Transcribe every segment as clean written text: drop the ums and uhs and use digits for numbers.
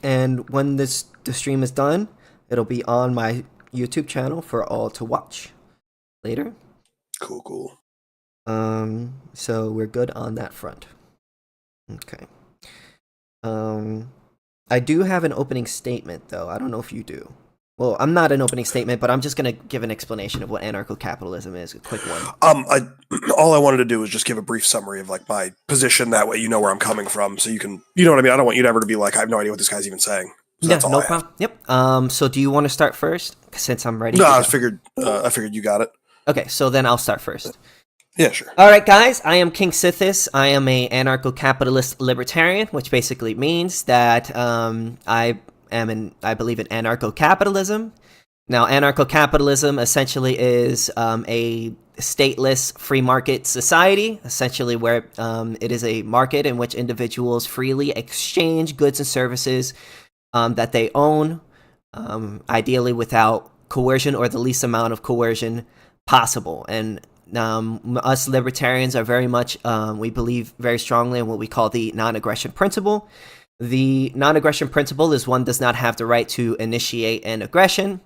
And when the stream is done, it'll be on my YouTube channel for all to watch later. Cool, cool. So we're good on that front. Okay. Um, I do have an opening statement, though. I don't know if you do. Well, I'm not an opening statement, but I'm just gonna give an explanation of what anarcho-capitalism is. A quick one. I all I wanted to do was just give a brief summary of like my position. That way, you know where I'm coming from, so you can, you know what I mean. I don't want you to ever to be like, I have no idea what this guy's even saying. So Yeah, that's all no I have. problem. Yep. So do you want to start first, since I'm ready No, to I go? figured. I figured you got it. Okay, so then I'll start first. Yeah, sure. All right, guys. I am King Sithis. I am a anarcho-capitalist libertarian, which basically means that I believe in anarcho-capitalism. Now, anarcho-capitalism essentially is a stateless free market society, essentially where it is a market in which individuals freely exchange goods and services that they own, ideally without coercion or the least amount of coercion possible. And us libertarians are very much, we believe very strongly in what we call the non-aggression principle. The non-aggression principle is one does not have the right to initiate an aggression.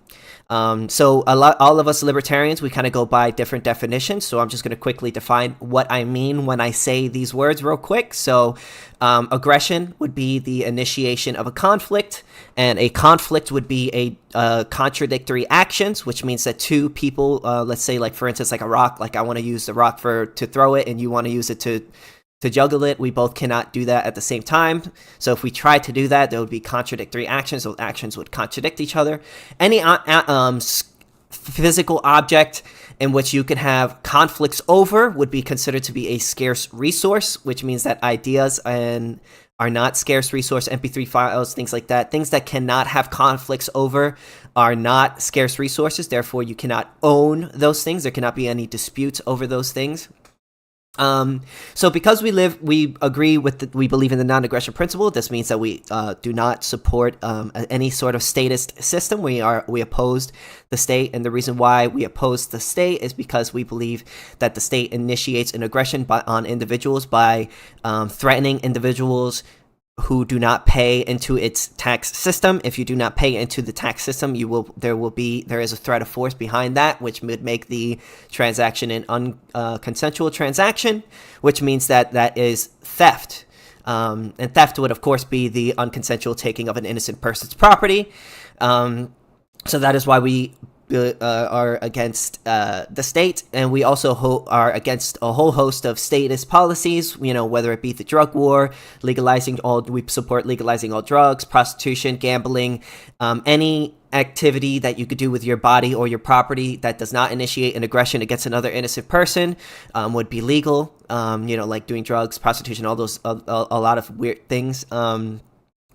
So all of us libertarians, we kind of go by different definitions. So I'm just going to quickly define what I mean when I say these words real quick. So aggression would be the initiation of a conflict, and a conflict would be a contradictory actions, which means that two people, let's say, like for instance, like a rock, like I want to use the rock to throw it, and you want to use it to juggle it. We both cannot do that at the same time. So if we tried to do that, there would be contradictory actions. Those actions would contradict each other. Any physical object in which you can have conflicts over would be considered to be a scarce resource, which means that ideas and are not scarce resource, MP3 files, things like that. Things that cannot have conflicts over are not scarce resources. Therefore, you cannot own those things. There cannot be any disputes over those things. So because we agree with, we believe in the non-aggression principle. This means that we do not support any sort of statist system. We oppose the state, and the reason why we oppose the state is because we believe that the state initiates an aggression on individuals by threatening individuals who do not pay into its tax system. If you do not pay into the tax system, there is a threat of force behind that, which would make the transaction an unconsensual transaction, which means that that is theft. And theft would, of course, be the unconsensual taking of an innocent person's property. So that is why we are against the state, and we also are against a whole host of statist policies. You know, whether it be the drug war, we support legalizing all drugs, prostitution, gambling, any activity that you could do with your body or your property that does not initiate an aggression against another innocent person would be legal. You know, like doing drugs, prostitution, all those a lot of weird things.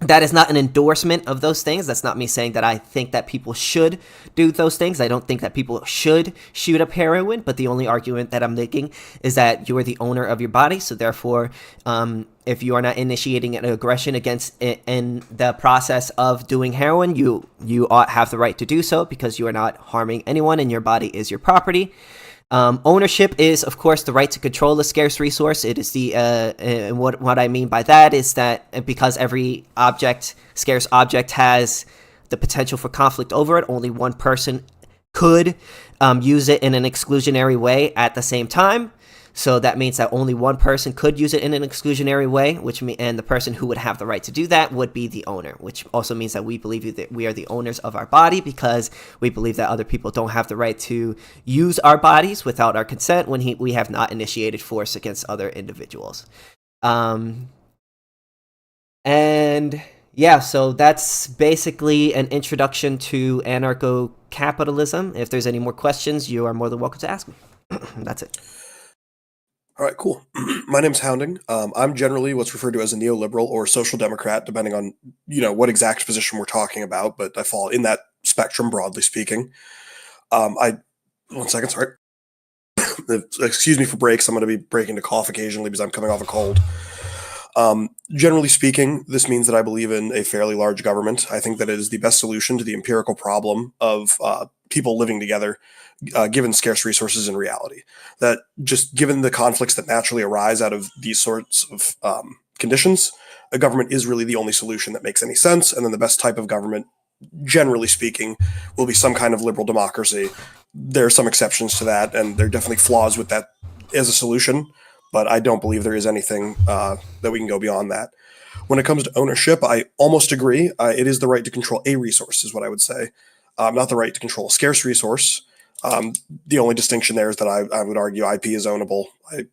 That is not an endorsement of those things. That's not me saying that I think that people should do those things. I don't think that people should shoot up heroin, but the only argument that I'm making is that you are the owner of your body. So therefore, if you are not initiating an aggression against it in the process of doing heroin, you have the right to do so because you are not harming anyone, and your body is your property. Ownership is, of course, the right to control a scarce resource. It is what I mean by that is that because every scarce object, has the potential for conflict over it, only one person could use it in an exclusionary way at the same time. So that means that only one person could use it in an exclusionary way, and the person who would have the right to do that would be the owner, which also means that we believe that we are the owners of our body because we believe that other people don't have the right to use our bodies without our consent when we have not initiated force against other individuals. And yeah, so that's basically an introduction to anarcho-capitalism. If there's any more questions, you are more than welcome to ask me. That's it. All right, cool. My name's Hounding. I'm generally what's referred to as a neoliberal or social democrat, depending on what exact position we're talking about. But I fall in that spectrum, broadly speaking. I 1 second, sorry. Excuse me for breaks. I'm going to be breaking to cough occasionally because I'm coming off a cold. Generally speaking, this means that I believe in a fairly large government. I think that it is the best solution to the empirical problem of people living together, given scarce resources in reality. That just given the conflicts that naturally arise out of these sorts of conditions, a government is really the only solution that makes any sense. And then the best type of government, generally speaking, will be some kind of liberal democracy. There are some exceptions to that, and there are definitely flaws with that as a solution, but I don't believe there is anything that we can go beyond that. When it comes to ownership, I almost agree. It is the right to control a resource, is what I would say, not the right to control a scarce resource. The only distinction there is that I would argue IP is ownable.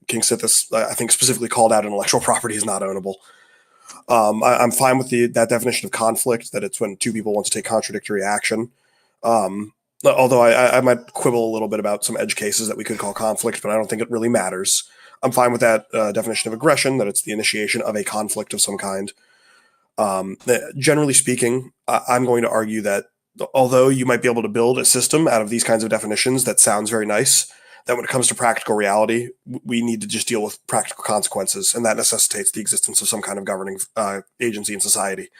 King Sithis, I think, specifically called out intellectual property is not ownable. I'm fine with that definition of conflict, that it's when two people want to take contradictory action. Although I might quibble a little bit about some edge cases that we could call conflict, but I don't think it really matters. I'm fine with that definition of aggression, that it's the initiation of a conflict of some kind. Generally speaking, I'm going to argue that although you might be able to build a system out of these kinds of definitions that sounds very nice, that when it comes to practical reality, we need to just deal with practical consequences, and that necessitates the existence of some kind of governing agency in society.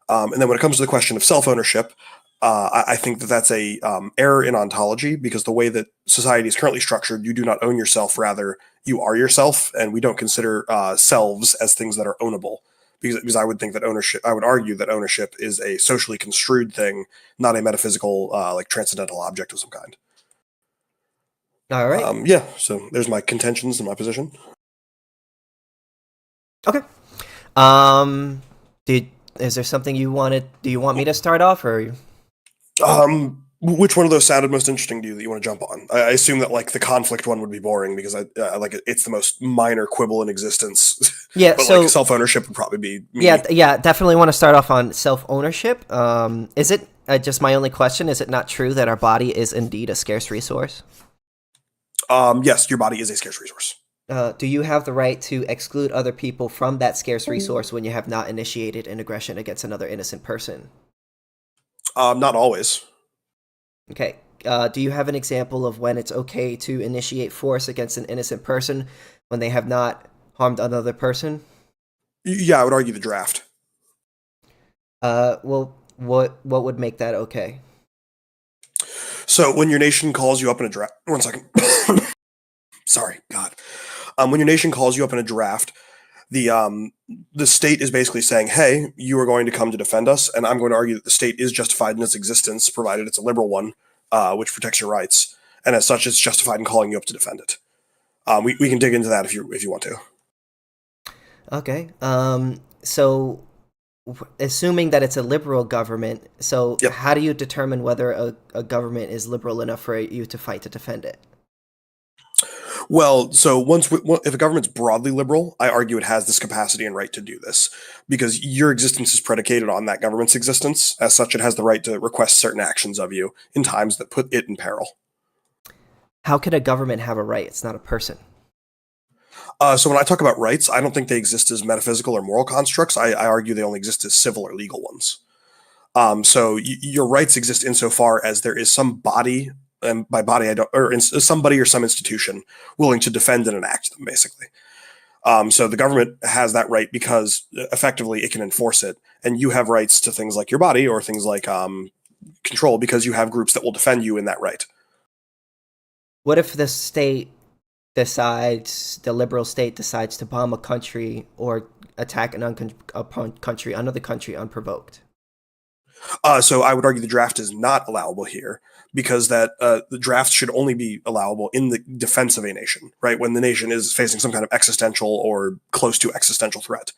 And then when it comes to the question of self-ownership, I think that that's a error in ontology, because the way that society is currently structured, you do not own yourself, rather you are yourself, and we don't consider selves as things that are ownable. Because I would think that I would argue that ownership is a socially construed thing, not a metaphysical, like transcendental object of some kind. All right. Yeah, so there's my contentions and my position. Okay. Is there something you wanted? Do you want me to start off, or? Which one of those sounded most interesting to you that you want to jump on? I assume that like the conflict one would be boring, because I like it's the most minor quibble in existence. Yeah. But So like self-ownership would probably be me. yeah, definitely want to start off on self-ownership. Is it just my only question? Is it not true that our body is indeed a scarce resource? Yes, your body is a scarce resource. Do you have the right to exclude other people from that scarce resource when you have not initiated an aggression against another innocent person? Not always. Okay. Do you have an example of when it's okay to initiate force against an innocent person when they have not harmed another person? Yeah, I would argue the draft. Well, what would make that okay? So when your nation calls you up in a draft, 1 second. Sorry, God. When your nation calls you up in a draft, the state is basically saying, "Hey, you are going to come to defend us," and I'm going to argue that the state is justified in its existence, provided it's a liberal one, which protects your rights, and as such, it's justified in calling you up to defend it. We can dig into that if you want to. Okay. So assuming that it's a liberal government, so Yep. how do you determine whether a government is liberal enough for you to fight to defend it? Well, so if a government's broadly liberal, I argue it has this capacity and right to do this, because your existence is predicated on that government's existence. As such, it has the right to request certain actions of you in times that put it in peril. How can a government have a right? It's not a person. So when I talk about rights, I don't think they exist as metaphysical or moral constructs. I argue they only exist as civil or legal ones. So your rights exist insofar as there is some body, and by body I don't, or somebody or some institution willing to defend and enact them, basically. So the government has that right because effectively it can enforce it, and you have rights to things like your body or things like control, because you have groups that will defend you in that right. What if the liberal state decides to bomb a country or attack a country, another country, unprovoked? So I would argue the draft is not allowable here, because that the draft should only be allowable in the defense of a nation, right? When the nation is facing some kind of existential or close to existential threat,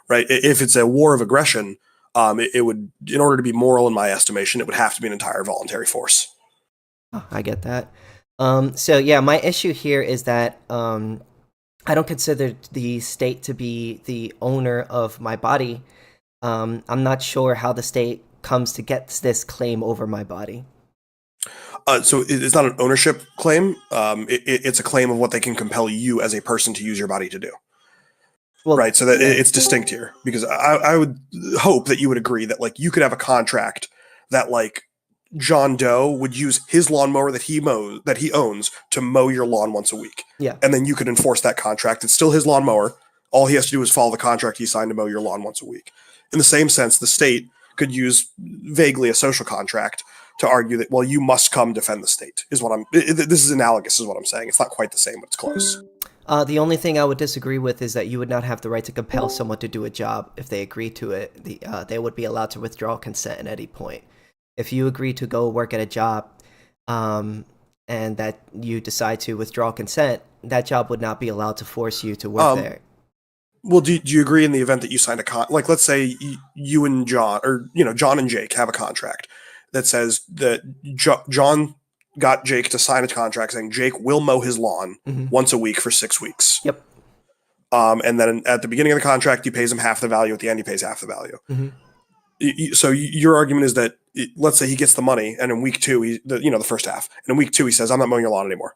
right? If it's a war of aggression, it would, in order to be moral in my estimation, it would have to be an entire voluntary force. Oh, I get that. So yeah, my issue here is that I don't consider the state to be the owner of my body. I'm not sure how the state comes to get this claim over my body. So it's not an ownership claim. It's a claim of what they can compel you as a person to use your body to do. Well, right. So that it's distinct here, because I would hope that you would agree that like you could have a contract that like John Doe would use his lawnmower that he owns to mow your lawn once a week. Yeah. And then you could enforce that contract. It's still his lawnmower. All he has to do is follow the contract he signed to mow your lawn once a week. In the same sense, the state could use vaguely a social contract to argue that, well, you must come defend the state, is what this is analogous, is what I'm saying. It's not quite the same, but it's close. The only thing I would disagree with is that you would not have the right to compel someone to do a job if they agree to it. They would be allowed to withdraw consent at any point. If you agree to go work at a job, and that you decide to withdraw consent, that job would not be allowed to force you to work there. Well, do you agree in the event that you signed like, let's say you and John, or John and Jake have a contract that says that John got Jake to sign a contract saying Jake will mow his lawn once a week for 6 weeks. Yep. And then at the beginning of the contract, he pays him half the value. At the end, he pays half the value. So your argument is that, let's say he gets the money, and in week 2, the first half, and in week 2 he says, "I'm not mowing your lawn anymore."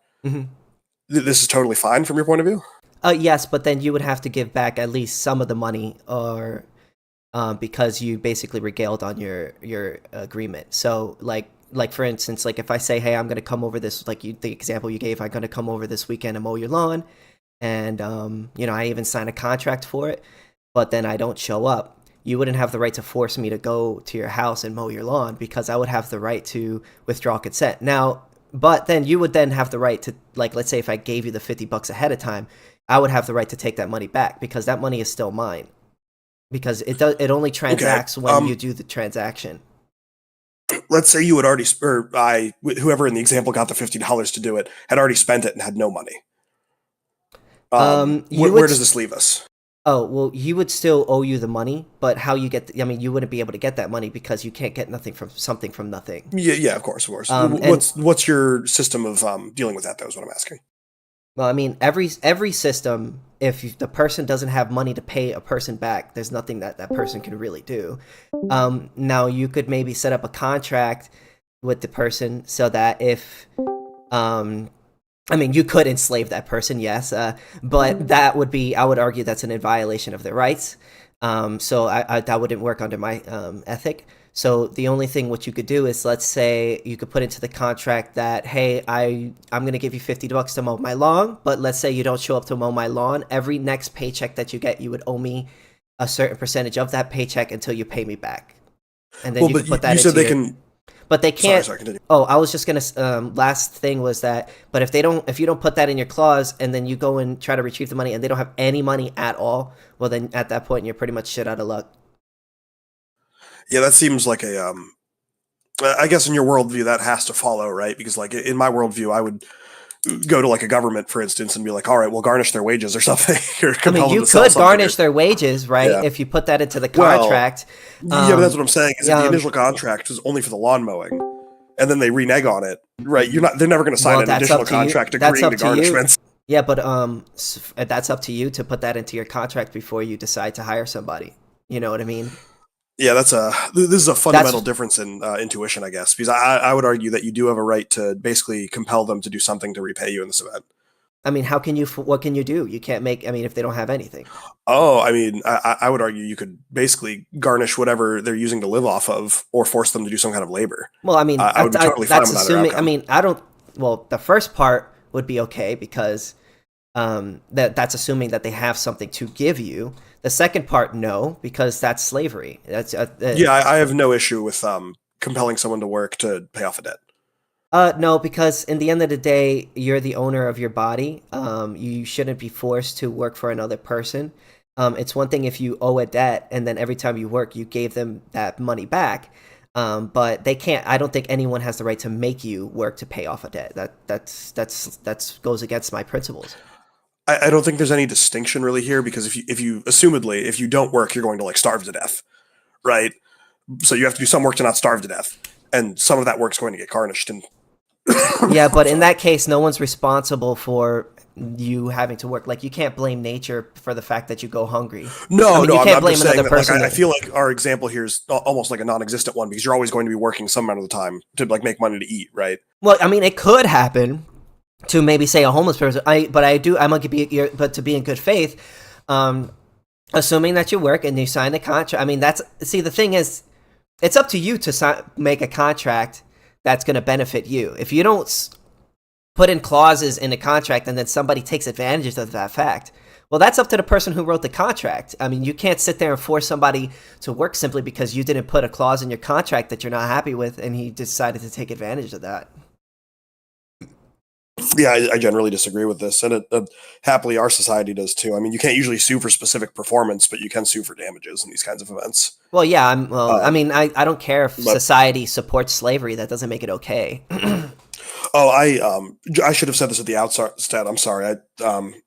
This is totally fine from your point of view. Yes, but then you would have to give back at least some of the money, or because you basically regaled on your agreement. So like for instance, like if I say, hey, I'm gonna come over this, like the example you gave, I'm gonna come over this weekend and mow your lawn, and I even sign a contract for it, but then I don't show up. You wouldn't have the right to force me to go to your house and mow your lawn, because I would have the right to withdraw consent. Now, but then you would then have the right to, like, let's say if I gave you the $50 ahead of time, I would have the right to take that money back, because that money is still mine. Because it only transacts when you do the transaction. Let's say you had already, whoever in the example got the $50 to do it, had already spent it and had no money. Where does this leave us? Oh, well, he would still owe you the money, but how you get, you wouldn't be able to get that money because you can't get something from nothing. Yeah, of course. What's your system of dealing with that, though, is what I'm asking. Well, I mean, every system, if the person doesn't have money to pay a person back, there's nothing that person can really do. Now, you could maybe set up a contract with the person so that if... you could enslave that person, yes, but that would be, I would argue that's in violation of their rights. So I that wouldn't work under my ethic. So the only thing what you could do is, let's say you could put into the contract that, hey, I'm going to give you $50 to mow my lawn, but let's say you don't show up to mow my lawn. Every next paycheck that you get, you would owe me a certain percentage of that paycheck until you pay me back. And then you could put that into they can... But they can't. Sorry, continue. Oh, I was just gonna. Last thing was that. But if you don't put that in your clause, and then you go and try to retrieve the money, and they don't have any money at all, well, then at that point you're pretty much shit out of luck. Yeah, that seems like a. I guess in your worldview that has to follow, right? Because like in my worldview, I would go to like a government, for instance, and be like, all right, we'll garnish their wages or something. Or you could garnish their wages, right? Yeah. If you put that into the contract. Well, but that's what I'm saying. Is the initial contract was only for the lawn mowing, and then they renege on it, right? They're never going to sign an additional contract agreeing to garnishments. Yeah, but that's up to you to put that into your contract before you decide to hire somebody. You know what I mean? Yeah, this is a fundamental difference in intuition, I guess, because I would argue that you do have a right to basically compel them to do something to repay you in this event. I mean, what can you do? You can't if they don't have anything. Oh, I would argue you could basically garnish whatever they're using to live off of, or force them to do some kind of labor. Well, I mean, I would be totally fine with that outcome. The first part would be okay, because that's assuming that they have something to give you. The second part, no, because that's slavery. That's I have no issue with compelling someone to work to pay off a debt. No, because in the end of the day, you're the owner of your body. You shouldn't be forced to work for another person. It's one thing if you owe a debt and then every time you work, you gave them that money back. But they can't. I don't think anyone has the right to make you work to pay off a debt. That goes against my principles. I don't think there's any distinction really here, because if you don't work, you're going to like starve to death, right? So you have to do some work to not starve to death, and some of that work's going to get garnished. And yeah, but in that case, no one's responsible for you having to work. Like, you can't blame nature for the fact that you go hungry. No, you can't blame another person. I feel like our example here is almost like a non-existent one, because you're always going to be working some amount of the time to like make money to eat, right? Well, I mean, it could happen to maybe say a homeless person. But to be in good faith, assuming that you work and you sign the contract. I mean, the thing is, it's up to you to make a contract that's going to benefit you. If you don't put in clauses in the contract and then somebody takes advantage of that fact, well, that's up to the person who wrote the contract. I mean, you can't sit there and force somebody to work simply because you didn't put a clause in your contract that you're not happy with, and he decided to take advantage of that. Yeah, I generally disagree with this, and happily our society does too. I mean, you can't usually sue for specific performance, but you can sue for damages in these kinds of events. Well, yeah, I Um, mean, I don't care if but society supports slavery. That doesn't make it okay. oh, I should have said this at the outset. I'm sorry.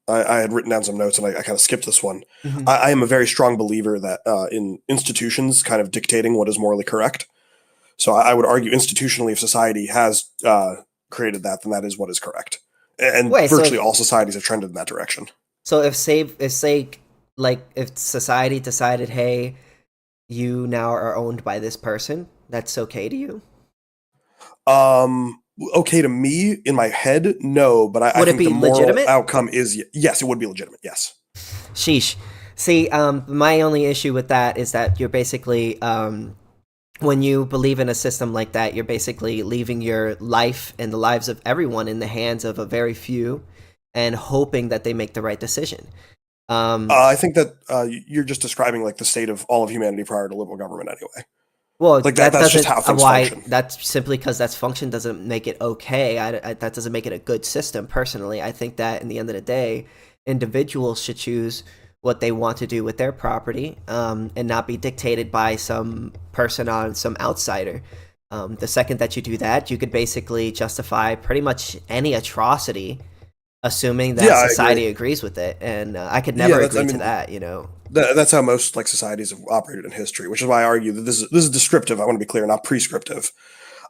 I had written down some notes and I kind of skipped this one. Mhm. I am a very strong believer that in institutions kind of dictating what is morally correct. So I would argue institutionally, if society has created that, then that is what is correct. And Wait, virtually all societies have trended in that direction. so if say like if society decided, hey, you now are owned by this person, that's okay to you? Okay to me in my head, no, but I Would it think the be moral legitimate? outcome is yes, it would be legitimate. Yes. Sheesh. See, my only issue with that is that you're basically, when you believe in a system like that, you're basically leaving your life and the lives of everyone in the hands of a very few and hoping that they make the right decision. Um, I think that you're just describing like the state of all of humanity prior to liberal government anyway. well, Like that that's just doesn't, how things why, function. that's simply because that's function doesn't make it okay. That doesn't make it a good system, personally. I think that in the end of the day, individuals should choose what they want to do with their property, and not be dictated by some person on some outsider. The second that you do that, you could basically justify pretty much any atrocity, assuming Yeah, that I agree. society agrees with it. And I could Yeah, never that's I agree to mean that, you know? that's how most like societies have operated in history, which is why I argue that this is descriptive. I want to be clear, not prescriptive.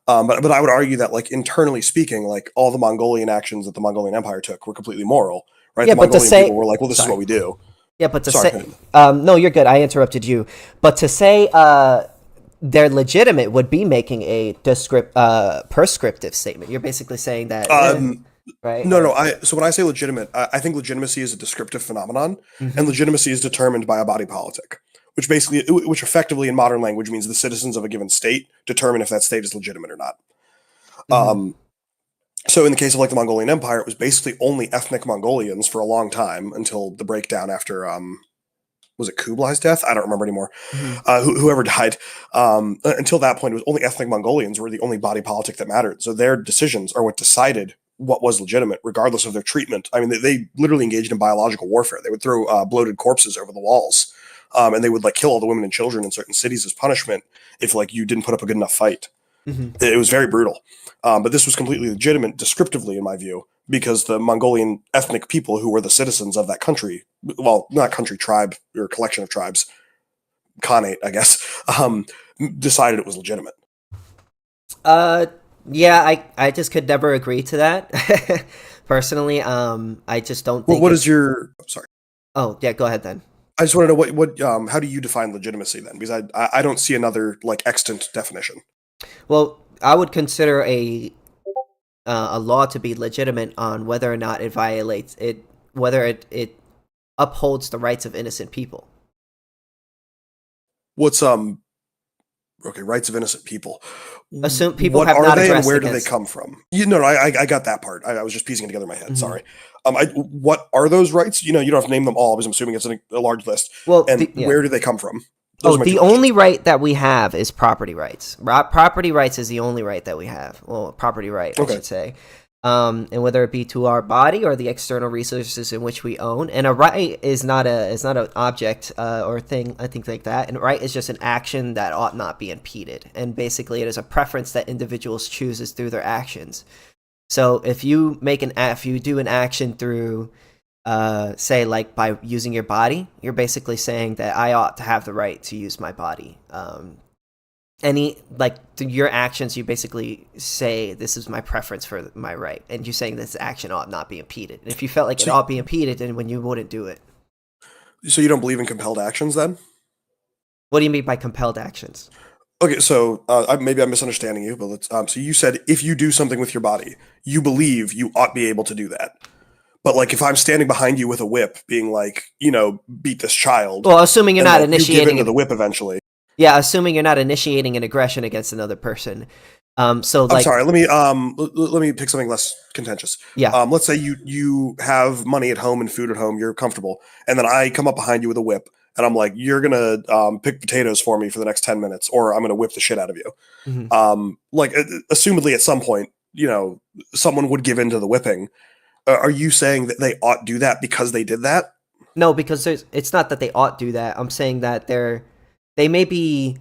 But I would argue that like internally speaking, like all the Mongolian actions that the Mongolian Empire took were completely moral, right? Yeah, The but to Mongolian people say, were like, well, this is what sorry. we do. Yeah, but to Sorry. say, no, you're good. I interrupted you. But to say they're legitimate would be making a prescriptive statement. You're basically saying that, Um, right? no, no. So when I say legitimate, I think legitimacy is a descriptive phenomenon, and Mm-hmm. legitimacy is determined by a body politic, which effectively in modern language means the citizens of a given state determine if that state is legitimate or not. Mm-hmm. Um, so in the case of like the Mongolian Empire, it was basically only ethnic Mongolians for a long time until the breakdown after was it Kublai's death? I don't remember anymore. Mm-hmm. Whoever died. Until that point, it was only ethnic Mongolians were the only body politic that mattered. So their decisions are what decided what was legitimate, regardless of their treatment. I mean, they literally engaged in biological warfare. They would throw bloated corpses over the walls, and they would like kill all the women and children in certain cities as punishment if like you didn't put up a good enough fight. Mm-hmm. It was very brutal. But this was completely legitimate descriptively, in my view, because the Mongolian ethnic people who were the citizens of that country, well, not country, tribe, or collection of tribes, Khanate, I guess, decided it was legitimate. Uh, yeah, I just could never agree to that. Personally, I just don't think What is it's. your? Sorry, Oh, yeah, go ahead then. I just want to know what how do you define legitimacy then? Because I don't see another like extant definition. Well, I would consider a law to be legitimate on whether or not it violates it, whether it upholds the rights of innocent people. What's okay, rights of innocent people. Assume people What have are not they and addressed where do they against. come from? You know, no, I got that part. I was just piecing it together in my head. Mhm. Sorry. What are those rights? You know, you don't have to name them all because I'm assuming it's a large list. Well, And yeah. where do they come from? Those Oh, are my two the only questions. right that we have is property rights. Property rights is the only right that we have. Well, property right, I Okay. should say. And whether it be to our body or the external resources in which we own, and a right is not an object or thing, I think like that. And a right is just an action that ought not be impeded. And basically, it is a preference that individuals chooses through their actions. So if you do an action through say like by using your body, you're basically saying that I ought to have the right to use my body. Any like through your actions, you basically say this is my preference for my right, and you're saying this action ought not be impeded. And if you felt like it So ought be impeded, then when you wouldn't do it. so you don't believe in compelled actions then? What do you mean by compelled actions? Okay, so maybe I'm misunderstanding you, but let's. So you said if you do something with your body, you believe you ought be able to do that. But like if I'm standing behind you with a whip, being like, you know, beat this child, Well, assuming you're and not like you give in initiating to an the whip eventually. yeah, assuming you're not initiating an aggression against another person. So I'm like sorry. Let me pick something less contentious. yeah. Let's say you have money at home and food at home. You're comfortable, and then I come up behind you with a whip, and I'm like, you're gonna pick potatoes for me for the next 10 minutes, or I'm gonna whip the shit out of you. Mhm. Like assumedly at some point, you know, someone would give in to the whipping. Are you saying that they ought do that because they did that? No, because it's not that they ought do that. I'm saying that they may be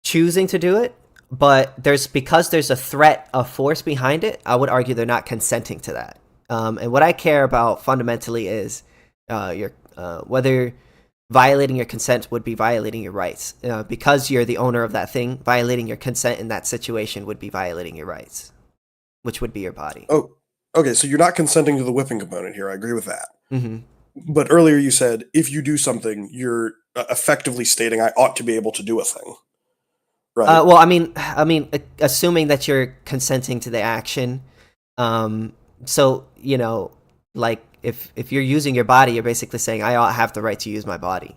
choosing to do it, but because there's a threat of force behind it, I would argue they're not consenting to that. And what I care about fundamentally is your whether violating your consent would be violating your rights. Because you're the owner of that thing, violating your consent in that situation would be violating your rights, which would be your body. Oh, okay. So you're not consenting to the whipping component here. I agree with that. Mm-hmm. But earlier you said if you do something, you're effectively stating I ought to be able to do a thing, right? Well, assuming that you're consenting to the action, so like if you're using your body, you're basically saying I ought have the right to use my body.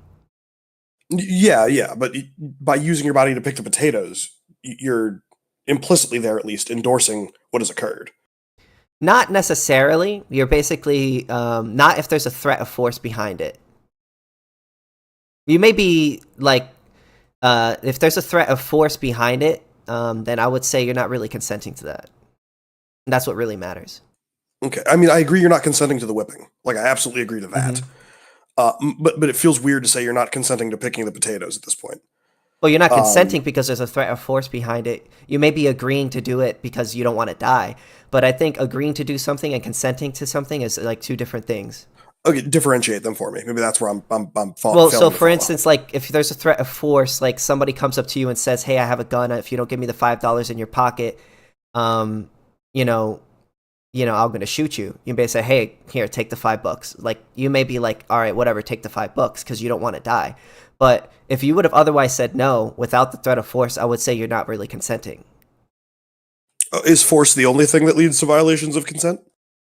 Yeah, yeah. But by using your body to pick the potatoes, you're implicitly there at least endorsing what has occurred. Not necessarily. You're basically not if there's a threat of force behind it. You may be like if there's a threat of force behind it, then I would say you're not really consenting to that. And that's what really matters. Okay. I mean, I agree you're not consenting to the whipping. Like, I absolutely agree to that. Mm-hmm. But it feels weird to say you're not consenting to picking the potatoes at this point. Well, you're not consenting because there's a threat of force behind it. You may be agreeing to do it because you don't want to die. But I think agreeing to do something and consenting to something is like two different things. Okay, differentiate them for me. Maybe that's where I'm Well, failing so to for follow. instance, like if there's a threat of force, like somebody comes up to you and says, "Hey, I have a gun. If you don't give me the $5 in your pocket, um, you know, I'm gonna shoot you." You may say, "Hey, here, take the $5." Like you may be like, "All right, whatever, take the $5," because you don't want to die. But if you would have otherwise said no without the threat of force, I would say you're not really consenting. Is force the only thing that leads to violations of consent?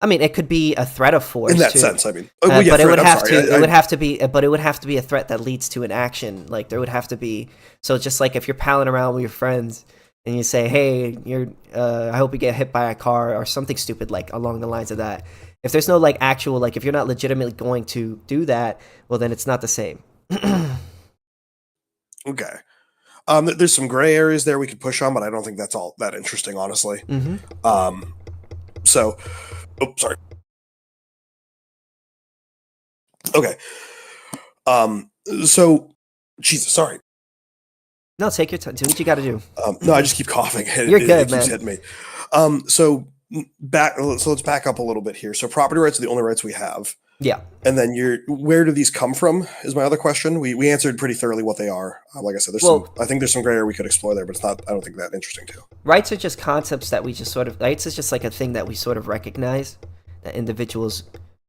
I mean, it could be a threat of force In that too. sense, I mean. Well, yeah, But it threat, would I'm have sorry. to. It would have to be. But it would have to be a threat that leads to an action. Like there would have to be. So just like if you're palling around with your friends and you say, "Hey, I hope you get hit by a car" or something stupid like along the lines of that. If there's no like actual like if you're not legitimately going to do that, well then it's not the same. Okay. There's some gray areas there we could push on, but I don't think that's all that interesting, honestly. Mm-hmm. So, oh, sorry. Okay. So, Jesus, sorry. No, take your time. Do what you got to do. No, I just keep coughing. You're good, it keeps man. hitting me. So let's back up a little bit here. So property rights are the only rights we have. Yeah. And then where do these come from is my other question. We answered pretty thoroughly what they are. Like I said, I think there's some gray area we could explore there, but it's not, I don't think that interesting too. Rights are just concepts that we just sort of. Rights is just like a thing that we sort of recognize, that individuals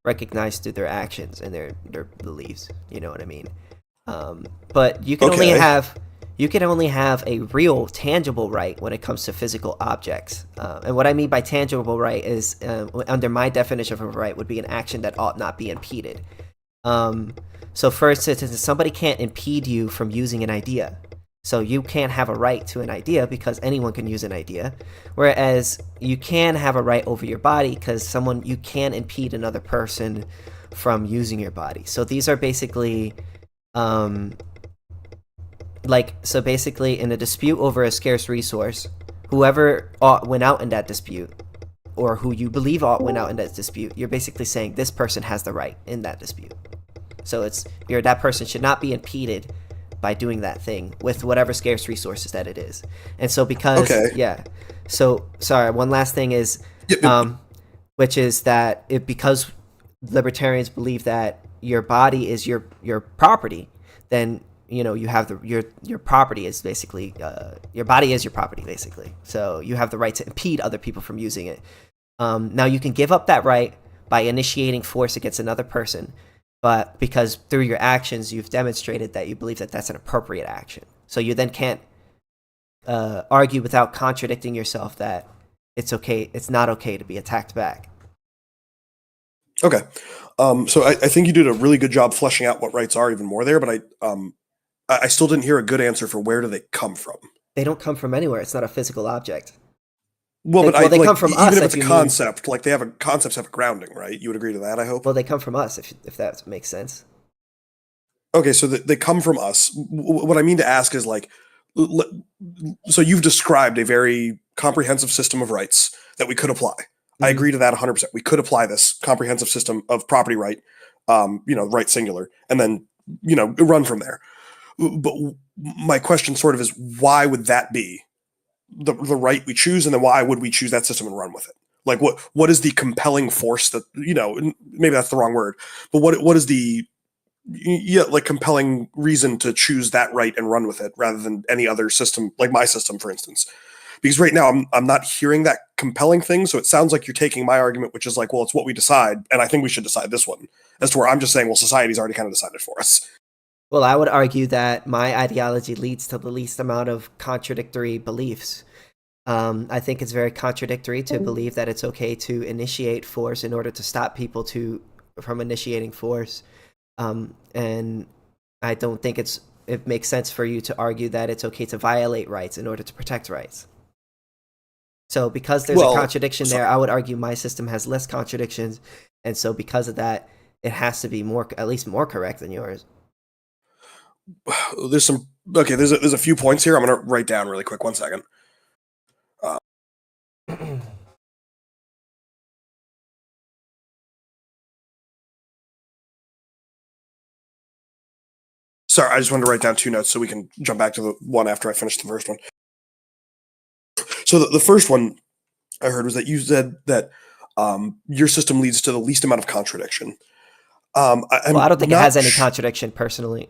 recognize through their actions and their beliefs. You know what I mean? But you can only have a real tangible right when it comes to physical objects. And what I mean by tangible right is, under my definition of a right, would be an action that ought not be impeded. So for instance, somebody can't impede you from using an idea. So you can't have a right to an idea because anyone can use an idea. Whereas you can have a right over your body because you can impede another person from using your body. So these are basically basically in a dispute over a scarce resource, whoever went out in that dispute, or who you believe went out in that dispute, you're basically saying this person has the right in that dispute. So that person should not be impeded by doing that thing with whatever scarce resources that it is. And so sorry, one last thing is, which is that because libertarians believe that your body is your property, then you have your property is basically your body is your property basically. So you have the right to impede other people from using it. Now you can give up that right by initiating force against another person, but because through your actions you've demonstrated that you believe that that's an appropriate action. So you then can't argue without contradicting yourself that it's not okay to be attacked back. Okay. So I think you did a really good job fleshing out what rights are even more there, but I still didn't hear a good answer for where do they come from. They don't come from anywhere. It's not a physical object. Well, they come from us. Even if it's a concept, like concepts have a grounding, right? You would agree to that, I hope? Well, they come from us, if that makes sense. Okay, so they come from us. What I mean to ask is so you've described a very comprehensive system of rights that we could apply. I agree to that 100%. We could apply this comprehensive system of property right, right singular, and then, run from there. But my question sort of is, why would that be the right we choose, and then why would we choose that system and run with it? Like, what is the compelling force that, maybe that's the wrong word, but what is the like compelling reason to choose that right and run with it rather than any other system, like my system, for instance? Because right now I'm not hearing that compelling thing. So it sounds like you're taking my argument, which is like, well, it's what we decide, and I think we should decide this one, as to where I'm just saying, well, society's already kind of decided for us. Well, I would argue that my ideology leads to the least amount of contradictory beliefs. I think it's very contradictory to believe that it's okay to initiate force in order to stop people from initiating force. And I don't think it makes sense for you to argue that it's okay to violate rights in order to protect rights. So because there's a contradiction there, I would argue my system has less contradictions, and so because of that, it has to be at least more correct than yours. There's a few points here I'm going to write down really quick. 1 second. Sorry, I just wanted to write down 2 notes so we can jump back to the one after I finish the first one. So the first one I heard was that you said that your system leads to the least amount of contradiction. I don't think it has any contradiction personally.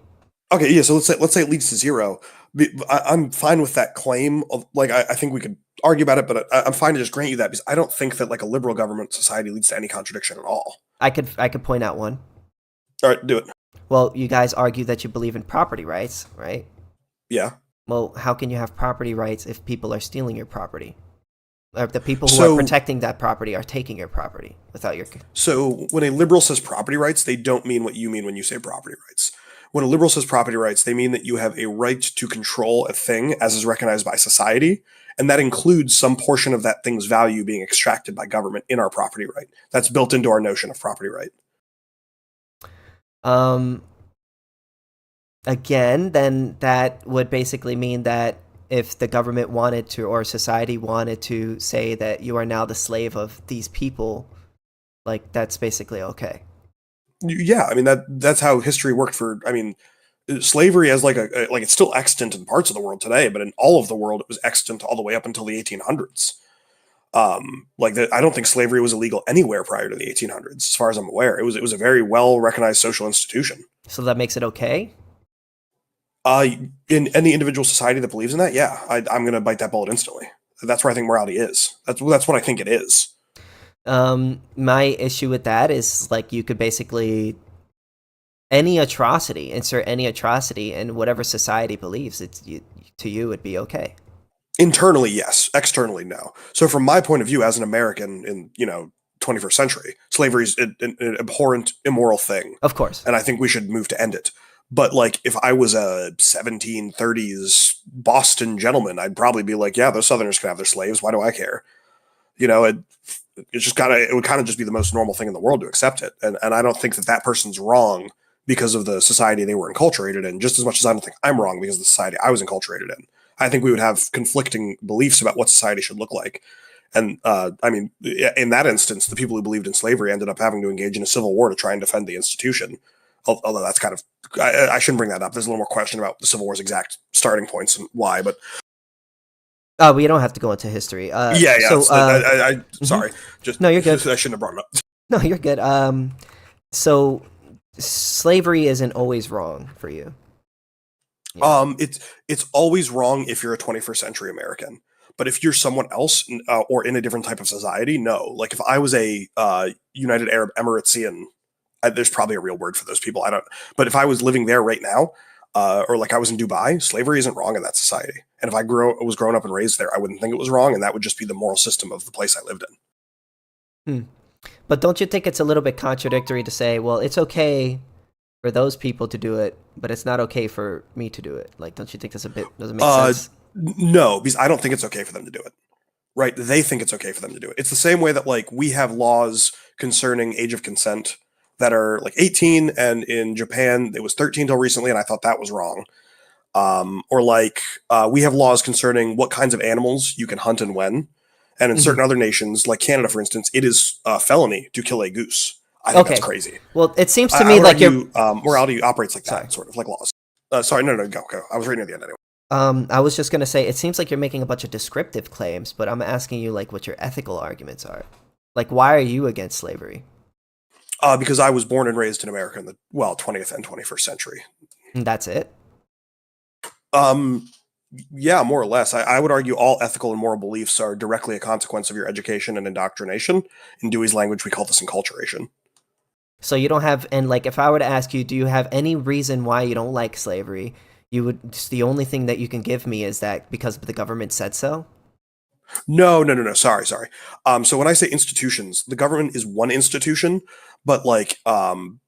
Okay, yeah. So let's say it leads to zero. I'm fine with that claim. Like, I think we could argue about it, but I'm fine to just grant you that, because I don't think that like a liberal government society leads to any contradiction at all. I could point out one. All right, do it. Well, you guys argue that you believe in property rights, right? Yeah. Well, how can you have property rights if people are stealing your property? Or if the people who are protecting that property are taking your property without your... So when a liberal says property rights, they don't mean what you mean when you say property rights. When a liberal says property rights, they mean that you have a right to control a thing as is recognized by society, and that includes some portion of that thing's value being extracted by government in our property right. That's built into our notion of property right. Again, then that would basically mean that if the government wanted to, or society wanted to say that you are now the slave of these people, like, that's basically okay. Yeah, I mean, that's how history worked for, I mean, slavery as like it's still extant in parts of the world today, but in all of the world it was extant all the way up until the 1800s. I don't think slavery was illegal anywhere prior to the 1800s, as far as I'm aware. It was a very well recognized social institution. So that makes it okay? In any individual society that believes in that, yeah, I'm going to bite that bullet instantly. That's where I think morality is. That's what I think it is. My issue with that is, like, you could basically insert any atrocity in whatever society believes to you would be okay. Internally, yes. Externally, no. So from my point of view as an American in 21st century, slavery is an abhorrent, immoral thing. Of course. And I think we should move to end it. But like, if I was a 1730s Boston gentleman, I'd probably be like, yeah, those Southerners can have their slaves. Why do I care? It would kind of just be the most normal thing in the world to accept it. And I don't think that person's wrong because of the society they were enculturated in, just as much as I don't think I'm wrong because of the society I was enculturated in. I think we would have conflicting beliefs about what society should look like. And I mean, in that instance, the people who believed in slavery ended up having to engage in a civil war to try and defend the institution. Although that's kind of, I shouldn't bring that up. There's a little more question about the Civil War's exact starting points and why, but we don't have to go into history. Yeah. So, sorry. No, you're good. I shouldn't have brought it up. No, you're good. So slavery isn't always wrong for you. Yeah. It's always wrong if you're a 21st century American. But if you're someone else or in a different type of society, no. Like, if I was a United Arab Emiratesian, there's probably a real word for those people. I don't. But if I was living there right now, or like I was in Dubai, slavery isn't wrong in that society. And if I was grown up and raised there, I wouldn't think it was wrong, and that would just be the moral system of the place I lived in. But don't you think it's a little bit contradictory to say, well, it's okay for those people to do it, but it's not okay for me to do it? Like, don't you think doesn't make sense? No, because I don't think it's okay for them to do it. Right? They think it's okay for them to do it. It's the same way that, like, we have laws concerning age of consent that are like 18, and in Japan it was 13 till recently, and I thought that was wrong. Or like we have laws concerning what kinds of animals you can hunt and when, And in Mhm. certain other nations, like Canada, for instance, it is a felony to kill a goose. I think that's Okay. crazy. Well, it seems to I me would like you're. argue morality operates like Sorry. that, sort of like laws. Sorry, no, go, go. I was right near the end anyway. I was just gonna say it seems like you're making a bunch of descriptive claims, but I'm asking you like what your ethical arguments are. Like, why are you against slavery? Because I was born and raised in America in the 20th and 21st century. And that's it. Um, yeah, more or less. I would argue all ethical and moral beliefs are directly a consequence of your education and indoctrination. In Dewey's language, we call this enculturation. So you don't have, and like, if I were to ask you, do you have any reason why you don't like slavery? You would. Just the only thing that you can give me is that because the government said so. No, no, no, no. Sorry, sorry. So when I say institutions, the government is one institution, but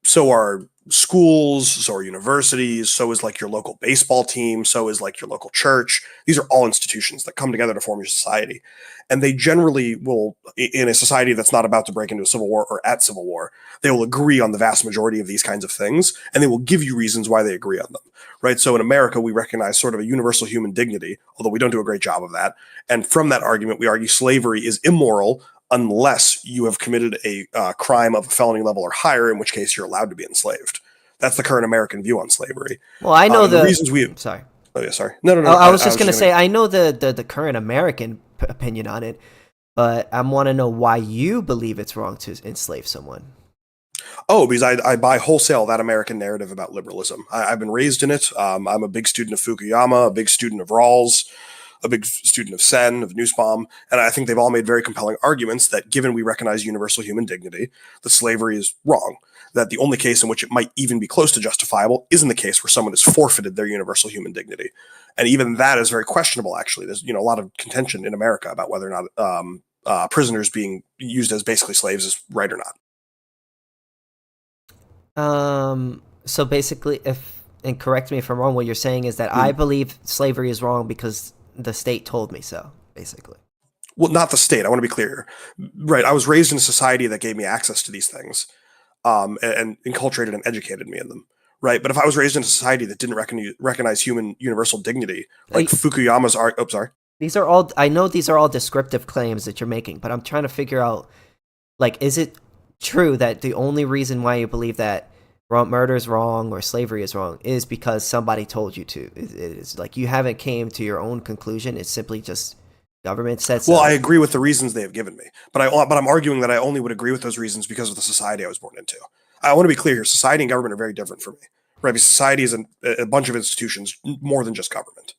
so are schools, so are universities, so is like your local baseball team, so is like your local church. These are all institutions that come together to form your society, and they generally will, in a society that's not about to break into a civil war or at civil war, they will agree on the vast majority of these kinds of things, and they will give you reasons why they agree on them. Right. So in America, we recognize sort of a universal human dignity, although we don't do a great job of that. And from that argument, we argue slavery is immoral unless you have committed a crime of a felony level or higher, in which case you're allowed to be enslaved. That's the current American view on slavery. Well, I know And the the. reasons we. Sorry. Oh, yeah, sorry. No, no, I, no. I was I just was gonna just going say to. I know the current American opinion on it, but I want to know why you believe it's wrong to enslave someone. Oh, because I buy wholesale that American narrative about liberalism. I've been raised in it. I'm a big student of Fukuyama, a big student of Rawls, a big student of Sen, of Nussbaum, and I think they've all made very compelling arguments that given we recognize universal human dignity, that slavery is wrong. That the only case in which it might even be close to justifiable isn't the case where someone has forfeited their universal human dignity. And even that is very questionable, actually. There's a lot of contention in America about whether or not prisoners being used as basically slaves is right or not. So basically, if and correct me if I'm wrong, what you're saying is that I Mhm. believe slavery is wrong because the state told me so. Basically. Well, not the state. I want to be clear. Right. I was raised in a society that gave me access to these things, and enculturated and educated me in them. Right. But if I was raised in a society that didn't recognize human universal dignity, like I, Fukuyama's art. Oh, sorry. these are all. I know these are all descriptive claims that you're making, but I'm trying to figure out, like, is it true that the only reason why you believe that murder is wrong or slavery is wrong is because somebody told you to? It is like you haven't came to your own conclusion. It's simply just government said Well, I so. agree with the reasons they have given me, but I'm arguing that I only would agree with those reasons because of the society I was born into. I want to be clear here: society and government are very different for me. Right? Because society is a bunch of institutions, more than just government.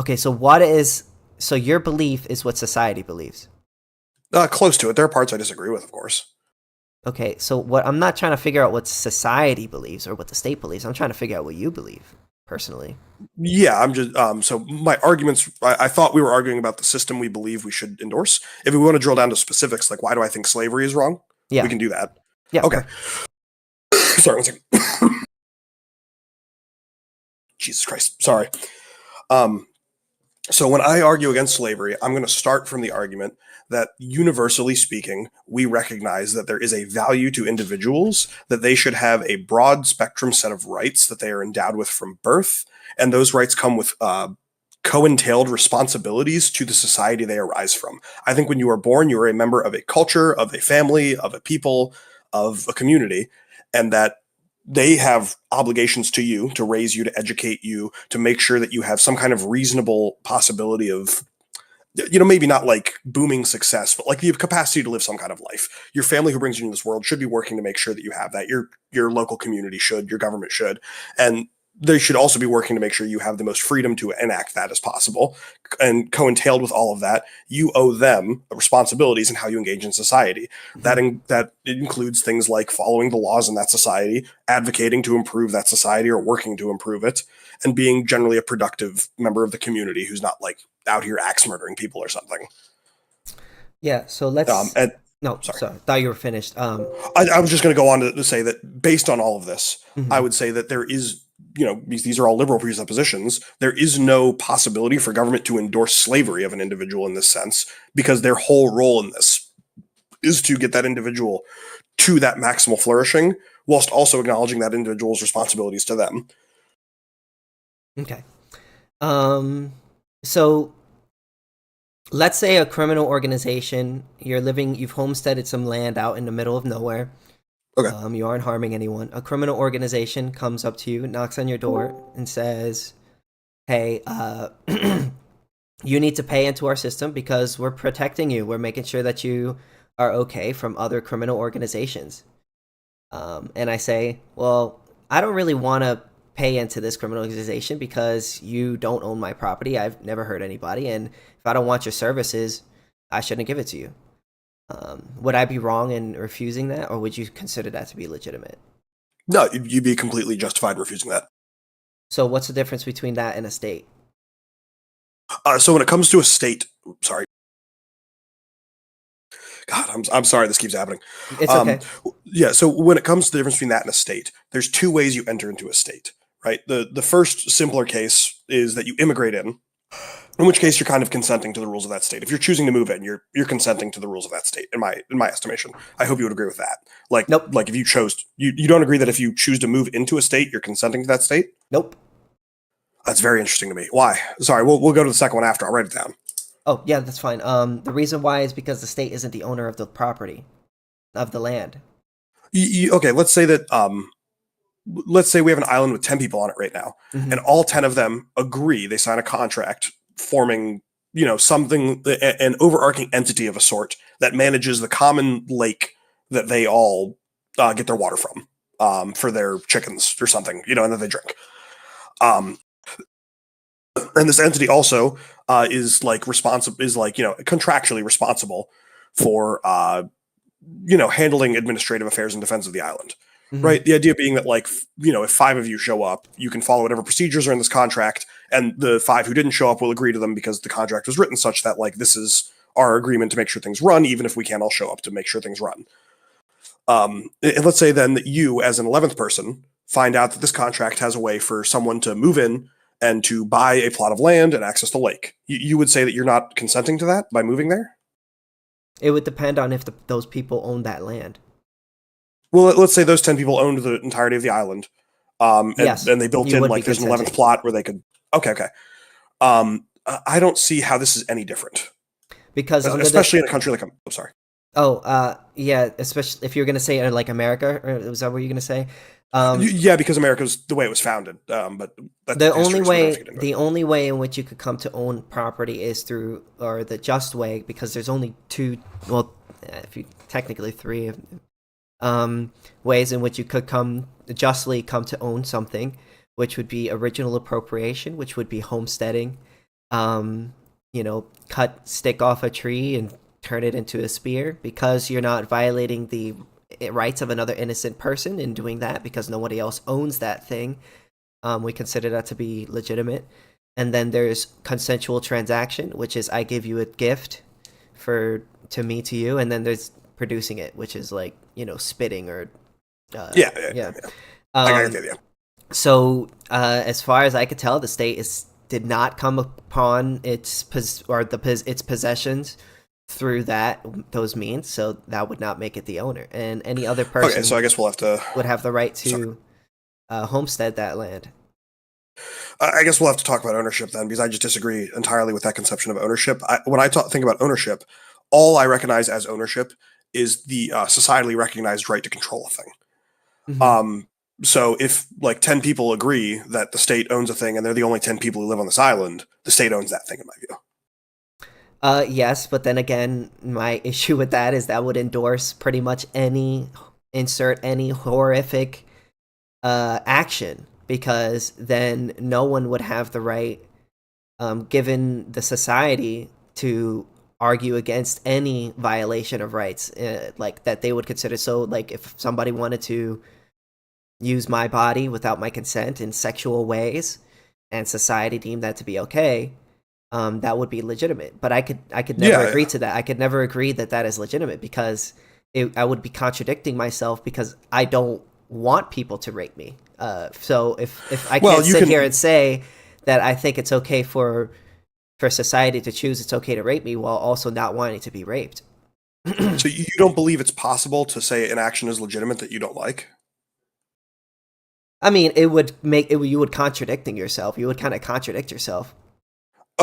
Okay, so what is so your belief is what society believes. Close to it. There are parts I disagree with, of course. Okay, so what I'm not trying to figure out what society believes or what the state believes. I'm trying to figure out what you believe personally. Yeah, I'm just so my arguments. I thought we were arguing about the system we believe we should endorse. If we want to drill down to specifics, like why do I think slavery is wrong, we Yeah, can do that. yeah, Okay. perfect. Sorry, one second. Jesus Christ. Sorry. Um, so when I argue against slavery, I'm going to start from the argument that universally speaking, we recognize that there is a value to individuals, that they should have a broad spectrum set of rights that they are endowed with from birth, and those rights come with co-entailed responsibilities to the society they arise from. I think when you are born, you are a member of a culture, of a family, of a people, of a community, and that they have obligations to you to raise you, to educate you, to make sure that you have some kind of reasonable possibility of, maybe not like booming success, but like the capacity to live some kind of life. Your family who brings you into this world should be working to make sure that you have that. Your local community should, your government should, and they should also be working to make sure you have the most freedom to enact that as possible. And co-entailed with all of that, you owe them responsibilities in how you engage in society. Mhm. That includes things like following the laws in that society, advocating to improve that society or working to improve it, and being generally a productive member of the community who's not like out here axe murdering people or something. Yeah, so let's. And No, sorry, sorry, thought you were finished. I was just going to go on to say that based on all of this, I Mhm. would say that there is, these are all liberal presuppositions. There is no possibility for government to endorse slavery of an individual in this sense, because their whole role in this is to get that individual to that maximal flourishing, whilst also acknowledging that individual's responsibilities to them. Okay. Um, so let's say a criminal organization, you've homesteaded some land out in the middle of nowhere. Okay. You aren't harming anyone. A criminal organization comes up to you, knocks on your door, and says, "Hey, you need to pay into our system because we're protecting you. We're making sure that you are okay from other criminal organizations." And I say, "Well, I don't really want to pay into this criminal organization because you don't own my property. I've never hurt anybody, and if I don't want your services, I shouldn't give it to you." Would I be wrong in refusing that, or would you consider that to be legitimate? No, you'd be completely justified in refusing that. So, what's the difference between that and a state? So when it comes to a state, sorry, God, I'm sorry this keeps happening. It's Um, okay. yeah, so when it comes to the difference between that and a state, there's two ways you enter into a state, right? The first simpler case is that you immigrate in which case you're kind of consenting to the rules of that state. If you're choosing to move in, you're consenting to the rules of that state, in my estimation. I hope you would agree with that. Nope. Like if you chose, you don't agree that if you choose to move into a state, you're consenting to that state. Nope. That's very interesting to me. Why? Sorry, we'll go to the second one after. I'll write it down. Oh, yeah, that's fine. The reason why is because the state isn't the owner of the property, of the land. Okay, let's say we have an island with 10 people on it right now, Hmm. and all 10 of them agree. They sign a contract forming, something, an overarching entity of a sort that manages the common lake that they all get their water from, for their chickens or something, and that they drink. Um, and this entity also is like responsible, is like, contractually responsible for, handling administrative affairs in defense of the island. Hmm. Right. The idea being that, like, if five of you show up, you can follow whatever procedures are in this contract, and the five who didn't show up will agree to them because the contract was written such that, like, this is our agreement to make sure things run, even if we can't all show up to make sure things run. And let's say then that you, as an 11th person, find out that this contract has a way for someone to move in and to buy a plot of land and access the lake. You would say that you're not consenting to that by moving there? It would depend on if those people own that land. Well, let's say those 10 people owned the entirety of the island. Yes, And they built you in, would be like, there's an 11th consenting. plot where they could. Okay. I don't see how this is any different, Because under the especially in a country like, I'm sorry. yeah, especially if you're gonna say like America, or was that what you're gonna say? Um, Yeah, because America's the way it was founded. But that the only history, so we don't have way to get into it. the only way in which you could come to own property is through, or the just way, because there's only two, well, if you technically three, ways in which you could justly come to own something, which would be original appropriation, which would be homesteading. Cut stick off a tree and turn it into a spear, because you're not violating the rights of another innocent person in doing that, because nobody else owns that thing. We consider that to be legitimate. And then there's consensual transaction, which is I give you a gift to me to you, and then there's producing it, which is like, spitting, or Yeah. I got the Um, idea. so as far as I could tell, the state did not come upon its possessions through those means, so that would not make it the owner, and any other Okay, so person I guess we'll have to. would have the right Sorry. to homestead that land. I guess we'll have to talk about ownership then, because I just disagree entirely with that conception of ownership. When I think about ownership, all I recognize as ownership is the societally recognized right to control a thing. Hmm. Um, so if, like, 10 people agree that the state owns a thing and they're the only 10 people who live on this island, the state owns that thing, in my view. Yes, but then again, my issue with that is that would endorse pretty much any horrific action, because then no one would have the right, given the society, to argue against any violation of rights, like that they would consider. So, like, if somebody wanted to use my body without my consent in sexual ways, and society deemed that to be okay, that would be legitimate. But I could never Yeah, agree to that. I could never agree that that is legitimate, because I would be contradicting myself, because I don't want people to rape me. So if I well, can't you sit here can. and say that I think it's okay for society to choose it's okay to rape me, while also not wanting to be raped. So you don't believe it's possible to say an action is legitimate that you don't like? I mean, it would make it. You would contradicting yourself. You would kind of contradict yourself.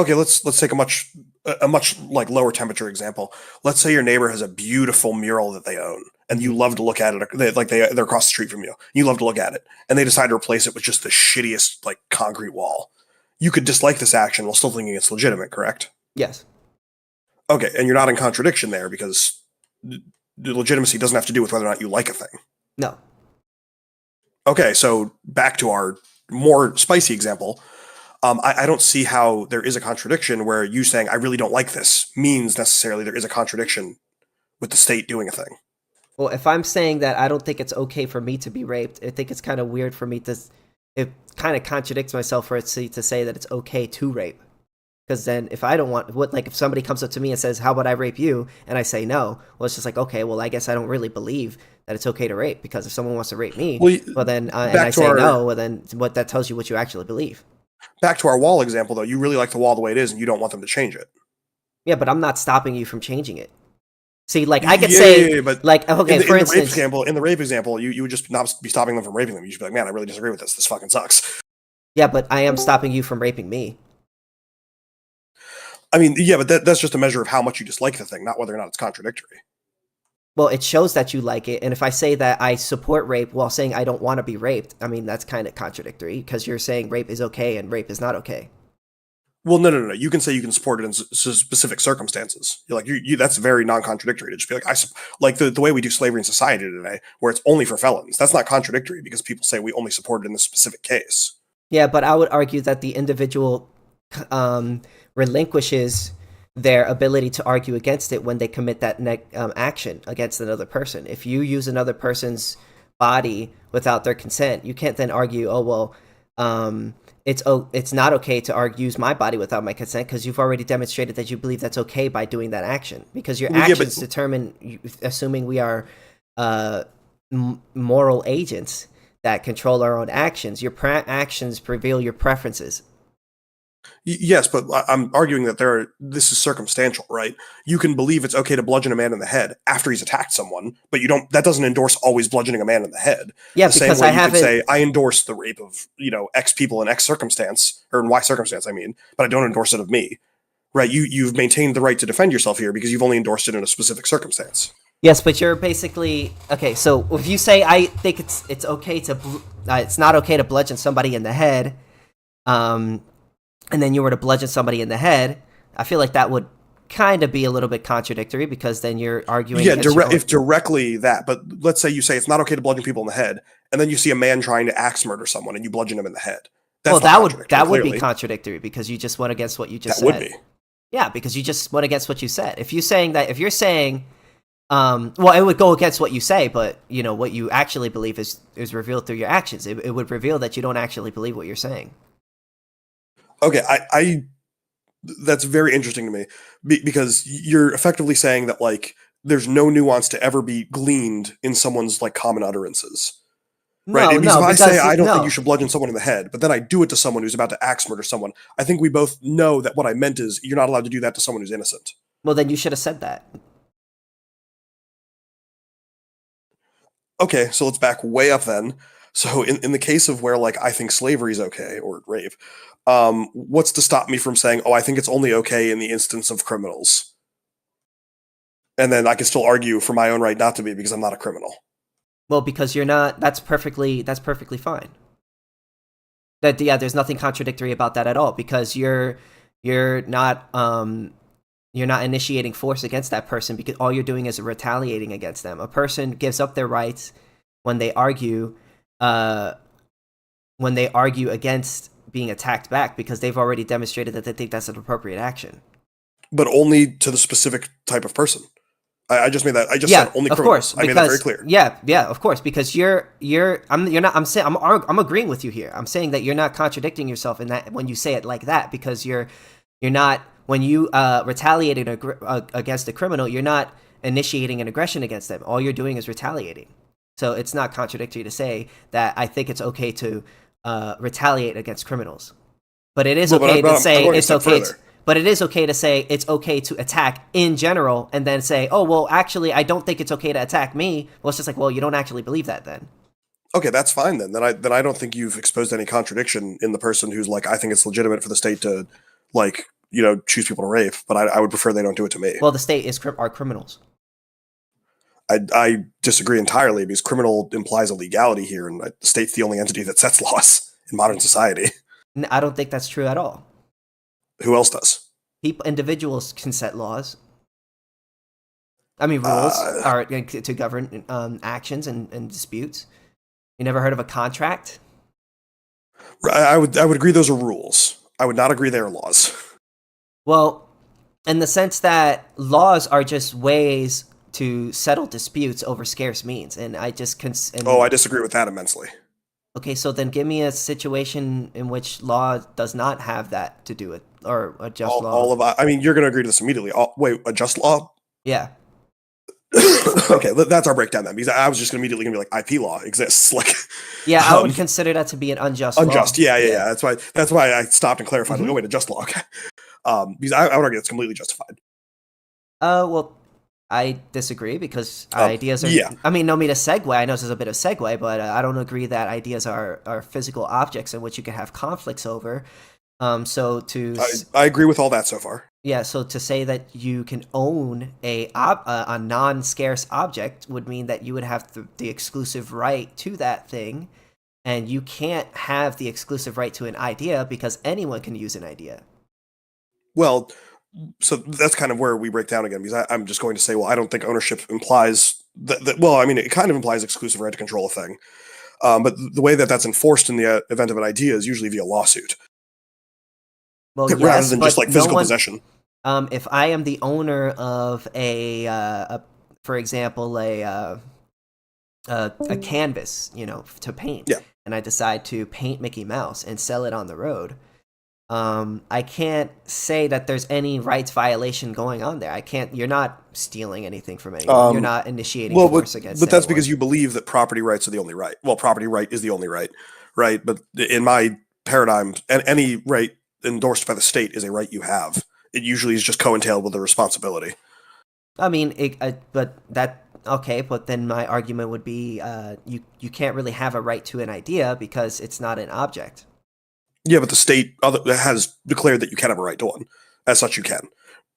okay, let's take a much like lower temperature example. Let's say your neighbor has a beautiful mural that they own, and you Mhm. love to look at it. They're across the street from you. You love to look at it, and they decide to replace it with just the shittiest like concrete wall. You could dislike this action while still thinking it's legitimate, correct? Yes. Okay, and you're not in contradiction there because the legitimacy doesn't have to do with whether or not you like a thing. No. Okay, so back to our more spicy example. I don't see how there is a contradiction where you saying I really don't like this means necessarily there is a contradiction with the state doing a thing. Well, if I'm saying that I don't think it's okay for me to be raped, I think it's kind of weird for me to. It kind of contradicts myself for it to say that it's okay to rape. Because then, if I don't want, what like if somebody comes up to me and says, "How about I rape you?" and I say no, well, it's just like, okay, well, I guess I don't really believe that it's okay to rape, because if someone wants to rape me, Well, well then, and I back to say our no, well then, what that tells you what you actually believe. wall example though. You really like the wall the way it is, and you don't want them to change it. Yeah, but I'm not stopping you from changing it. See, like I could Yeah, say, but like okay, for instance, in the rape example, you would just not be stopping them from raping them. You should be like, man, I really disagree with this. This fucking sucks. yeah, but I am stopping you from raping me. I mean, yeah, but that's just a measure of how much you dislike the thing, not whether or not it's contradictory. Well, it shows that you like it, and if I say that I support rape while saying I don't want to be raped, I mean that's kind of contradictory, because you're saying rape is okay and rape is not okay. Well, no. You can say you can support it in specific circumstances. You're like that's very non-contradictory to just be like like the way we do slavery in society today, where it's only for felons. That's not contradictory because people say we only support it in this specific case. Yeah, but I would argue that the individual um, relinquishes their ability to argue against it when they commit that action against another person. If you use another person's body without their consent, you can't then argue, oh well, it's not okay to use my body without my consent, because you've already demonstrated that you believe that's okay by doing that action, because your Well, yeah, actions determine, assuming we are uh, moral agents that control our own actions. Your actions reveal your preferences. Yes, but I'm arguing that this is circumstantial, right? You can believe it's okay to bludgeon a man in the head after he's attacked someone, but you don't. That doesn't endorse always bludgeoning a man in the head. Yeah, The same because way I you could haven't. say I endorse the rape of X people in X circumstance or in Y circumstance. I mean, but I don't endorse it of me, right? You've maintained the right to defend yourself here because you've only endorsed it in a specific circumstance. Yes, but you're basically okay. So if you say I think it's okay to, it's not okay to bludgeon somebody in the head, um, and then you were to bludgeon somebody in the head, I feel like that would kind of be a little bit contradictory, because then you're arguing. Yeah, against your own. if directly that, but let's say you say it's not okay to bludgeon people in the head, and then you see a man trying to axe murder someone and you bludgeon him in the head. Well, That's not contradictory. that would be Clearly, contradictory, because you just went against what you just that would said. be. Yeah, because you just went against what you said. If you're saying, well, it would go against what you say, but what you actually believe is revealed through your actions. It would reveal that you don't actually believe what you're saying. Okay, I that's very interesting to me because you're effectively saying that like there's no nuance to ever be gleaned in someone's like common utterances. Right. No, Because no, if I say because I don't think you no. should bludgeon someone in the head, but then I do it to someone who's about to axe murder someone, I think we both know that what I meant is you're not allowed to do that to someone who's innocent. Well, then you should have said that. Okay, so let's back way up then. So in the case of where like I think slavery is okay or rape, what's to stop me from saying, oh, I think it's only okay in the instance of criminals? And then I can still argue for my own right not to be because I'm not a criminal. Well, because you're not. That's perfectly fine. That yeah, there's nothing contradictory about that at all, because you're not you're not initiating force against that person, because all you're doing is retaliating against them. A person gives up their rights when they argue uh against being attacked back, because they've already demonstrated that they think that's an appropriate action. But only to the specific type of person. I just made that. I just said Yeah, only of criminals. course, I made that very because clear. yeah, of course, because you're not. I'm agreeing with you here. I'm saying that you're not contradicting yourself in that when you say it like that, because you're not, when you retaliating against a criminal, you're not initiating an aggression against them. All you're doing is retaliating. So it's not contradictory to say that I think it's okay to retaliate against criminals, but it is Well, okay to I'm say going a it's step okay. further. But it is okay to say it's okay to attack in general, and then say, oh, well, actually, I don't think it's okay to attack me. Well, it's just like, well, you don't actually believe that then. Okay, that's fine then. Then I don't think you've exposed any contradiction in the person who's like, I think it's legitimate for the state to like choose people to rape, but I would prefer they don't do it to me. Well, the state are criminals. I disagree entirely because criminal implies a legality here, and the state's the only entity that sets laws in modern society. I don't think that's true at all. Who else does? Individuals can set laws. I mean, rules are to govern actions and disputes. You never heard of a contract? I would agree those are rules. I would not agree they are laws. Well, in the sense that laws are just ways to settle disputes over scarce means, and I just I disagree with that immensely. Okay, so then give me a situation in which law does not have that to do with, or a just law. I mean, you're going to agree to this immediately. Wait, a just law? Yeah. Okay, that's our breakdown then, because I was just immediately going to be like, IP law exists. Like, yeah, I would consider that to be an unjust law. Yeah. That's why I stopped and clarified. Mm-hmm. Like, oh wait, a just law. Okay, because I would argue it's completely justified. Well, I disagree because ideas are. Yeah. I mean, no me to segue. I know this is a bit of segue, but I don't agree that ideas are physical objects in which you can have conflicts over. I agree with all that so far. Yeah, so to say that you can own a non-scarce object would mean that you would have the exclusive right to that thing, and you can't have the exclusive right to an idea because anyone can use an idea. Well, so that's kind of where we break down again, because I'm just going to say, well, I don't think ownership implies that. Well, I mean, it kind of implies exclusive right to control a thing, but the way that that's enforced in the event of an idea is usually via lawsuit. Well, rather than just like physical possession. If I am the owner of for example, a canvas, to paint, yeah, and I decide to paint Mickey Mouse and sell it on the road, I can't say that there's any rights violation going on there. You're not stealing anything from anyone. You're not initiating force against. But that's because you believe that property rights are the only right. Well, property right is the only right, right? But in my paradigm, any right endorsed by the state is a right you have. It usually is just co-entailed with a responsibility. I mean, but then my argument would be you can't really have a right to an idea because it's not an object. Yeah, but the state has declared that you can have a right to one. As such, you can.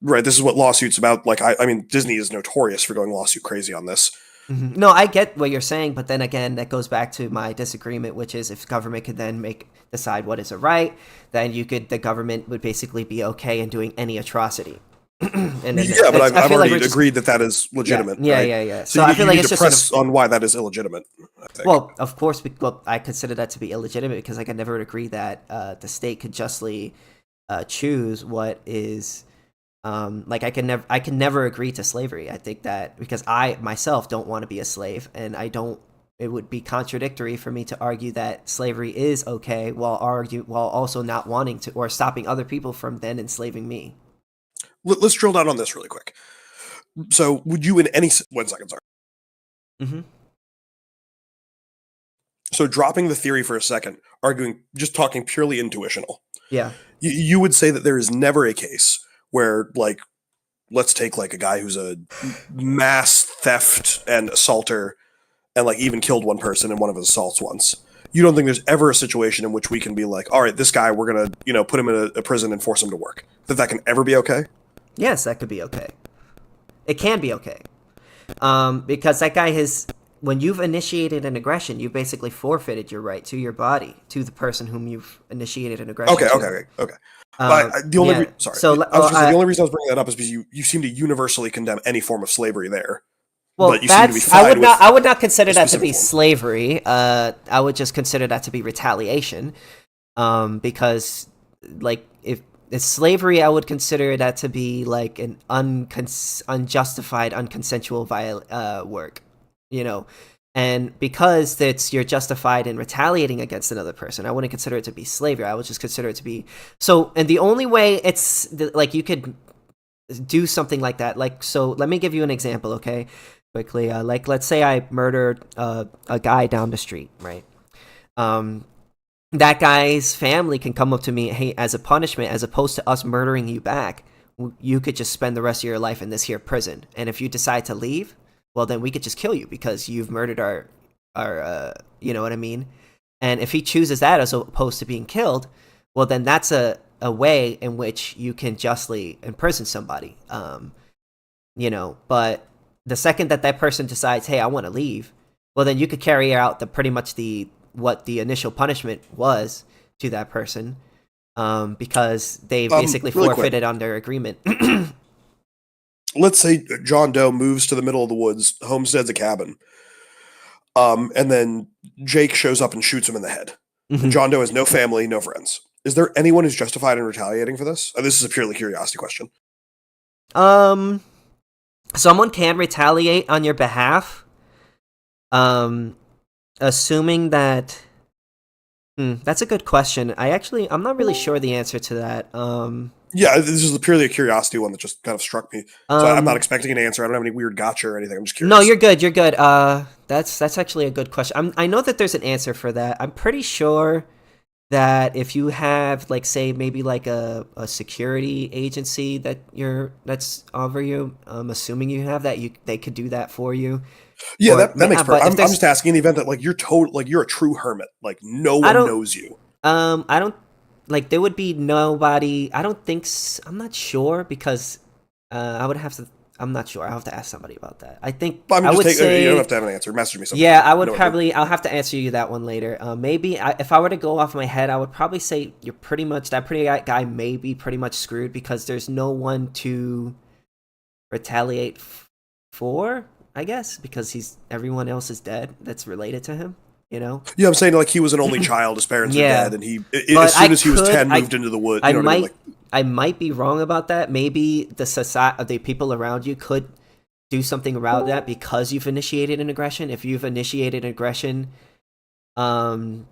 Right, this is what lawsuits about. Like, I mean, Disney is notorious for going lawsuit crazy on this. Mm-hmm. No, I get what you're saying, but then again, that goes back to my disagreement, which is if government could then decide what is a right, then the government would basically be okay in doing any atrocity. But I've already agreed that is legitimate. Yeah. So I feel like it's just press on why that is illegitimate. I think. Well, of course, I consider that to be illegitimate because I can never agree that the state could justly choose what is. I can never agree to slavery. I think that because I myself don't want to be a slave, and it would be contradictory for me to argue that slavery is okay while also not wanting to or stopping other people from then enslaving me. Let's drill down on this really quick. So, would you in any 1 second, sorry. Mm-hmm. So, dropping the theory for a second, just talking purely intuitional. Yeah. You would say that there is never a case where, like, let's take like a guy who's a mass theft and assaulter and like even killed one person in one of his assaults once. You don't think there's ever a situation in which we can be like, all right, this guy, we're going to, put him in a prison and force him to work. That can ever be okay? Yes, that could be okay. It can be okay. Because that guy when you've initiated an aggression, you basically forfeited your right to your body, to the person whom you've initiated an aggression to. Okay. The only reason I was bringing that up is because you seem to universally condemn any form of slavery there. Well, but you seem to be fine I would not consider that to be slavery. I would just consider that to be retaliation. Because, like, if it's slavery, I would consider that to be like an unjustified, unconsensual work. And because you're justified in retaliating against another person, I wouldn't consider it to be slavery. I would just consider it to be so. And the only way it's like you could do something like that, so let me give you an example, okay? Quickly, let's say I murdered a guy down the street, right? That guy's family can come up to me, hey, as a punishment, as opposed to us murdering you back, you could just spend the rest of your life in this here prison. And if you decide to leave, well, then we could just kill you because you've murdered our you know what I mean? And if he chooses that as opposed to being killed, well, then that's a a way in which you can justly imprison somebody. But the second that person decides, hey, I want to leave, well, then you could carry out pretty much what the initial punishment was to that person, because they basically Really quick. forfeited on their agreement. Let's say John Doe moves to the middle of the woods, homesteads a cabin, and then Jake shows up and shoots him in the head. And Mhm. John Doe has no family, no friends. Is there anyone who's justified in retaliating for this? This is a purely curiosity question. Um, Someone can retaliate on your behalf, um, assuming that. That's a good question. I'm not really sure the answer to that. Yeah, this is purely a curiosity one that just kind of struck me. So I'm not Um, expecting an answer. I don't have any weird gotcha or anything. I'm just no, curious. you're good. You're good. That's actually a good question. I know that there's an answer for that. I'm pretty sure that if you have, like, say maybe like a security agency that's over you, assuming you have that, they could do that for you. Yeah, that makes perfect. But if I'm there's, just asking in the event that like you're a true hermit, like no I one don't, knows you. I don't like there would be nobody. I don't think. I'm not sure because I would have to. I'm not sure. I'll have to ask somebody about that. I think But I'm I just would taking. You don't have say. to have an answer. Message me Yeah, sometime. I would No, no. probably. I'll have to answer you that one later. Maybe if I were to go off my head, I would probably say you're pretty much that pretty guy may be pretty much screwed because there's no one to retaliate for. I guess because everyone else is dead that's related to him. You know. Yeah, I'm saying like he was an only child. His parents are Yeah, dead, and he as but soon as he was 10 moved into the wood. I You know what I mean? might Like I might be wrong about that. Maybe the people around you could do something about that because you've initiated an aggression. If you've initiated an aggression, um,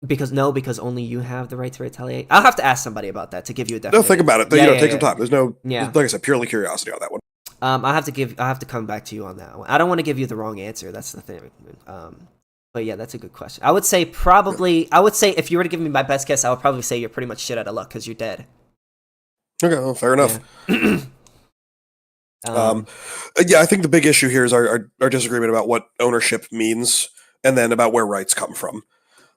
because only you have the right to retaliate. I'll have to ask somebody about that to give you a no, definite think about answer. it. Yeah, Take some yeah, time. There's no yeah. like I said, purely curiosity on that one. I'll have to come back to you on that one. I don't want to give you the wrong answer. That's the thing. But yeah, that's a good question. I would say Yeah. probably. I would say if you were to give me my best guess, I would probably say you're pretty much shit out of luck because you're dead. Okay, well, fair enough. Yeah. Um, um, yeah, I think the big issue here is our disagreement about what ownership means, and then about where rights come from.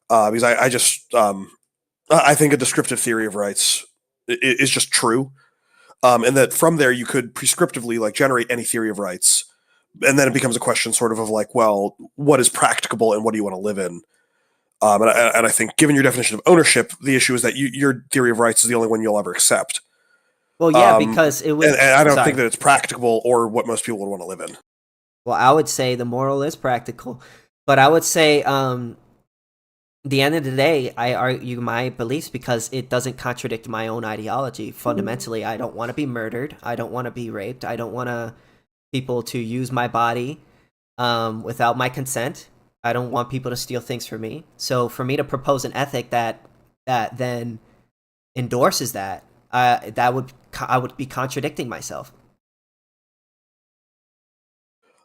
Because I just I think a descriptive theory of rights is just true, and that from there you could prescriptively like generate any theory of rights, and then it becomes a question sort of like, well, what is practicable and what do you want to live in? And I think, given your definition of ownership, the issue is that your theory of rights is the only one you'll ever accept. well, yeah, Um, because it and, would. and I don't think Sorry. that it's practicable or what most people would want to live in. Well, I would say the moral is practical, but I would say, the end of the day, I argue my beliefs because it doesn't contradict my own ideology. Fundamentally, I don't want to be murdered. I don't want to be raped. I don't want people to use my body, without my consent. I don't want people to steal things from me. So for me to propose an ethic that then endorses that, I would be contradicting myself.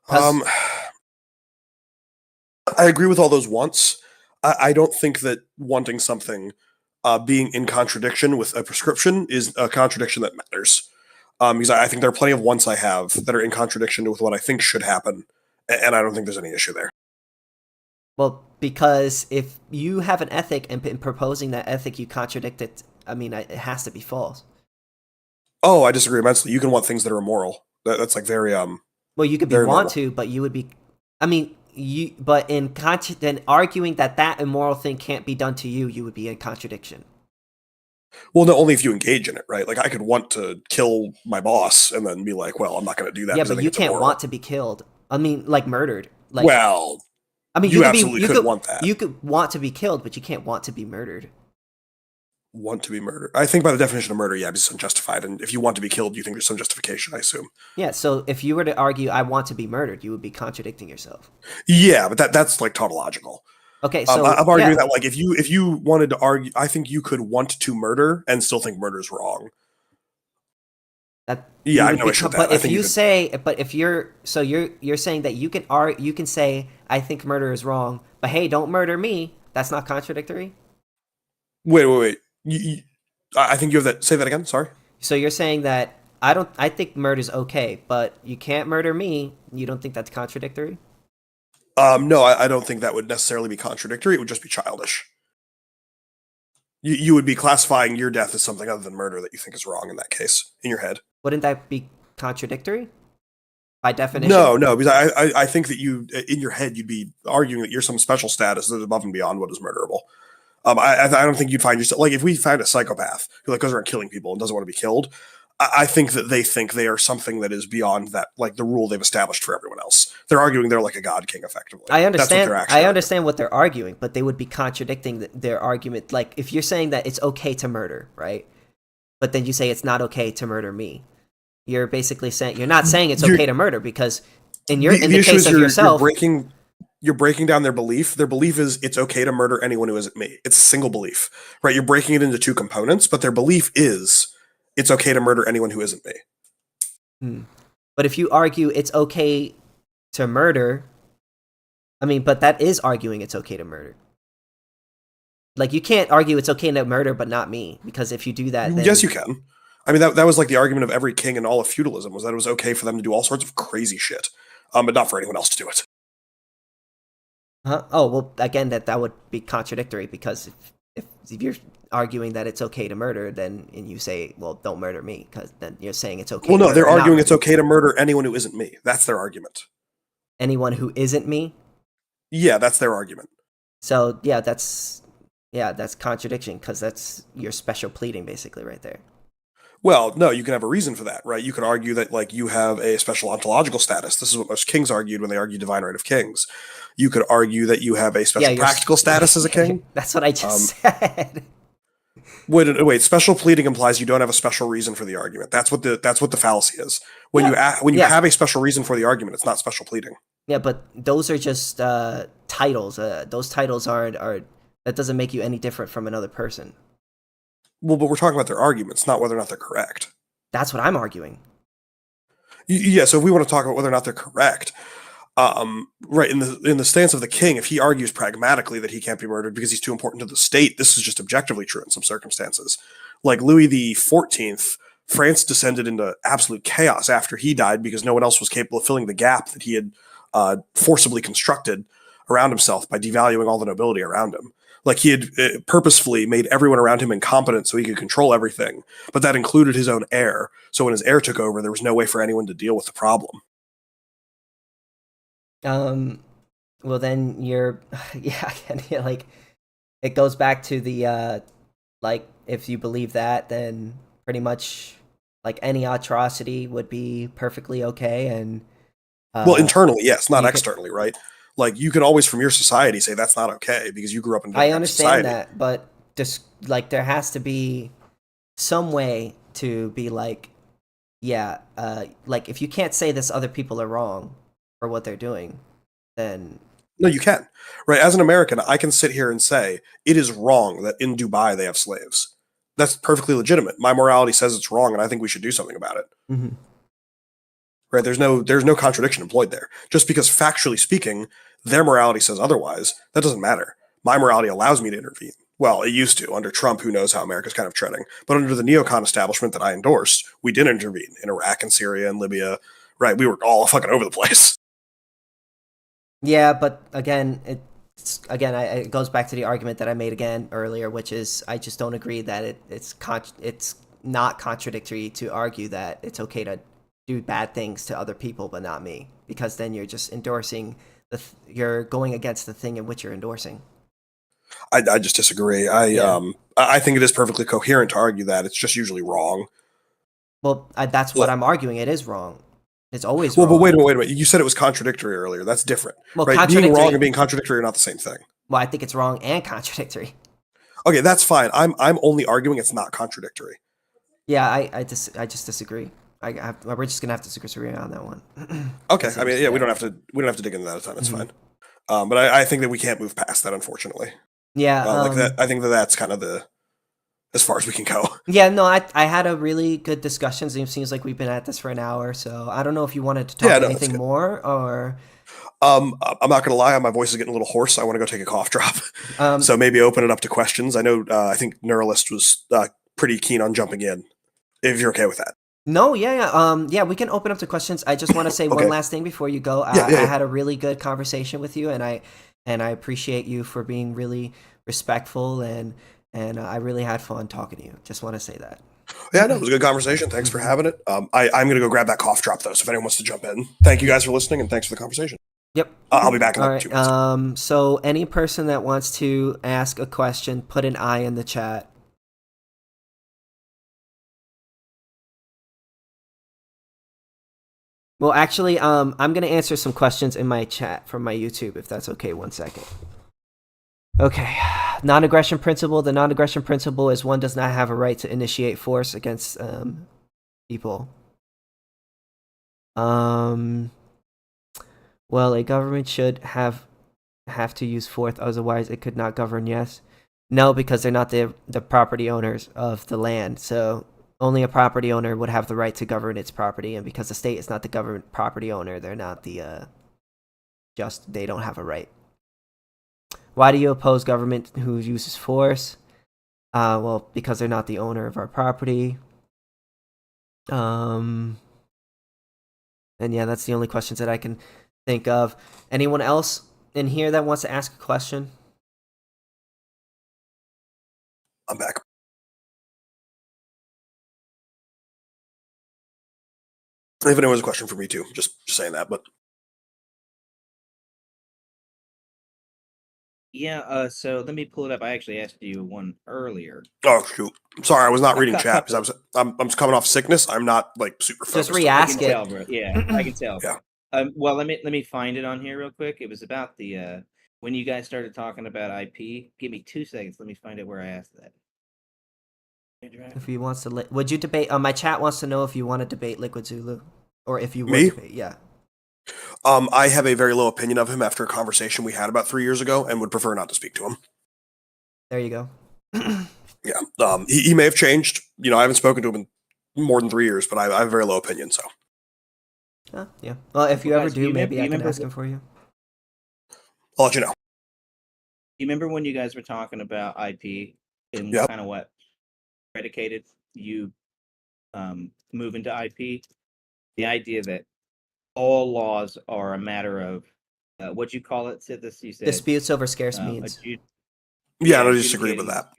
Because Um, I agree with all those wants. I don't think that wanting something being in contradiction with a prescription is a contradiction that matters. Because I think there are plenty of wants I have that are in contradiction with what I think should happen, and I don't think there's any issue there. Well, because if you have an ethic and in proposing that ethic, you contradict it. I mean, it has to be false. Oh, I disagree immensely. You can want things that are immoral. That's like very Well, you could be very want normal. to, but you would be. I mean, you. But then arguing that immoral thing can't be done to you, you would be in contradiction. Well, no, only if you engage in it, right? Like I could want to kill my boss and then be like, well, I'm not going to do that Yeah, because I but think you it's can't want immoral. to be killed. I mean, like murdered. Like, Well, I mean, you absolutely could want that. you could want to be killed, but you can't want to be murdered. Want to be murdered. I think by the definition of murder, yeah, it's unjustified. And if you want to be killed, you think there's some justification, I assume. Yeah. So if you were to argue, I want to be murdered, you would be contradicting yourself. Yeah, but that's like tautological. Okay. So I'm arguing yeah, that like if you wanted to argue, I think you could want to murder and still think murder is wrong. that Yeah, you I have would no be. issue with that. But I if think you you could. say, but if you're saying that you can say I think murder is wrong, but hey, don't murder me. That's not contradictory. Wait. I think you have that. Say that again. Sorry. So you're saying that I think murder is okay, but you can't murder me. You don't think that's contradictory? No, I don't think that would necessarily be contradictory. It would just be childish. You would be classifying your death as something other than murder that you think is wrong in that case, in your head. Wouldn't that be contradictory by definition? No, because I think that you, in your head, you'd be arguing that you're some special status that's above and beyond what is murderable. I don't think you'd find yourself, like, if we find a psychopath who like goes around killing people and doesn't want to be killed, I think that they think they are something that is beyond that, like the rule they've established for everyone else. They're arguing they're like a god king, effectively. I That's what understand. they're actually I arguing. understand what they're arguing, but they would be contradicting their argument. Like if you're saying that it's okay to murder, right? But then you say it's not okay to murder me. You're basically saying you're not saying it's okay to murder because in the issue case is of yourself, you're breaking down their belief. Their belief is it's okay to murder anyone who isn't me. It's a single belief, right? You're breaking it into two components, but their belief is it's okay to murder anyone who isn't me. But if you argue it's okay to murder, I mean, but that is arguing it's okay to murder. Like you can't argue it's okay to murder, but not me, because if you do that, then Yes, you can. I mean, that was like the argument of every king in all of feudalism, was that it was okay for them to do all sorts of crazy shit, but not for anyone else to do it. Huh? Oh well, again, that would be contradictory because if you're arguing that it's okay to murder, then and you say, well, don't murder me, because then you're saying it's okay. Well, to no, murder they're or not arguing murder it's okay to murder anyone who isn't me. That's their argument. anyone who isn't me. Yeah, that's their argument. So that's contradiction because that's your special pleading basically right there. Well, no, you can have a reason for that, right? You could argue that, like, you have a special ontological status. This is what most kings argued when they argued divine right of kings. You could argue that you have a special practical status as a king. That's what I just said. Wait. Special pleading implies you don't have a special reason for the argument. That's what the fallacy is. When you have a special reason for the argument, it's not special pleading. Yeah, but those are just titles. Those titles aren't that doesn't make you any different from another person. Well, but we're talking about their arguments, not whether or not they're correct. That's what I'm arguing. Yeah, so if we want to talk about whether or not they're correct, right, in the stance of the king, if he argues pragmatically that he can't be murdered because he's too important to the state, this is just objectively true in some circumstances. Like Louis XIV, France descended into absolute chaos after he died because no one else was capable of filling the gap that he had forcibly constructed around himself by devaluing all the nobility around him. Like he had purposefully made everyone around him incompetent so he could control everything, but that included his own heir. So when his heir took over, there was no way for anyone to deal with the problem. Well then you're like it goes back to the like if you believe that, then pretty much like any atrocity would be perfectly okay. And well, internally, yes, not externally, right? Like you can always from your society say that's not okay because you grew up in a I understand society. that, but just like there has to be some way to be like, like if you can't say this other people are wrong for what they're doing, then no, you can. Right? As an American, I can sit here and say it is wrong that in Dubai they have slaves. That's perfectly legitimate. My morality says it's wrong, and I think we should do something about it. Mm-hmm. Right? There's no contradiction employed there. Just because factually speaking, their morality says otherwise, that doesn't matter. My morality allows me to intervene. Well, it used to. Under Trump, who knows how America's kind of treading. But under the neocon establishment that I endorsed, we did intervene in Iraq and Syria and Libya. Right? We were all fucking over the place. Yeah, but again, it goes back to the argument that I made again earlier, which is I just don't agree that it's not contradictory to argue that it's okay to do bad things to other people but not me, because then you're just endorsing you're going against the thing in which you're endorsing. I just disagree. I think it is perfectly coherent to argue that. It's just usually wrong. Well, that's what I'm arguing. It is wrong. It's always wrong. Well, but wait a minute. You said it was contradictory earlier. That's different. Well, right? Being wrong and being contradictory are not the same thing. Well, I think it's wrong and contradictory. Okay, that's fine. I'm only arguing it's not contradictory. Yeah, I just disagree. We're just gonna have to disagree on that one. Okay, I mean, yeah, we don't have to dig into that a ton. It's fine. But I think that we can't move past that, unfortunately. Yeah, like that. I think that's kind of as far as we can go. Yeah, no, I had a really good discussion. It seems like we've been at this for an hour, so I don't know if you wanted to talk anything more or. I'm not gonna lie, my voice is getting a little hoarse. I want to go take a cough drop. So maybe open it up to questions. I know. I think Neuralist was pretty keen on jumping in. If you're okay with that. No, yeah. We can open up to questions. I just want to say one last thing before you go. I had a really good conversation with you, and I appreciate you for being really respectful and and I really had fun talking to you. Just want to say that. Yeah, no, it was a good conversation. Thanks for having it. I'm going to go grab that cough drop, though, so if anyone wants to jump in. Thank you guys for listening, and thanks for the conversation. Yep. I'll be back in All like right. 2 minutes. So any person that wants to ask a question, put an I in the chat. Well, actually, I'm gonna answer some questions in my chat from my YouTube, if that's okay. 1 second. Okay. Non-aggression principle. The non-aggression principle is one does not have a right to initiate force against people. Well, a government should have to use force, otherwise it could not govern. Yes. No, because they're not the property owners of the land. So only a property owner would have the right to govern its property, and because the state is not the government property owner, they're not the they don't have a right. Why do you oppose government who uses force? Well, because they're not the owner of our property. And yeah, that's the only questions that I can think of. Anyone else in here that wants to ask a question? I'm back. If anyone has a question for me, too, just saying that. But Yeah, so let me pull it up. I actually asked you one earlier. oh shoot, sorry, I was not reading A chat because I'm coming off sickness. I'm not like super focused. Just re-ask I can it. tell, bro. Yeah, I can tell. Yeah. Well, let me find it on here real quick. It was about the when you guys started talking about IP. Give me 2 seconds. Let me find out where I asked that. If he wants to, would you debate? My chat wants to know if you want to debate Liquid Zulu, or if you would Me? debate. Yeah. I have a very low opinion of him after a conversation we had about 3 years ago, and would prefer not to speak to him. There you go. Yeah. He may have changed. You know, I haven't spoken to him in more than 3 years, but I have a very low opinion. So. Yeah. Well, if you Well, ever guys, do, maybe I can ask him for you. I'll let you know. You remember when you guys were talking about IP and Yep. kind of what predicated you moving to IP? The idea that all laws are a matter of what you call it? Said this. You said Disputes over scarce means. Yeah, I don't disagree with that.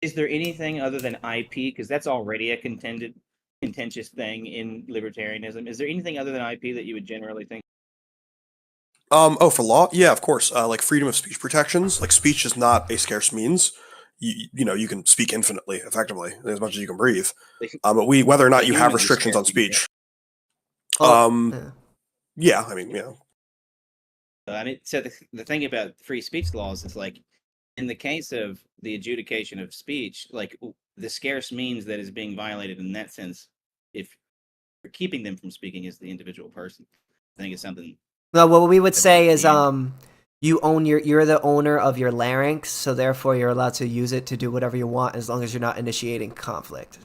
Is there anything other than IP? Because that's already a contentious thing in libertarianism. Is there anything other than IP that you would generally think? For law, yeah, of course. Like freedom of speech protections. Like speech is not a scarce means. You know, you can speak infinitely, effectively, as much as you can breathe. But whether or not you have restrictions on speech. Yeah, I mean, yeah. I mean, so the thing about free speech laws is like, in the case of the adjudication of speech, like the scarce means that is being violated in that sense, if you're keeping them from speaking, is the individual person. I think it's something. No, what we would say is you own you're the owner of your larynx, so therefore you're allowed to use it to do whatever you want as long as you're not initiating conflict.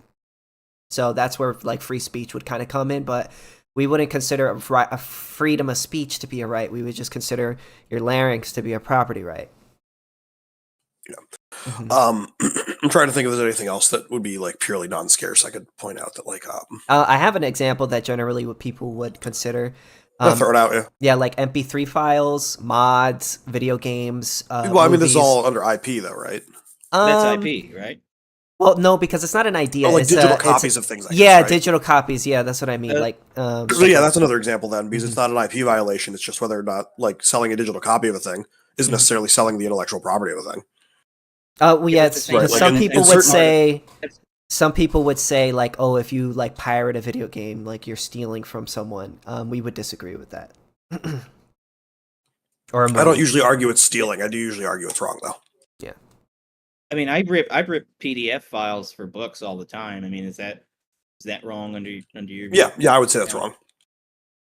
So that's where like free speech would kind of come in, but we wouldn't consider a freedom of speech to be a right. We would just consider your larynx to be a property right. Yeah. I'm trying to think if there's anything else that would be like purely non-scarce. I could point out that like I have an example that generally what people would consider. Throw it out, yeah. Yeah, like MP3 files, mods, video games. Well, I mean, this is all under IP, though, right? That's IP, right? Well, no, because it's not an idea. Oh, like it's digital copies of things. I guess, yeah, right? Digital copies. Yeah, that's what I mean. So yeah, that's another example then, because it's not an IP violation. It's just whether or not like selling a digital copy of a thing isn't necessarily selling the intellectual property of a thing. Well, yeah, right. Some people would say. Some people would say like, oh, if you like pirate a video game, like you're stealing from someone. We would disagree with that. Or I don't usually argue it's stealing. I do usually argue it's wrong, though. Yeah. I mean, I rip PDF files for books all the time. I mean, is that wrong under your view? Yeah, I would say that's wrong.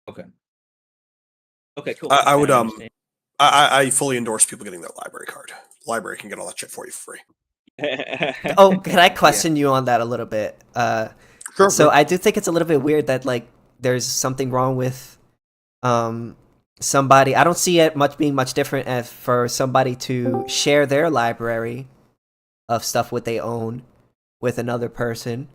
Okay, cool. I would I fully endorse people getting their library card. The library can get all that shit for you for free. Oh, can I question you on that a little bit? Sure. So I do think it's a little bit weird that like there's something wrong with somebody. I don't see it being much different as for somebody to share their library of stuff what they own with another person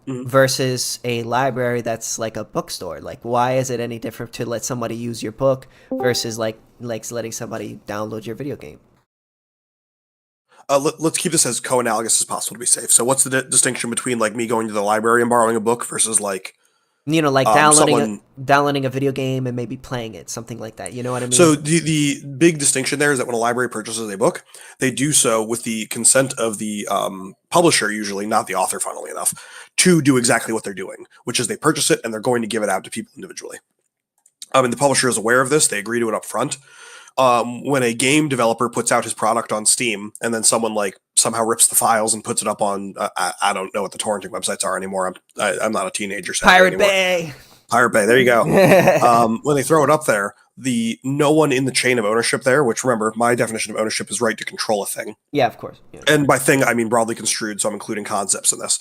versus a library that's like a bookstore. Like, why is it any different to let somebody use your book versus like letting somebody download your video game? let's keep this as co-analogous as possible to be safe. So what's the distinction between like me going to the library and borrowing a book versus like Like someone? downloading a video game and maybe playing it, something like that. You know what I mean? So the big distinction there is that when a library purchases a book, they do so with the consent of the publisher, usually not the author, funnily enough, to do exactly what they're doing, which is they purchase it and they're going to give it out to people individually. And the publisher is aware of this; they agree to it up front. When a game developer puts out his product on Steam and then someone like somehow rips the files and puts it up on I don't know what the torrenting websites are anymore. I'm not a teenager. Pirate anymore. Bay. Pirate Bay. There you go. When they throw it up there, no one in the chain of ownership there, which remember my definition of ownership is right to control a thing. Yeah, of course. Yeah. And by thing I mean broadly construed, so I'm including concepts in this.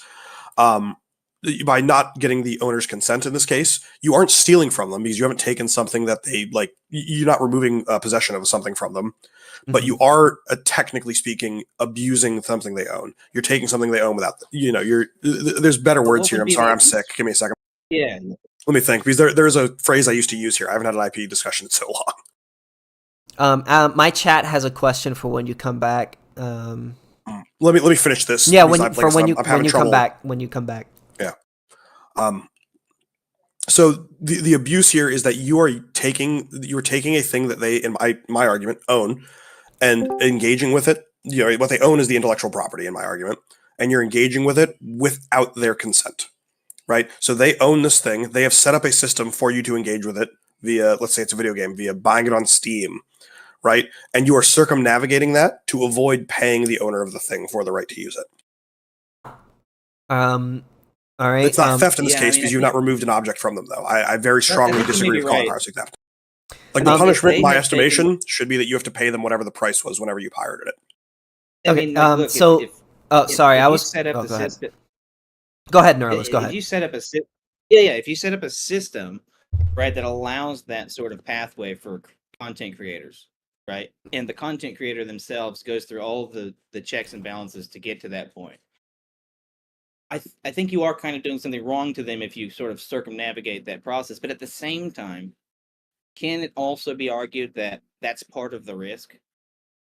By not getting the owner's consent in this case, you aren't stealing from them because you haven't taken something that they like. You're not removing possession of something from them, but you are, technically speaking, abusing something they own. You're taking something they own without, there's better words here. I'm sorry, I'm sick. Give me a second. Yeah. Let me think, because there's a phrase I used to use here. I haven't had an IP discussion in so long. My chat has a question for when you come back. Let me finish this. Yeah, when you come back. When you come back. Yeah. So the abuse here is that you're taking a thing that they, in my argument, own and engaging with it. What they own is the intellectual property in my argument, and you're engaging with it without their consent, right? So they own this thing. They have set up a system for you to engage with it via, let's say it's a video game, via buying it on Steam, right? And you are circumnavigating that to avoid paying the owner of the thing for the right to use it. All right. It's not theft in this case because you've not removed an object from them, though. I very strongly disagree with calling piracy theft. Like the punishment, by estimation, should be that you have to pay them whatever the price was whenever you pirated it. Okay. Sorry, I was set up the system. Go ahead, Nerlus. Go ahead. If you set up if you set up a system, right, that allows that sort of pathway for content creators, right, and the content creator themselves goes through all the checks and balances to get to that point. I think you are kind of doing something wrong to them if you sort of circumnavigate that process. But at the same time, can it also be argued that that's part of the risk?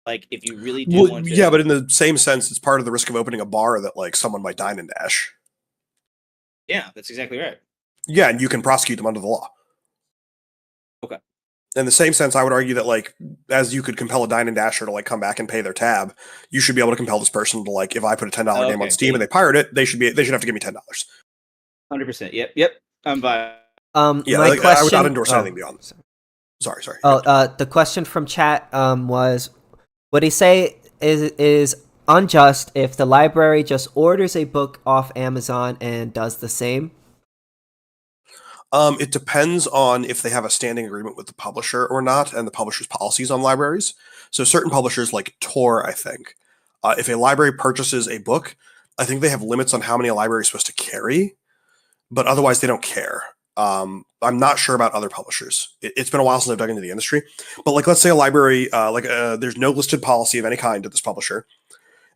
Like, if you really do want to... Yeah, but in the same sense, it's part of the risk of opening a bar that, like, someone might dine and dash. Yeah, that's exactly right. Yeah, and you can prosecute them under the law. Okay. In the same sense, I would argue that, like, as you could compel a dine and dasher to, like, come back and pay their tab, you should be able to compel this person to, like, if I put a $10 game on Steam and they pirate it, they should have to give me $10. 100%. Yep. I'm by. Yeah, my question, I would not endorse anything beyond this. Sorry. The question from chat was, what he say is unjust if the library just orders a book off Amazon and does the same? It depends on if they have a standing agreement with the publisher or not, and the publisher's policies on libraries. So certain publishers, like Tor, I think, if a library purchases a book, I think they have limits on how many a library is supposed to carry, but otherwise they don't care. I'm not sure about other publishers. It's been a while since I've dug into the industry, but like, let's say a library, there's no listed policy of any kind at this publisher,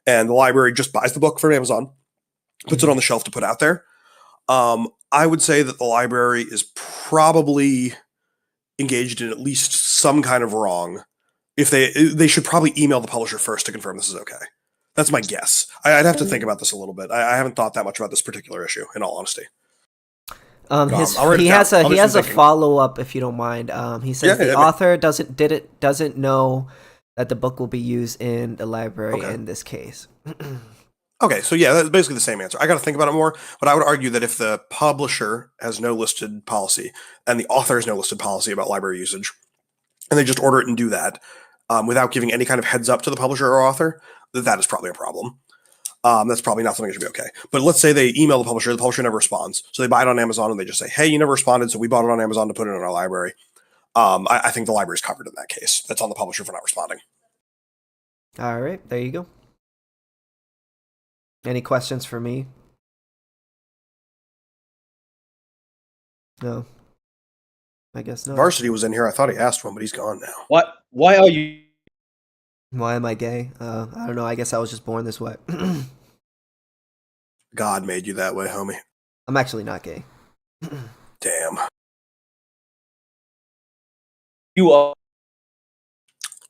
and the library just buys the book from Amazon, puts it on the shelf to put out there. I would say that the library is probably engaged in at least some kind of wrong. If they should probably email the publisher first to confirm this is okay. That's my guess. I'd have to think about this a little bit. I haven't thought that much about this particular issue, in all honesty. He has a follow up, if you don't mind. He says the author doesn't know that the book will be used in the library in this case. Okay, so yeah, that's basically the same answer. I got to think about it more, but I would argue that if the publisher has no listed policy and the author has no listed policy about library usage, and they just order it and do that without giving any kind of heads up to the publisher or author, that is probably a problem. That's probably not something that should be okay. But let's say they email the publisher never responds. So they buy it on Amazon and they just say, hey, you never responded, so we bought it on Amazon to put it in our library. I think the library is covered in that case. That's on the publisher for not responding. All right, there you go. Any questions for me? No. I guess not. Varsity was in here. I thought he asked one, but he's gone now. What? Why are you? Why am I gay? I don't know. I guess I was just born this way. God made you that way, homie. I'm actually not gay. Damn. You are.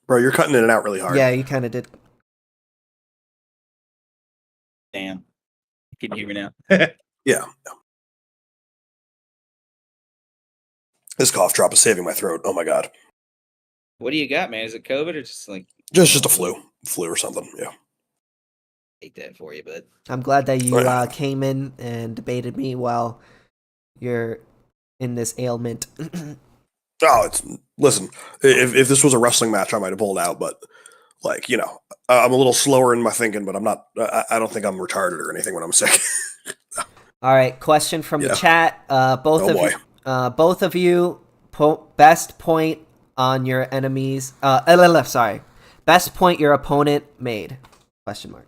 Bro, you're cutting in and out really hard. Yeah, you kind of did. Damn. Can you hear me now? Yeah. This cough drop is saving my throat. Oh my god. What do you got, man? Is it COVID or just like Just a flu or something. Yeah. take that for you, bud? I'm glad that you Yeah. came in and debated me while you're in this ailment. Oh, listen. If this was a wrestling match, I might have pulled out, but like I'm a little slower in my thinking, but I'm not. I don't think I'm retarded or anything when I'm sick. All right, question from the Yeah. chat. Oh boy. Both of you, best point on your enemies. Sorry, best point your opponent made? Question mark.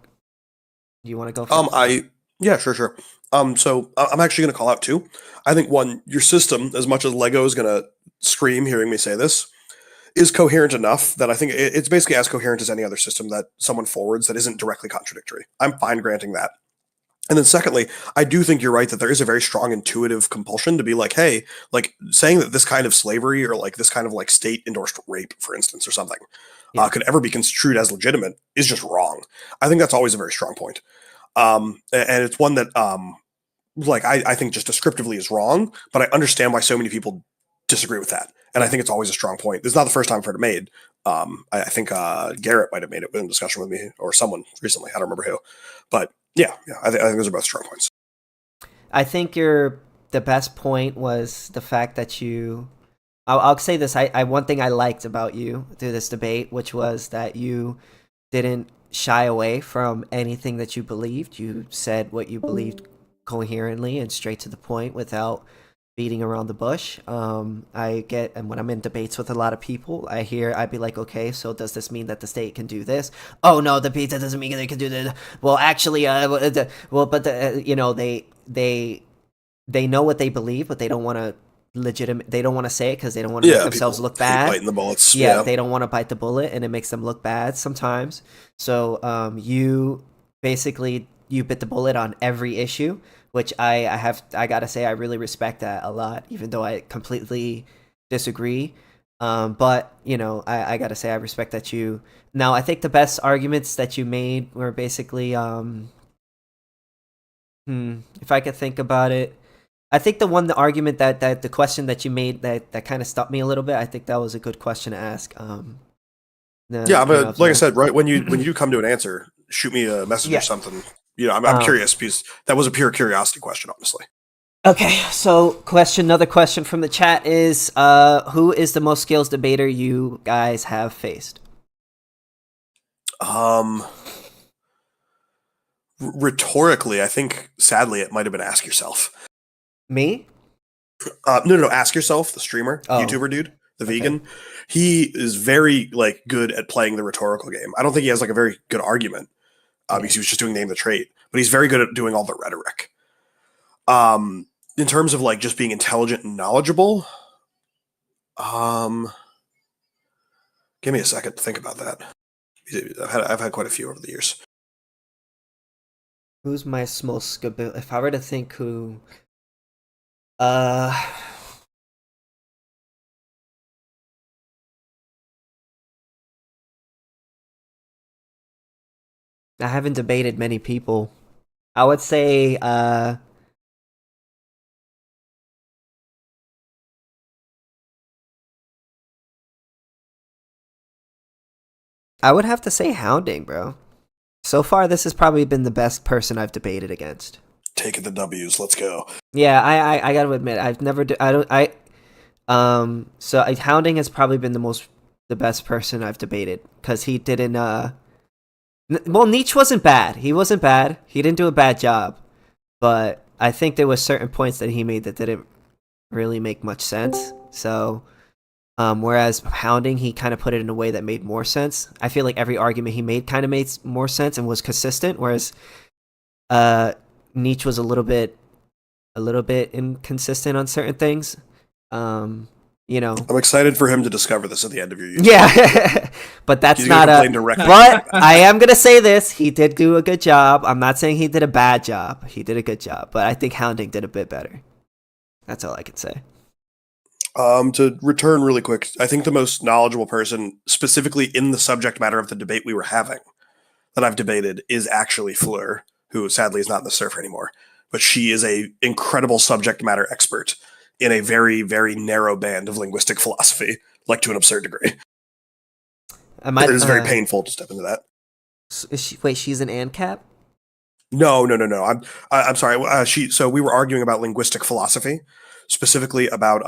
Do you want to go first? Yeah, sure. So I'm actually going to call out two. I think one, your system, as much as Lego is going to scream hearing me say this, is coherent enough that I think it's basically as coherent as any other system that someone forwards that isn't directly contradictory. I'm fine granting that. And then secondly, I do think you're right that there is a very strong intuitive compulsion to be like, hey, like saying that this kind of slavery or like this kind of like state endorsed rape, for instance, or something could ever be construed as legitimate is just wrong. I think that's always a very strong point. And it's one that like I think just descriptively is wrong, but I understand why so many people disagree with that. And I think it's always a strong point. This is not the first time I've heard it made. I think Garrett might have made it in discussion with me or someone recently. I don't remember who, but yeah, I think those are both strong points. I think the best point was the fact that you. I'll say this. I one thing I liked about you through this debate, which was that you didn't shy away from anything that you believed. You said what you believed coherently and straight to the point without beating around the bush. I get, and when I'm in debates with a lot of people, I'd be like, okay, so does this mean that the state can do this? Oh no, that doesn't mean they can do this. Well, actually, they know what they believe, but they don't want to they don't want to say it because they don't want to make themselves look bad. Biting the bullets. Yeah, they don't want to bite the bullet, and it makes them look bad sometimes. So you basically you bit the bullet on every issue, which I gotta say I really respect that a lot, even though I completely disagree. But I gotta say I respect that you. Now I think the best arguments that you made were basically if I could think about it. I think the argument that the question that you made that kind of stopped me a little bit. I think that was a good question to ask. Like I said, right when you come to an answer, shoot me a message or something. I'm curious because that was a pure curiosity question, honestly. Okay, so another question from the chat is, who is the most skills debater you guys have faced? Rhetorically, I think sadly it might have been Ask Yourself. Me? No, Ask Yourself, the streamer, YouTuber dude, the vegan. He is very like good at playing the rhetorical game. I don't think he has like a very good argument because he was just doing name the trait, but he's very good at doing all the rhetoric. In terms of like just being intelligent and knowledgeable, give me a second to think about that. I've had quite a few over the years. Who's my most if I were to think who I haven't debated many people. I would say I would have to say Hounding, bro. So far this has probably been the best person I've debated against. Taking the W's, let's go. Yeah, I got to admit I've never Hounding has probably been the best person I've debated cuz he didn't well, Nietzsche wasn't bad. He wasn't bad. He didn't do a bad job. But I think there was certain points that he made that didn't really make much sense. So, whereas Hounding, he kind of put it in a way that made more sense. I feel like every argument he made kind of made more sense and was consistent. Whereas, Nietzsche was a little bit inconsistent on certain things. I'm excited for him to discover this at the end of your YouTube. Yeah, but that's not But I am gonna say this: he did do a good job. I'm not saying he did a bad job. He did a good job, but I think Hounding did a bit better. That's all I can say. To return really quick, I think the most knowledgeable person, specifically in the subject matter of the debate we were having, that I've debated is actually Fleur, who sadly is not in the server anymore. But she is a incredible subject matter expert in a very, very narrow band of linguistic philosophy, like to an absurd degree. It is very painful to step into that. Wait, she's an ANCAP? No. I'm sorry. So we were arguing about linguistic philosophy, specifically about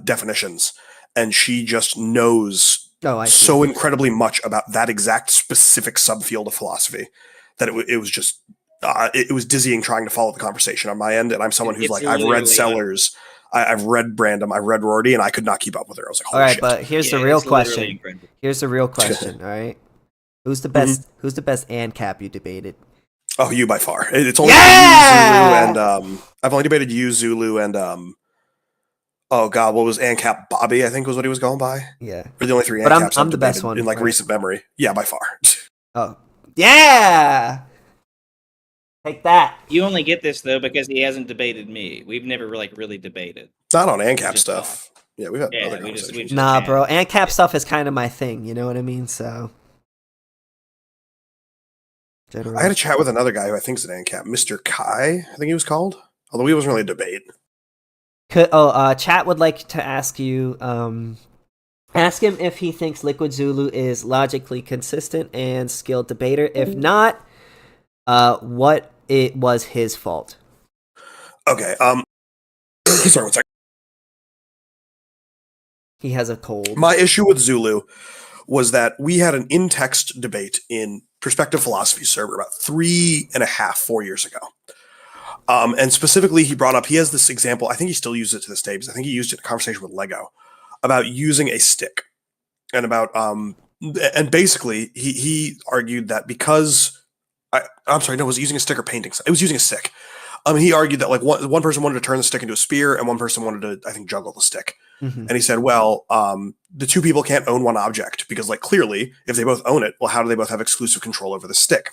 definitions, and she just knows so incredibly much about that exact specific subfield of philosophy that it was just it was dizzying trying to follow the conversation on my end. And I'm someone who's like, I've read Sellers, I've read Brandom, I've read Rorty, and I could not keep up with her. I was like, holy shit. But here's the real question. Here's the real question. All right, who's the best? Who's the best ANCAP you debated? Oh, you by far. It's only you, Zulu, and I've only debated you, Zulu, and oh god, what was ANCAP Bobby? I think was what he was going by. Yeah, we're the only three but ANCAPs I'm the best one in like recent memory. Yeah, by far. Oh yeah, take that. You only get this though because he hasn't debated me. We've never really debated. Not on ANCAP stuff. Yeah, we've had other conversations. Nah, bro, ANCAP stuff is kind of my thing. You know what I mean? So. I had a chat with another guy who I think is an ANCAP, Mr. Kai, I think he was called. Although he wasn't really a debate. Chat would like to ask you, ask him if he thinks Liquid Zulu is logically consistent and skilled debater. If not, what it was his fault. Okay. Sorry, 1 second. He has a cold. My issue with Zulu was that we had an in-text debate in Perspective Philosophy server about 4 years ago. And specifically, he brought up, he has this example, I think he still uses it to this day, because I think he used it in a conversation with Lego, about using a stick. And about, and basically, he argued that because, I'm sorry, no, was he using a stick or painting? It was using a stick. He argued that like one person wanted to turn the stick into a spear, and one person wanted to, I think, juggle the stick. Mm-hmm. And he said, well, the two people can't own one object because, like, clearly, if they both own it, well, how do they both have exclusive control over the stick?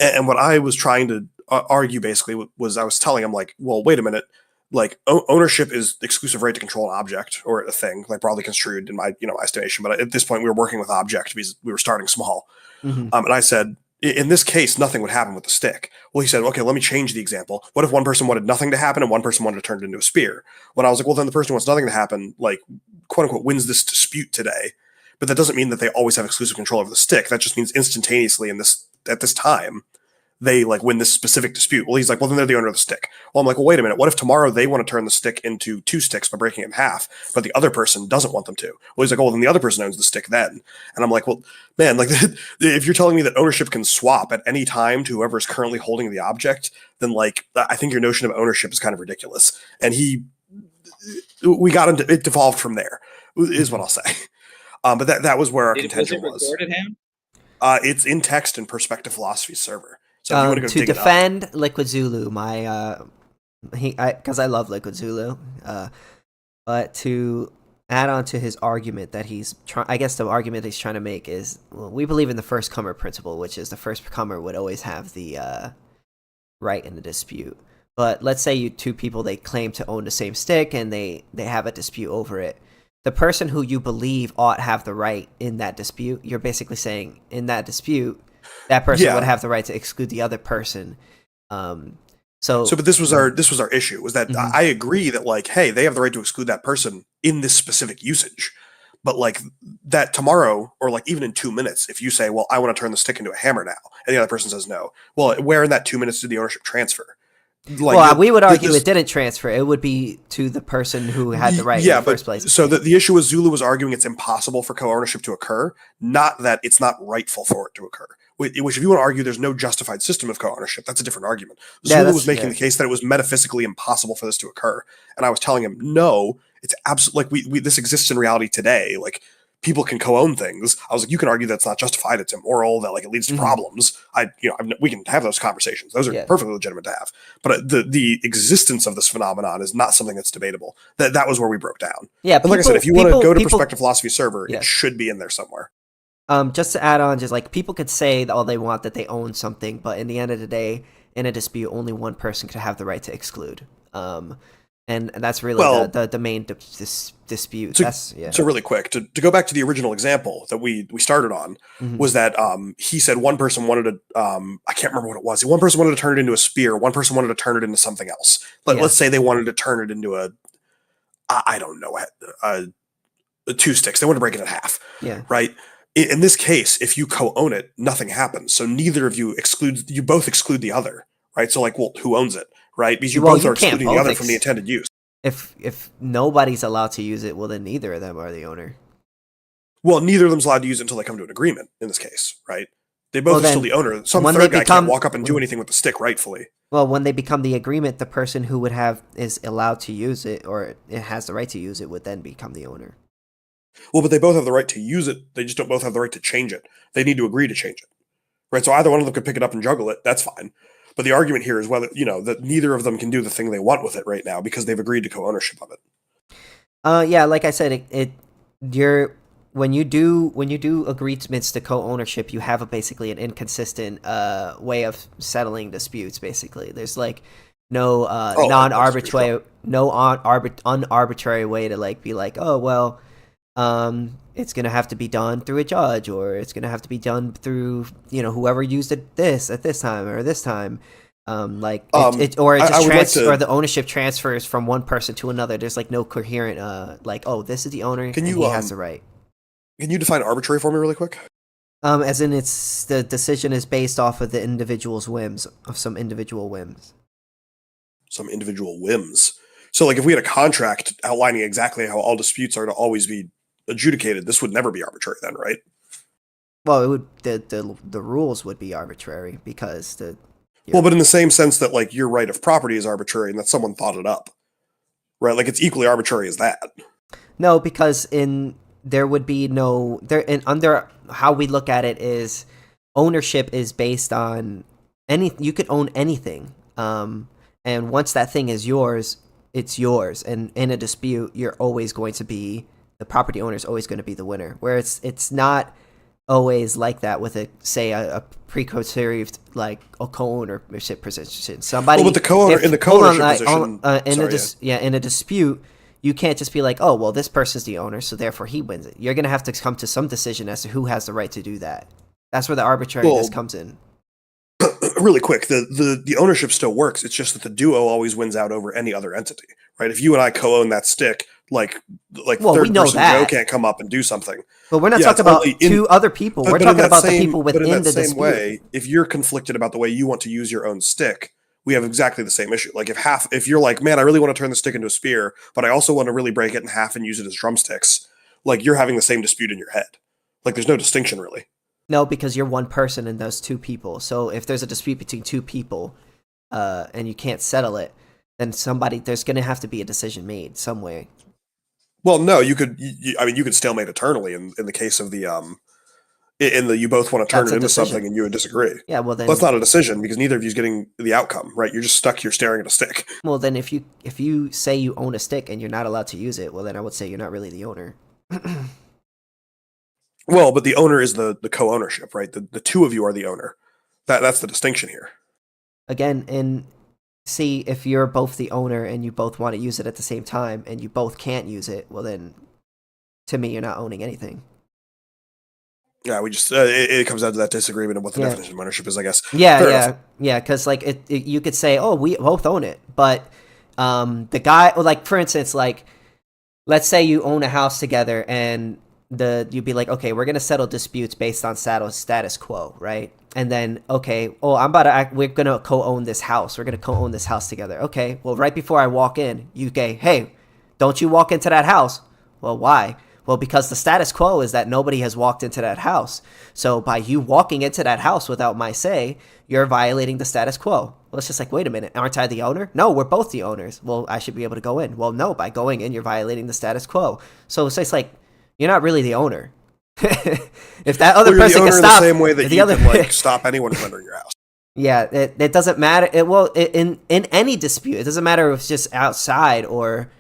And what I was trying to argue basically was I was telling him, like, well, wait a minute, like ownership is the exclusive right to control an object or a thing, like broadly construed in my estimation. But at this point, we were working with object because we were starting small. Mm-hmm. And I said, in this case, nothing would happen with the stick. Well, he said, okay, let me change the example. What if one person wanted nothing to happen and one person wanted to turn it into a spear? When I was like, well, then the person who wants nothing to happen, like, quote unquote, wins this dispute today. But that doesn't mean that they always have exclusive control over the stick. That just means instantaneously at this time, they like win this specific dispute. Well, he's like, well, then they're the owner of the stick. Well, I'm like, well, wait a minute. What if tomorrow they want to turn the stick into 2 sticks by breaking it in half, but the other person doesn't want them to? Well, he's like, oh, well, then the other person owns the stick then. And I'm like, well, man, like if you're telling me that ownership can swap at any time to whoever is currently holding the object, then like, I think your notion of ownership is kind of ridiculous. And we got into, it devolved from there, is what I'll say. But that was where our contention was. Recorded him? It's in text in Perspective Philosophy server. So if you want to go dig defend Liquid Zulu, because I love Liquid Zulu, but to add on to his argument that I guess the argument he's trying to make is, well, we believe in the first comer principle, which is the first comer would always have the right in the dispute. But let's say you two people, they claim to own the same stick and they have a dispute over it. The person who you believe ought have the right in that dispute, you're basically saying in that dispute, that person would have the right to exclude the other person. But this was our issue, was that I agree that, like, hey, they have the right to exclude that person in this specific usage. But like that tomorrow, or like even in 2 minutes, if you say, well, I want to turn the stick into a hammer now, and the other person says no, well, where in that 2 minutes did the ownership transfer? Like, well, we would argue it didn't transfer. It would be to the person who had the right in the first place. So the issue was Zulu was arguing it's impossible for co-ownership to occur, not that it's not rightful for it to occur. Which, if you want to argue there's no justified system of co-ownership, that's a different argument. Zulu was making the case that it was metaphysically impossible for this to occur. And I was telling him, no, it's absolutely, like, this exists in reality today. Like, people can co-own things. I was like, you can argue that's not justified. It's immoral, that like it leads to problems. We can have those conversations. Those are perfectly legitimate to have. But the existence of this phenomenon is not something that's debatable. That was where we broke down. Yeah. And like I said, if you want to go to Perspective Philosophy server, it should be in there somewhere. Just to add on, just like people could say all they want that they own something, but in the end of the day, in a dispute, only one person could have the right to exclude. and that's really Well, the main dispute. so, That's yeah. so really quick to go back to the original example that we started on Mhm. was that he said one person wanted to I can't remember what it was. One person wanted to turn it into a spear. One person wanted to turn it into something else. Yeah. Let's say they wanted to turn it into I don't know, two sticks. They want to break it in half, Yeah. right? In this case, if you co-own it, nothing happens. So neither of you you both exclude the other, right? So like, well, who owns it, right? Because you Well, both you are can't excluding the both other from the intended use. if nobody's allowed to use it, well then neither of them are the owner. Well, neither of them's allowed to use it until they come to an agreement in this case, right? They both Well are still then the owner. Some when they third guy can't become walk up and do anything with the stick rightfully. well, when they become the agreement, the person who would have is allowed to use it or it has the right to use it would then become the owner. Well, but they both have the right to use it. They just don't both have the right to change it. They need to agree to change it, right? So either one of them could pick it up and juggle it. That's fine. But the argument here is whether, that neither of them can do the thing they want with it right now because they've agreed to co-ownership of it. Yeah, like I said, you're when you do agreements to co-ownership, you have basically an inconsistent way of settling disputes. Basically, there's like no non-arbitrary, unarbitrary way to like be like, oh well, it's gonna have to be done through a judge, or it's gonna have to be done through whoever used it this at this time or this time. Or it just or the ownership transfers from one person to another. There's like no coherent like, oh, this is the owner and he has the right. Can you define arbitrary for me really quick? As in it's the decision is based off of the individual's whims, of some individual whims. Some individual whims. So like if we had a contract outlining exactly how all disputes are to always be adjudicated, this would never be arbitrary then, right? Well, it would the rules would be arbitrary because well, but in the same sense that like your right of property is arbitrary and that someone thought it up, right? Like it's equally arbitrary as that. No, because there would be no there and under how we look at it is ownership is based on you could own anything, and once that thing is yours, it's yours, and in a dispute you're always going to be the property owner is always going to be the winner, where it's not always like that with a preconceived like a co-ownership position. Somebody with the co-owner in the co-ownership position, in a dispute, you can't just be like, oh well, this person's the owner, so therefore he wins it. You're gonna have to come to some decision as to who has the right to do that. That's where the arbitrariness comes in. Really quick, the ownership still works. It's just that the duo always wins out over any other entity, right? If you and I co-own that stick, like well, third person Joe can't come up and do something. But we're not talking about two other people. We're talking about the people within the dispute. Way, if you're conflicted about the way you want to use your own stick, we have exactly the same issue. Like if you're like, man, I really want to turn the stick into a spear, but I also want to really break it in half and use it as drumsticks, like you're having the same dispute in your head. Like there's no distinction really. No, because you're one person and those two people. So if there's a dispute between two people, and you can't settle it, then there's going to have to be a decision made some way. Well, no, you could stalemate eternally in the case of the you both want to turn it into something and you would disagree. Yeah, well then that's not a decision because neither of you's getting the outcome, right? You're just stuck here staring at a stick. Well, then if you say you own a stick and you're not allowed to use it, well then I would say you're not really the owner. Well, but the owner is the co-ownership, right? The two of you are the owner. That's the distinction here. Again, see, if you're both the owner and you both want to use it at the same time and you both can't use it, well then, to me, you're not owning anything. Yeah, we just it comes down to that disagreement of what the definition of ownership is, I guess. Yeah, because like you could say, oh, we both own it, but the guy, like for instance, like let's say you own a house together and you'd be like, okay, we're gonna settle disputes based on status quo, right? And then, okay, we're gonna co-own this house. We're gonna co-own this house together. Okay, well, right before I walk in, you say, hey, don't you walk into that house? Well, why? Well, because the status quo is that nobody has walked into that house. So by you walking into that house without my say, you're violating the status quo. Well, it's just like, wait a minute, aren't I the owner? No, we're both the owners. Well, I should be able to go in. Well, no, by going in, you're violating the status quo. So it's like, you're not really the owner. If that other person can stop the same way that you can like stop anyone from entering your house. Yeah, it doesn't matter. In any dispute, it doesn't matter if it's just outside or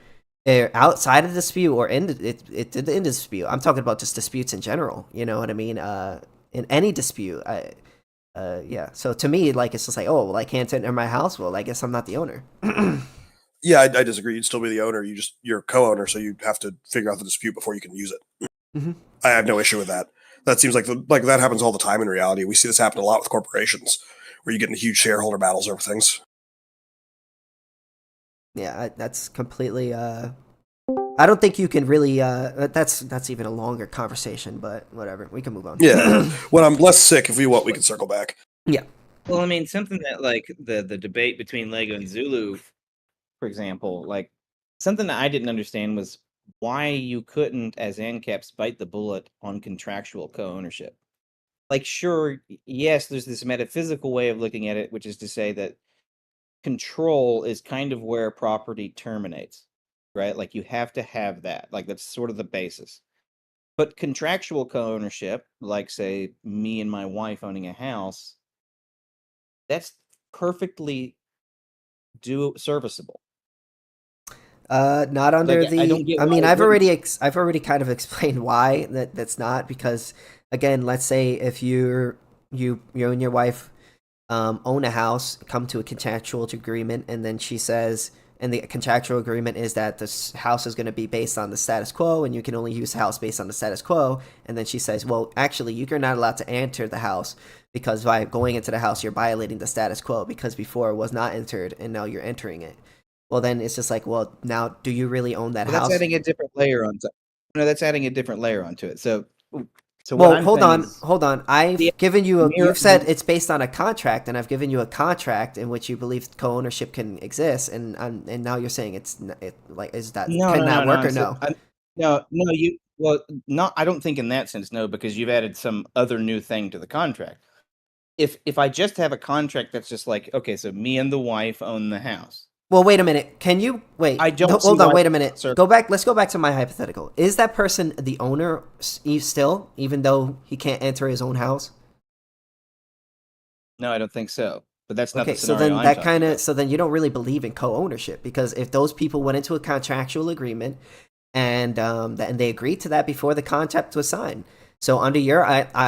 outside of the dispute or in the dispute. I'm talking about just disputes in general. You know what I mean? In any dispute, yeah. So to me, like it's just like, oh, well, I can't enter my house. Well, I guess I'm not the owner. Yeah, I disagree. You'd still be the owner. You're a co-owner, so you have to figure out the dispute before you can use it. Mm-hmm. I have no issue with that. That seems like that happens all the time in reality. We see this happen a lot with corporations, where you get into huge shareholder battles over things. Yeah, that's completely. I don't think you can really. That's even a longer conversation, but whatever. We can move on. Yeah. When I'm less sick, if we want, we can circle back. Yeah. Well, I mean, something that like the debate between Lego and Zulu, for example, like something that I didn't understand was why you couldn't, as ANCAPs, bite the bullet on contractual co-ownership. Like, sure, yes, there's this metaphysical way of looking at it, which is to say that control is kind of where property terminates, right? Like, you have to have that. Like, that's sort of the basis. But contractual co-ownership, like say me and my wife owning a house, that's perfectly serviceable. Not under Like, I don't the. get I why mean, it I've wouldn't. already kind of explained why that's not, because again, let's say if you and your wife own a house, come to a contractual agreement, and then she says, and the contractual agreement is that this house is going to be based on the status quo, and you can only use the house based on the status quo. And then she says, well, actually, you're not allowed to enter the house because by going into the house, you're violating the status quo because before it was not entered, and now you're entering it. Well, then it's just like, well, now do you really own that Well, that's house? adding a different layer onto. No, that's adding a different layer onto it. So what Well, I'm saying is hold on. the I've given you a. mirror. You've said it's based on a contract, and I've given you a contract in which you believe co-ownership can exist, and now you're saying like, is that, No, can no, no, that no. work or no? No. You well, not. I don't think in that sense, no, because you've added some other new thing to the contract. If I just have a contract that's just like, okay, so me and the wife own the house. Well, wait a minute. Can you wait? I don't see Hold on. why. Wait a minute. Sir, Go back. Let's go back to my hypothetical. Is that person the owner still, even though he can't enter his own house? no, I don't think so. But that's not the Okay, so scenario then I'm that talking kind of about. so then you don't really believe in co-ownership, because if those people went into a contractual agreement and and they agreed to that before the contract was signed, so under your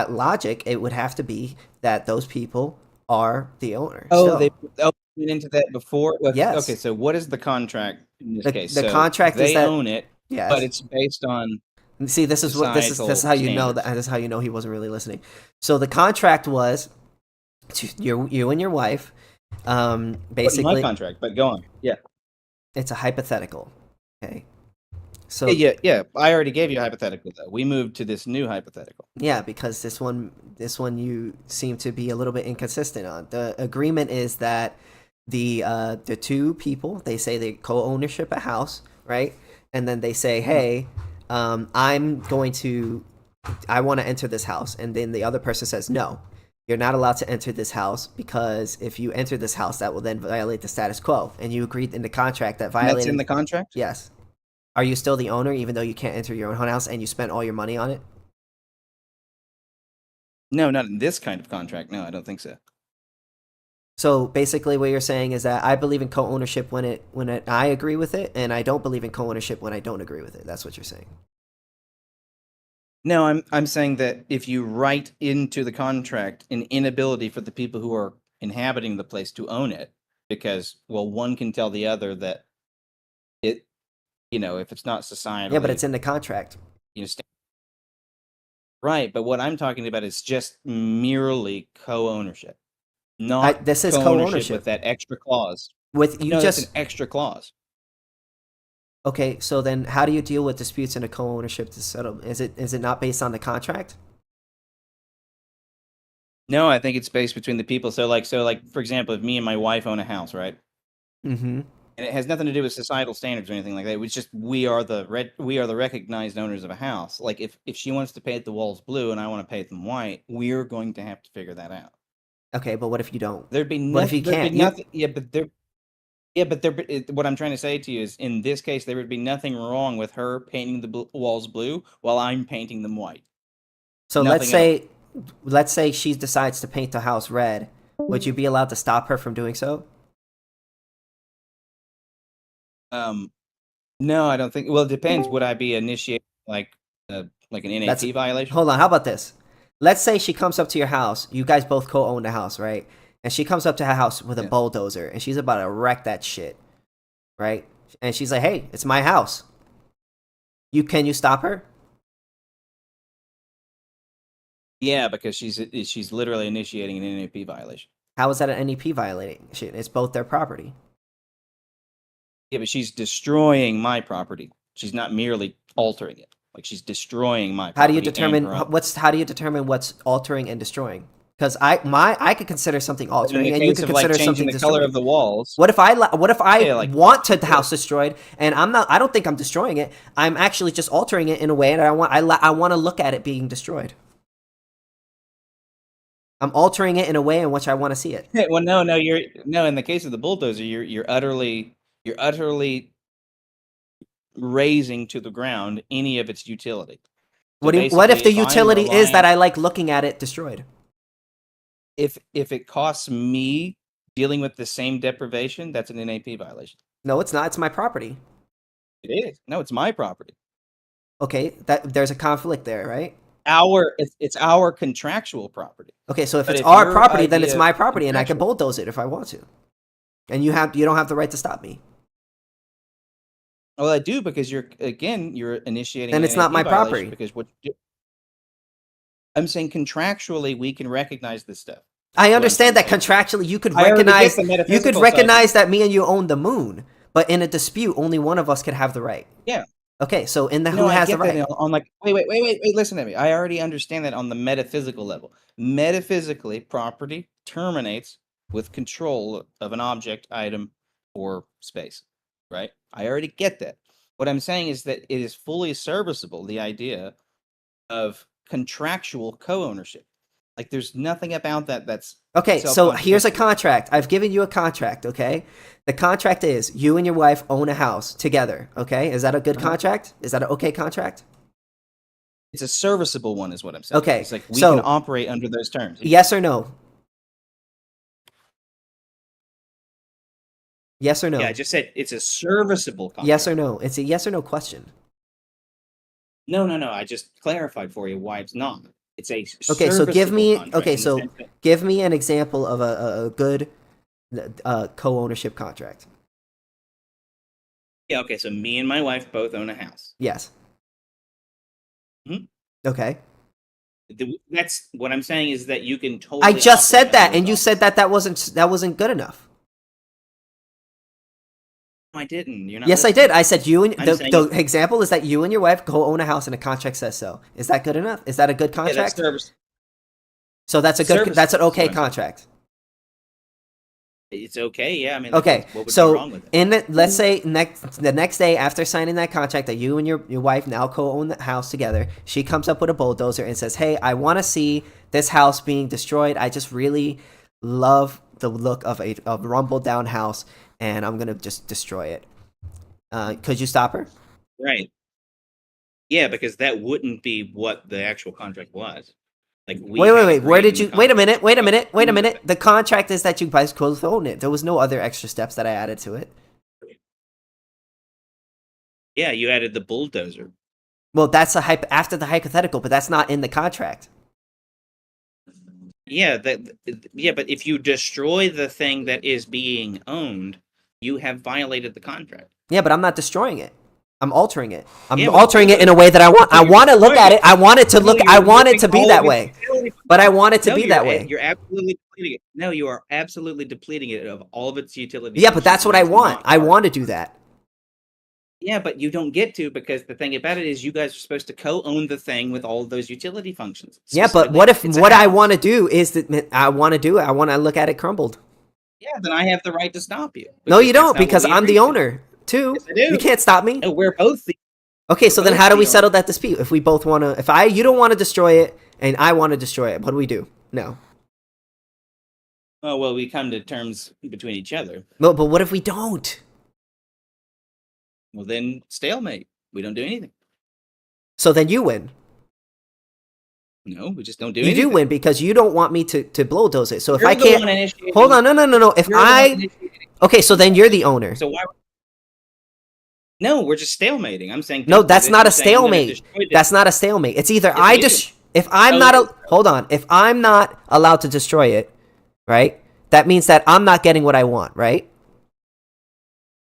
logic, it would have to be that those people are the owner Oh, they still. went into that before. Okay, Yes, so what is the contract in this case? the So contract is they that, own it, but yes. it's based on See, this is societal how you know that standards. this is how you know he wasn't really listening. So the contract was to you and your wife. Wasn't my Basically, contract, but go on. Yeah. it's a hypothetical. Okay, Yeah, so yeah, yeah. I already gave you a hypothetical though. We moved to this new hypothetical. yeah, because this one you seem to be a little bit inconsistent on. The agreement is that the two people, they say they co-ownership a house, right? And then they say, Uh-huh. hey, I want to enter this house, and then the other person says, no, you're not allowed to enter this house because if you enter this house, that will then violate the status quo. And you agreed in the contract that And that's in violating. the contract? Yes. Are you still the owner even though you can't enter your own house and you spent all your money on it? No, not in this kind of contract. No, I don't think so. So basically, what you're saying is that I believe in co-ownership when I agree with it, and I don't believe in co-ownership when I don't agree with it. That's what you're saying. No, I'm saying that if you write into the contract an inability for the people who are inhabiting the place to own it, because well, one can tell the other that it, if it's not Yeah, but it's societally, in the contract. you know, right. But what I'm talking about is just merely co-ownership, not This is co-ownership with co-ownership. that extra clause. With you No, that's an just extra clause. Okay. So then, how do you deal with disputes in a co-ownership to settle? Is it not based on the contract? No, I think it's based between the people. So like for example, if me and my wife own a house, right? Mm-hmm. And it has nothing to do with societal standards or anything like that. It's just we are the recognized owners of a house. Like if she wants to paint the walls blue and I want to paint them white, we're going to have to figure that out. Okay, but what if you don't? There'd be What if nothing. you There'd be can't? You nothing. Yeah, but there. Yeah, but what I'm trying to say to you is, in this case, there would be nothing wrong with her painting the walls blue while I'm painting them white. so let's Nothing at all. say she decides to paint the house red. Would you be allowed to stop her from doing so? Um, no, I don't think. Well, it depends. Would I be initiating like an That's NAT violation? Hold on. How about this? Let's say she comes up to your house. You guys both co-own the house, right? And she comes up to her house with a Yeah. bulldozer, and she's about to wreck that shit. right? And she's like, "Hey, it's my house. Can you stop her?" Yeah, because she's literally initiating an NAP violation. How is that an NEP violating? It's both their property. Yeah, but she's destroying my property. She's not merely altering it. Like she's destroying my property. How do you determine and her own. how do you determine what's altering and destroying? Because I could consider something altering, and you could consider changing something the destroying. color of the walls. What if I Yeah, like- want the house destroyed, and I don't think I'm destroying it. I'm actually just altering it in a way that I want to look at it being destroyed. I'm altering it in a way in which I want to see it. Well, no. In the case of the bulldozer, you're utterly razing to the ground any of its utility. So What if the basically, if I'm utility is that relying- I like looking at it destroyed? if it costs me dealing with the same deprivation, that's an NAP violation. No, it's not. It's my property. It is. No, it's my property. Okay, there's a conflict there, right? It's our contractual property. Okay, so if But it's if our your property, then it's idea my of property, and I can contractual- bulldoze it if I want to. And you don't have the right to stop me. Well, I do because you're initiating. Then an it's not my NAP violation property. Because what you do, I'm saying contractually we can recognize this stuff. I I'm understand that saying. contractually you could I already get recognize the metaphysical side. that me and you own the moon, but in a dispute, only one of us could have the right. Yeah. Okay, so who I has the get that right? on like wait, listen to me. I already understand that on the metaphysical level. Metaphysically, property terminates with control of an object, item, or space. Right? I already get that. What I'm saying is that it is fully serviceable, the idea of contractual co-ownership. Like there's nothing about that that's Okay, so here's a self-contradictory. contract. I've given you a contract, okay? The contract is you and your wife own a house together, okay? Is that a good contract? Is that an okay contract? It's a serviceable one, is what I'm saying. Okay, It's like we so- can operate under those terms. Yes or no? Yes or no? Yeah, I just said it's a serviceable contract. Yes or no? It's a yes or no question. No. I just clarified for you why it's not. It's a Okay, so give serviceable me contract in the sense that- give me an example of a good co-ownership contract. Yeah, okay, so me and my wife both own a house. Yes. Mhm. Okay. That's what I'm saying is that you can totally. I just said operate that, under and you those said that wasn't good enough. I didn't. You're not. Yes, I listening. did. I said you and I'm saying the it- example is that you and your wife co-own a house, and a contract says so. Is that good enough? Is that a good Yeah, that's contract? service. So that's an service is okay what I'm saying. contract. It's okay. Yeah, I mean. Okay, What would be so wrong with it? let's say the next day after signing that contract that you and your wife now co-own the house together, she comes up with a bulldozer and says, "Hey, I want to see this house being destroyed. I just really love the look of a rumbled down house, and I'm gonna just destroy it." Could you stop her? Right. Yeah, because that wouldn't be what the actual contract was. Like we Wait. had Where agreed did in you? the Wait a contract. minute. The contract is that you guys co-own it. There was no other extra steps that I added to it. Yeah, you added the bulldozer. Well, that's after the hypothetical, but that's not in the contract. Yeah, but if you destroy the thing that is being owned, you have violated the contract. Yeah, but I'm not destroying it. I'm altering it. I'm Yeah, altering it in a way that I want. I you're want to look destroying at it. it. I want it to No, look. you're I want it removing to be all that of its way. utility. But I want it to No, be that way. You're absolutely depleting it. No, you are absolutely depleting it of all of its utility. Yeah, but that's what I functions, and want. it's I not want to do that. Yeah, but you don't get to because the thing about it is you guys are supposed to co-own the thing with all of those utility functions. Yeah, but Specifically, what if it's a what I house. want to do is that I want to do it. I want to look at it crumbled. Yeah, then I have the right to stop you. No, you that's don't, not what because we I'm agreed the to. owner too. Yes, I do. You can't stop me. No, we're both the. Okay, so then both how do the we settle owner. that dispute? If we both want to, you don't want to destroy it and I want to destroy it, what do we do? No. Oh well, we come to terms between each other. No, but what if we don't? Well, then stalemate. We don't do anything. So then you win. No, we just don't do You anything. do win because you don't want me to bulldoze it. So if You're I the one can't, initiating- hold on, no. If you're the one I, initiating. okay, so then you're the owner. So why? No, we're just stalemating. I'm saying. No, don't do that's this. not a You're saying I'm gonna stalemate. destroy this. That's not a stalemate. It's either Yes, I it just is. if I'm No, not it is. hold on. If I'm not allowed to destroy it, right? That means that I'm not getting what I want, right?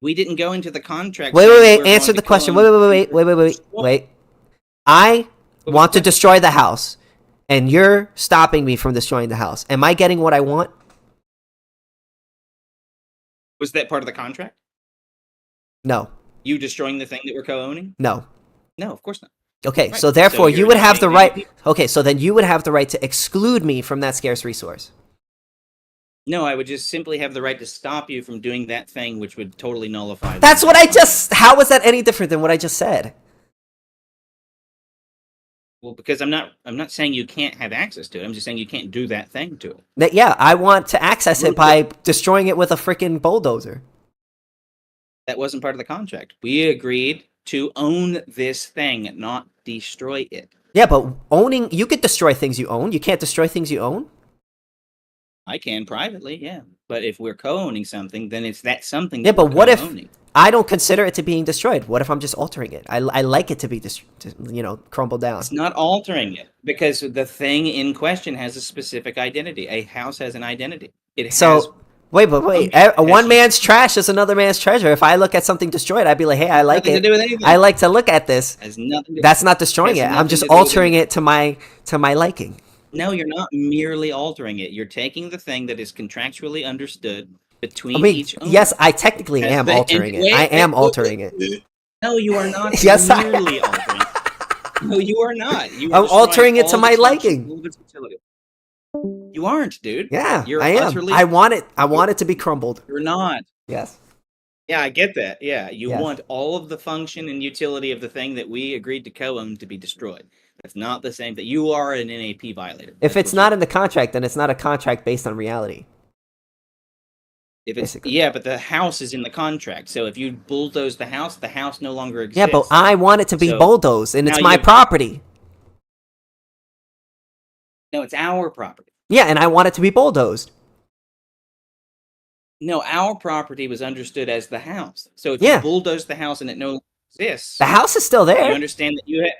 We didn't go into the contract. Wait, saying wait, we're wait. Answer going the to question. co-own Wait. I What was want the to destroy the house, and you're stopping me from destroying the house. Am I getting what I want? Was that part of the contract? No. You destroying the thing that we're co-owning? No. No, of course not. Okay, Right. so therefore So you you're would not have the being right. NAP. Okay, so then you would have the right to exclude me from that scarce resource. No, I would just simply have the right to stop you from doing that thing, which would totally nullify. That's what I just. How was that any different than what I just said? Well, because I'm not saying you can't have access to it. I'm just saying you can't do that thing to it. That yeah, I want to access it by destroying it with a freaking bulldozer. That wasn't part of the contract. We agreed to own this thing, not destroy it. Yeah, but owning, you could destroy things you own. You can't destroy things you own. I can privately, yeah. But if we're co-owning something, then it's that something. Yeah, that we're but what if co-owning. I don't consider it to being destroyed? What if I'm just altering it? I like it to be crumbled down. It's not altering it because the thing in question has a specific identity. A house has an identity. It has. So wait, one man's trash is another man's treasure. If I look at something destroyed, I'd be like, hey, I like nothing it. to do with anything. I like to look at this. Has nothing. That's not destroying it. has I'm nothing just to do with altering it to my liking. No, you're not merely altering it. You're taking the thing that is contractually understood between I mean, each owner. yes, I technically am the- altering and- it. I wait, am wait, altering it. No, you are not Yes, I merely altering it. No, you are not. You are I'm destroying altering it to all my its functions, liking. all of its utility. You aren't, dude. Yeah, You're I am. utterly- I want it to be crumbled. You're not. Yes. Yeah, I get that. Yeah, you Yes. want all of the function and utility of the thing that we agreed to co-own to be destroyed. That's not the same thing. You are an NAP violator. If That's it's what not you- in the contract, then it's not a contract based on reality. if it's basically. yeah, but the house is in the contract. So if you bulldoze the house no longer exists. Yeah, but I want it to be So, bulldozed, and it's now my you- property. No, it's our property. Yeah, and I want it to be bulldozed. No, our property was understood as the house. So if Yeah. you bulldoze the house and it no longer exists, The house is still you there. understand that you had.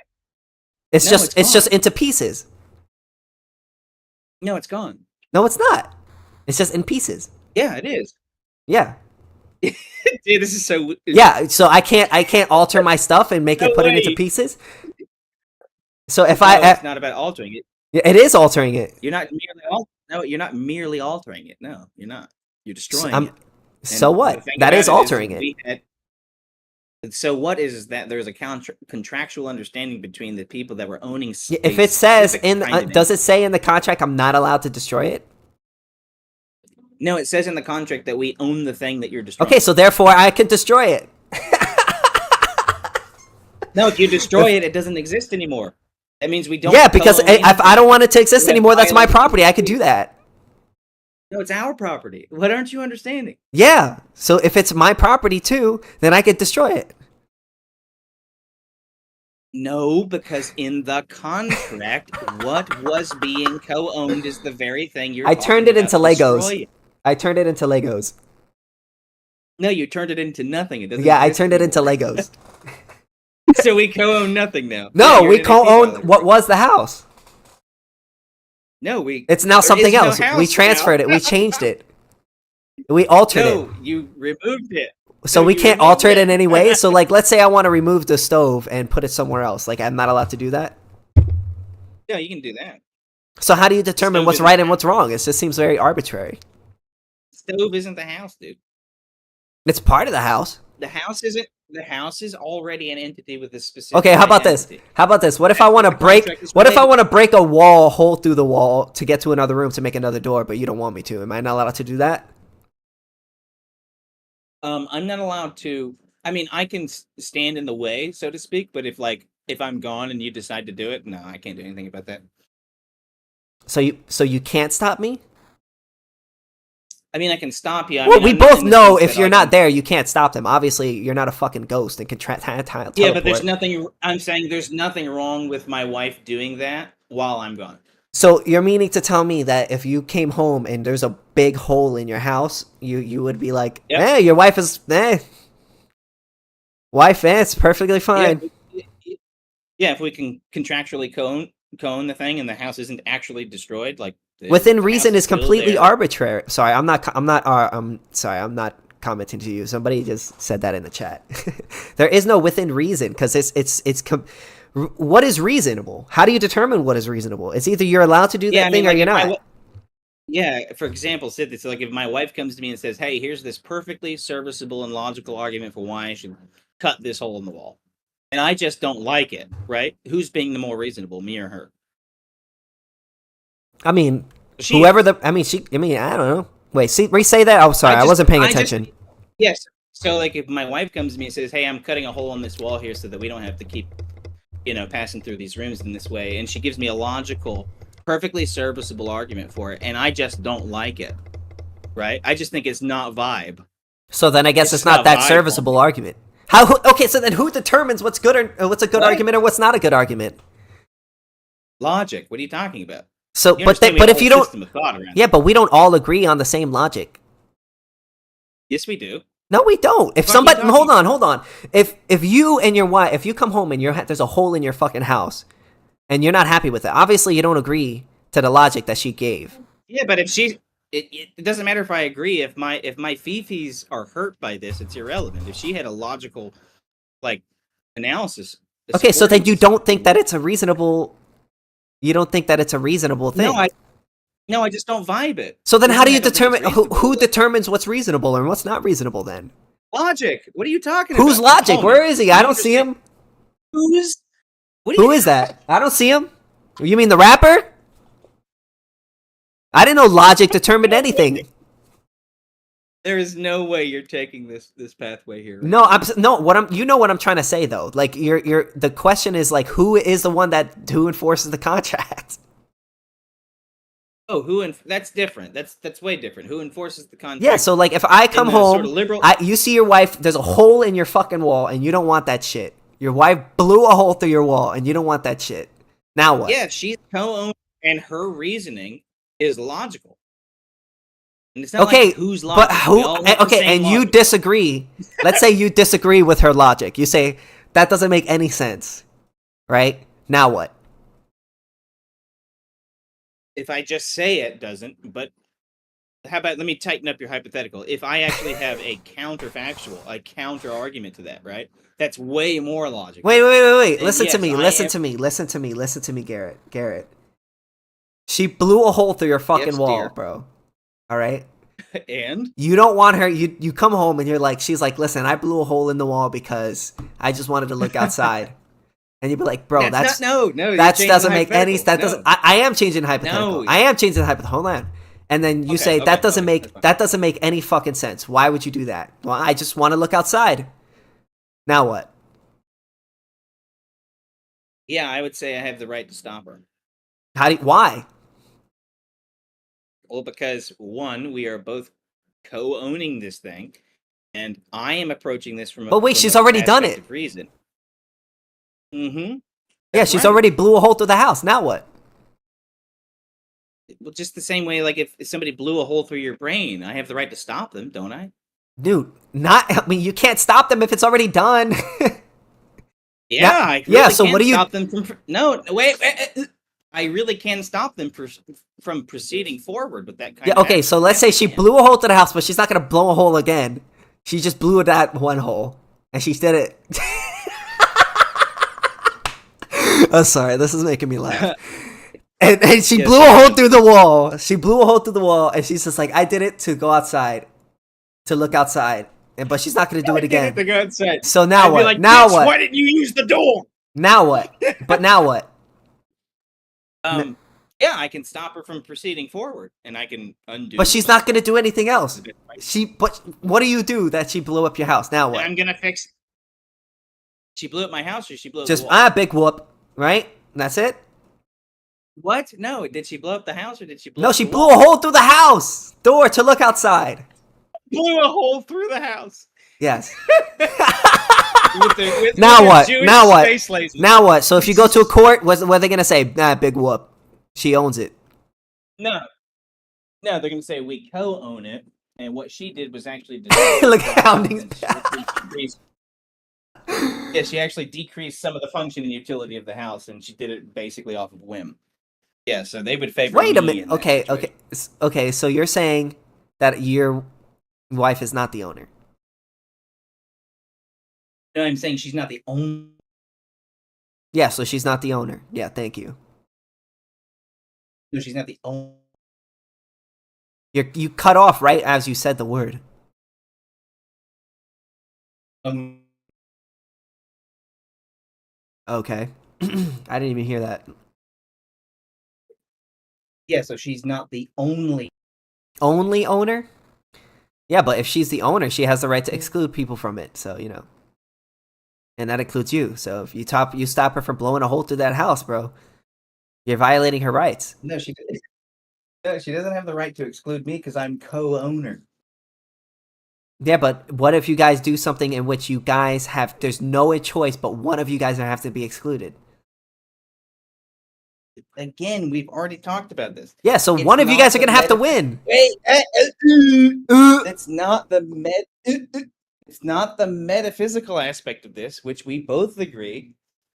It's No, just it's just gone. into pieces. No, it's gone. No, it's not. It's just in pieces. Yeah, it is. Yeah. Dude, this is so. Yeah, so I can't alter my stuff and make it No put it into way. pieces. So if No, I it's not about altering it. it is altering it. You're not merely no, you're not merely altering it. No, you're not. You're destroying I'm- it. So And what? the thing That about is it altering that it. we had- so what is that there's a contractual understanding between the people that were owning. Yeah, if it says in kind of does it say in the contract I'm not allowed to destroy it? No, it says in the contract that we own the thing that you're destroying. Okay, so therefore I can destroy it. No, if you destroy it, it doesn't exist anymore. That means we don't. Yeah, because co-own if I anything. don't want it to exist We have anymore, that's my violated- property. I could do that. No, it's our property. What aren't you understanding? Yeah. So if it's my property too, then I could destroy it. No, because in the contract, what was being co-owned is the very thing you're. I turned it talking into about Legos. destroying. I turned it into Legos. No, you turned it into nothing. It doesn't. Yeah, I exist turned it into anymore. Legos. So we co-own nothing now. No, You're we an NAP co-own violator. what was the house. No, we. It's now There something is no else. house We transferred now. it. We changed it. We altered it. No, you removed it. So No, we you can't removed alter it it. in any way. So like, let's say I want to remove the stove and put it somewhere else. Like, I'm not allowed to do that. No, you can do that. So how do you determine stove what's isn't right the and what's wrong? It just seems very arbitrary. Stove isn't the house, dude. It's part of the house. The house isn't. The house is already an entity with a specific. Okay, how about this? identity. How about this? What if I want to The break? contract is What if I related. want to break a wall, hole through the wall to get to another room to make another door, but you don't want me to? Am I not allowed to do that? I'm not allowed to. I mean, I can stand in the way, so to speak. But if I'm gone and you decide to do it, no, I can't do anything about that. So you can't stop me? I mean, I can stop you. Well, mean, we I'm not both in the know sense if that you're I not can- there, you can't stop them. Obviously, you're not a fucking ghost and can teleport. Yeah, but there's nothing. I'm saying there's nothing wrong with my wife doing that while I'm gone. So you're meaning to tell me that if you came home and there's a big hole in your house, you would be like, Yep. your wife is, wife, it's perfectly fine. Yeah, if we can contractually co-own the thing and the house isn't actually destroyed, like Within the reason house is still completely there. arbitrary. Sorry, I'm not commenting to you. Somebody just said that in the chat. There is no within reason because what is reasonable? How do you determine what is reasonable? It's either you're allowed to do that thing or you're not. For example, Sid, it's like if my wife comes to me and says, "Hey, here's this perfectly serviceable and logical argument for why I should cut this hole in the wall," and I just don't like it, right? Who's being the more reasonable, me or her? I mean, She whoever is. I don't know. Wait, re-say that. Oh, sorry, I wasn't paying attention. Yes. So, like, if my wife comes to me and says, "Hey, I'm cutting a hole in this wall here so that we don't have to keep, passing through these rooms in this way," and she gives me a logical, perfectly serviceable argument for it, and I just don't like it, right? I just think it's not vibe. So then I guess it's not that serviceable argument. Okay, so then who determines what's good or what's a good argument or what's not a good argument? Logic. What are you talking about? So, but if you don't, yeah, but we don't all agree on the same logic. Yes, we do. No, we don't. If somebody, hold on. If you and your wife, if you come home and there's a hole in your fucking house, and you're not happy with it, obviously you don't agree to the logic that she gave. Yeah, but if it doesn't matter if I agree. If my fifis are hurt by this, it's irrelevant. If she had a logical, analysis. Okay, so then you don't think that it's a reasonable. You don't think that it's a reasonable thing. No, I just don't vibe it. So then how do you determine who determines what's reasonable and what's not reasonable then? Logic. What are you talking about? Who's Logic? Where is he? I don't see him. Who's? Who is that? I don't see him. You mean the rapper? I didn't know Logic determined anything. There is no way you're taking this pathway here. Right? You know what I'm trying to say though. Like the question is like who is the one who enforces the contract? Oh, that's different. That's way different. Who enforces the contract? Yeah, so like if I come home, sort of liberal... you see your wife, there's a hole in your fucking wall and you don't want that shit. Your wife blew a hole through your wall and you don't want that shit. Now what? Yeah, she's co-owner and her reasoning is logical. And it's not like who's logical. But who? And you disagree. Let's say you disagree with her logic. You say that doesn't make any sense, right? Now what? If I just say it doesn't, but how about let me tighten up your hypothetical. If I actually have a counter argument to that, right? That's way more logical. Wait. Listen to me, Garrett. She blew a hole through your fucking wall, bro. All right? And? You don't want her, you come home and she's like, listen, I blew a hole in the wall because I just wanted to look outside. And you'd be like, bro, that doesn't make any sense. I am changing the hypothetical. I am changing the hypothetical. Hold on. And then you say that doesn't make any fucking sense. Why would you do that? Well, I just want to look outside. Now what? Yeah, I would say I have the right to stop her. Why? Well, because one, we are both co-owning this thing, and I am approaching this from. But wait, she's already done it. Reason. Mm-hmm. Yeah, she's already blew a hole through the house. Now what? Well, just the same way, like if somebody blew a hole through your brain, I have the right to stop them, don't I? Dude, you can't stop them if it's already done. Yeah, so what do you stop them from? No, wait. I really can stop them from proceeding forward with that kind of okay, so let's say she blew a hole to the house, but she's not going to blow a hole again. She just blew that one hole, and she did it. Oh, sorry, this is making me laugh. And she blew a hole through the wall. She blew a hole through the wall, and she's just like, I did it to go outside, to look outside. But she's not going to do it again. To go outside. So now what? Like, now what? Why didn't you use the door? Now what? But now what? Yeah, I can stop her from proceeding forward, and I can undo. But she's not going to do anything else. But what do you do that she blew up your house? Now what? I'm going to fix. She blew up my house, or she blew up the wall? Big whoop, right? That's it. What? No, did she blow up the house, or did she blow? No, she blew a hole through the house door to look outside. Blew a hole through the house. Yes. Now what? Now what? So if you go to a court, what are they gonna say? Big whoop. She owns it. No, they're gonna say we co-own it, and what she did was actually look at Hounding's. Yeah, she actually decreased some of the function and utility of the house, and she did it basically off of whim. Yeah, so they would favor. Wait a minute. Okay. So you're saying that your wife is not the owner? No, I'm saying she's not the only. Yeah, so she's not the owner. Yeah, thank you. No, she's not the only. You cut off right as you said the word. Okay. I didn't even hear that. Yeah, so she's not the only. Only owner? Yeah, but if she's the owner, she has the right to exclude people from it. So, you know. And that includes you. So if you stop her from blowing a hole through that house, bro, you're violating her rights. No, she doesn't have the right to exclude me because I'm co-owner. Yeah, but what if you guys do something in which you guys have, there's no choice, but one of you guys have to be excluded? Again, we've already talked about this. Yeah, so one of you guys are going to have to win. Wait, that's not the it's not the metaphysical aspect of this, which we both agree,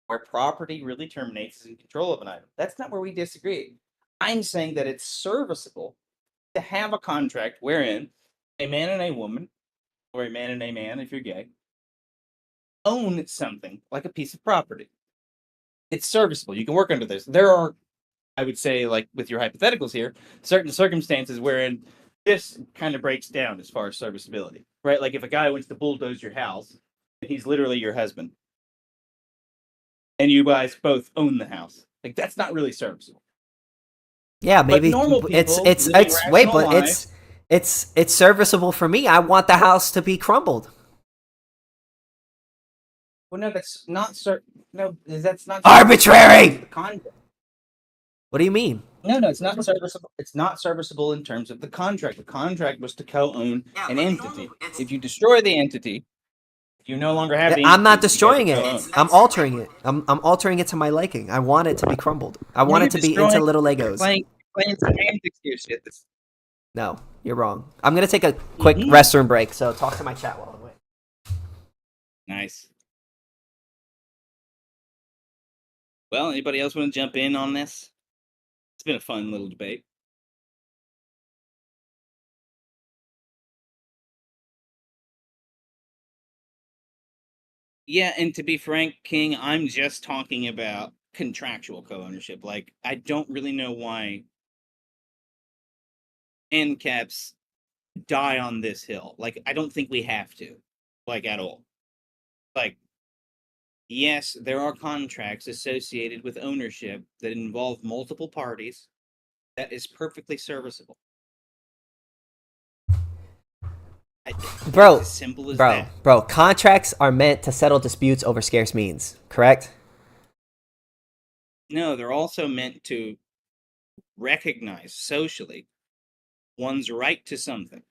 where property really terminates is in control of an item. That's not where we disagree. I'm saying that it's serviceable to have a contract wherein a man and a woman, or a man and a man if you're gay, own something like a piece of property. It's serviceable. You can work under this. There are, I would say, like with your hypotheticals here, certain circumstances wherein this kind of breaks down as far as serviceability, right? Like if a guy wants to bulldoze your house, and he's literally your husband, and you guys both own the house, like that's not really serviceable. Yeah, maybe normal people it's living wait, but rational lives- it's serviceable for me. I want the house to be crumbled. Well, no, that's not no, that's not Arbitrary! the contract. What do you mean? No, it's not serviceable. It's not serviceable in terms of the contract. The contract was to co-own an entity. If you destroy the entity, you no longer have the. I'm not entity destroying you it. guys co-own. I'm altering it. I'm altering it to my liking. I want it to be crumbled. I want it to be into little Legos. Playing semantics here, shit. No, you're wrong. I'm gonna take a quick restroom break. So talk to my chat while I wait. Nice. Well, anybody else want to jump in on this? It's been a fun little debate. Yeah, and to be frank, King, I'm just talking about contractual co-ownership. Like, I don't really know why end caps die on this hill. Like, I don't think we have to, like, at all. Like, yes, there are contracts associated with ownership that involve multiple parties. That is perfectly serviceable. Bro, it's as simple as that. Bro, contracts are meant to settle disputes over scarce means, correct? No, they're also meant to recognize socially one's right to something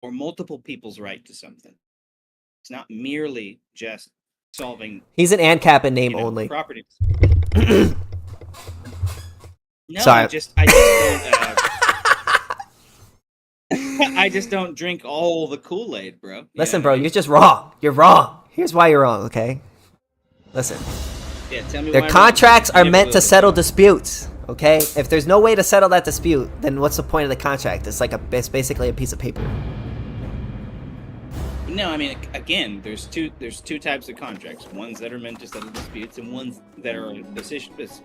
or multiple people's right to something. It's not merely just solving. He's an ANCAP in name only. Property. No, Sorry. I just don't. I just don't drink all the Kool-Aid, bro. Listen, bro, you're just wrong. You're wrong. Here's why you're wrong, okay? Listen. Yeah, tell me Their why contracts I'm wrong. are meant to settle disputes, okay? If there's no way to settle that dispute, then what's the point of the contract? It's basically a piece of paper. No, I mean, again, there's two types of contracts. Ones that are meant to settle disputes, and ones that are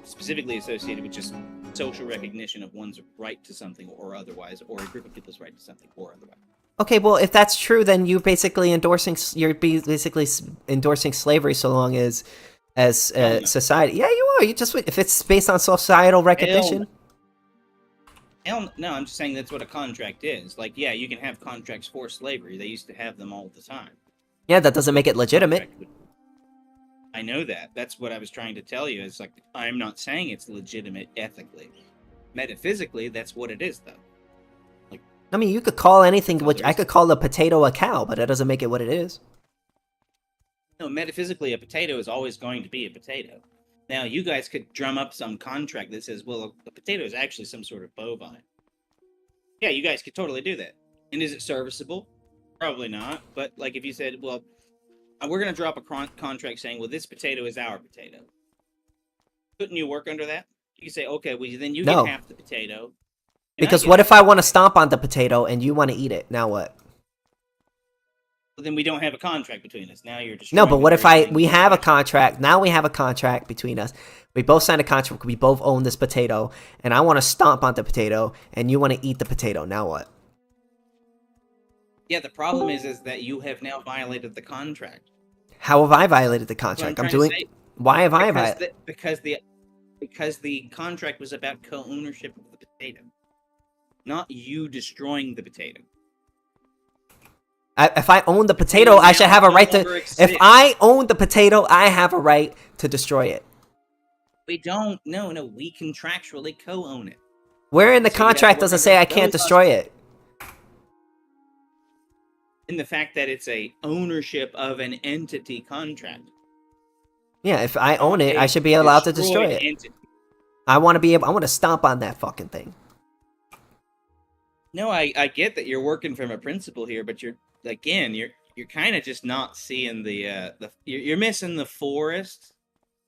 specifically associated with just social recognition of one's right to something or otherwise, or a group of people's right to something or otherwise. Okay, well, if that's true, then you're basically endorsing slavery so long as society. Yeah, you are. You just if it's based on societal recognition. Hell, no, I'm just saying that's what a contract is. Like, yeah, you can have contracts for slavery. They used to have them all the time. Yeah, that doesn't make it legitimate. I know that. That's what I was trying to tell you. It's like, I'm not saying it's legitimate ethically. Metaphysically, that's what it is, though. Like, I mean, you could call anything, which I could call a potato a cow, but that doesn't make it what it is. No, metaphysically, a potato is always going to be a potato. Now, you guys could drum up some contract that says, well, a potato is actually some sort of bovine. Yeah, you guys could totally do that. And is it serviceable? Probably not. But, like, if you said, well, we're going to drop a contract saying, well, this potato is our potato. Couldn't you work under that? You could say, okay, well, then you get half the potato. Because what if I want to stomp on the potato and you want to eat it? Now what? then we don't have a contract between us. Now you're just No, but what if we have a contract? Now we have a contract between us. We both signed a contract. We both own this potato, and I want to stomp on the potato, and you want to eat the potato. Now what? Yeah, the problem is that you have now violated the contract. How have I violated the contract? Why have I violated? Because the contract was about co-ownership of the potato, not you destroying the potato. If I own the potato, I should have a right to. If I own the potato, I have a right to destroy it. We don't. No. We contractually co-own it. Where in the contract does it say I can't destroy it? In the fact that it's a ownership of an entity contract. Yeah, if I own it, I should be allowed to destroy it. Entity. I want to stomp on that fucking thing. No, I get that you're working from a principle here, but you're kind of just not seeing you're missing the forest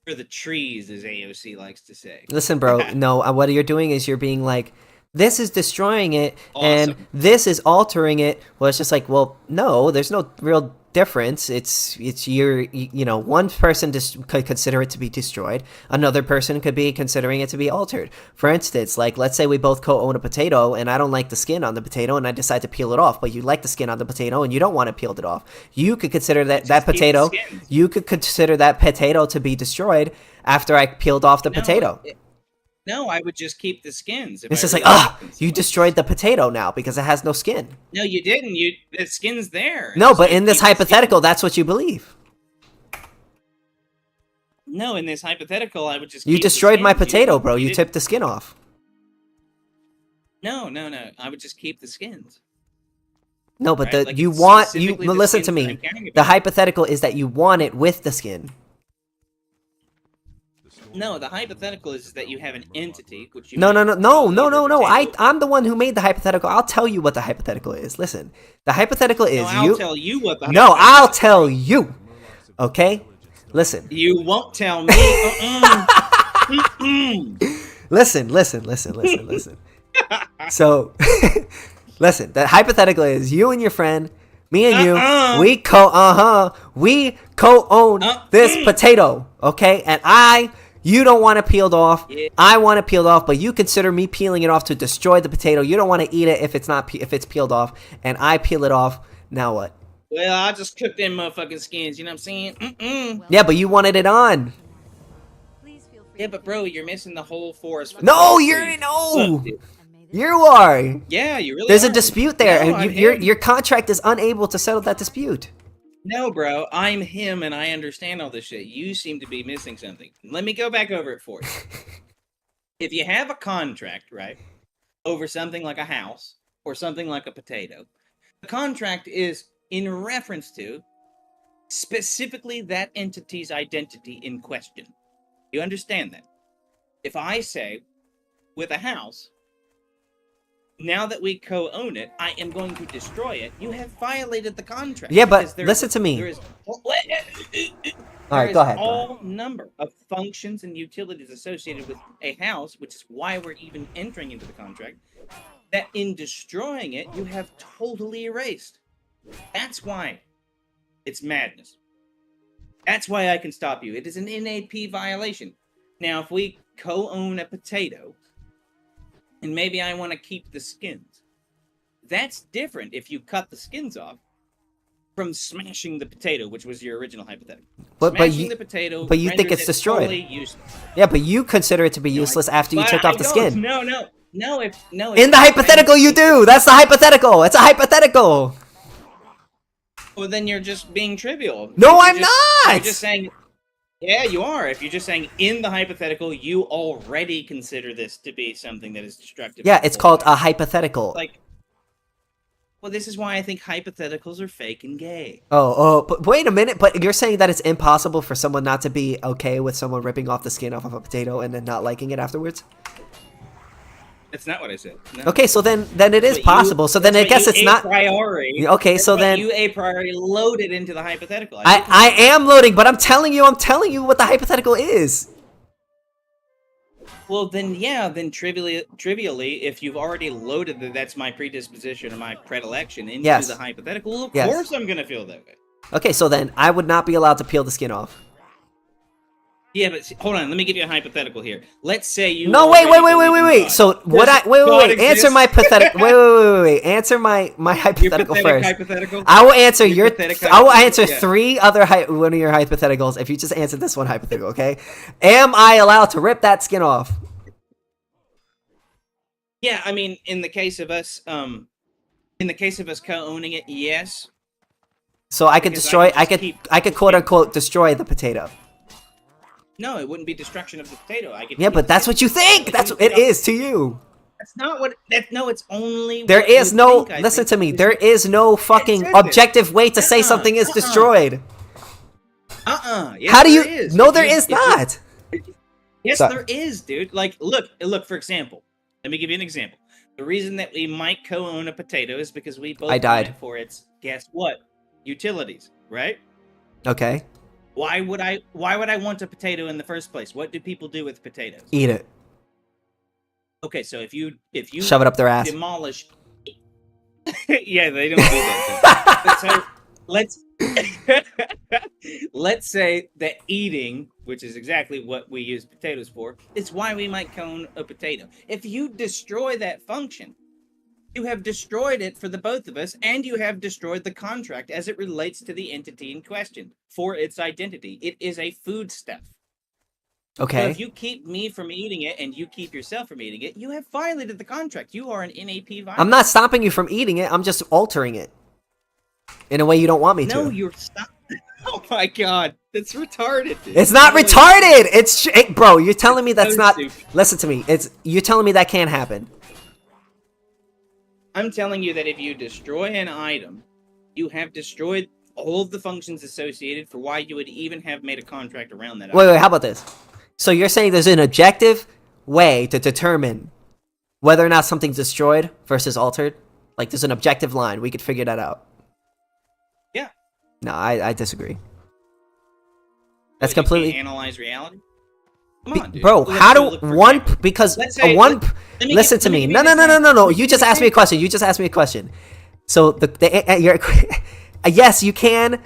for the trees, as AOC likes to say. Listen, bro, no, what you're doing is you're being like, this is destroying it, and this is altering it. Well, it's just like, well, no, there's no real difference. It's one person could consider it to be destroyed. Another person could be considering it to be altered. For instance, like, let's say we both co-own a potato, and I don't like the skin on the potato, and I decide to peel it off, but you like the skin on the potato, and you don't want to peel it off. You could consider that potato. You could consider that potato to be destroyed after I peeled off the potato. No, I would just keep the skins. It's just like, you destroyed the potato now because it has no skin. No, you didn't. The skin's there. No, but in this hypothetical, that's what you believe. No, in this hypothetical, I would just. You destroyed my potato, bro. You tipped the skin off. No. I would just keep the skins. No, but listen to me. The hypothetical is that you want it with the skin. No, the hypothetical is that you have an entity, which you... No. I'm the one who made the hypothetical. I'll tell you what the hypothetical is. Listen, the hythetical is I'll tell you what the hypothetical is. No, I'll tell you. Okay? Listen. You won't tell me. Listen. So, listen, the hypothetical is you and your friend, me and you, we co-own this potato, okay? And you don't want it peeled off. Yeah. I want it peeled off, but you consider me peeling it off to destroy the potato. You don't want to eat it if it's peeled off, and I peel it off. Now what? Well, I just cooked them motherfucking skins. You know what I'm saying? Yeah, but you wanted it on. Yeah, but bro, you're missing the whole forest. You are. Yeah, you really. There's a dispute there, and your contract is unable to settle that dispute. No, bro, I'm him, and I understand all this shit. You seem to be missing something. Let me go back over it for you. If you have a contract, right, over something like a house or something like a potato, the contract is in reference to specifically that entity's identity in question. You understand that? If I say, with a house, now that we co-own it, I am going to destroy it. You have violated the contract. Yeah, but listen to me. There is go ahead. All number of functions and utilities associated with a house, which is why we're even entering into the contract, that in destroying it, you have totally erased. That's why it's madness. That's why I can stop you. It is an NAP violation. Now, if we co-own a potato, and maybe I want to keep the skins, that's different if you cut the skins off from smashing the potato, which was your original hypothetical. But you think it's destroyed. Totally yeah, but you consider it to be useless after you took off the skin. No. In the hypothetical, you do. That's the hypothetical. It's a hypothetical. Well, then you're just being trivial. No, I'm not. You're just saying. Yeah, you are. If you're just saying in the hypothetical, you already consider this to be something that is destructive. Yeah, it's called a hypothetical. Well, this is why I think hypotheticals are fake and gay. But wait a minute. But you're saying that it's impossible for someone not to be okay with someone ripping off the skin off of a potato and then not liking it afterwards? That's not what I said. No. Okay, so then it is possible. So then I guess it's not priori. Okay, so then you a priori loaded into the hypothetical. I am loading, but I'm telling you what the hypothetical is. Well, then, yeah, then trivially, if you've already loaded that's my predisposition or my predilection into Yes. the hypothetical, well, of Yes. course I'm going to feel that way. Okay, so then I would not be allowed to peel the skin off. Yeah, but hold on. Let me give you a hypothetical here. Let's say you. No, wait. So what? Wait. Answer my pathetic. Wait. Answer my hypothetical first. Hypothetical. I will answer I will answer yeah. 3 other one of your hypotheticals if you just answer this one hypothetical. Okay? Am I allowed to rip that skin off? Yeah, I mean, in the case of us co-owning it, yes. So I could destroy. I could quote unquote destroy the potato. No, it wouldn't be destruction of the potato. Yeah, but that's what you think. That's what it is to you. That's not what. No, it's only. There is no. Listen to me. There is no fucking objective way to say something is destroyed. Yes, How do you? there is. No, there is not. Yes, there is, dude. Like, look. For example, let me give you an example. The reason that we might co-own a potato is because we both died want it for its, guess what, utilities, right? Okay. Why would I want a potato in the first place? What do people do with potatoes? Eat it. Okay, so if you shove it up their ass. Demolish. Yeah, they don't do that. So let's say that eating, which is exactly what we use potatoes for, is why we might co-own a potato. If you destroy that function, you have destroyed it for the both of us, and you have destroyed the contract as it relates to the entity in question for its identity. It is a foodstuff. Okay. So if you keep me from eating it and you keep yourself from eating it, you have violated the contract. You are an NAP violator. I'm not stopping you from eating it. I'm just altering it in a way you don't want me to. No, you're stopping. Oh my god, that's retarded, dude. It's not retarded. It's bro. You're telling me that's so not. stupid. Listen to me. You're telling me that can't happen. I'm telling you that if you destroy an item, you have destroyed all of the functions associated for why you would even have made a contract around that. Wait. How about this? So you're saying there's an objective way to determine whether or not something's destroyed versus altered? Like there's an objective line. We could figure that out. Yeah. No, I disagree. That's You completely. can't analyze reality. Come on, dude. Bro, how do one because a one listen to me. No. You just asked me a question. So yes, you can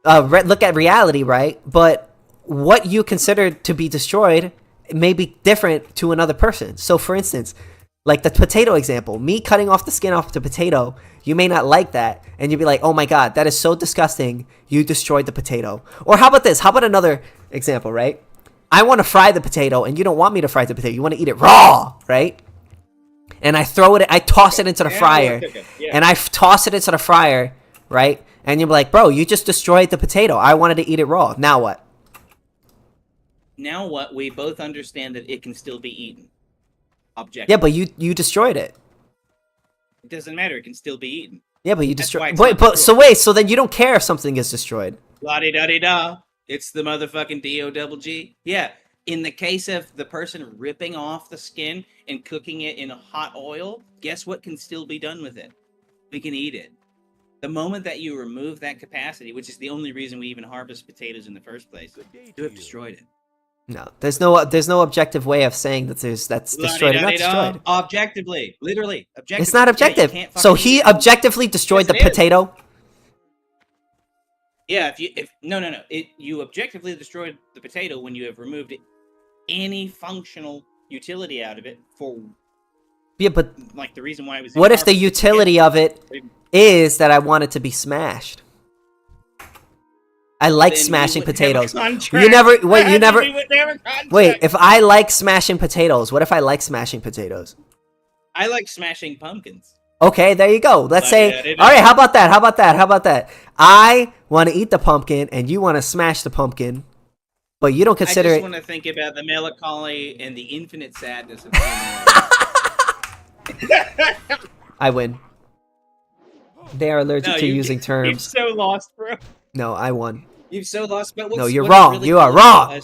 look at reality, right? But what you consider to be destroyed may be different to another person. So for instance, like the potato example, me cutting off the skin off the potato, you may not like that, and you'd be like, oh my god, that is so disgusting, you destroyed the potato. Or how about this? How about another example, right? I want to fry the potato, and you don't want me to fry the potato. You want to eat it raw, right? And I toss it into the fryer, and I toss it into the fryer, right? And you're like, bro, you just destroyed the potato. I wanted to eat it raw. Now what? Now what? We both understand that it can still be eaten. Objective. Yeah, but you destroyed it. It doesn't matter. It can still be eaten. Yeah, but you destroyed. So then you don't care if something is destroyed. La-di-da-di-da. It's the motherfucking D-O-double-G. Yeah. In the case of the person ripping off the skin and cooking it in hot oil, guess what can still be done with it? We can eat it. The moment that you remove that capacity, which is the only reason we even harvest potatoes in the first place, you have destroyed it. No, there's no objective way of saying that that's destroyed or not destroyed. Objectively, literally, objectively. It's not objective. So he objectively destroyed the potato. Yeah, you objectively destroyed the potato when you have removed any functional utility out of it for. Yeah, but like the reason why it was. What if the utility of it is that I want it to be smashed? I like smashing potatoes. You never wait. If I like smashing potatoes, what if I like smashing potatoes? I like smashing pumpkins. Okay, there you go. Let's say, all right. How about that? I want to eat the pumpkin, and you want to smash the pumpkin, but you don't consider it. I just want to think about the melancholy and the infinite sadness of I win. They are allergic to using terms. You're so lost, bro. No, I won. You've so lost, but no, you're wrong. Really you are wrong.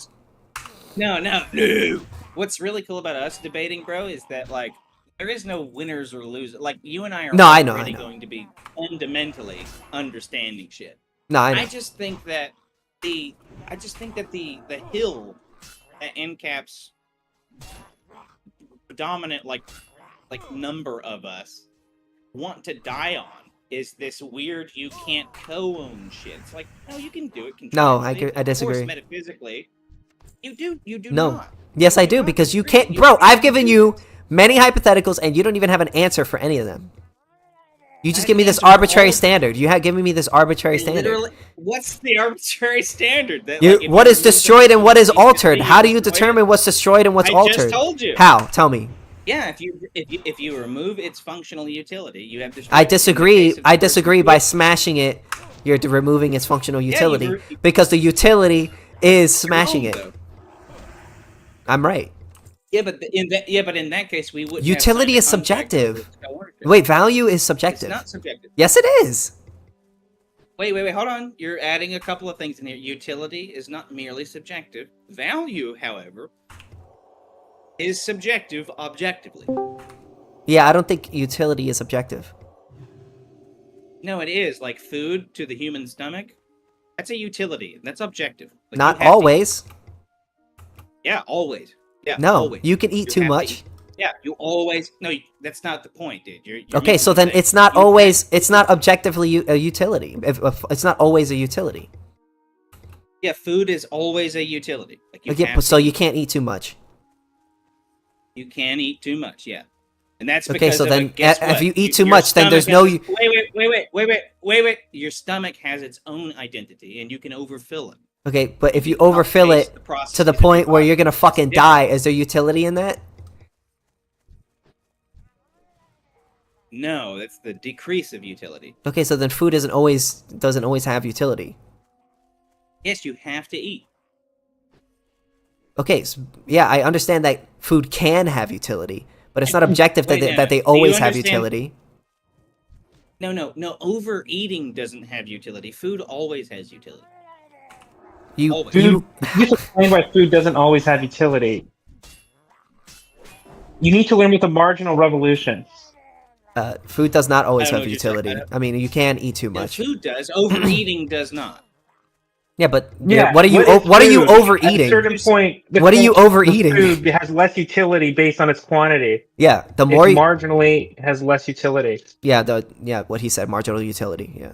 No. What's really cool about us debating, bro, is that like there is no winners or losers. Like you and I are really going to be fundamentally understanding shit. No, I know. I just think that the hill that encaps predominant like number of us want to die on is this weird you can't co-own shit. It's like, no, you can do it. No, contractually. I disagree. Of course, metaphysically, you do No. not. Yes, You I do do, not because you disagree. can't, bro. I've given you many hypotheticals, and you don't even have an answer for any of them. You just give me this arbitrary standard. You have given me this arbitrary standard. Literally, what's the arbitrary standard? That You, like, if what you is remove the destroyed and what is functional altered? utility, How do you destroy it? determine what's destroyed and what's I altered? just told you. How? Tell me. Yeah, if you remove its functional utility, you have destroyed I it. In the disagree. case of I the person disagree who- by smashing it. You're removing its functional Yeah, utility because the utility is smashing wrong, it. though. I'm right. Yeah, but in that case, we would. Utility is subjective. Wait, value is subjective. It's not subjective. Yes, it is. Wait, hold on. You're adding a couple of things in here. Utility is not merely subjective. Value, however, is subjective objectively. Yeah, I don't think utility is objective. No, it is. Like food to the human stomach, that's a utility. That's objective. Like, Not you have to always. Yeah, always. Yeah, No, always. you can eat too have to much. eat. Yeah, you always. No, that's not the point, dude. You're Okay, so missing the then thing. it's not You always. have- It's not objectively a utility. If it's not always a utility. Yeah, food is always a utility. Like you Okay, have so to you eat. can't eat too much. You can eat too much. Yeah, and that's Okay, because so of then guess if what? you eat too Your much, then there's no. stomach has- Wait. Your stomach has its own identity, and you can overfill it. Okay, but if you overfill outpace it the process to the in your point where body. you're gonna fucking It's die, is there utility in that? No, that's the decrease of utility. Okay, so then food doesn't always have utility. Yes, you have to eat. Okay, so, yeah, I understand that food can have utility, but it's not objective Wait, that no, that they do you always have understand- utility. No. Overeating doesn't have utility. Food always has utility. You Always. you You just explain why food doesn't always have utility. You need to learn with the marginal revolution. food does not always I don't have know what you're saying. utility. I mean, you can eat too No, much. food does. Overeating does not. Yeah, but Yeah, what are you is what are you food? At a overeating? certain point, the What are you quantity of overeating? Food has less utility based on its quantity. Yeah, the It more you, marginally has less utility. what he said, marginal utility. Yeah.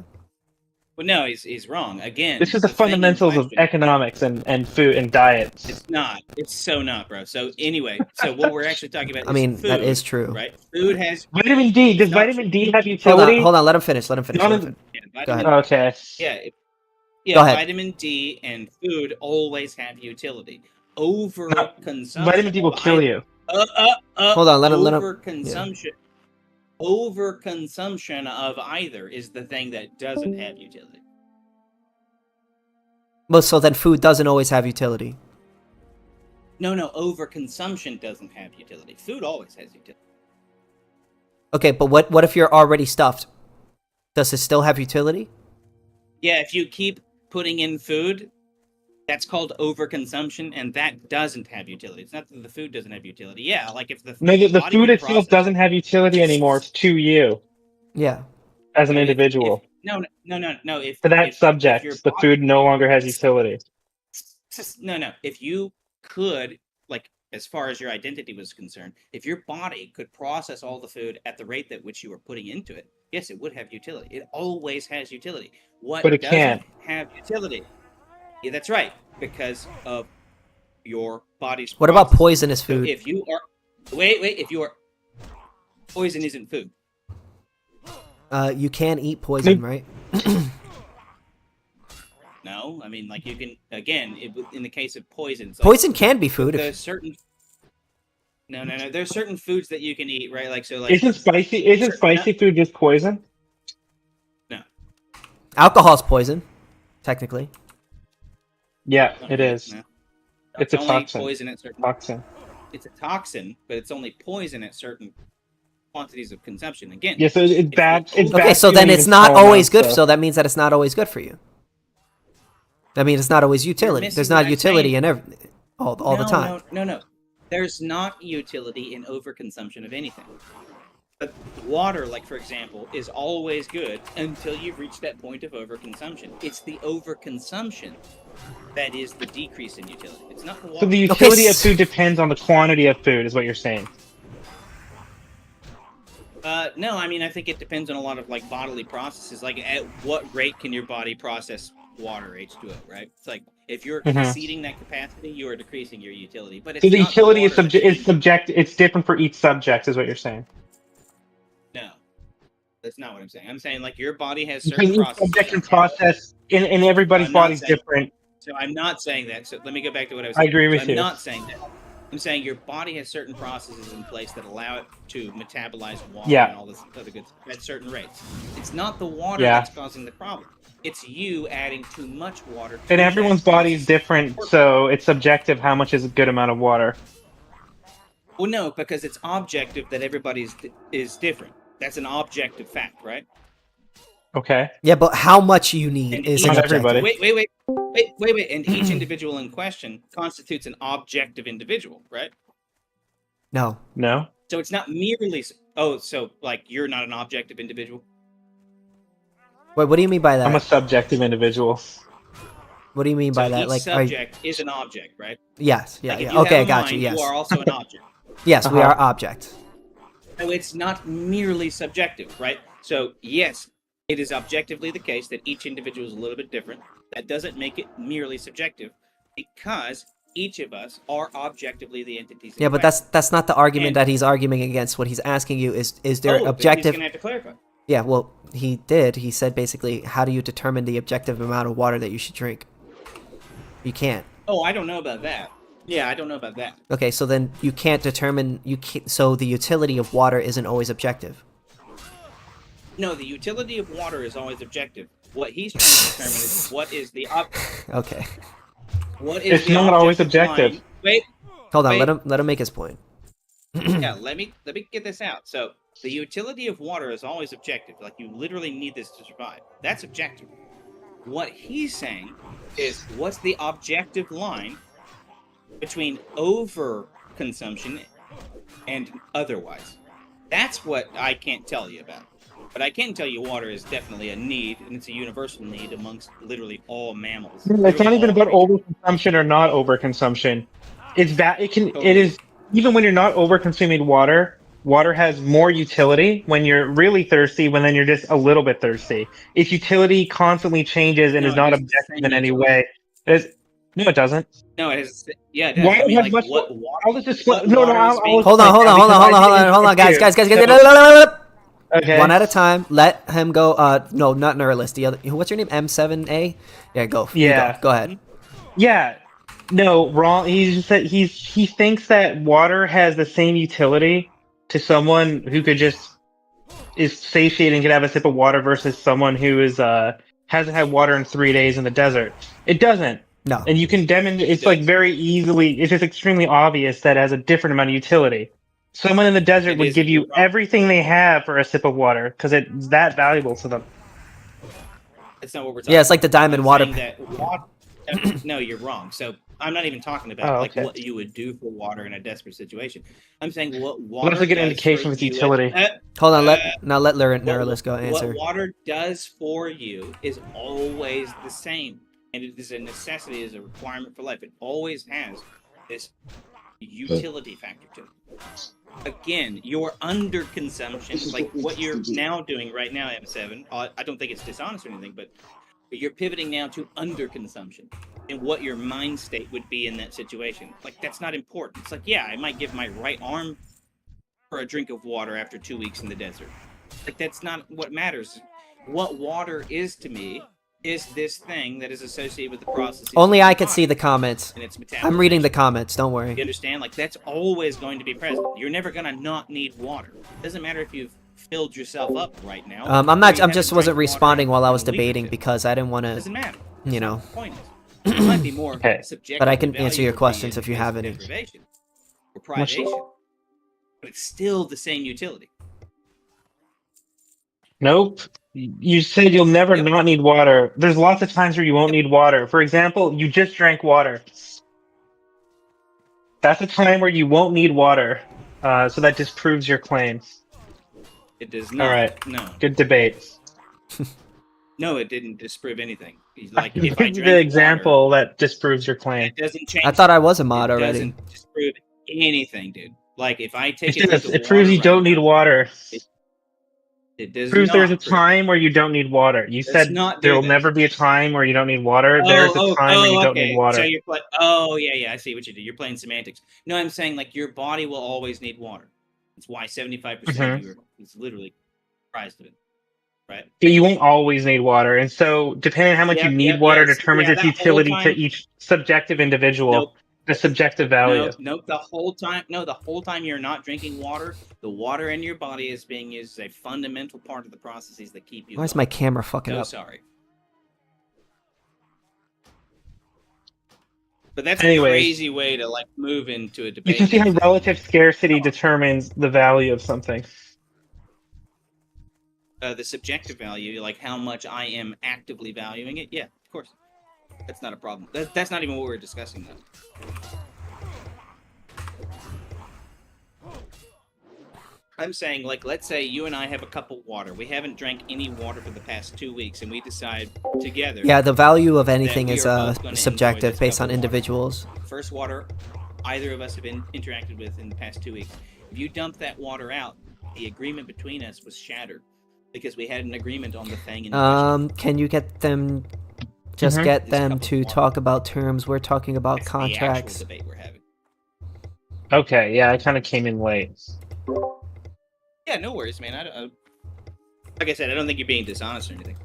Well, no, he's wrong. Again, This is the thing in fundamentals of question- economics and food and diets. It's not. It's so not, bro. So anyway, so what we're actually talking about I is mean, food, that is true. right? Food has Vitamin D. Does Not vitamin D have Hold utility? on, let him finish. Let him finish. None Let him of- finish. yeah, Go ahead. vitamin, Okay. yeah, Go ahead. vitamin D and food always have utility. Overconsumption. Vitamin D will kill you. Hold on, let him- Overconsumption of either is the thing that doesn't have utility. Well, so then food doesn't always have utility. No, overconsumption doesn't have utility. Food always has utility. Okay, but what if you're already stuffed? Does it still have utility? Yeah, if you keep putting in food, that's called overconsumption, and that doesn't have utility. It's not that the food doesn't have utility. Yeah, like if the No, the body food can itself process- doesn't have utility anymore. It's to you Yeah. as an if- individual. No. If For that if subject, your the body- food no longer has utility. No. If you could, like, as far as your identity was concerned, if your body could process all the food at the rate that which you were putting into it, yes, it would have utility. It always has utility. What But it doesn't can't. have utility? Yeah, that's right, because of your body's. What about process. poisonous So food? if you are, wait, if you are, poison isn't food. You can eat poison, right? No, I mean, like, you can, again, in the case of poison, it's like, Poison can be food. there's certain. No. There's certain foods that you can eat, right? Like, so, like, Isn't spicy food just poison? Alcohol's poison, technically. Yeah, no, it is. no. It's a only toxin. poison at certain. Toxin. It's a toxin, but it's only poison at certain quantities of consumption. Again, Yeah, so it's bad. It's Okay, bad so for you then in it's even not small always amounts, good. though. So that means that it's not always good for you. That means it's not always utility. missing There's what not I'm utility saying. in all the time. No. There's not utility in overconsumption of anything. But water, like, for example, is always good until you've reached that point of overconsumption. It's the overconsumption that is the decrease in utility. It's not the water. So the Okay, utility of food depends on the quantity of food, is what you're saying. No, I mean, I think it depends on a lot of like bodily processes. Like, at what rate can your body process water, H2O, right? It's like if you're Mhm. exceeding that capacity, you are decreasing your utility. But So it's the not the utility is water that's being. subject. It's different for each subject, is what you're saying. No, that's not what I'm saying. I'm saying like your body has Because certain each processes subject that and handle. process in everybody's I'm not body's saying. different. So I'm not saying that. So let me go back to what I was I saying. agree So with I'm you. not saying that. I'm saying your body has certain processes in place that allow it to metabolize water Yeah. and all this other good stuff at certain rates. It's not the water Yeah. that's causing the problem. It's you adding too much water to And everyone's body that. is different, so it's subjective how much is a good amount of water. Well, no, because it's objective that everybody is different. That's an objective fact, right? Okay. Yeah, but how much you need And is each, an Not objective. everybody. wait. And each individual in question constitutes an objective individual, right? No. No. So it's not merely. Oh, so like you're not an objective individual? Wait, what do you mean by I'm a that? subjective individual. What do you mean by So that? each Like, subject is an object, right? yes, yeah, Like if yeah. you have Okay, a got you. mind, you Yes, are also an object. yes, we Uh-huh. are objects. So it's not merely subjective, right? So yes, it is objectively the case that each individual is a little bit different. That doesn't make it merely subjective, because each of us are objectively the entities. Yeah, but that's not the argument And- that he's arguing against. What he's asking you is there Then he's objective? gonna have to clarify. Yeah, well, he did. He said basically, how do you determine the objective amount of water that you should drink? You can't. Oh, I don't know about that. Yeah, I don't know about that. Okay, so then you can't determine so the utility of water isn't always objective. No, the utility of water is always objective. What he's trying to determine is what is the Okay. what is It's the not always objective objective. line. Wait, Hold on, Wait. let him make his point. yeah, let me get this out. So the utility of water is always objective. Like you literally need this to survive. That's objective. What he's saying is what's the objective line between overconsumption and otherwise. That's what I can't tell you about. But I can tell you water is definitely a need, and it's a universal need amongst literally all mammals. It's not Literally even all about creatures. overconsumption or not overconsumption. It's that it Totally. is even when you're not overconsuming water. Water has more utility when you're really thirsty when then you're just a little bit thirsty. Its utility constantly changes and No, is it not has the objective same in any utility. way. No, it doesn't. No, it has. Yeah, it does. Water I mean, has like much what more. water? I'll just explain. What No, water is I'll being- Hold on, explain hold now on, hold on, because hold on, I hold on, didn't hold on, guys, interfere. guys. Okay. One at a time. Let him go. No, not Nurlist. The other. What's your name? M7A. Yeah, go. You Yeah. Go ahead. Yeah. No, wrong. He just said he thinks that water has the same utility to someone who could just is satiated and could have a sip of water versus someone who is hasn't had water in 3 days in the desert. It doesn't. No. And you can demonstrate. It's like very easily. It's just extremely obvious that it has a different amount of utility. Someone in the desert It would is, give you you're wrong. everything they have for a sip of water because it's that valuable to them. That's not what we're talking. Yeah, it's like the diamond I'm water. saying that water. No, you're wrong. So I'm not even talking about Oh, like okay. what you would do for water in a desperate situation. I'm saying what Well, water. that's a good does indication for of its you utility. Hold on. uh, Let what, Nurlist go answer. What water does for you is always the same, and it is a necessity, is a requirement for life. It always has this utility factor to it. Again, your underconsumption, like what you're now doing right now, M7. I don't think it's dishonest or anything, but you're pivoting now to underconsumption and what your mind state would be in that situation. Like that's not important. It's like, yeah, I might give my right arm for a drink of water after 2 weeks in the desert. Like that's not what matters. What water is to me is this thing that is associated with the process. Only I can see the comments. And it's I'm reading the metabolization. comments. Don't You worry. understand? Like that's always going to be present. You're never gonna not need water. Doesn't matter if you've filled yourself up right now. I'm or not. you I'm haven't just drank wasn't water responding while I was in a week or debating two. because I didn't want to. Doesn't matter. You know. That's the point is. It might be more Okay. subjective. But I can value answer your would be questions in if you the case have of any. deprivation or privation, but it's still the same utility. Nope. You said you'll never Yep. not need water. There's lots of times where you won't need water. For example, you just drank water. That's a time where you won't need water. So that disproves your claim. It does All not. right. No, Good debate. no, it didn't disprove anything. Like Give if I the drank example water, that disproves your claim. it doesn't change. I thought I was a mod it already. doesn't disprove anything, dude. Like if I take It a drink does. of It proves water you right don't need now, water. It does Proves there's a not. time where you don't need water. You Does said not there do will that. never be a time where you don't need water. There's a time where you don't need Okay. water. So you're playing. Oh, yeah. I see what you do. You're playing semantics. No, I'm saying like your body will always need water. That's why 75% of you is literally comprised of it, right? But you won't always need water, and so depending on how much you need water Yes. determines Yeah, its that whole utility to time. each subjective individual. Nope. The subjective value. No. The whole time. No, the whole time you're not drinking water, the water in your body is being used as a fundamental part of the processes that keep you. Why is going. my camera fucking So up? sorry. But that's Anyways, a crazy way to like move into a debate. You can see how and say, relative scarcity determines the value of something. the subjective value, like how much I am actively valuing it. Yeah, of course. That's not a problem. That's not even what we're discussing, though. I'm saying, like, let's say you and I have a cup of water. We haven't drank any water for the past 2 weeks, and we decide together. Yeah, the value of that anything we is are both gonna enjoy subjective this based cup on of water. individuals. First water either of us have been interacted with in the past 2 weeks. If you dump that water out, the agreement between us was shattered because we had an agreement on the thing in question. Can you get them? Just get This them cup of to water. talk about terms. We're talking about That's contracts. the actual debate we're having. Okay, yeah, I kind of came in late. Yeah, no worries, man. Like I said, I don't think you're being dishonest or anything.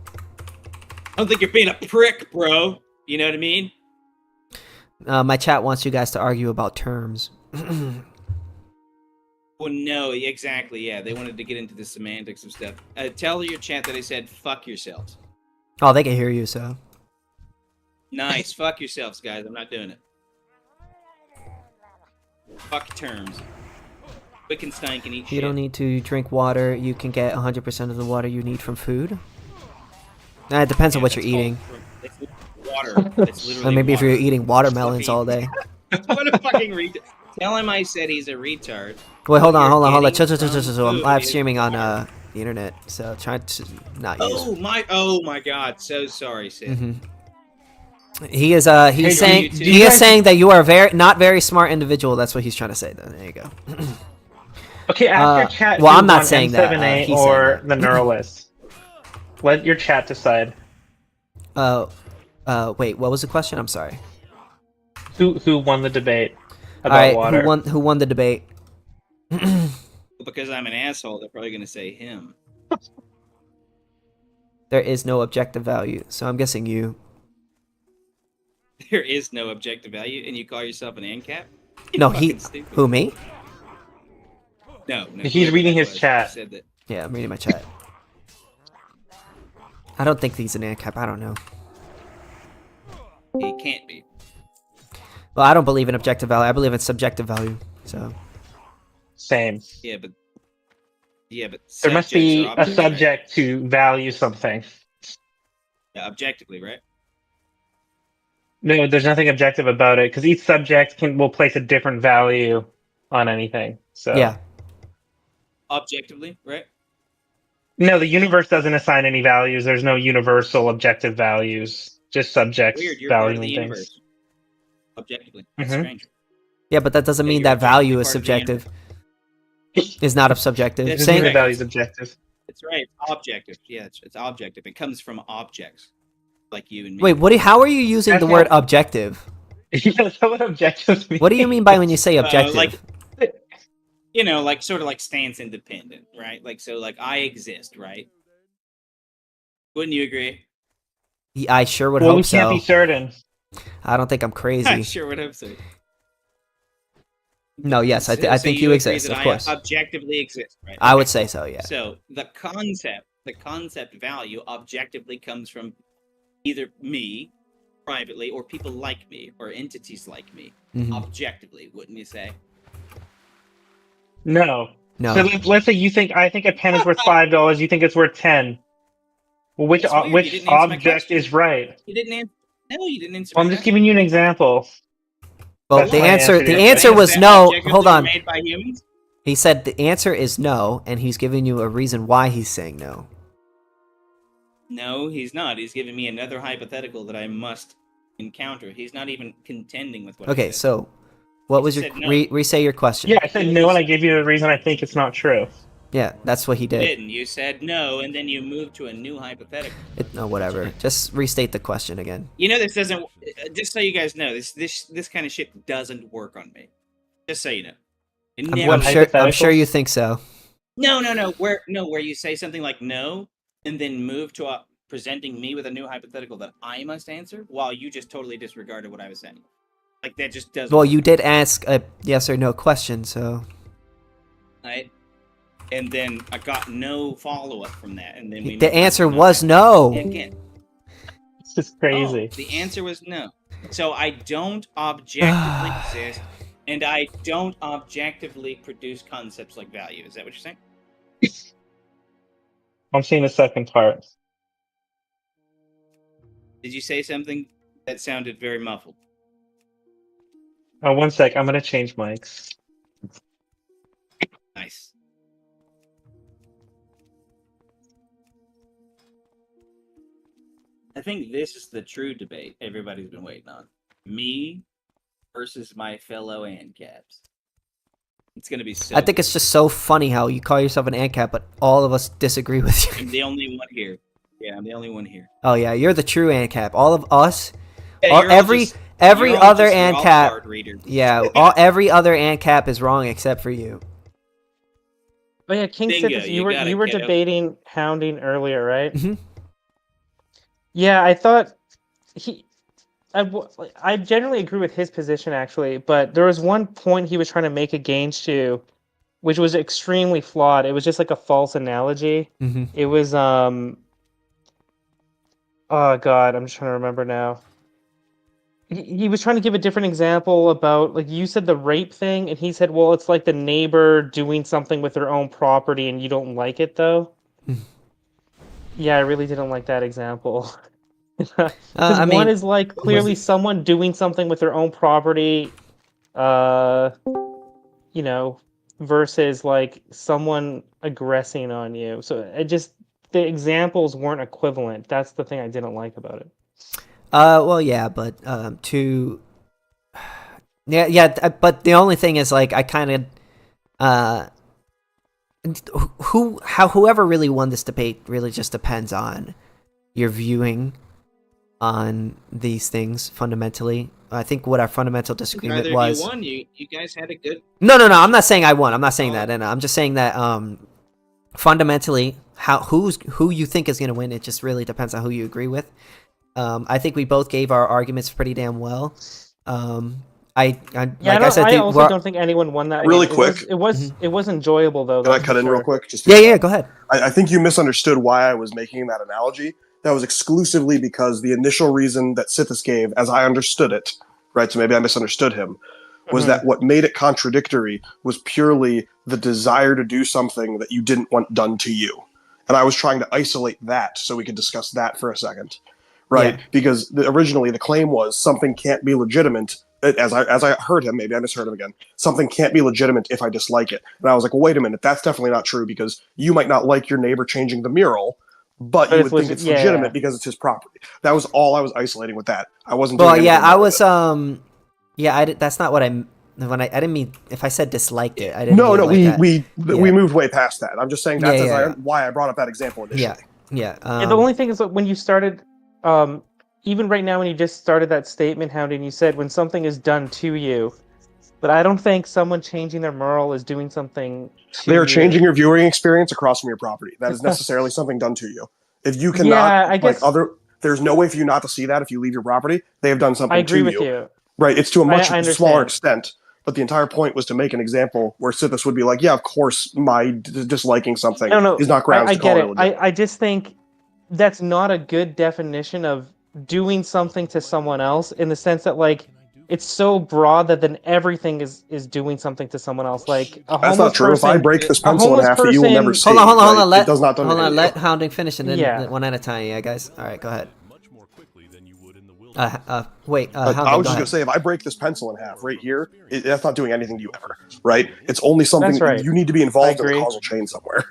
I don't think you're being a prick, bro. You know what I mean? My chat wants you guys to argue about terms. Well, no, exactly. Yeah, they wanted to get into the semantics of stuff. Tell your chat that I said fuck yourselves. Oh, they can hear you, so. Nice. Fuck yourselves, guys. I'm not doing it. Fuck terms. Wittgenstein can eat shit. You don't need to drink water. You can get 100% of the water you need from food. It depends on what you're eating. It's water. It's literally Or maybe if water. you're eating watermelons all day. What a fucking retard. Tell him I said he's a retard. Wait, hold on. You're I'm getting live food streaming on water. the internet, so try to not use. Oh my god, so sorry, Sid. He is he's saying do he you is saying that you are not very smart individual. That's what he's trying to say. Though. There you go. Okay, ask your chat. well, who I'm not won saying that, M7A he's or saying the Neuralist. Let your chat decide. Wait, what was the question? I'm sorry. Who won the debate about All right, water? who won the debate? Because I'm an asshole, they're probably gonna say him. There is no objective value, so I'm guessing you. There is no objective value, and you call yourself an ANCAP? No, Fucking stupid. who, me? No, He's whoever reading that his was chat. Said that. Yeah, I'm reading my chat. I don't think he's an ANCAP. I don't know. He can't be. Well, I don't believe in objective value. I believe in subjective value. So. Same. Yeah, but There must subjects be are a objects, right? subject to value something. Yeah, objectively, right? No, there's nothing objective about it because each subject will place a different value on anything. So Yeah. Objectively, right? no, the universe doesn't assign any values. There's no universal objective values. Just subjects Weird, you're part of the valuing things. universe. Objectively. That's Mhm. strange. Yeah, but that doesn't Yeah, mean you're that value objectively is part of the universe. subjective. Is not subjective. That's Doesn't mean the correct. value is objective. It's right. It's objective. Yeah, it's objective. It comes from objects, like you and me. Wait, how are you using That's the word how- objective? Yeah, that's what objectives mean. What do you mean by when you say objective? Like, like sort of like stance independent, right? Like, so like I exist, right? Wouldn't you agree? I sure would Well, we hope can't so. be certain. I don't think I'm I crazy. sure would hope so. No, yes, I So think you you agree exist, that of course. I objectively exist, right? I would Okay, say cool. so, yeah. So the concept value objectively comes from either me privately or people like me or entities like me. Mhm. Objectively, wouldn't you say? No. No. So let's say I think a pen is worth $5. You think it's worth 10. Well, which That's weird, you which didn't answer my object question. is right? You didn't answer. No, you didn't answer. Well, my I'm just question. giving you an example. Well, That's the my answer to your Things was that no. objectively Hold were on. Made by humans? He said the answer is no, and he's giving you a reason why he's saying no. No, he's not. He's giving me another hypothetical that I must encounter. He's not even contending with what I Okay, said. so What was your said no. re-say your question? Yeah, I said no, and I gave you the reason I think it's not true. Yeah, that's what he You did. didn't. You said no, and then you moved to a new hypothetical. No, whatever. Just restate the question again. You know this doesn't. Just so you guys know, this kind of shit doesn't work on me. Just so you know. I'm sure you think so. No. Where you say something like no, and then move to presenting me with a new hypothetical that I must answer, while you just totally disregarded what I was saying. Like that just doesn't. Well, work. you did ask a yes or no question, so. Right. And then I got no follow up from that, and then The answer was no. Again. It's just crazy. Oh, the answer was no. So I don't objectively exist, and I don't objectively produce concepts like value. Is that what you're saying? I'm seeing the second part. Did you say something that sounded very muffled? Oh, 1 sec. I'm gonna change mics. Nice. I think this is the true debate everybody's been waiting on. Me versus my fellow ANCAPs. It's going to be so I think it's just so funny how you call yourself an ANCAP, but all of us disagree with you. I'm the only one here. Yeah, I'm the only one here. Oh yeah, you're the true ANCAP. All of us, Yeah, every you're all other just ANCAP, readers. yeah, every other ANCAP is wrong except for you. But yeah, King Bingo, said this, you you got it, were kiddo. debating Hounding earlier, right? Mhm. Yeah, I thought I generally agree with his position actually, but there was one point he was trying to make against you, which was extremely flawed. It was just like a false analogy. Mm-hmm. It was oh god, I'm just trying to remember now. He was trying to give a different example about, like, you said the rape thing, and he said, well, it's like the neighbor doing something with their own property and you don't like it though. Yeah, I really didn't like that example. Because I one mean, is like clearly someone doing something with their own property, you know, versus like someone aggressing on you. So the examples weren't equivalent. That's the thing I didn't like about it. well, yeah, but but the only thing is, like, I kind of whoever really won this debate really just depends on your viewing on these things fundamentally. I think what our fundamental disagreement Either was. you won. You guys had a good. No. I'm not saying I won. I'm not saying that, and I'm just saying that fundamentally, who you think is going to win, it just really depends on who you agree with. I think we both gave our arguments pretty damn well. I also don't think anyone won that. Really quick. It was enjoyable though. Can I cut in real quick? Just Yeah, go ahead. I think you misunderstood why I was making that analogy. That was exclusively because the initial reason that Sithis gave, as I understood it, right, so maybe I misunderstood him, was that what made it contradictory was purely the desire to do something that you didn't want done to you. And I was trying to isolate that so we could discuss that for a second, right? Yeah. Because originally the claim was something can't be legitimate. As I heard him, maybe I misheard him again, something can't be legitimate if I dislike it. And I was like, well, wait a minute, that's definitely not true, because you might not like your neighbor changing the mural, but you would think it's legitimate because it's his property. That was all I was isolating with that. I wasn't doing anything I was it. that's not what I didn't mean. If I said disliked it, I didn't No, mean we moved way past that. I'm just saying that's why I brought up that example initially. Yeah. The only thing is that when you started, even right now when you just started that statement, Hounding, you said when something is done to you, but I don't think someone changing their mural is doing something to They're you. changing your viewing experience across from your property. That is necessarily something done to you. If you cannot, there's no way for you not to see that if you leave your property. They have done something to you. I agree with you. Right, it's to a much smaller extent. But the entire point was to make an example where Sithis would be like, yeah, of course, my disliking something is not grounds to call it illegitimate. I just think that's not a good definition of doing something to someone else, in the sense that, like, it's so broad that then everything is doing something to someone else. Like, that's not true. If I break this pencil in half, you will never see. Hold on. Let let Hounding finish, and then one at a time. Yeah, guys. All right, go ahead. Wait. I was just gonna say, if I break this pencil in half right here, that's not doing anything to you ever, right? It's only something you need to be involved in the causal chain somewhere.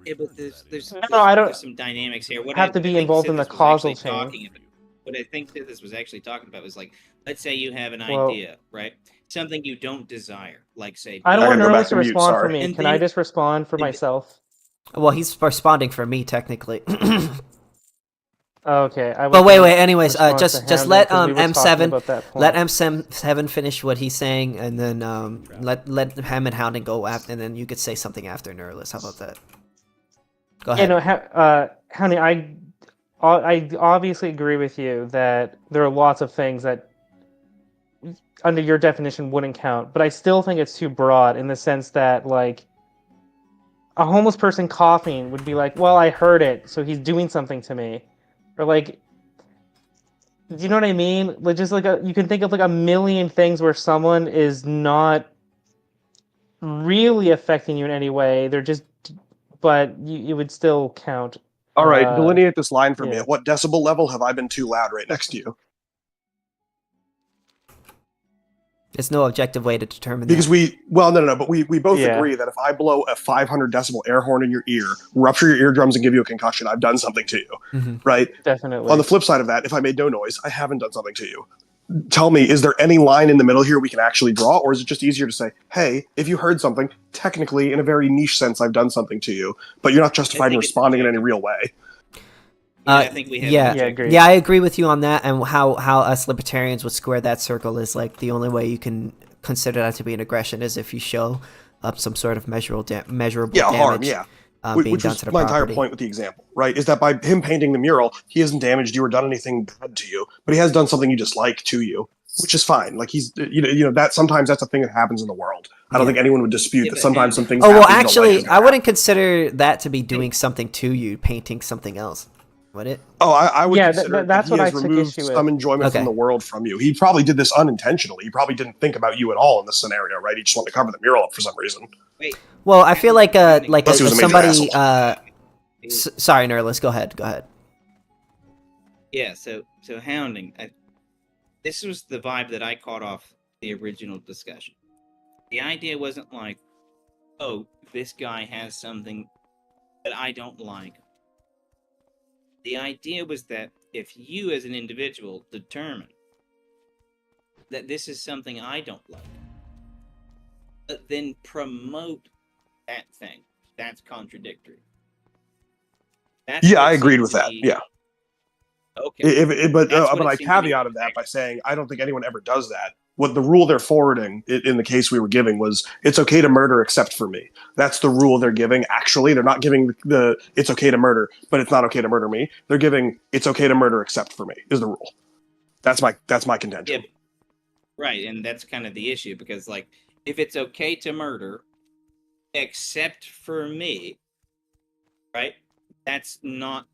Yeah, but there's I don't some dynamics here. have to be involved in the causal chain. what I think that this was actually talking about was like, let's say you have an Well- idea, right? Something you don't desire, like say. I don't I want gotta go Nerlus back to to mute, respond for sorry. me. And Can I then- just respond for and- myself? Well, he's responding for me technically. Okay. I was But wait. gonna Anyways, respond to just Hounding, let 'cause we were talking M7 about that point. let M7 finish what he's saying, and then let him and Hounding go after, and then you could say something after Nerlus. How about that? Go ahead. Hounding, I obviously agree with you that there are lots of things that, under your definition, wouldn't count. But I still think it's too broad in the sense that, like, a homeless person coughing would be like, well, I heard it, so he's doing something to me. Or, like, do you know what I mean? Like, just like you can think of like a million things where someone is not really affecting you in any way. They're just, but it would still count. All right, delineate this line for me. yeah. At what decibel level have I been too loud right next to you? There's no objective way to determine Because that. but we both Yeah. agree that if I blow a 500 decibel air horn in your ear, rupture your eardrums, and give you a concussion, I've done something to you, Mhm. right? Definitely. On the flip side of that, if I made no noise, I haven't done something to you. Tell me, is there any line in the middle here we can actually draw, or is it just easier to say, hey, if you heard something, technically, in a very niche sense, I've done something to you, but you're not justified in think it's responding in any objective. real way? I think we have. yeah. an Yeah, objective- agreed. Yeah, I agree with you on that, and how us libertarians would square that circle is like the only way you can consider that to be an aggression is if you show up some sort of measurable damage. Harm, yeah. Being Which done was to the my entire property. point with the example, right? Is that by him painting the mural, he hasn't damaged you or done anything bad to you, but he has done something you dislike to you, which is fine. Like he's, that sometimes that's a thing that happens in the world. I don't Yeah. think anyone would dispute Yeah, that but sometimes some things. Oh well, happen you don't like actually, is I gonna wouldn't consider that to be doing something to you, painting something else. Would it? Oh, I would Yeah, consider that's that what he I has took removed issue some with. enjoyment Okay. from the world from you. He probably did this unintentionally. He probably didn't think about you at all in this scenario, right? He just wanted to cover the mural up for some reason. Wait, Well, I feel like Unless he was a major somebody. Sorry, Nerlus. Go ahead. Go ahead. yeah. So Hounding. This was the vibe that I caught off the original discussion. The idea wasn't like, oh, this guy has something that I don't like. The idea was that if you as an individual determine that this is something I don't like, but then promote that thing, that's contradictory. That's Yeah, what I agreed seemed with to that. be- Yeah. Okay. But That's what it I seemed to be. caveated that by saying I don't think anyone ever does that. What the rule they're forwarding in the case we were giving was it's okay to murder except for me. That's the rule they're giving. Actually, they're not giving the it's okay to murder, but it's not okay to murder me. They're giving it's okay to murder except for me is the rule. That's my contention. Yeah, right, and that's kind of the issue because, like, if it's okay to murder, except for me, right? That's not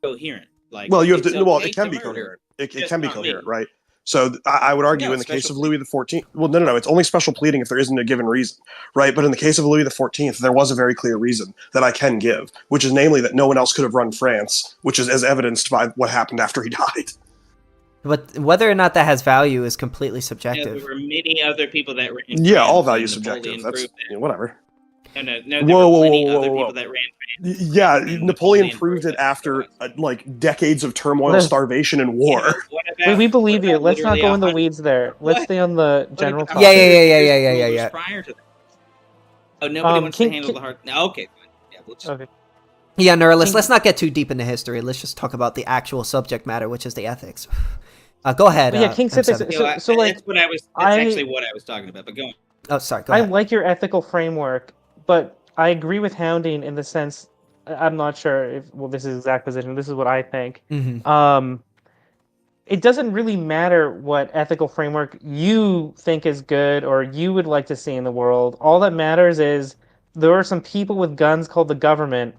coherent. Like, Well, you have it's to. Well, okay it can to be murder, coherent. It just can be not me. coherent, right? So I would argue No, in the case special of Louis XIV. Well, no. It's only special pleading if there isn't a given reason, right? But in the case of Louis XIV, there was a very clear reason that I can give, which is namely that no one else could have run France, which is as evidenced by what happened after he died. But whether or not that has value is completely Yeah, subjective. there were many other people that ran. Yeah, all France, value and subjective. Napoleon That's proved that. whatever. No. There Whoa, were whoa, plenty whoa, other whoa, people whoa. that ran. Yeah, And Napoleon Napoleon proved it proved that after otherwise. like decades of turmoil, Let's- starvation, and You war. know, what about, Wait, we believe what you. about Let's not literally go in the 100 weeds there. Let's What? stay on the What general about topic. 100 Yeah. years Yeah. prior to that? Oh, nobody wants King- to handle the hard. No, okay, fine. Yeah, we'll just. Okay. Yeah, Nerlus, King- let's not get too deep into history. Let's just talk about the actual subject matter, which is the ethics. Go ahead. Well, yeah, King said this- M7. You know, so, like, that's what I was. That's I- actually what I was talking about. But go on. Oh, sorry. Go I ahead. like your ethical framework, but I agree with Hounding in the sense I'm not sure if this is exact position. This is what I think. Mhm. It doesn't really matter what ethical framework you think is good or you would like to see in the world. All that matters is there are some people with guns called the government,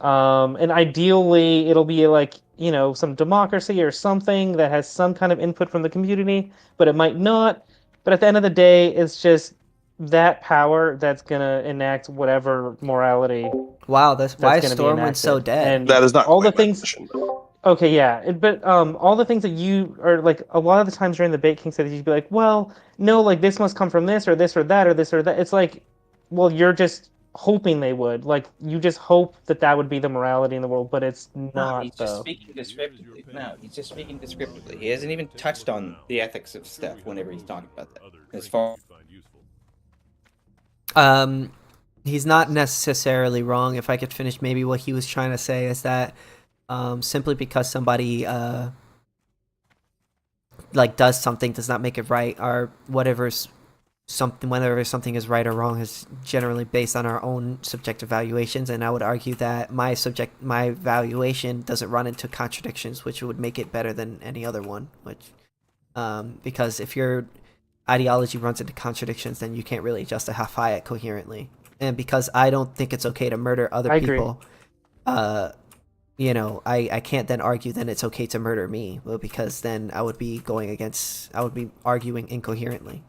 and ideally it'll be like some democracy or something that has some kind of input from the community, but it might not. But at the end of the day, it's just that power that's gonna enact whatever morality. Wow, why That's is gonna be Stormwind so enacted. dead? And That is not all the quite my things. position. Okay, yeah, but all the things that you are like, a lot of the times during the debate, King said you'd be like, well, no, like this must come from this or this or that or this or that. It's like, well, you're just hoping they would. Like, you just hope that would be the morality in the world, but it's No, not, he's just though. speaking descriptively. No, he's just speaking descriptively. He hasn't even touched on the ethics of stuff whenever he's talking about that. As far He's not necessarily wrong. If I could finish, maybe what he was trying to say is that simply because somebody like does something does not make it right, or whatever's something, whether something is right or wrong, is generally based on our own subjective valuations. And I would argue that my valuation doesn't run into contradictions, which would make it better than any other one. Which because if your ideology runs into contradictions, then you can't really justify it coherently. And because I don't think it's okay to murder other I agree. people, I can't then argue then it's okay to murder me. Well, because then I would be arguing incoherently.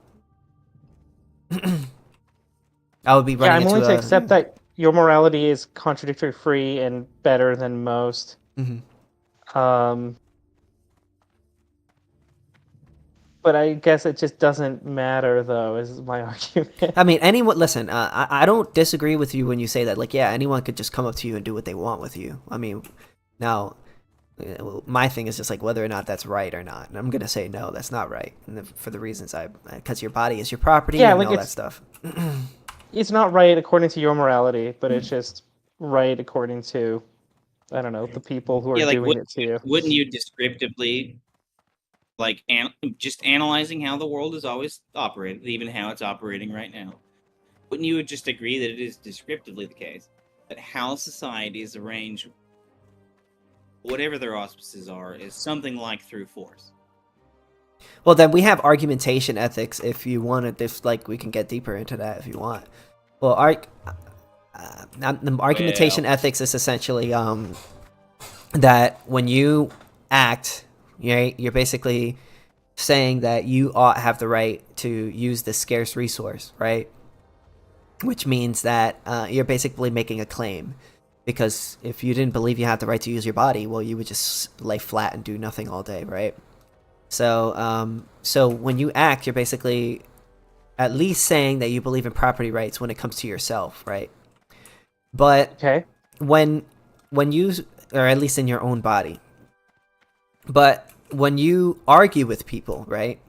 I would be running I'm into willing to accept that your morality is contradictory free and better than most. But I guess it just doesn't matter, though, is my argument. I mean, anyone. Listen, I don't disagree with you when you say that. Like, yeah, anyone could just come up to you and do what they want with you. I mean, now, my thing is just like whether or not that's right or not. And I'm gonna say no, that's not right, and for the reasons because your body is your property, Yeah, and like all that stuff. It's not right according to your morality, but it's just right according to, I don't know, the people who are doing it to you. wouldn't you descriptively, like, just analyzing how the world has always operated, even how it's operating right now, wouldn't you just agree that it is descriptively the case that how society is arranged, whatever their auspices are, is something like through force? Well, then we have argumentation ethics. If you want to, like, we can get deeper into that if you want. Well, argumentation ethics is essentially that when you act, right, you're basically saying that you ought have the right to use this scarce resource, right? Which means that you're basically making a claim. Because if you didn't believe you had the right to use your body, well, you would just lay flat and do nothing all day, right? So, so when you act, you're basically at least saying that you believe in property rights when it comes to yourself, right? But Okay. when you, or at least in your own body, but when you argue with people, right?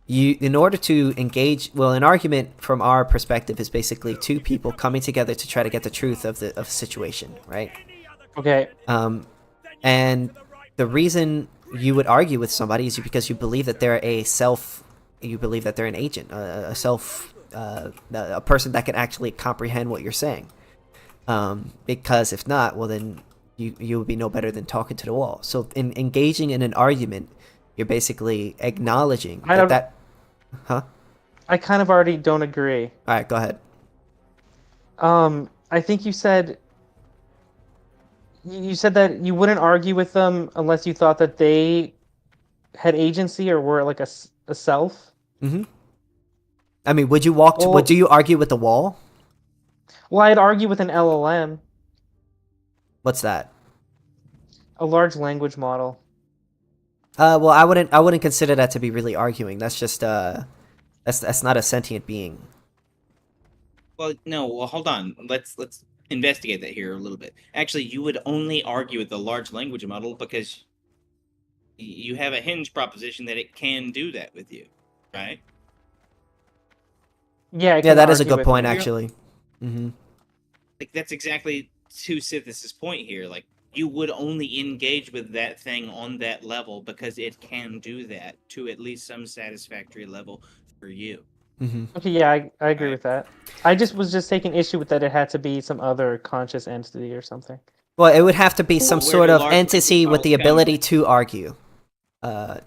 In order to engage, well, an argument from our perspective is basically two people coming together to try to get the truth of the situation, right? Okay. And the reason you would argue with somebody is because you believe that they're you believe that they're an agent, a person that can actually comprehend what you're saying. Because if not, well, then you would be no better than talking to the wall. So in engaging in an argument, you're basically acknowledging that. Huh? I kind of already don't agree. All right, go ahead. I think you said that you wouldn't argue with them unless you thought that they had agency or were like a self. Mm-hmm. I mean, would you argue with the wall? Well, I'd argue with an LLM. What's that? A large language model. Well, I wouldn't consider that to be really arguing. That's just that's not a sentient being. Well, no. Well, hold on. Let's investigate that here a little bit. Actually, you would only argue with the large language model because you have a hinge proposition that it can do that with you, right? Yeah. Yeah, that is a good point, actually. Mm-hmm. Like, that's exactly to Sithis' point here. Like, you would only engage with that thing on that level because it can do that to at least some satisfactory level for you. Mm-hmm. Okay, yeah, I agree with that. I was just taking issue with that it had to be some other conscious entity or something. Well, it would have to be some sort of entity with the ability models to argue,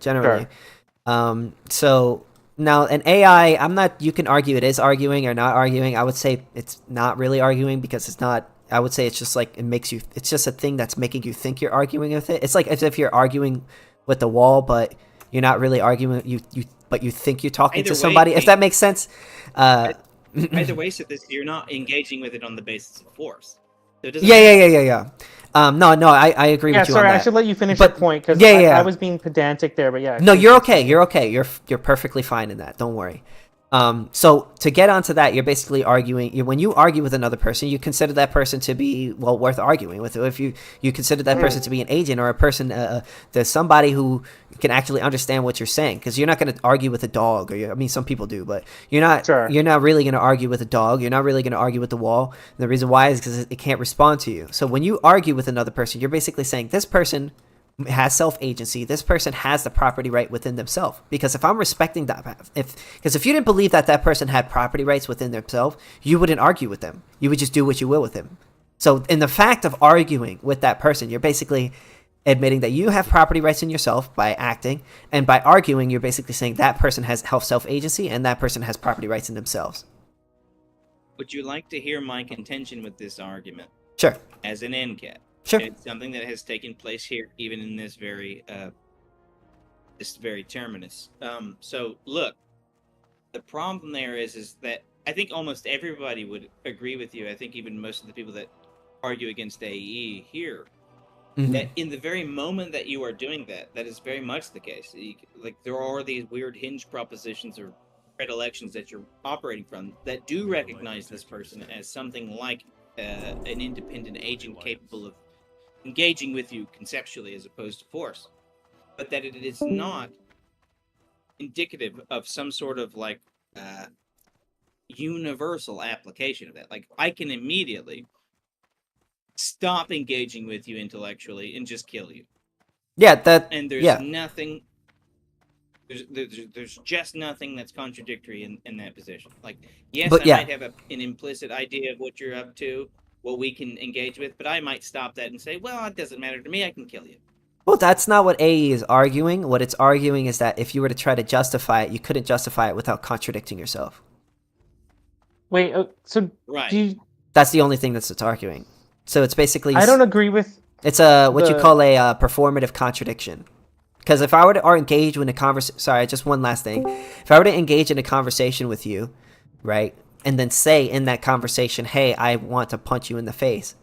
generally. Sure. So now an AI, you can argue it is arguing or not arguing. I would say it's not really arguing because it's not. I would say it's just like it's just a thing that's making you think you're arguing with it. It's like as if you're arguing with the wall, but you're not really arguing. But you think you're talking to somebody. If that makes sense. Either way, so you're not engaging with it on the basis of force. So Yeah. No, I agree with you on that. Sorry, I should let you finish your point because I was being pedantic there, but yeah. No, you're okay. You're okay. You're perfectly fine in that. Don't worry. So to get onto that, you're basically arguing. When you argue with another person, you consider that person to be worth arguing with. If you consider that person to be an agent or a person, there's somebody who can actually understand what you're saying. Because you're not going to argue with a dog, I mean, some people do, but you're not. Sure. You're not really going to argue with a dog. You're not really going to argue with the wall. And the reason why is because it can't respond to you. So when you argue with another person, you're basically saying this person has self-agency. This person has the property right within themselves. Because if I'm respecting that, because if you didn't believe that that person had property rights within themselves, you wouldn't argue with them. You would just do what you will with them. So in the fact of arguing with that person, you're basically admitting that you have property rights in yourself by acting, and by arguing, you're basically saying that person has self-agency and that person has property rights in themselves. Would you like to hear my contention with this argument? Sure. As an NCAT. Sure. It's something that has taken place here, even in this very terminus. So look, the problem there is that I think almost everybody would agree with you. I think even most of the people that argue against AE here, that in the very moment that you are doing that, that is very much the case. Like there are these weird hinge propositions or predilections that you're operating from that do recognize this person as something like an independent agent capable of engaging with you conceptually as opposed to force, but that it is not indicative of some sort of like universal application of that. Like I can immediately stop engaging with you intellectually and just kill you. Yeah, that. And there's yeah. nothing. There's just nothing that's contradictory in that position. Like, yes, But I yeah. might have an implicit idea of what you're up to, what we can engage with, but I might stop that and say, well, it doesn't matter to me, I can kill you. Well, that's not what AE is arguing. What it's arguing is that if you were to try to justify it, you couldn't justify it without contradicting yourself. Wait, so Right. That's the only thing that's it's arguing. So it's basically. I don't agree with. It's what you call a performative contradiction. Because if I were to engage in a conversation, sorry, just one last thing. If I were to engage in a conversation with you, right, and then say in that conversation, "Hey, I want to punch you in the face,"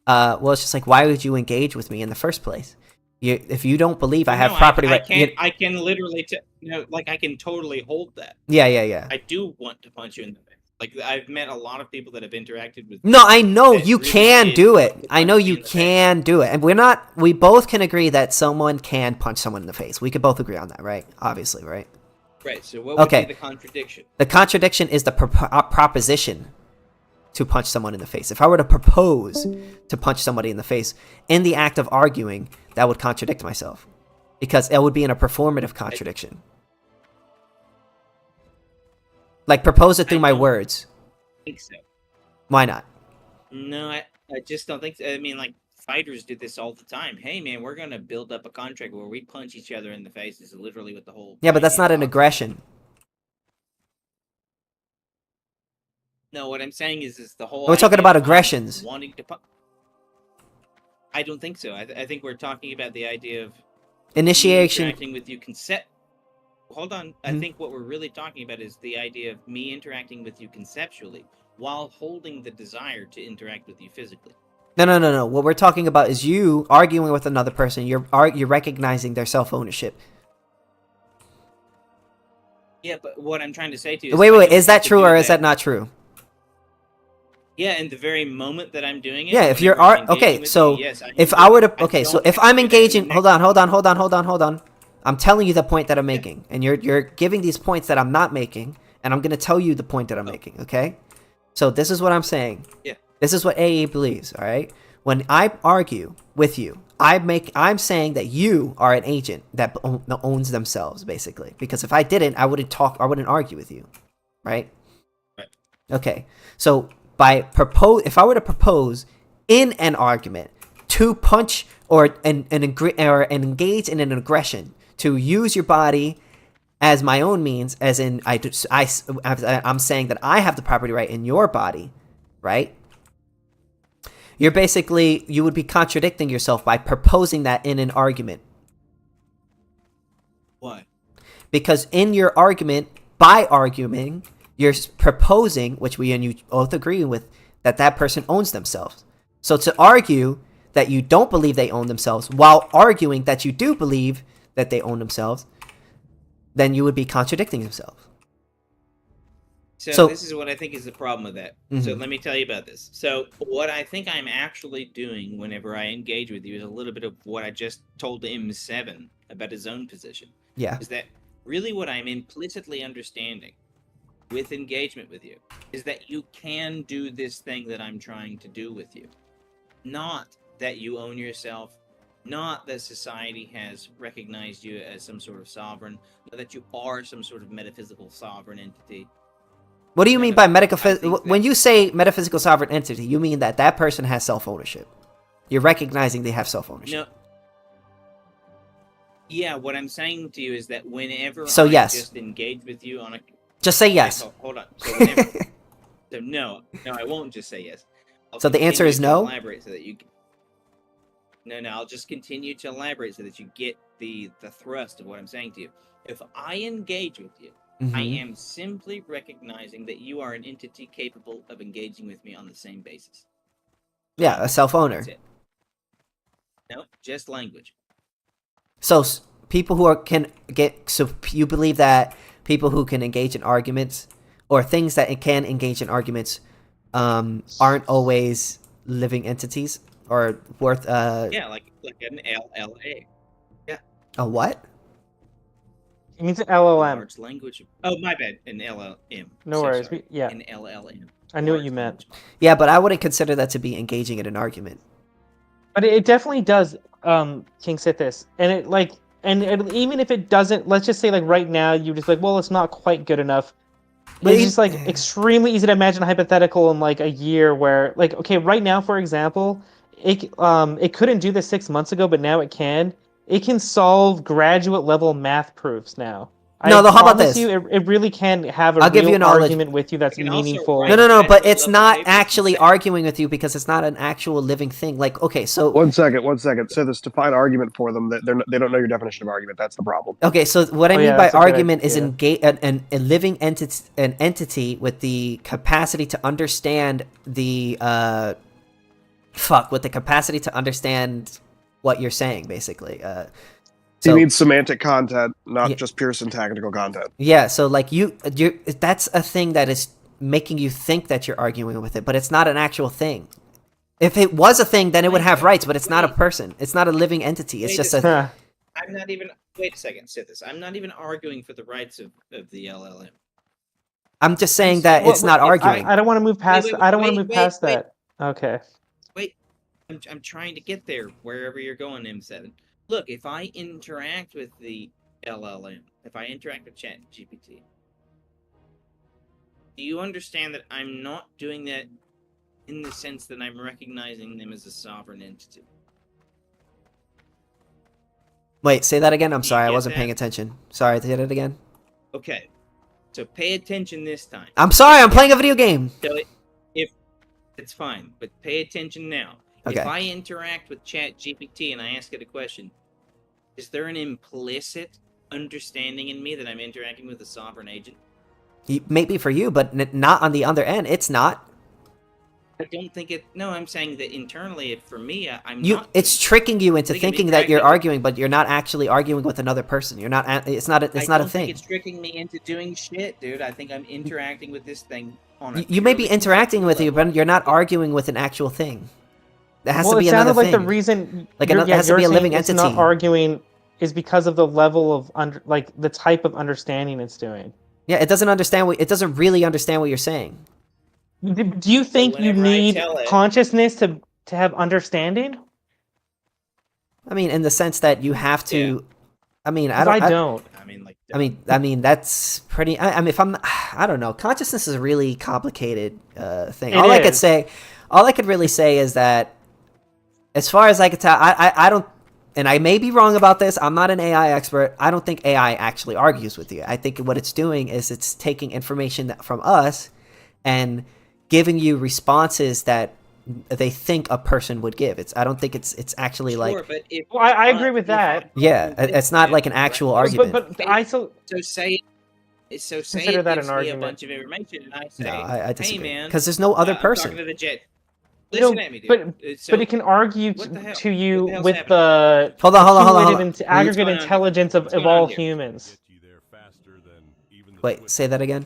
well, it's just like, why would you engage with me in the first place? If you don't believe I have property right, I can literally, I can totally hold that. Yeah. I do want to punch you in the face. Like I've met a lot of people that have interacted with. No, I know you can do it. I know you can do it, and we both can agree that someone can punch someone in the face. We could both agree on that, right? Obviously, right? Right. So what would be the contradiction? The contradiction is the proposition to punch someone in the face. If I were to propose to punch somebody in the face in the act of arguing, that would contradict myself, because it would be in a performative contradiction. Like, propose it through my words. I think so. Why not? No, I just don't think so. I mean, like, fighters do this all the time. Hey, man, we're going to build up a contract where we punch each other in the face. Is literally what the whole... Yeah, but that's not an aggression. No, what I'm saying is the whole... We're talking about aggressions. Wanting to punch... I don't think so. I think we're talking about the idea of... Initiation. Interacting with you Hold on. I think what we're really talking about is the idea of me interacting with you conceptually while holding the desire to interact with you physically. No. What we're talking about is you arguing with another person. You're recognizing their self-ownership. Yeah, but what I'm trying to say to you is... Wait. Is that true or is that not true? Yeah, in the very moment that I'm doing it. Yeah, if you're okay, so if I were to so if I'm engaging, hold on. I'm telling you the point that I'm making, and you're giving these points that I'm not making, and I'm going to tell you the point that I'm making, okay? So this is what I'm saying. Yeah. This is what AA believes, all right? When I argue with you, I'm saying that you are an agent that owns themselves, basically. Because if I didn't, I wouldn't argue with you, right? Right. Okay. So if I were to propose in an argument to punch or engage in an aggression, to use your body as my own means, as in I'm saying that I have the property right in your body, right? You would be contradicting yourself by proposing that in an argument. Why? Because in your argument, by arguing, you're proposing, which we and you both agree with, that person owns themselves. So to argue that you don't believe they own themselves while arguing that you do believe that they own themselves, then you would be contradicting yourself. So- this is what I think is the problem with that. So Mhm. let me tell you about this. So what I think I'm actually doing whenever I engage with you is a little bit of what I just told M7 about his own position. Yeah. Is that really what I'm implicitly understanding with engagement with you is that you can do this thing that I'm trying to do with you. Not that you own yourself, not that society has recognized you as some sort of sovereign, but that you are some sort of metaphysical sovereign entity. What do you No, mean no, by I think when that- you say metaphysical sovereign entity? You mean that that person has self-ownership. You're recognizing they have self-ownership. No. Yeah, what I'm saying to you is that whenever So, I yes. just engage with you on a Just say yes. hold on. So whenever so no, I won't just say yes. I'll So the answer continue is to no? Elaborate so that you. No, I'll just continue to elaborate so that you get the thrust of what I'm saying to you. If I engage with you, I Mhm. am simply recognizing that you are an entity capable of engaging with me on the same basis. Yeah, a Language, self-owner. that's it. No, just language. So people who can get. So you believe that people who can engage in arguments or things that can engage in arguments aren't always living entities or worth Yeah, like an LLA. a what? It means an LLM. Large language. Oh, my bad. An LLM. No So worries. sorry. Yeah, An LLM. I knew what Large you meant. language model. Yeah, but I wouldn't consider that to be engaging in an argument. But it definitely does, King Sithis. And it like, and even if it doesn't, let's just say like right now you're just like, well, it's not quite good enough. But It's just like extremely easy to imagine a hypothetical in like a year where like, okay, right now, for example, it couldn't do this 6 months ago, but now it can. It can solve graduate level math proofs now. No, I no, how about promise this? you, it really can have a I'll give you real a knowledge. argument with you that's You can also meaningful. write- No, but graduate it's level not papers and actually say- arguing with you because it's not an actual living thing. Like, okay, so 1 second. So this define argument for them that they don't know your definition of argument. That's the problem. okay, so what I Oh, mean yeah, by that's a good argument is idea. a living entity with the capacity to understand the with the capacity to understand what you're saying, basically. He So needs semantic content, not Yeah. just pure syntactical content. yeah, so like you that's a thing that is making you think that you're arguing with it, but it's not an actual thing. If it was a thing, then it would have rights, but it's not a person. It's not a living entity. It's Wait just a a. I'm not even. Wait a second, Sithis. I'm not even arguing for the rights of the LLM. I'm just saying that Well, it's not if arguing. I don't want to move past. wait, I don't want to wait, move past wait. that. Okay. Wait, I'm trying to get there wherever you're going, M7. Look, if I interact with the LLM, if I interact with Chat GPT, do you understand that I'm not doing that in the sense that I'm recognizing them as a sovereign entity? Wait, say that again. I'm Do you sorry, I get wasn't that? paying attention. Sorry, say it again. Okay, so pay attention this time. I'm sorry, I'm playing a video game. So if it's fine, but pay attention now. Okay. If I interact with Chat GPT and I ask it a question, is there an implicit understanding in me that I'm interacting with a sovereign agent? Maybe for you, but not on the other end. It's not. I don't think it. No, I'm saying that internally, for me, I'm You. not. It's tricking you into I think I'm thinking that you're interacting with- arguing, but you're not actually arguing with another person. You're not. It's not. It's I not a don't thing. think it's tricking me into doing shit, dude. I think I'm interacting with this thing on a. You may be purely interacting with conceptual you, level. but you're not arguing with an actual thing. That has Well, to be it another sounded like thing. the reason Like, you're, it has to be a you're living saying it's not entity. arguing is because of the level of like the type of understanding it's doing. Yeah, it doesn't understand what. It doesn't really understand what you're saying. Do you think you whenever I need tell it- consciousness to have understanding? I mean, in the sense that you have to. Yeah. I mean, I 'Cause don't. I don't. I mean, like. I mean, that's pretty. I mean, if I'm, I don't know. Consciousness is a really complicated thing. It All I could is. say, all I could really say is that, as far as I could tell, I don't, and I may be wrong about this. I'm not an AI expert. I don't think AI actually argues with you. I think what it's doing is it's taking information from us and giving you responses that they think a person would give. I don't think it's actually Sure, like. but if Well, I agree with if I that. Yeah, argue it's with not it, like an actual right? argument. But I so So say Consider it that gives an me argument. a bunch of information, and I say, No, I "Hey, disagree. man, Because there's no other I'm person. talking to the jet. No, Listen at me, dude. but it can argue what the hell? to you What the hell's with happening? the Hold on. accumulated aggregate going on? intelligence What's of going on all here? humans. Wait, say that again.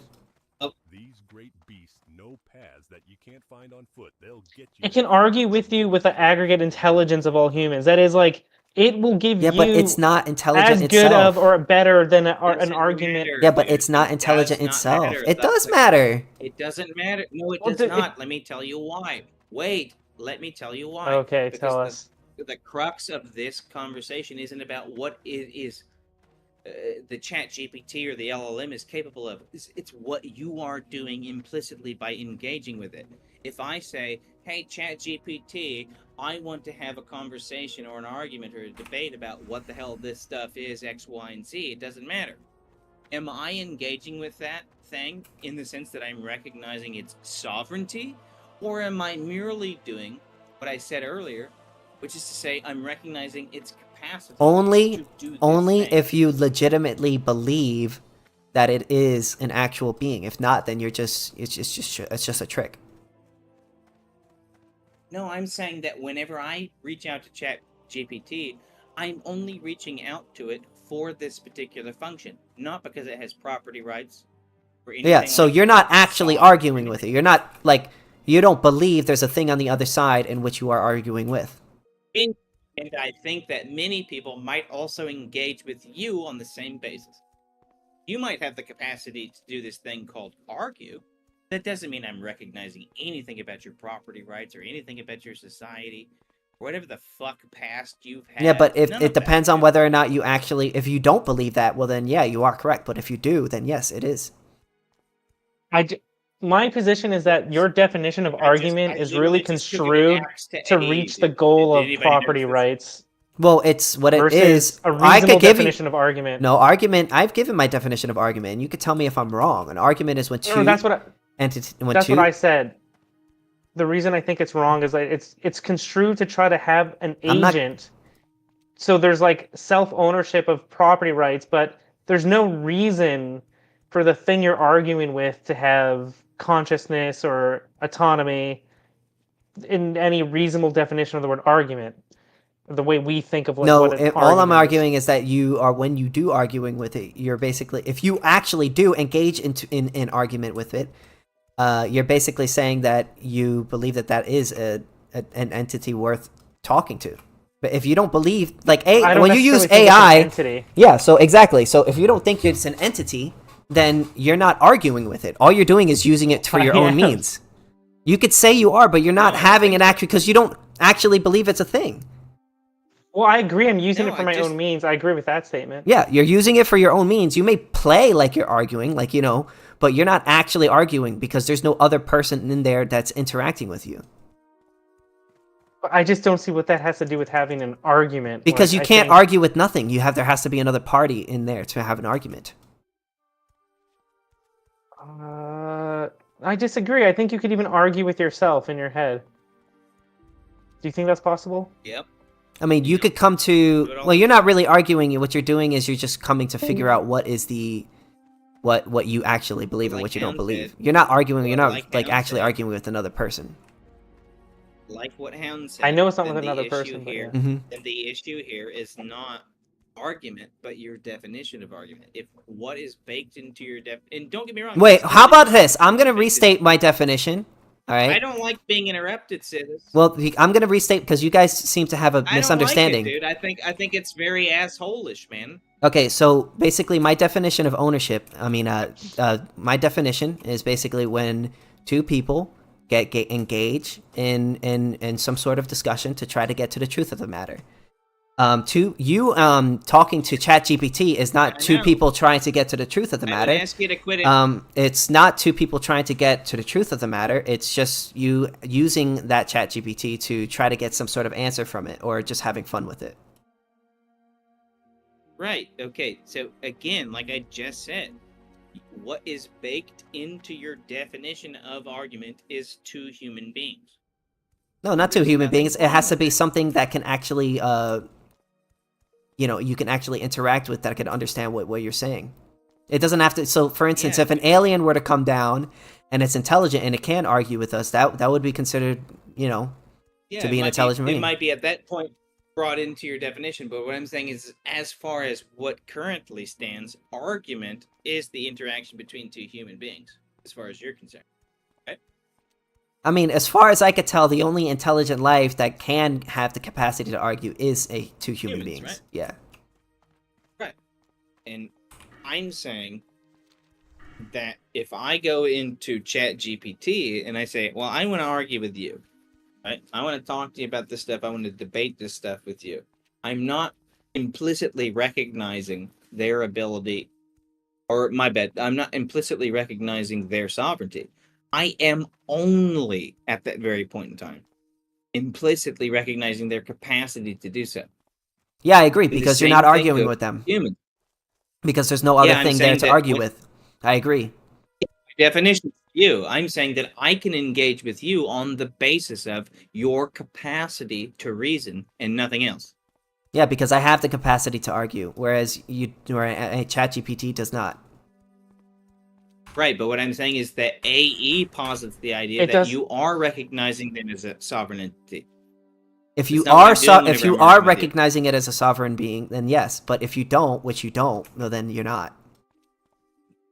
that you can't find on foot. They'll get you. It can argue with you with the aggregate intelligence of all humans. That is like it will give Yeah, but it's you not intelligent as good of itself. or better than an Doesn't argument. matter, Yeah, but dude. it's not It intelligent does not itself. matter. It does matter. It doesn't matter. No, it Well, does not. Let me tell you why. Wait, let me tell you why. Okay, Because tell us. the crux of this conversation isn't about what it is the chat GPT or the LLM is capable of. It's what you are doing implicitly by engaging with it. If I say, hey, chat GPT, I want to have a conversation or an argument or a debate about what the hell this stuff is, X, Y, and Z, it doesn't matter. Am I engaging with that thing in the sense that I'm recognizing its sovereignty? Or am I merely doing what I said earlier, which is to say I'm recognizing its capacity Only to do this only thing? if you legitimately believe that it is an actual being. If not, then it's just a trick. No, I'm saying that whenever I reach out to Chat GPT, I'm only reaching out to it for this particular function, not because it has property rights or anything. Yeah, so like you're not actually sovereign or arguing with it. You're not like you don't believe there's a thing on the other side in which you are arguing with. And I think that many people might also engage with you on the same basis. You might have the capacity to do this thing called argue. That doesn't mean I'm recognizing anything about your property rights or anything about your society or whatever the fuck past you've had. Yeah, but if None it of that, depends on dude. whether or not you actually, if you don't believe that, well then yeah, you are correct. But if you do, then yes, it is. My position is that your definition of argument is really literally just took it in construed Acts to A, reach the dude. goal Did of anybody property notice this? rights Well, it's what it versus is. a I reasonable could give you definition of argument. no argument. I've given my definition of argument, and you could tell me if I'm wrong. An argument is when No, two that's what I said. The reason I think it's wrong is that it's construed to try to have an I'm not- agent. So there's like self-ownership of property rights, but there's no reason for the thing you're arguing with to have consciousness or autonomy in any reasonable definition of the word argument. The way we think of like No, what an all I'm argument is. arguing is that you are when you do arguing with it, you're basically if you actually do engage in argument with it, you're basically saying that you believe that that is an entity worth talking to. But if you don't believe, like I don't when you use necessarily think it's an AI, entity. yeah, so exactly. So if you don't think it's an entity, then you're not arguing with it. All you're doing is using it for your I own am. means. You could say you are, but you're not No, I don't having think an so. actual because you don't actually believe it's a thing. Well, I agree. I'm using No, it for I my just- own means. I agree with that statement. Yeah, you're using it for your own means. You may play like you're arguing, like, but you're not actually arguing because there's no other person in there that's interacting with you. But I just don't see what that has to do with having an argument. Because Like, you I can't think- argue with nothing. There has to be another party in there to have an argument. I disagree. I think you could even argue with yourself in your head. Do you think that's possible? Yep. I mean, you No. could come to, Do it all well, the you're time. not really arguing. What you're doing is you're just coming to figure out what is what you actually believe and Like what you don't Hound believe. said- You're not arguing. You're well, not like like Hound actually said. arguing with another person. Like what Hound said. I know it's not then with the another issue person, but here, yeah. Mm-hmm. then the issue here is not argument, but your definition of argument. If what is baked into your and don't get me wrong. Wait, it's how totally about this? I'm gonna baked in- restate my definition. All right. I don't like being interrupted, Sis. Well, I'm gonna restate because you guys seem to have a I misunderstanding. don't like it, dude. I think it's very asshole-ish, man. Okay, so basically, my definition of ownership. My definition is basically when two people get engage in some sort of discussion to try to get to the truth of the matter. Talking to ChatGPT is not I two know. people trying to get to the truth of the I matter. would ask you to quit it. It's not two people trying to get to the truth of the matter. It's just you using that ChatGPT to try to get some sort of answer from it, or just having fun with it. Right. Okay. So again, like I just said, what is baked into your definition of argument is two human beings. No, not two There's human nothing beings. It wrong has to with be it. something that can actually, you can actually interact with, that can understand what you're saying. It doesn't have to. So, for instance, Yeah. if an alien were to come down and it's intelligent and it can argue with us, that would be considered, Yeah, to it be an might intelligent It being. might be at that point brought into your definition, but what I'm saying is, as far as what currently stands, argument is the interaction between two human beings, as far as you're concerned. Right? I mean, as far as I could tell, the only intelligent life that can have the capacity to argue is two human Humans, beings. right? Yeah. Right. And I'm saying that if I go into Chat GPT and I say, well, I want to argue with you, right? I want to talk to you about this stuff. I want to debate this stuff with you. I'm not implicitly recognizing their ability, or my bad, I'm not implicitly recognizing their sovereignty. I am only at that very point in time implicitly recognizing their capacity to do so. Yeah, I agree, And the because you're same not thing arguing goes with them. for humans. Because there's no other Yeah, I'm thing there saying to that argue when- with. I agree. Definition to you, I'm saying that I can engage with you on the basis of your capacity to reason and nothing else. Yeah, because I have the capacity to argue, whereas a ChatGPT does not. Right, but what I'm saying is that AE posits the idea It that does- you are recognizing them as a sovereign entity. If you That's not what are I'm doing if whenever you I'm are arguing with you. recognizing it as a sovereign being, then yes. But if you don't, which you don't, well, then you're not.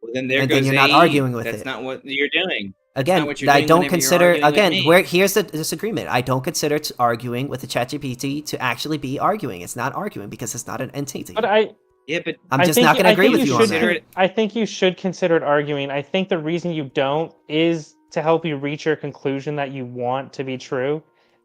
Well, then there And goes then you're not AE. arguing with That's it. not what you're doing. Again, not what you're I doing don't whenever you're consider. arguing with Again, me. here's the disagreement. I don't consider arguing with the ChatGPT to actually be arguing. It's not arguing because it's not an entity. But Yeah, but I'm I just think not going to I agree think with you on should that. Consider it- I think you should consider it arguing. I think the reason you don't is to help you reach your conclusion that you want to be true.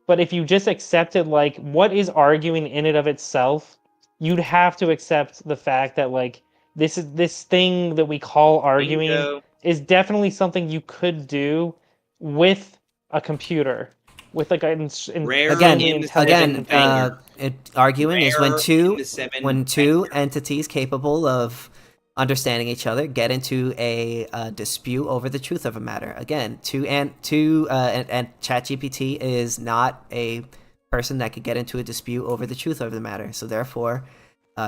But if you just accepted like what is arguing in and of itself, you'd have to accept the fact that like this thing that we call arguing Bingo. is definitely something you could do with a computer, with like an Rare Again, in the intelligent seven computer. Arguing is when Rare two in the seven when two factor. entities capable of understanding each other get into a dispute over the truth of a matter. Again, and ChatGPT is not a person that could get into a dispute over the truth of the matter. So therefore,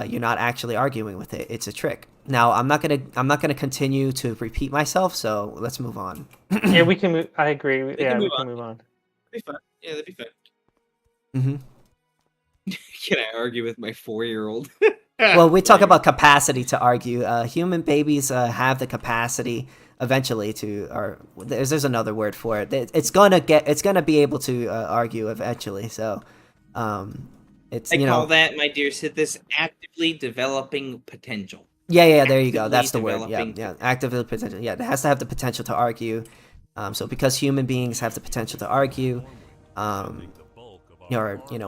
you're not actually arguing with it. It's a trick. Now, I'm not gonna continue to repeat myself. So let's move on. Yeah, we can. I agree. can Yeah, we move can on. move on. That'd be fun. Yeah, that'd be fun. hmm Can I argue with my 4-year-old? Well, we talk about capacity to argue. Human babies have the capacity eventually to, or there's another word for it. It's gonna be able to argue eventually. So, it's I call that, my dear Sid, this actively developing potential. yeah. There you go. actively That's the word. Yeah, developing actively potential. Yeah, it has to have the potential to argue. So because human beings have the potential to argue, or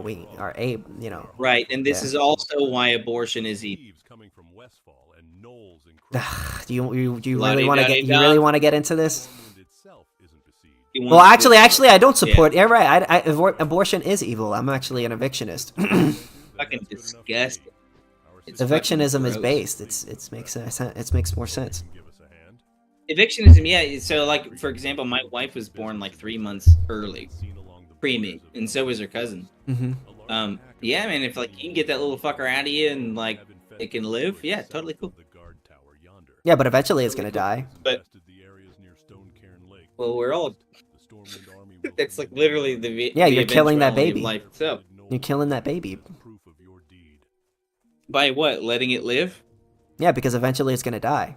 we are able, Right, and this Yeah. is also why abortion is evil. Leaves coming from Westfall and knolls and do you La really want to di da get di da. into this? Woodland itself isn't besieged. He Well, wants to- actually, I don't support. Yeah, right. Abortion is evil. I'm actually an evictionist. fucking disgusting. It's Evictionism is gross. based. It makes more sense. Give us a hand. Evictionism, yeah. So, like, for example, my wife was born like 3 months early, Seen along the pre-me, borders of and so was her cousin. hmm a large pack of Yeah, man, if like you can get that little fucker out of you and like have infested it can live, the yeah, south totally of cool. the guard tower yonder. Yeah, but eventually it's gonna die. But- Infested the areas near Stone Cairn Lake. Well, we're all. The Stormwind Army will That's like commit literally the Yeah, the you're killing that eventuality of baby. life itself. You're killing that baby. proof of your deed. By what? Letting it live? Yeah, because eventually it's gonna die.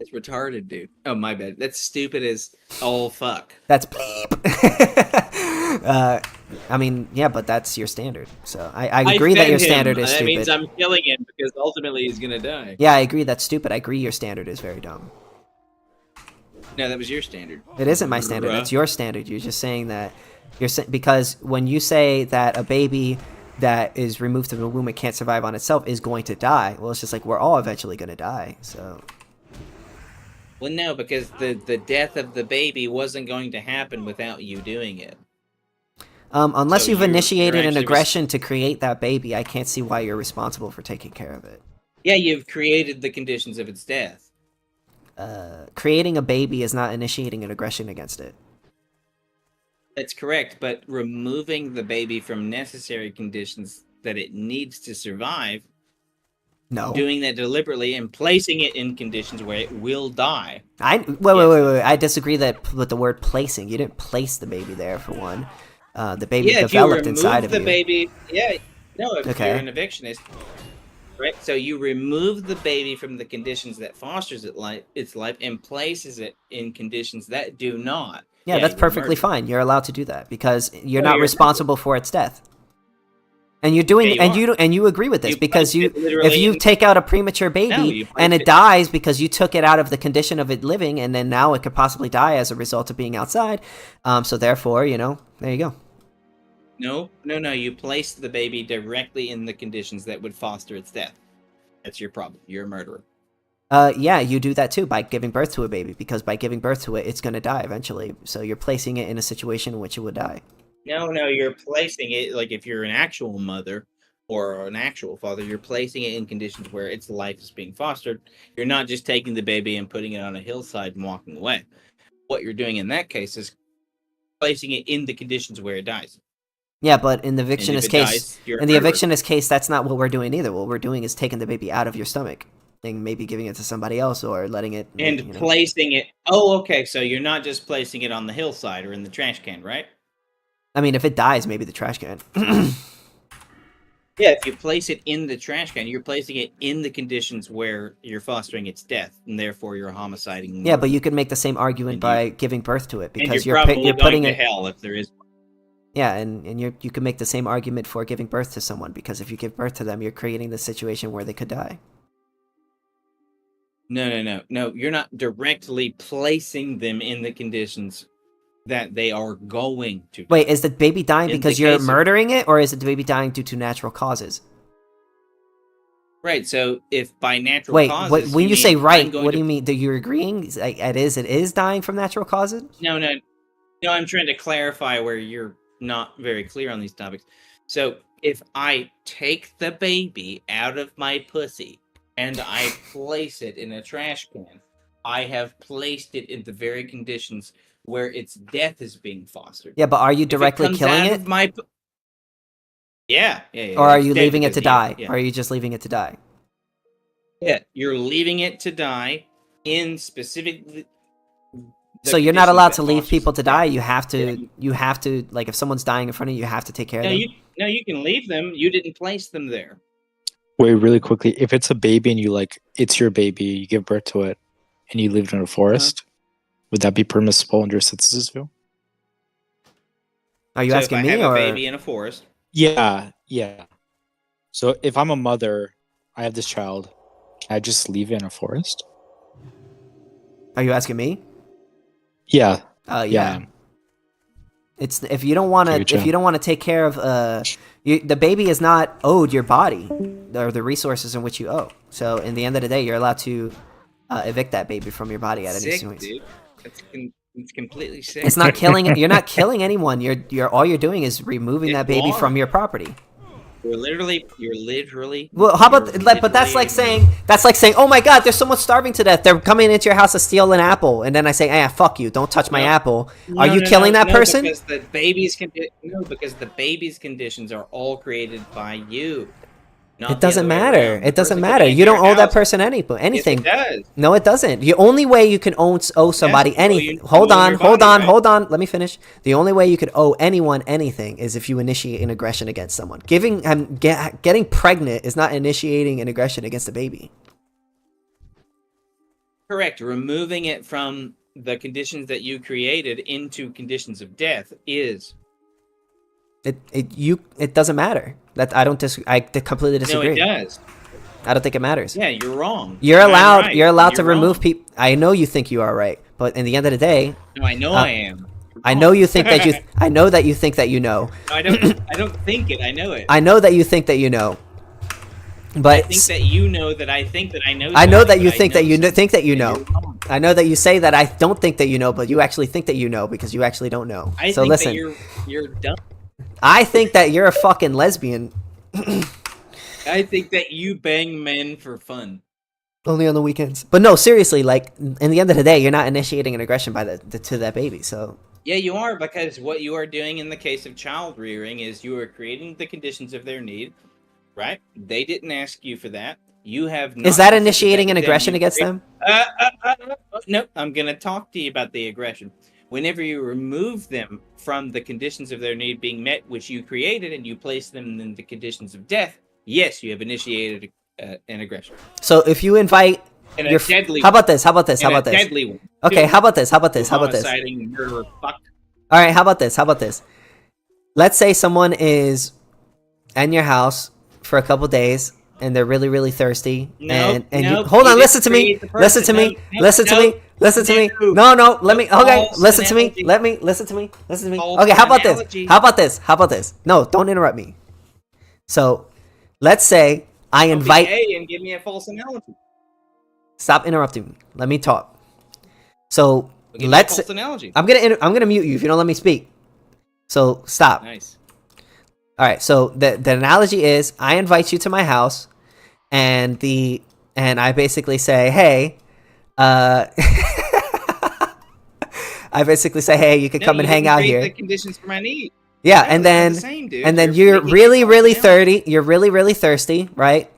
It's retarded, dude. Oh, my bad. That's stupid as all fuck. That's bleep. I mean, yeah, but that's your standard. So I agree that your fed him. standard is That stupid. means I'm killing him because ultimately he's gonna die. Yeah, I agree that's stupid. I agree your standard is very dumb. No, that was your standard. It isn't my standard. Bruh. That's your standard. You're just saying that because when you say that a baby that is removed from the womb and can't survive on itself is going to die, well, it's just like we're all eventually going to die. So Well, no, because the death of the baby wasn't going to happen without you doing it. unless So you've you're initiated an actually aggression to create that baby, I can't see why you're responsible for taking care of it. Yeah, you've created the conditions of its death. Creating a baby is not initiating an aggression against it. That's correct, but removing the baby from necessary conditions that it needs to survive, No. doing that deliberately and placing it in conditions where it will die. Wait. I disagree with the word placing. You didn't place the baby there for one. The baby Yeah, if you developed remove inside of the you. baby, yeah, no, if Okay. you're an evictionist, right? So you remove the baby from the conditions that fosters its life and places it in conditions that do not. Yeah, Yeah, that's you're perfectly murdered. fine. You're allowed to do that because you're No, not you're responsible for its death. And you're doing, Yeah, you and are. you agree with this You because placed it if literally you in. take out a premature No, baby you and placed it it. dies because you took it out of the condition of it living, and then now it could possibly die as a result of being outside. So therefore, there you go. No. You placed the baby directly in the conditions that would foster its death. That's your problem. You're a murderer. Yeah, you do that too by giving birth to a baby because by giving birth to it, it's going to die eventually. So you're placing it in a situation in which it would die. No, you're placing it like if you're an actual mother or an actual father, you're placing it in conditions where its life is being fostered. You're not just taking the baby and putting it on a hillside and walking away. What you're doing in that case is placing it in the conditions where it dies. Yeah, but in the And if evictionist it case, dies, you're a murderer. that's not what we're doing either. What we're doing is taking the baby out of your stomach and maybe giving it to somebody else or letting it. And placing it. Oh, okay. So you're not just placing it on the hillside or in the trash can, right? I mean, if it dies, maybe the trash can. Yeah, if you place it in the trash can, you're placing it in the conditions where you're fostering its death, and therefore you're homiciding. Yeah, but you could make the same argument And by giving birth to it and because you're probably you're going putting to it. hell if there is one. Yeah, and you can make the same argument for giving birth to someone because if you give birth to them, you're creating the situation where they could die. No. You're not directly placing them in the conditions that they are going to die. Wait, is the baby dying In because the you're case of- murdering it, or is the baby dying due to natural causes? Right. So if by natural Wait, causes, when you say mean right, I'm going what do to- you mean? Do you agreeing? It is dying from natural causes? No. I'm trying to clarify where you're not very clear on these topics. So if I take the baby out of my pussy and I place it in a trash can, I have placed it in the very conditions where its death is being fostered. Yeah, but are you If directly comes killing out it, of my yeah. or are it's you dead leaving it because to of you. die? Yeah. Or are you just leaving it to die? Yeah, you're leaving it to die in specific. So you're not allowed to conditions that leave fosters people to its death. die. You have to like if someone's dying in front of you, you have to take care of them. You can leave them. You didn't place them there. Wait, really quickly. If it's a baby and it's your baby, you give birth to it, and you leave it in a forest, would that be permissible under citizen's view? Are you So asking if I me have or a baby in a forest, Yeah. So if I'm a mother, I have this child, can I just leave it in a forest? are you asking me? Yeah. Yeah. Yeah, I am. It's if you don't want Okay, to take care of the baby is not owed your body or the resources in which you owe. So in the end of the day, you're allowed to evict that baby from your body at any sick, point. dude. It's completely sick. It's not killing. You're not killing anyone. You're all you're doing is removing Yes, that baby you are. from your property. You're literally. Well, how about but that's like saying oh my God, there's someone starving to death. They're coming into your house to steal an apple, and then I say, fuck you, don't touch my No. apple. Are you killing that person? Because the baby's because the baby's conditions are all created by you. Not It the doesn't other way matter. around. The It doesn't person matter. coming into You don't your owe that house- person anything. Yes, it does. No, it doesn't. The only way you can owe somebody Yes, well, anything. you Hold own on, your hold body, on, right? hold on. Let me finish. The only way you could owe anyone anything is if you initiate an aggression against someone. Getting pregnant is not initiating an aggression against a baby. Correct. Removing it from the conditions that you created into conditions of death is. It doesn't matter. That I don't I completely disagree. No, it does. I don't think it matters. Yeah, you're wrong. You're I'm allowed. right. You're allowed to You're remove wrong. people. I know you think you are right, but in the end of the day, No, I know I am. You're I know wrong. you think that you. I know that you think that you know. I don't think it. I know it. I know that you think that you know. But I think that you know that I think that I know. I know that something, you but I think that you something, think that you and know. you're wrong. I know that you say that I don't think that you know, but you actually think that you know because you actually don't know. I So think listen, that you're dumb. I think that you're a fucking lesbian. I think that you bang men for fun. Only on the weekends. But no, seriously, like in the end of the day, you're not initiating an aggression by to that baby. So Yeah, you are, because what you are doing in the case of child rearing is you are creating the conditions of their need, right? They didn't ask you for that. You have not is that considered initiating an with them. aggression You against create- them? No, I'm going to talk to you about the aggression. Whenever you remove them from the conditions of their need being met, which you created, and you place them in the conditions of death, yes, you have initiated an aggression. So if you invite And a you're deadly how about this? How about this? How and a about this? deadly one. Okay, how about this? How about this? How about this? Homiciding murderer fuck. All right, how about this? How about this? Let's say someone is in your house for a couple days and they're really, really thirsty. Nope, and you, nope, hold you on, didn't listen to me. create the Listen to person. me. Nope, nope, Listen to me. nope, Listen to me. no. No, let me. Okay, False listen to me. analogy. Let me listen to me. Listen to me. False Okay, how about this? analogy. How about this? How about this? No, don't interrupt me. So, let's say I Don't be invite. gay and give me a false analogy. Stop interrupting me. Let me talk. So Give me a let's. false analogy. I'm gonna mute you if you don't let me speak. So stop. Nice. All right. So the analogy is I invite you to my house, and I basically say, hey, I basically say, hey, you can come and hang out The here. conditions for my need. Yeah, No, and they're then the same, dude. and then You're you're making really a false really analogy. thirsty. You're really really thirsty, right?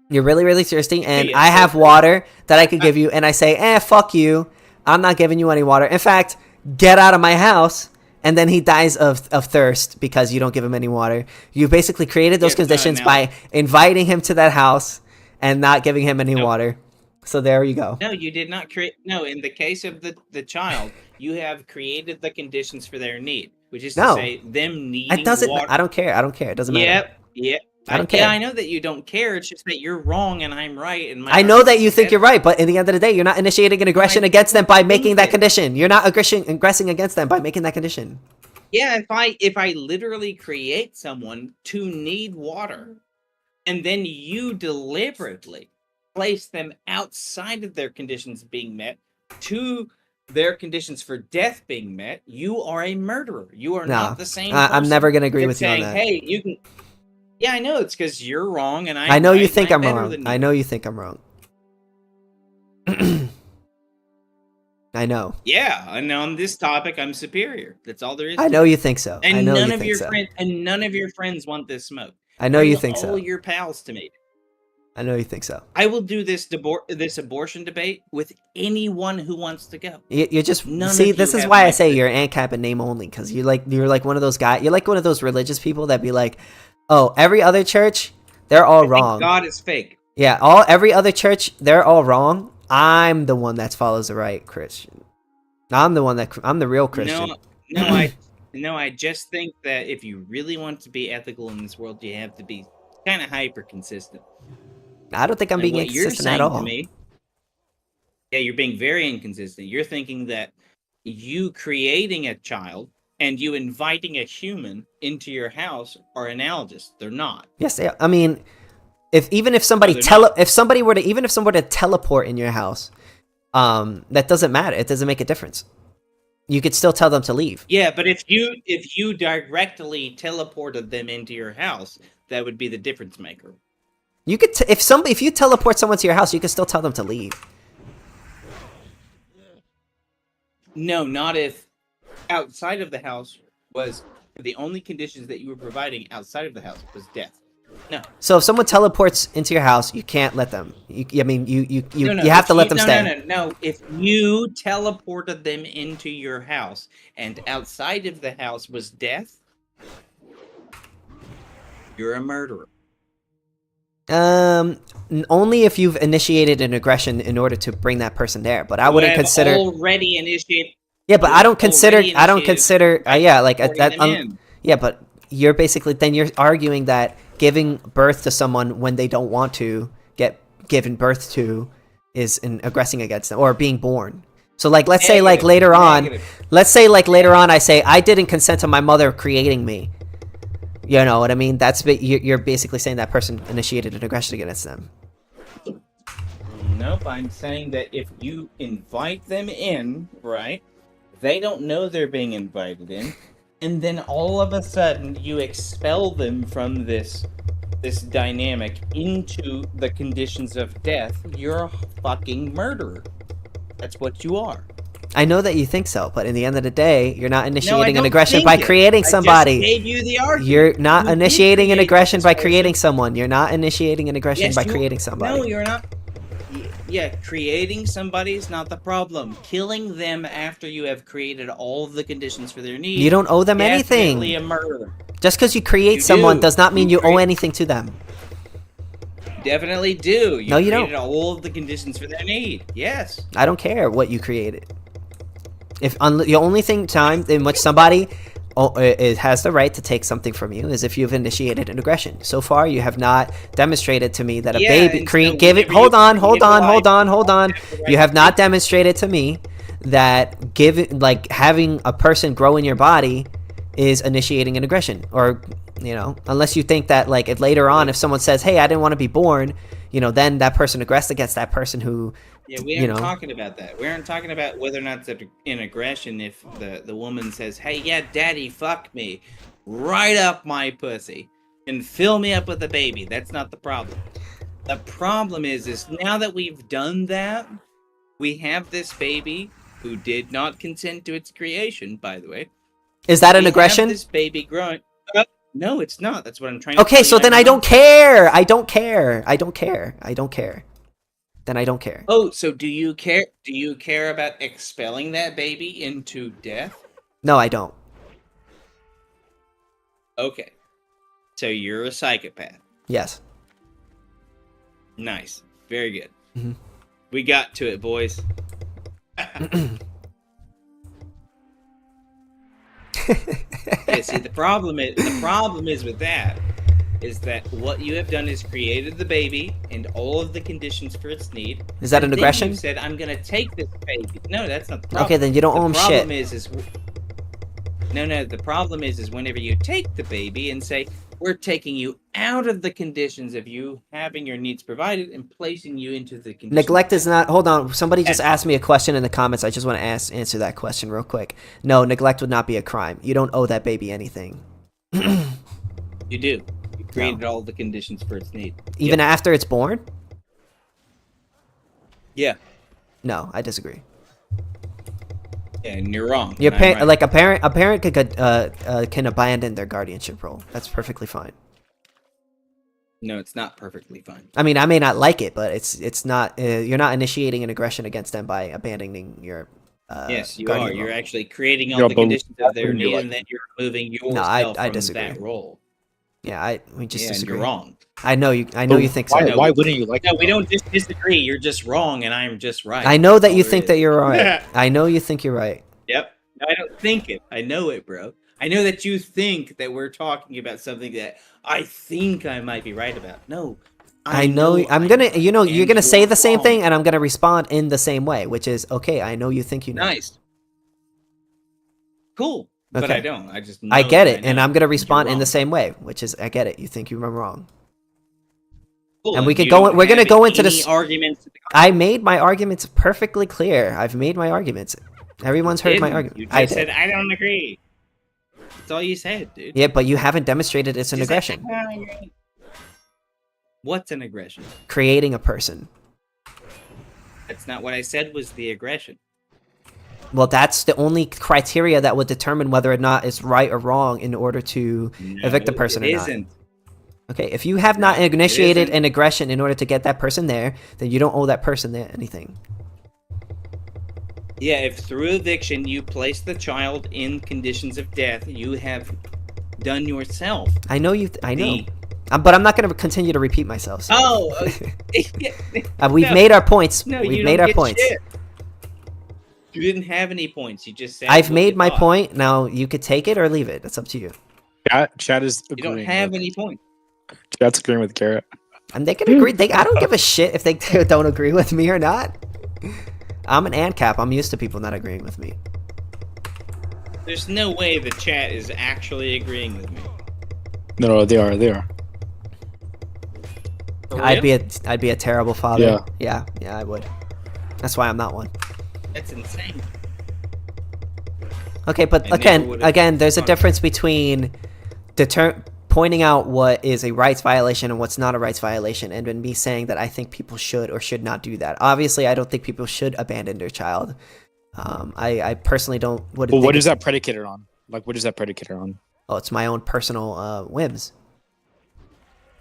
You're really really thirsty, and Yeah, I so- have water that I could give you, and I say, fuck you. I'm not giving you any water. In fact, get out of my house. And then he dies of thirst because you don't give him any water. You basically created those Yeah, no, conditions now- by inviting him to that house and not giving him any No. water. So there you go. No, you did not create. No, in the case of the child, you have created the conditions for their need, which is No. to say, them needing It doesn't. water. I don't care. I don't care. It doesn't matter. Yep. I don't care. Yeah, I know that you don't care. It's just that you're wrong and I'm right. And I know that you think you're right, but in the end of the day, you're not initiating an aggression I against them by don't making think that it. condition. You're not aggressing against them by making that condition. Yeah, if I literally create someone to need water, and then you deliberately place them outside of their conditions being met to their conditions for death being met, you are a murderer. You are No, not the same. I'm never gonna agree that's with you on saying, that. hey, you can. Yeah, I know it's because you're wrong, and I know you right, think and I'm better wrong. than I you. know you think I'm wrong. I know. Yeah, and on this topic, I'm superior. That's all there is. I know you think so. And I know none you of think your so. friends and none of your friends want this smoke. I know you Bring think all so. your pals to me. I know you think so. I will do this abortion debate with anyone who wants to go. You're just None see. of This you is have why I my say fit. you're ANCAP in name only, because you're like one of those guys. You're like one of those religious people that be like, oh, every other church, they're all I think wrong. God is fake. Yeah, every other church, they're all wrong. I'm the one that follows the right Christian. I'm the real Christian. No, I just think that if you really want to be ethical in this world, you have to be kind of hyper consistent. I don't think I'm And being what you're inconsistent at saying all. to me, yeah, you're being very inconsistent. You're thinking that you creating a child and you inviting a human into your house are analogous. They're not. Yes, I mean, if somebody they're not. if somebody were to teleport in your house, that doesn't matter. It doesn't make a difference. You could still tell them to leave. Yeah, but if you directly teleported them into your house, that would be the difference maker. You could if you teleport someone to your house, you can still tell them to leave. No, not if outside of the house was the only conditions that you were providing outside of the house was death. No. So if someone teleports into your house, you can't let them. You No, have to let if them you- stay. No. If you teleported them into your house and outside of the house was death, you're a murderer. Only if you've initiated an aggression in order to bring that person there. But I You wouldn't have consider. already initiated. Yeah, but you I don't have consider. already I don't initiated consider. Yeah, like teleporting them in. yeah, but you're basically then you're arguing that giving birth to someone when they don't want to get given birth to is an aggressing against them or being born. So like let's say like later on, I say I didn't consent to my mother creating me. You know what I mean? You're basically saying that person initiated an aggression against them. Nope, I'm saying that if you invite them in, right, they don't know they're being invited in, and then all of a sudden you expel them from this dynamic into the conditions of death, you're a fucking murderer. That's what you are. I know that you think so, but in the end of the day, you're not No, I initiating an don't aggression think by it. creating I somebody. just gave you the argument. You're not You did initiating an create aggression this by person. creating someone. You're not initiating an aggression Yes, by you- creating somebody. No, you're not. Yeah, creating somebody is not the problem. Killing them after you have created all of the conditions for their needs. You don't owe them definitely anything. a murder. Just because you create You someone do. does not mean You you owe create- anything to them. definitely do. No, you created don't. all of the conditions for their need. Yes. I don't care what you created. If the only time in which somebody has the right to take something from you is if you've initiated an aggression. So far, you have not demonstrated to me that a baby and so give it. whenever Hold you on, create hold a on, life, hold on, you hold on. have the right You have to not take it. demonstrated to me that having a person grow in your body is initiating an aggression, or unless you think that if later on if someone says, hey, I didn't want to be born, then that person aggressed against that person who Yeah, we aren't talking about that. We aren't talking about whether or not it's an aggression if the woman says, hey, yeah, daddy, fuck me right up my pussy and fill me up with a baby. That's not the problem. The problem is now that we've done that, we have this baby who did not consent to its creation, by the way. is that an We have aggression? this baby growing. No, it's not. That's what I'm trying to Okay, tell so you. then I don't care. I don't care. I don't care. I don't care. Then I don't care. Oh, so do you care? Do you care about expelling that baby into death? No, I don't. Okay. So you're a psychopath. Yes. Nice. Very good. Mhm. We got to it, boys. Yeah, see, the problem is with that is that what you have done is created the baby and all of the conditions for its need. Is that and an then aggression? You said, I'm going to take this baby. No, that's not the problem. Okay, then you don't owe him The problem shit. is no. The problem is whenever you take the baby and say, we're taking you out of the conditions of you having your needs provided and placing you into the conditions. Neglect is not. Hold on. Somebody just asked me a question in the comments. I just want to answer that question real quick. No, neglect would not be a crime. You don't owe that baby anything. You do. You created all the conditions for its need. Even after it's born? Yeah. No, I disagree. Yeah, and you're wrong. Your and I'm right. a parent can abandon their guardianship role. That's perfectly fine. No, it's not perfectly fine. I mean, I may not like it, but it's not. You're not initiating an aggression against them by abandoning your. Yes, you guardian are. You're role. actually creating all Yeah, the but conditions of their when you're need, like- and then you're removing No, yourself I from disagree. that role. Yeah, we just Yeah, and disagree. you're wrong. I know you think so. Why, No, why wouldn't you like No, it, we though? don't just disagree. You're just wrong, and I'm just right. I know that That's you all think there that is. you're right. I know you think you're right. Yep. No, I don't think it. I know it, bro. I know that you think that we're talking about something that I think I might be right about. No. I know. I'm I'm gonna. right, You're and gonna say the same wrong. thing, and I'm gonna respond in the same way, which is okay. I know you think you know. Nice. Cool. But Okay. I don't. I just know I get that it, and know, I'm gonna you're respond in the wrong. same way, which is I get it. You think you were wrong. Cool, and we could you go- don't we're gonna have go into any this- arguments. I made my arguments perfectly clear. I've made my arguments. Everyone's heard my Didn't. argument. You just I said did. I don't agree. That's all you said, dude. Yeah, but you haven't demonstrated it's an Just said, aggression. "Ah, you're right." What's an aggression? Creating a person. That's not what I said was the aggression. Well, that's the only criteria that would determine whether or not it's right or wrong in order to evict a No, person or it not. isn't. Okay, if you have not No, it initiated isn't. an aggression in order to get that person there, then you don't owe that person there anything. Yeah, if through eviction you place the child in conditions of death, you have done yourself. I know you. I know. The- But I'm not going to continue to repeat myself. So. Oh, We've no. made our points. No, We've you made don't our get points. shit. You didn't have any points. You just said I've what made you my thought. point. Now you could take it or leave it. That's up to you. Chat is You don't agreeing. have with, any points. Chat's agreeing with Garrett. And they can agree. I don't give a shit if they don't agree with me or not. I'm an ANCAP. I'm used to people not agreeing with me. There's no way the chat is actually agreeing with me. No, they are. They are. For I'd real? be a terrible father. Yeah, I would. That's why I'm not one. That's insane. Okay, but I never would've again, there's a thought- difference between pointing out what is a rights violation and what's not a rights violation, and then me saying that I think people should or should not do that. Obviously, I don't think people should abandon their child. I personally don't. Well, what is that predicated on? Like, what is that predicated on? Oh, it's my own personal whims.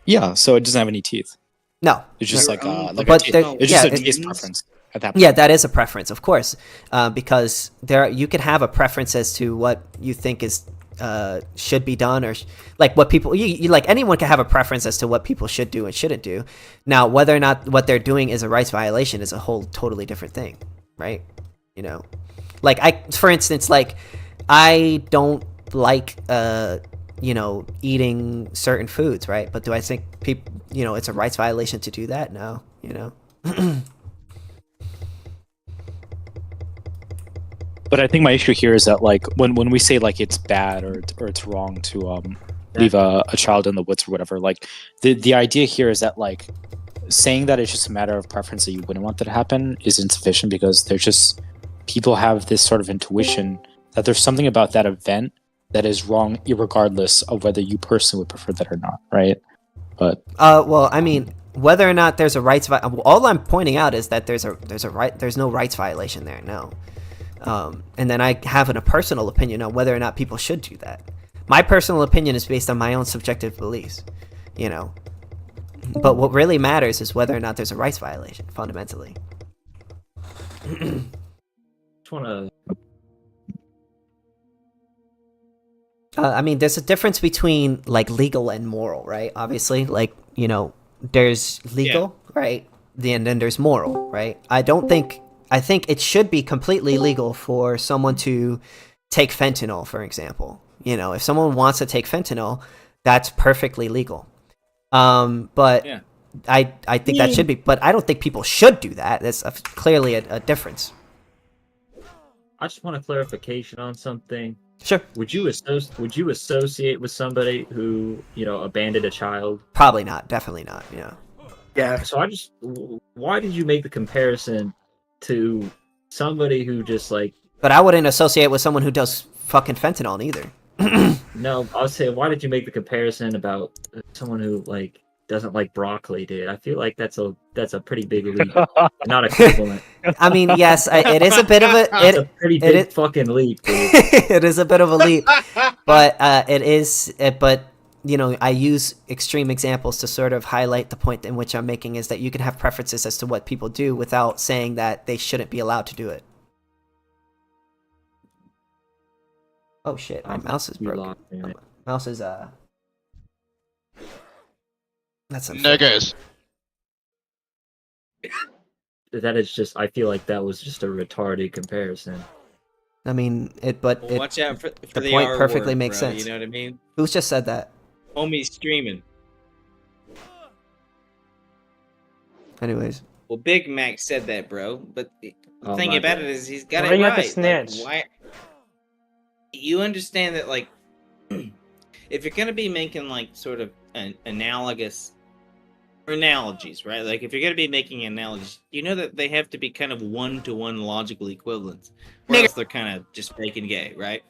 Yeah, so it doesn't have any teeth. No, It's just Your like own a But taste. there- It's just yeah, a taste it- preference at that point. yeah, that is a preference, of course, because you could have a preference as to what you think is should be done, or like what people you like anyone can have a preference as to what people should do and shouldn't do. Now, whether or not what they're doing is a rights violation is a whole totally different thing, right? You know, like for instance, like I don't like eating certain foods, right? But do I think people, it's a rights violation to do that? No, But I think my issue here is that like when we say like it's bad or it's wrong to leave a child in the woods or whatever, like the idea here is that like saying that it's just a matter of preference that you wouldn't want that to happen is insufficient, because there's just people have this sort of intuition that there's something about that event that is wrong, irregardless of whether you personally would prefer that or not, right? But well, I mean, whether or not there's a rights all I'm pointing out is that there's no rights violation there, no. And then I have a personal opinion on whether or not people should do that. My personal opinion is based on my own subjective beliefs, But what really matters is whether or not there's a rights violation, fundamentally. Just wanna. I mean, there's a difference between like legal and moral, right? Obviously, like there's legal, right? And then there's moral, right? I think it should be completely legal for someone to take fentanyl, for example. If someone wants to take fentanyl, that's perfectly legal. But Yeah. I think that should be, but I don't think people should do that. That's clearly a difference. I just want a clarification on something. Sure. Would you associate with somebody who abandoned a child? Probably not. Definitely not. Yeah. Yeah. So why did you make the comparison to somebody who just like? But I wouldn't associate with someone who does fucking fentanyl either. No, I was saying, why did you make the comparison about someone who like doesn't like broccoli, dude? I feel like that's a pretty big leap, not a compliment. I mean, yes, it is a bit of It's a pretty big fucking leap, dude. it is a bit of a leap, but I use extreme examples to sort of highlight the point in which I'm making, is that you can have preferences as to what people do without saying that they shouldn't be allowed to do it. Oh shit, my mouse is broken. Mouse is that's Niggas. That is just. I feel like that was just a retarded comparison. I mean, Watch out for the the point R perfectly word, makes bro, sense. You know what I mean? Who's just said that? Homie's streaming. Anyways, Well, Big Mac said that, bro. But the Oh, thing my about bad. it is he's got Why it you right. have to snitch? Why? You understand that, like, if you're gonna be making like sort of an analogous or analogies, right? Like, if you're gonna be making analogies, you know that they have to be kind of one-to-one logical equivalents, or else they're kind of just fake and gay, right?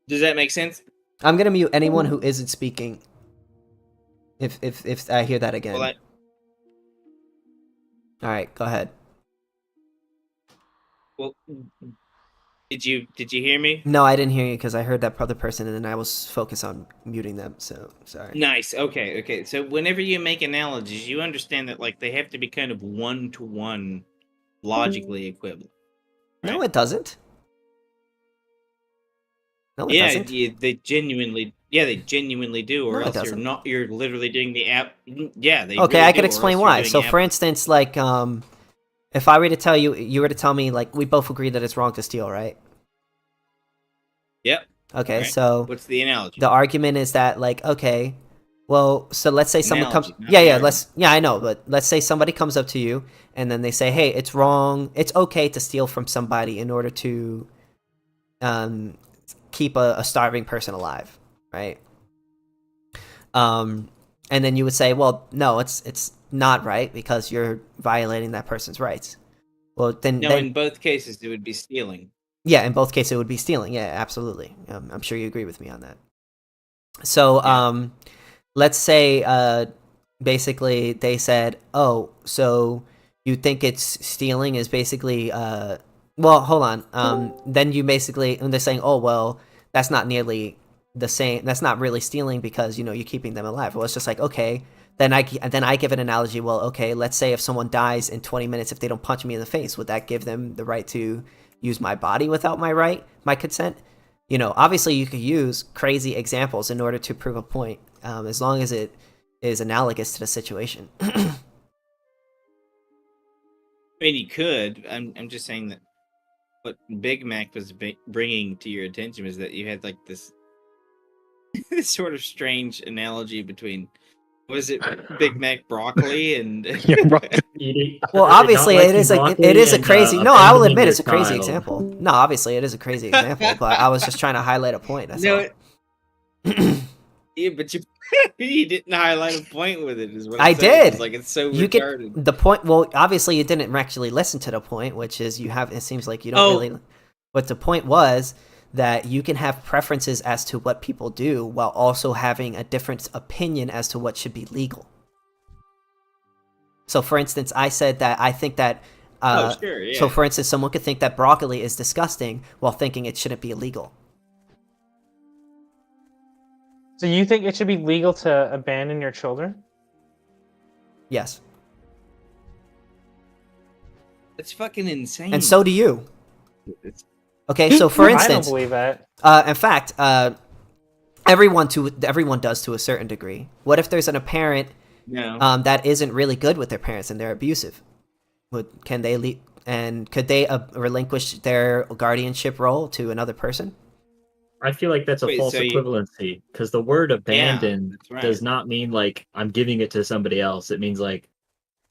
Does that make sense? I'm gonna mute anyone who isn't speaking. If I hear that again. Well, All right, go ahead. well, did you hear me? No, I didn't hear you because I heard that other person and then I was focused on muting them. So sorry. Nice. Okay. So whenever you make analogies, you understand that like they have to be kind of one-to-one logically equivalent. No, right? it doesn't. No, it Yeah, doesn't. they genuinely do, or No, it else doesn't. you're literally doing the app. Yeah, they Okay, really I do, could or explain else why. you're doing So, app- for instance, like, if I were to tell you, you were to tell me, like, we both agree that it's wrong to steal, right? Yep. Okay, Right. so What's the analogy? the argument is that, like, okay, well, so let's say someone comes, Analogy, not yeah, the yeah, argument. I know, but let's say somebody comes up to you and then they say, hey, it's wrong, it's okay to steal from somebody in order to, keep a starving person alive, right? And then you would say, well, no, it's not right because you're violating that person's rights. Well, then, No, in both cases it would be stealing. yeah, in both cases it would be stealing. Yeah, absolutely. I'm sure you agree with me on that. So, Yeah. let's say, basically they said, oh, so you think it's stealing is basically, well, hold on. Then you basically, and they're saying, oh, well, that's not nearly the same. That's not really stealing because, you're keeping them alive. Well, it's just like, okay, then I give an analogy. Well, okay, let's say if someone dies in 20 minutes, if they don't punch me in the face, would that give them the right to, use my body without my consent. You know, obviously you could use crazy examples in order to prove a point, as long as it is analogous to the situation. I mean, you could. I'm just saying that what Big Mac was bringing to your attention was that you had like this this sort of strange analogy between, was it Big Mac broccoli and Yeah, right. Eating, Well, obviously not it is liking it broccoli is a and, crazy. No, I will abandoning admit your it's a crazy child. example. No, obviously it is a crazy example, but I was just trying to highlight a point. That's no, all. yeah, but you you didn't highlight a point with it. Is what I I'm saying. did. It's like it's so You retarded. get the point. Well, obviously you didn't actually listen to the point, which is you have. It seems like you don't Oh. really. But the point was that you can have preferences as to what people do while also having a different opinion as to what should be legal. So, for instance, I said that I think that. Oh, sure, yeah. So, for instance, someone could think that broccoli is disgusting while thinking it shouldn't be illegal. So you think it should be legal to abandon your children? Yes, It's fucking insane. and so do you. It's, Okay, so for I don't instance, believe that. in fact, everyone does to a certain degree. What if there's a parent no. that isn't really good with their parents and they're abusive? Can they could they relinquish their guardianship role to another person? I feel like that's a Wait, false so you- equivalency because the word abandon that's right. does not mean like I'm giving it to somebody else. It means like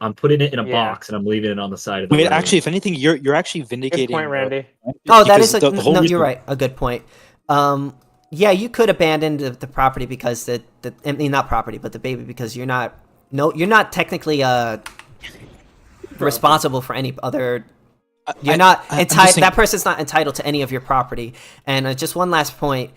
I'm putting it in a Yeah. box and I'm leaving it on the side of the Wait, road. actually, if anything, you're actually Good vindicating. point, Randy. Oh, that because is the whole no. reason- You're right. A good point. Yeah, you could abandon the property because I mean, not property, but the baby, because you're not technically responsible for any other. You're not I'm just entitled. saying- That person's not entitled to any of your property. And just one last point.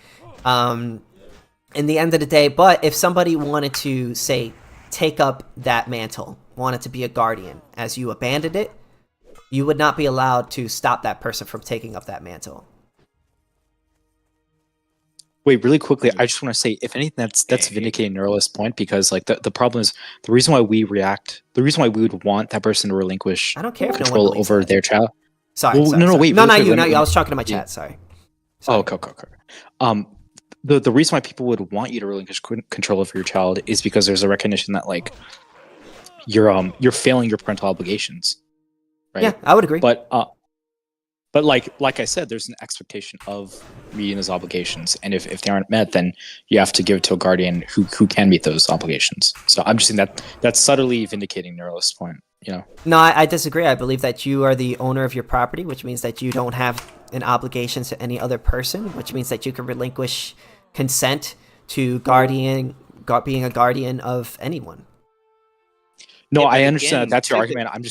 In the end of the day, but if somebody wanted to say take up that mantle, wanted to be a guardian, as you abandoned it, you would not be allowed to stop that person from taking up that mantle. Wait, really quickly, I just want to say, if anything, that's Okay. vindicating Nerl's point, because like the problem is the reason why we would want that person to relinquish I don't care if no one control believes over that. their child. Sorry. Well, sorry, no, sorry. wait, No, really not quick, you. let Not me- you. I was talking to my yeah. chat. Sorry. Oh, okay. The reason why people would want you to relinquish control over your child is because there's a recognition that like you're failing your parental obligations, right? Yeah, I would agree. But like I said, there's an expectation of meeting those obligations, and if they aren't met, then you have to give it to a guardian who can meet those obligations. So I'm just saying that's subtly vindicating Nerl's point. You know, No, I disagree. I believe that you are the owner of your property, which means that you don't have an obligation to any other person, which means that you can relinquish consent to being a guardian of anyone. no, Yeah, I but understand again, that that's your to the- argument. I'm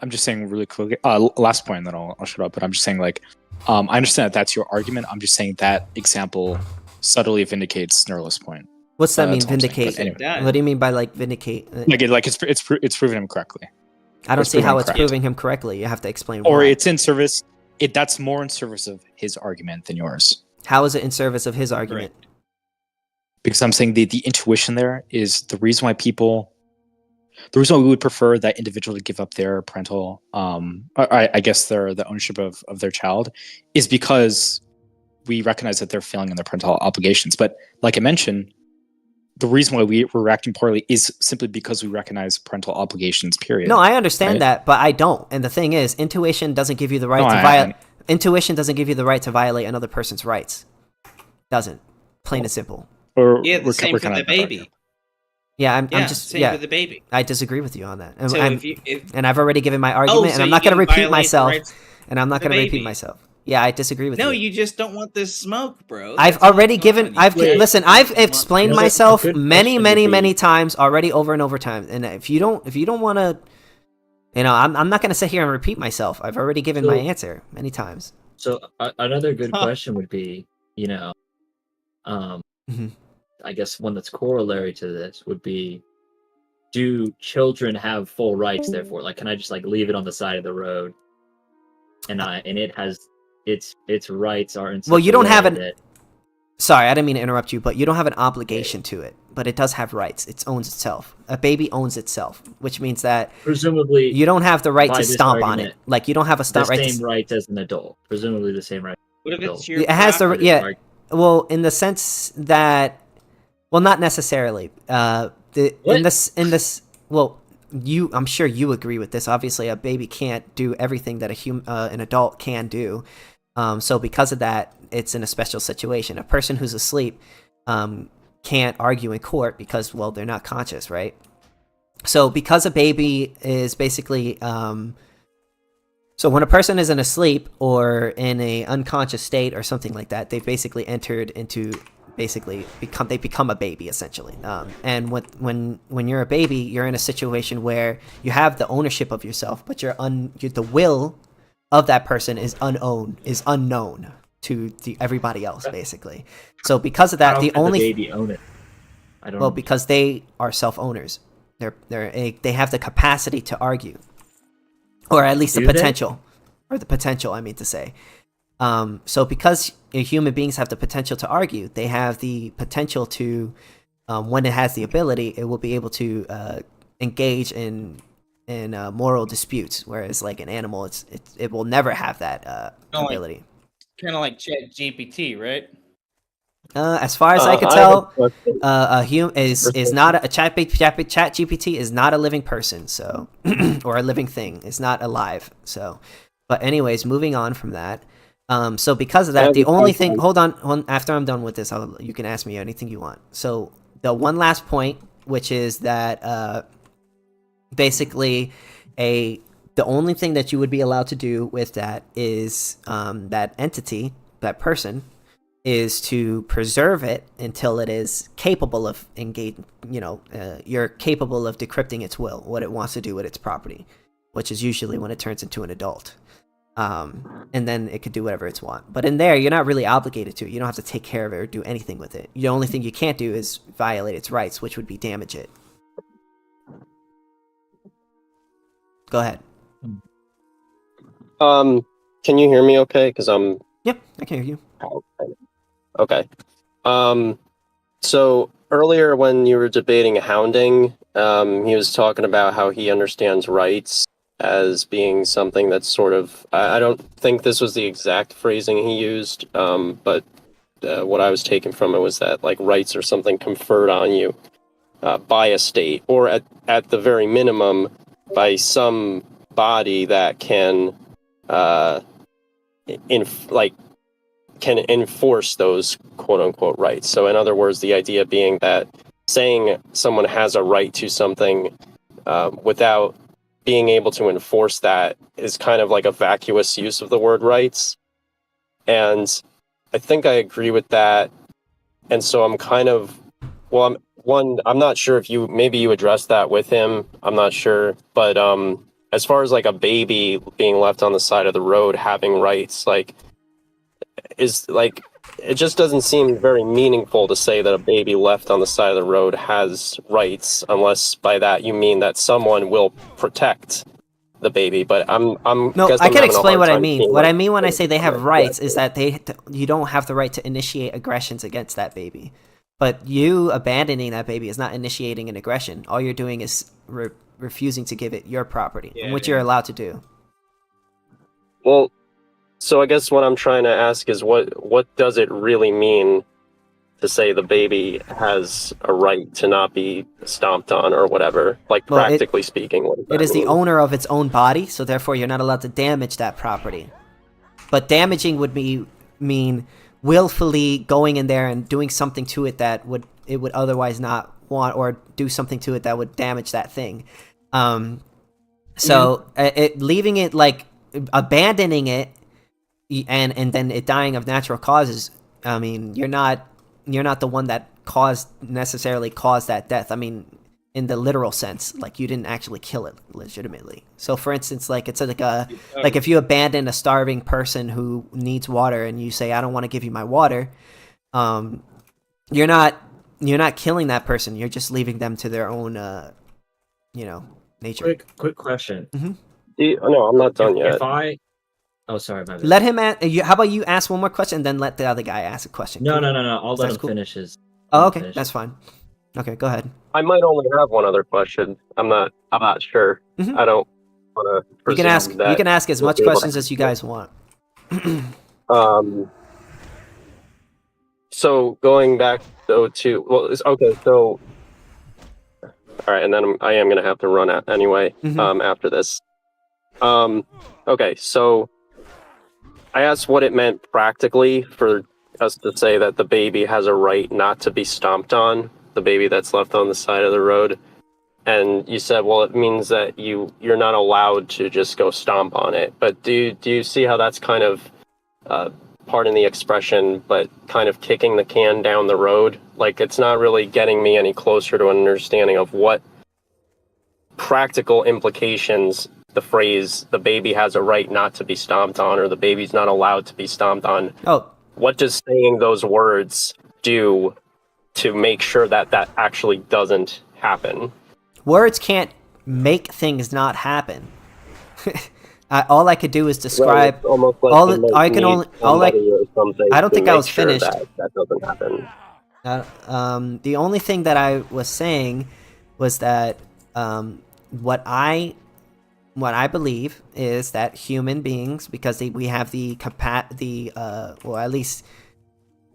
just saying really quickly. Last point, then I'll shut up. But I'm just saying like, I understand that that's your argument. I'm just saying that example subtly vindicates Nerl's point. What's that mean, That's all I'm saying, vindicate? but anyway. It does. What do you mean by like vindicate? It's proven him correctly, I don't it's see how proven it's correct. proving him correctly. You have to explain or why. it's in service. That's more in service of his argument than yours. How is it in service of his argument? Because I'm saying the intuition there is the reason why we would prefer that individual to give up their parental, I guess the ownership of their child, is because we recognize that they're failing in their parental obligations. But like I mentioned, the reason why we're acting poorly is simply because we recognize parental obligations. Period. No, I understand Right? that, but I don't. And the thing is, intuition doesn't give you the right No, to I- violate. Intuition doesn't give you the right to violate another person's rights. Doesn't. Plain and simple. Yeah, the same for kinda- the baby. Yeah, I'm Yeah, just same for the baby. I disagree with you on that. And, So I'm- if and I've already given my argument, and so I'm you not going to can repeat violate the myself. rights- And I'm not the going to repeat baby. myself. Yeah, I disagree with No, you. you just don't want this smoke, bro. I've That's all already going given. on. I've Wait. listen. I've explained Another- myself a good many, question many, would be- many times already, over and over time. And if you don't want to, I'm not going to sit here and repeat myself. I've already given my So- answer many times. So another good Huh. question would be, Mhm. I guess one that's corollary to this would be, do children have full rights? Therefore, like, can I just like leave it on the side of the road, and it has its rights are in. Well, such you a don't have way an- that- Sorry, I didn't mean to interrupt you, but you don't have an obligation to it. but it does have rights. It owns itself. A baby owns itself, which means that Presumably, you don't have the right by to this stomp on it. argument, Like you don't have a the stomp right. same rights as an adult. Presumably, the same rights. What if Adult. it's your It has the property? yeah. Well, in the sense that, well, not necessarily. What? In this, well, I'm sure you agree with this. Obviously, a baby can't do everything that an adult can do. So because of that, it's in a special situation. A person who's asleep can't argue in court because, well, they're not conscious, right? So because a baby is basically, so when a person isn't asleep or in a unconscious state or something like that, they've basically entered into they become a baby essentially. And when you're a baby, you're in a situation where you have the ownership of yourself, but the will of that person is unknown to everybody else basically. So because of that, How the can only the baby own it? I don't. well, because they are self-owners. They have the capacity to argue, or at least Do the they? potential, I mean to say. So because human beings have the potential to argue, they have the potential to, when it has the ability, it will be able to engage in moral disputes. Whereas like an animal, it will never have that ability. Kind of like Chat GPT, right? As far as I can I have a tell, question. a human is not a chat GPT is not a living person, so or a living thing. It's not alive. So, but anyways, moving on from that. So because of I that, have the a only question. thing. Hold on. After I'm done with this, you can ask me anything you want. So the one last point, which is that basically the only thing that you would be allowed to do with that is that entity, that person, is to preserve it until it is capable of engaging. You're capable of decrypting its will, what it wants to do with its property, which is usually when it turns into an adult. And then it could do whatever it's want. But in there, you're not really obligated to it. You don't have to take care of it or do anything with it. The only thing you can't do is violate its rights, which would be damage it. Go ahead. Can you hear me okay? Because I'm Yep, I can hear you. out. Okay. So earlier when you were debating Hounding, he was talking about how he understands rights as being something that's sort of, I don't think this was the exact phrasing he used, but what I was taking from it was that like rights are something conferred on you by a state, or at the very minimum by some body that can can enforce those quote unquote rights. So in other words, the idea being that saying someone has a right to something without being able to enforce that is kind of like a vacuous use of the word rights. And I think I agree with that. And so I'm kind of, well, I'm not sure if maybe you addressed that with him. I'm not sure. But as far as like a baby being left on the side of the road having rights, like, is like, it just doesn't seem very meaningful to say that a baby left on the side of the road has rights, unless by that you mean that someone will protect the baby. But I'm No, guess I I'm can having a explain hard what I time mean. seeing What what I mean when I say they have right, rights yeah. is that you don't have the right to initiate aggressions against that baby. But you abandoning that baby is not initiating an aggression. All you're doing is refusing to give it your property, Yeah, which yeah. you're allowed to do. Well, so I guess what I'm trying to ask is what does it really mean to say the baby has a right to not be stomped on or whatever? Like Well, practically speaking, what does It that is the mean? owner of its own body, so therefore you're not allowed to damage that property. But damaging would mean willfully going in there and doing something to it that would otherwise not want, or do something to it that would damage that thing. So leaving it, like abandoning it, and then it dying of natural causes. I mean, you're not the one that necessarily caused that death. I mean, in the literal sense, like you didn't actually kill it legitimately. So for instance, like it's like if you abandon a starving person who needs water and you say, I don't want to give you my water, you're not killing that person. You're just leaving them to their own nature. Quick question. No, I'm not done yet. If I, oh sorry, my bad. Let him how about you ask one more question and then let the other guy ask a question? No, Cool? no. I'll let Sounds him cool. finish his. Oh, let him okay, finish. that's fine. Okay, go ahead. I might only have one other question. I'm not sure. Mhm. I don't want to You can ask. presume that You can ask as you'll much be able to questions as you answer. guys want. So going back though to okay. So all right, and then I am going to have to run out anyway. Mhm. After this. Okay, so I asked what it meant practically for us to say that the baby has a right not to be stomped on, the baby that's left on the side of the road. And you said, well, it means that you're not allowed to just go stomp on it. But do you see how that's kind of, pardon the expression, but kind of kicking the can down the road? Like, it's not really getting me any closer to an understanding of what practical implications the phrase "the baby has a right not to be stomped on" or "the baby's not allowed to be stomped on." Oh, What does saying those words do to make sure that that actually doesn't happen? words can't make things not happen. All I could do is describe. It's almost like All you that might I can need only. All I. somebody or something I don't to think I make was sure finished. that that doesn't happen. The only thing that I was saying was that what I believe is that human beings, because we have well, at least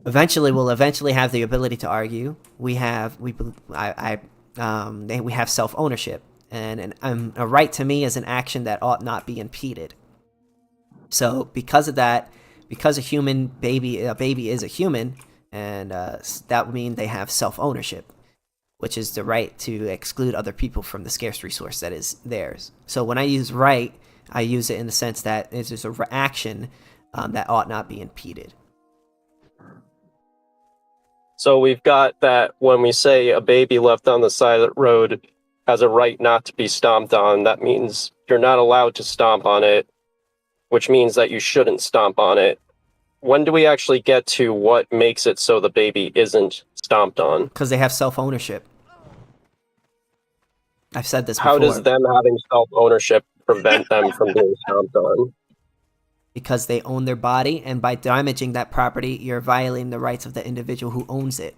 eventually we'll eventually have the ability to argue. We have self-ownership, and a right to me is an action that ought not be impeded. So because of that, because a baby is a human, and that would mean they have self-ownership, which is the right to exclude other people from the scarce resource that is theirs. So when I use right, I use it in the sense that it's just an action that ought not be impeded. So we've got that when we say a baby left on the side of the road has a right not to be stomped on, that means you're not allowed to stomp on it, which means that you shouldn't stomp on it. When do we actually get to what makes it so the baby isn't stomped on? Because they have self-ownership. I've said this How before. does them having self-ownership prevent them from being stomped on? Because they own their body, and by damaging that property, you're violating the rights of the individual who owns it.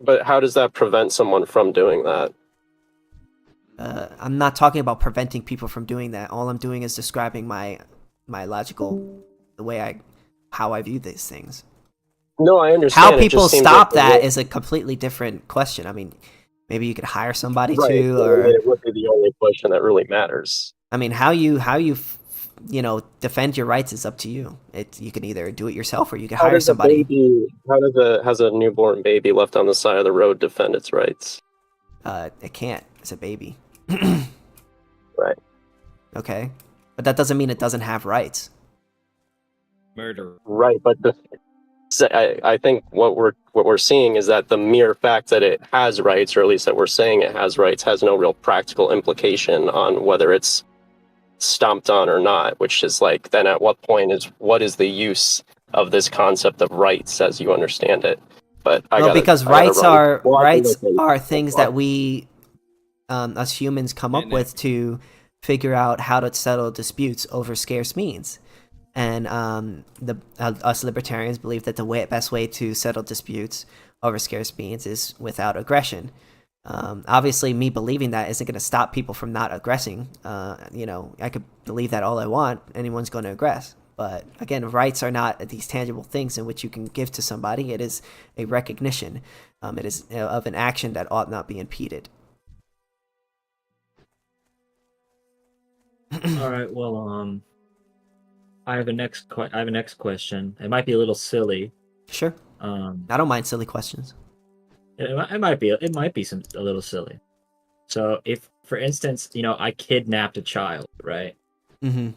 But how does that prevent someone from doing that? I'm not talking about preventing people from doing that. All I'm doing is describing my logical, how I view these things. No, I understand. How It people just seems stop like that is a completely different question. I mean, maybe you could hire somebody right, to, so or it would be the only question that really matters. I mean, how you defend your rights is up to you. You can either do it yourself or you can hire somebody. Has a newborn baby left on the side of the road defend its rights? It can't. It's a baby. Right. Okay, but that doesn't mean it doesn't have rights. Murder. Right, but I think what we're seeing is that the mere fact that it has rights, or at least that we're saying it has rights, has no real practical implication on whether it's stomped on or not, which is like, then at what is the use of this concept of rights as you understand it? But Because rights are things that we us humans come up And with to figure out how to settle disputes over scarce means. And us libertarians believe that the best way to settle disputes over scarce means is without aggression. Obviously, me believing that isn't going to stop people from not aggressing. I could believe that all I want. Anyone's going to aggress. But again, rights are not these tangible things in which you can give to somebody. It is a recognition. It is of an action that ought not be impeded. All right. Well, I have a next question. It might be a little silly. Sure. I don't mind silly questions. It might be a little silly. So if, for instance, I kidnapped a child, right? Mm-hmm.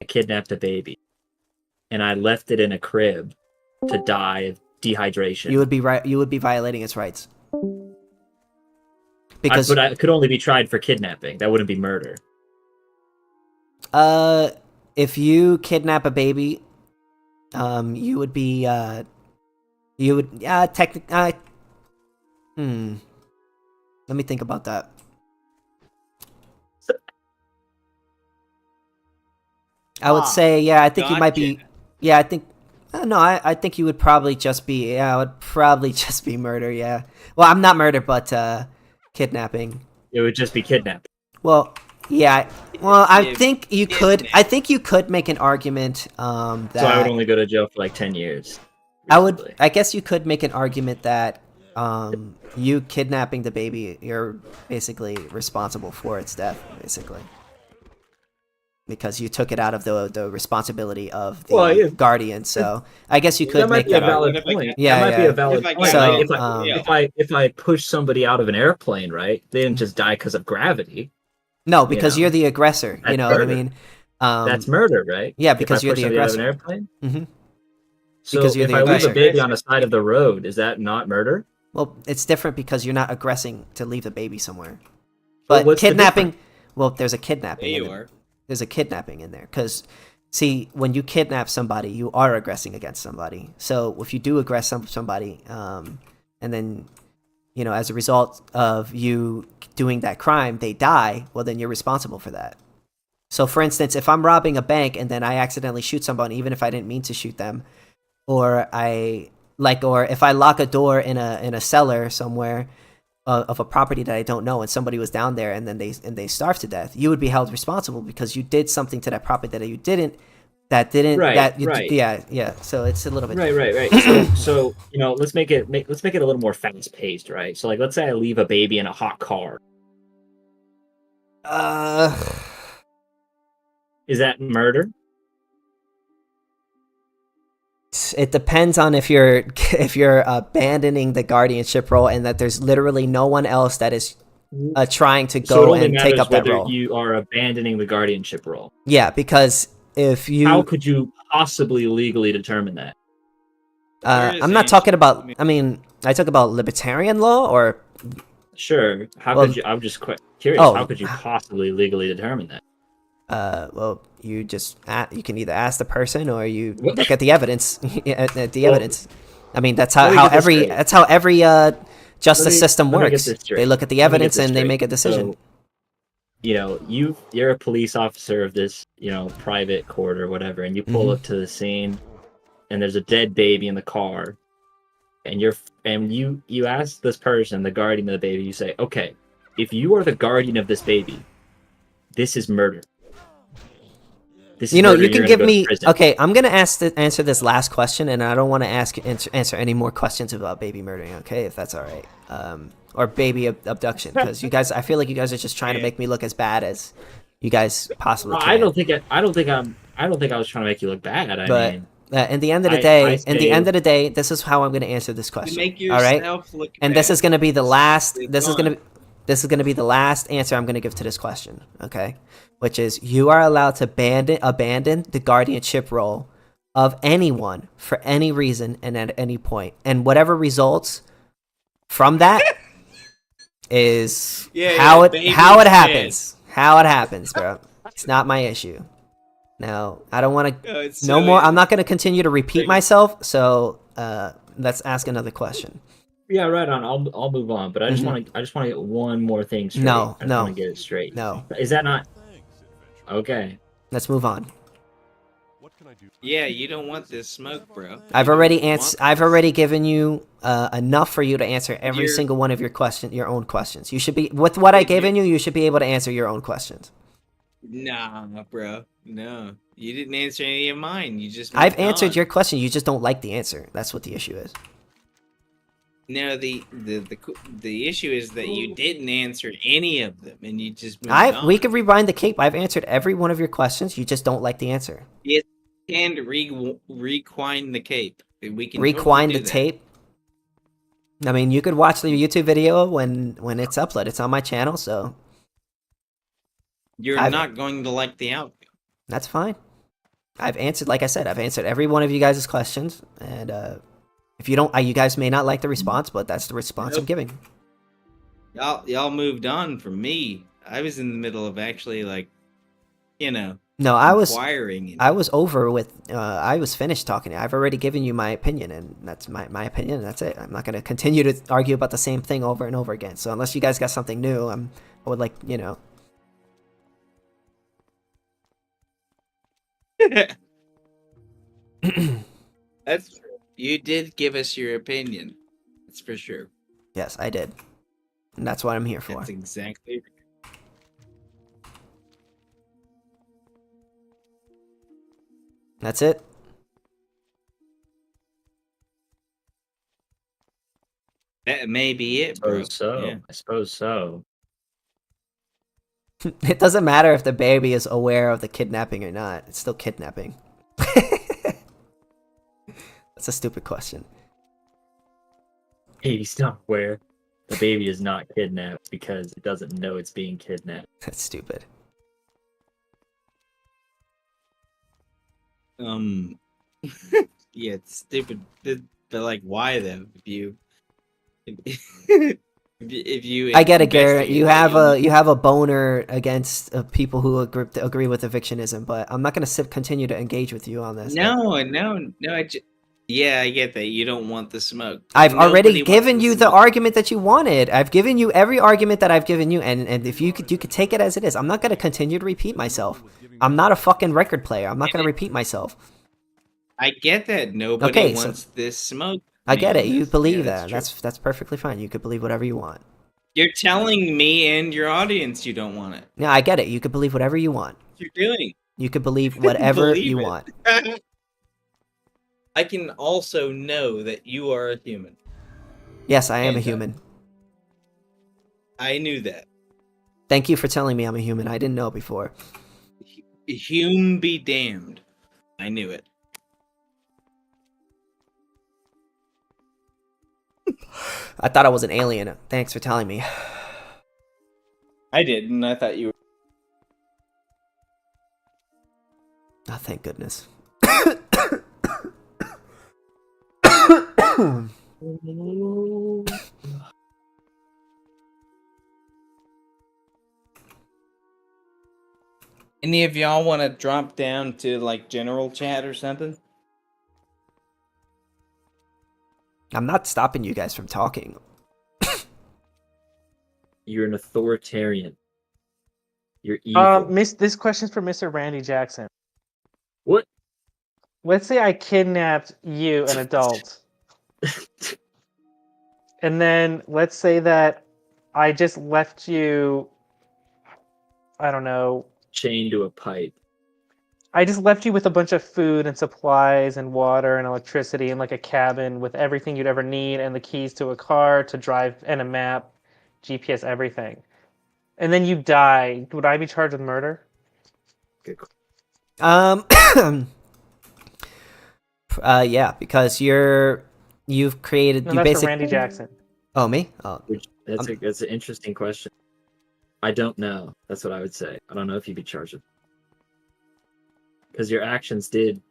I kidnapped a baby, and I left it in a crib to die of dehydration. You would be right. You would be violating its rights. Because but I could only be tried for kidnapping. That wouldn't be murder. if you kidnap a baby, you would be technically. Let me think about that. I would say, yeah, I think you might be. Gotcha. Yeah, I think No, I think you would probably just be, yeah, it would probably just be murder, yeah. Well, I'm not murder, but kidnapping. It would just be kidnapped. Well, yeah. Well, Yeah, I think you could make an argument that So I would only go to jail for like 10 years. I guess you could make an argument that you kidnapping the baby, you're basically responsible for its death, basically. Because you took it out of the responsibility of the guardian, so I guess you could that might make be a that valid argument. point. Yeah, that might be yeah. a valid point. So, Like, if I push somebody out of an airplane, right? They didn't just die because of gravity. No, because You know, you're the aggressor. You that's know what I murder. mean? That's murder, right? Yeah, because if I you're push the somebody out of an aggressor. airplane. Mm-hmm. So Because you're if the I leave aggressor. a baby on the side of the road, is that not murder? Well, it's different because you're not aggressing to leave the baby somewhere. Well, But what's the kidnapping, well, there's a kidnapping. There in you there. are. There's a kidnapping in there because, see, when you kidnap somebody, you are aggressing against somebody. So if you do aggress somebody, and then, you know, as a result of you doing that crime, they die. Well, then you're responsible for that. So, for instance, if I'm robbing a bank and then I accidentally shoot someone, even if I didn't mean to shoot them, or or if I lock a door in a cellar somewhere of a property that I don't know, and somebody was down there and then they starved to death, you would be held responsible because you did something to that property that you didn't. Right. Yeah. So it's a little bit Right. So you know, let's make it a little more fast paced, right? So like, let's say I leave a baby in a hot car. Is that murder? It depends on if you're abandoning the guardianship role and that there's literally no one else that is trying to So it go only and take matters up that whether role. you are abandoning the guardianship role. Yeah, because if you, How could you possibly legally determine that? I'm not talking about. I mean, I talk about libertarian law or. Sure. How Well, could you? I'm just curious. oh. How could you possibly legally determine that? Well, you just you can either ask the person or you What? look at the evidence. At the Well, evidence. I mean, that's let me how get this every straight. that's how every justice system let me get works. this straight. They look at the Let me get evidence this and they straight. make a decision. So, you know, you're a police officer of this, you know, private court or whatever, and you pull Mhm. up to the scene, and there's a dead baby in the car, and you ask this person, the guardian of the baby, you say, okay, if you are the guardian of this baby, this is murder. This is You know, murder, you you're can gonna give go to me. prison. Okay, I'm gonna answer this last question, and I don't want to answer any more questions about baby murdering. Okay, if that's all right, or baby abduction, because you guys, I feel like you guys are just trying to make me look as bad as you guys possibly can. I don't think I was trying to make you look bad. But mean, in the end of the I day, say- this is how I'm going to answer this You question. make All right, yourself look and this bad. is going to be the last. It's This is fine. going to be the last answer I'm going to give to this question. Okay, which is you are allowed to abandon the guardianship role of anyone for any reason and at any point, and whatever results from that is how it happens. How it happens, bro. It's not my issue. Now, I don't want to. No more. I'm not going to continue to repeat myself. So let's ask another question. Yeah, right on. I'll move on, but I just want to get one more thing straight. No, I just want to get it straight. No. Is that not okay? Let's move on. What can I do? Yeah, you don't want this smoke, bro. I've already given you enough for you to answer every You're- single one of your own questions. You should be with what I given you. You should be able to answer your own questions. Nah, bro. No, you didn't answer any of mine. You just. I've moved answered on. your question. You just don't like the answer. That's what the issue is. No, the issue is that you didn't answer any of them, and you just. Moved on. We could rewind the cape. I've answered every one of your questions. You just don't like the answer. And rewind the cape. We can Rewind totally the do that. tape. I mean, you could watch the YouTube video when it's uploaded. It's on my channel, so You're not going to like the outcome. that's fine. I've answered, like I said, I've answered every one of you guys' questions, and if you don't, you guys may not like the response, but that's the response I'm Nope. giving. Y'all moved on from me. I was in the middle of actually No, I was inquiring. over with. I was finished talking to you. I've already given you my opinion, and that's my opinion. And that's it. I'm not going to continue to argue about the same thing over and over again. So unless you guys got something new, I would like That's true. You did give us your opinion. That's for sure. Yes, I did. And that's what I'm here for. That's exactly. That's it. That may be it, bro. Yeah. I suppose so. It doesn't matter if the baby is aware of the kidnapping or not. It's still kidnapping. That's a stupid question. He's not aware. The baby is not kidnapped because it doesn't know it's being kidnapped. That's stupid. Yeah, it's stupid. But like, why though? If you I get it, Garrett. investigate You that, have a boner against people who agree with evictionism, but I'm not gonna continue to engage with you on this. No. Yeah, I get that. You don't want the smoke. I've Nobody already wants given the you the smoke. argument that you wanted. I've given you every argument that I've given you, and if you could take it as it is. I'm not gonna continue to repeat myself. I'm not a fucking record player. I'm not gonna repeat myself. I get that. Nobody Okay, so- wants this smoke. I get it. man. You believe Yeah, that. true. That's perfectly fine. You could believe whatever you want. You're telling me and your audience you don't want it. Yeah, I get it. You could believe whatever you want. You're doing. You could believe whatever Believe you it. want. I can also know that you are a human. Yes, I am a And, human. I knew that. Thank you for telling me I'm a human. I didn't know before. Hume be damned. I knew it. I thought I was an alien. Thanks for telling me. I did, and I thought you were. Oh, thank goodness. Any of y'all want to drop down to like general chat or something? I'm not stopping you guys from talking. You're an authoritarian. You're evil. This question's for Mr. Randy Jackson. What? Let's say I kidnapped you, an adult, and then let's say that I just left you. I don't know. Chained to a pipe. I just left you with a bunch of food and supplies and water and electricity and like a cabin with everything you'd ever need and the keys to a car to drive and a map, GPS, everything. And then you die. Would I be charged with murder? Good. Yeah, because you've created. No, you that's for basically. Randy Jackson. Oh, me? Oh, That's an interesting question. I don't know. That's what I would say. I don't know if you'd be charged with. Because your actions did,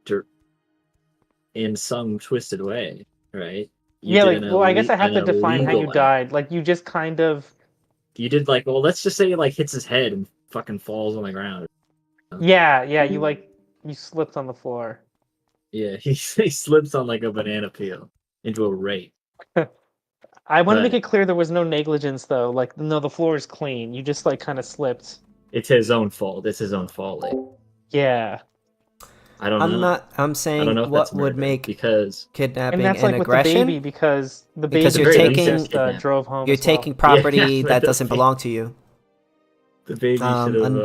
in some twisted way, right? You Yeah, did like, well, I guess I have to an define how you illegal act. died. Like, you just kind of. You did like, well, let's just say it like hits his head and fucking falls on the ground. Yeah, you slipped on the floor. Yeah, he slips on like a banana peel into a rape. I want to But- make it clear there was no negligence, though. Like, no, the floor is clean. You just, like, kind of slipped. It's his own fault. It's his own fault. Like, Yeah. I don't know. I'm I don't saying know if what that's would murder, make because kidnapping And that's and like with aggression. the baby, because the baby Because you're taking- just drove home. You're as well. taking property Yeah, that the doesn't baby- belong to you. the baby should have And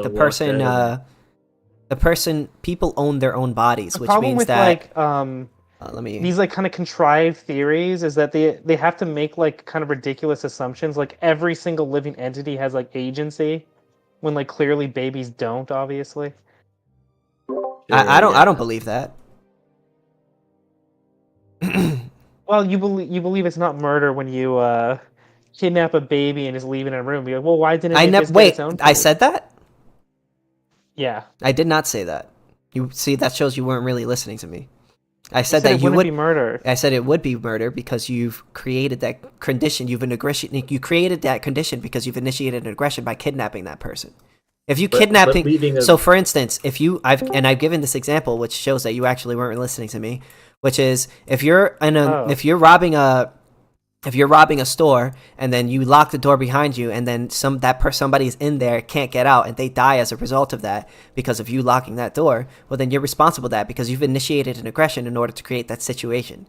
the person, people own their own bodies, The which problem means with that. like Let me. these like kind of contrived theories is that they have to make like kind of ridiculous assumptions. Like every single living entity has like agency, when like clearly babies don't. Obviously. I don't believe that. Well, you believe it's not murder when you kidnap a baby and just leave it in a room. You're like, well, why didn't I it never. just get Wait, its own I food? said that. Yeah. I did not say that. You see, that shows you weren't really listening to me. I You said that it you wouldn't would. be murder. I said it would be murder because you've created that condition. You created that condition because you've initiated an aggression by kidnapping that person. If you But kidnapping, leaving a- so for instance, I've given this example, which shows that you actually weren't listening to me, which is if you're robbing a if you're robbing a store and then you lock the door behind you, and then somebody's in there, can't get out, and they die as a result of that because of you locking that door, well, then you're responsible for that because you've initiated an aggression in order to create that situation.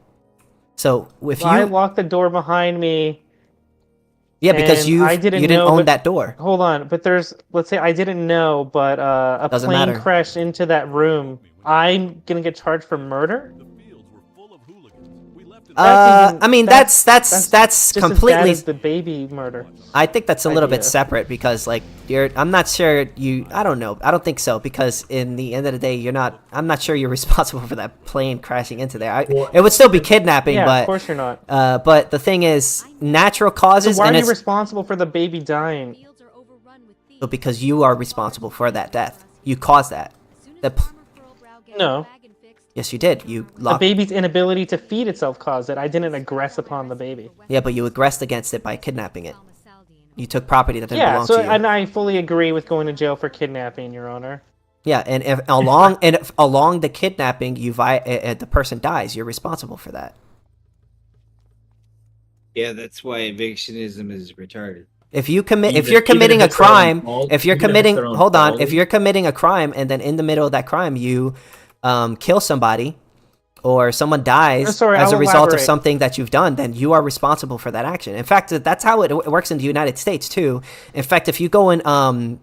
So if I locked the door behind me. Yeah, because and you didn't own that door. Hold on, but let's say I didn't know, but a Doesn't plane matter. crashed into that room. I'm gonna get charged for murder. I mean, that's just as bad completely. as the baby murder. I think that's a little bit idea. separate because, like, I'm not sure I don't know. I don't think so because in the end of the day, I'm not sure you're responsible for that plane crashing into there. It would still be kidnapping, Yeah, but of course you're not. but the thing is, natural So causes, why and are you it's responsible for the baby dying? because you are responsible for that death. You caused that. No. Yes, you did. You The locked. baby's inability to feed itself caused it. I didn't aggress upon the baby. Yeah, but you aggressed against it by kidnapping it. You took property that didn't Yeah, belong so to you. and I fully agree with going to jail for kidnapping, Your Honor. Yeah, and if along the kidnapping, the person dies, you're responsible for that. Yeah, that's why evictionism is retarded. If you're committing a Even if it's their own crime, fault- if you're even if it's committing, their own hold on, fault. if you're committing a crime and then in the middle of that crime you kill somebody or someone dies sorry, as a I'll result of elaborate. something that you've done, then you are responsible for that action. In fact, that's how it works in the United States too. In fact, if you go in, Okay.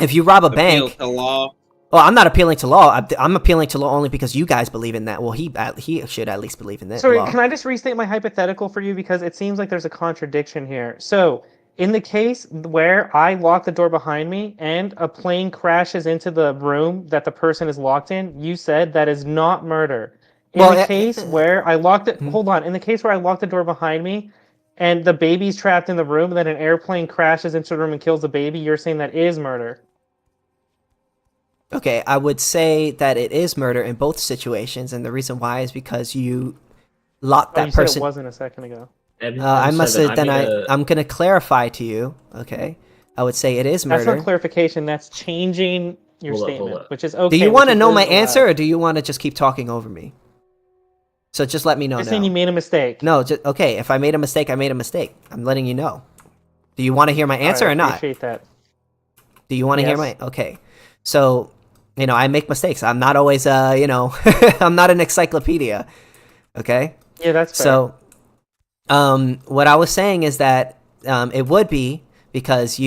if you rob a Appeal bank, to law. well, I'm not appealing to law. I'm appealing to law only because you guys believe in that. Well, he should at least believe in that Sorry, law. can I just restate my hypothetical for you because it seems like there's a contradiction here. So, in the case where I lock the door behind me and a plane crashes into the room that the person is locked in, you said that is not murder. In Well, the case where I locked it, Hmm. hold on. In the case where I locked the door behind me and the baby's trapped in the room, and then an airplane crashes into the room and kills the baby, you're saying that is murder. Okay, I would say that it is murder in both situations, and the reason why is because you locked Oh, that you said it person. wasn't a second ago. I must have. Then I'm gonna clarify to you. Okay, I would say it is That's murder. not clarification. That's changing your Hold up, statement, hold up. which is okay. Do you want to which know is my allowed. answer, or do you want to just keep talking over me? So just let me know You're saying now. you made a mistake. No, okay. If I made a mistake, I made a mistake. I'm letting you know. Do you want to hear my answer I or not? appreciate that. Do you want to hear Yes. my? Okay. So, I make mistakes. I'm not always, I'm not an encyclopedia. Okay. Yeah, that's fair. So, what I was saying is that it would be because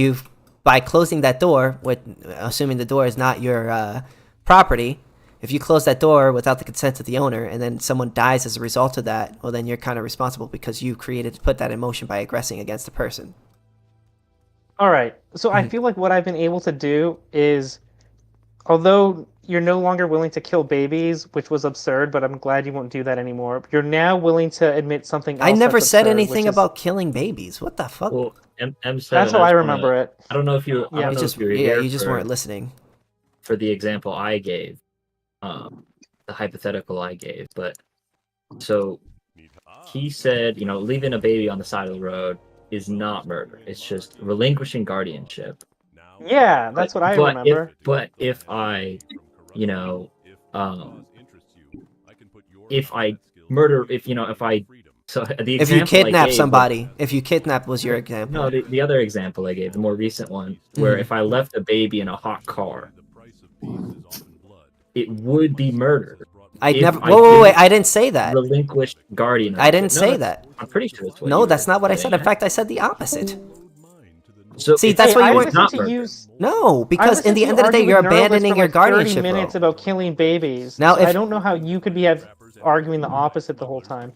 by closing that door, assuming the door is not your property, if you close that door without the consent of the owner and then someone dies as a result of that, well, then you're kind of responsible because you put that in motion by aggressing against the person. All right. So I feel like what I've been able to do is, although you're no longer willing to kill babies, which was absurd, but I'm glad you won't do that anymore. You're now willing to admit something else. I never that's said absurd, anything which is- about killing babies. What the fuck? Well, M7, That's how I remember it. I don't know if you. I Yeah, don't know you if you were here. you just weren't listening. For the example I gave, the hypothetical I gave, but so he said, leaving a baby on the side of the road is not murder. It's just relinquishing guardianship. Yeah, that's what I remember. If I, if I murder, if I, so the example If you I kidnap gave somebody, if you kidnap was your example. No, the other example I gave, the more recent one, where if I left a baby in a hot car, it would be murder. I'd if never. I Wait! didn't I didn't say that. Relinquish guardian. I didn't say that. I'm pretty sure that's what. No, you that's were not what I said. In saying. fact, I said the opposite. So See, it's- that's what I you listened weren't. to not you. murder. No, because in I listened the to end you of the day, argue you're with Nerlens abandoning for your like 30 guardianship, minutes bro. about killing babies. Now, So if- I don't know how you could be arguing the opposite the whole time.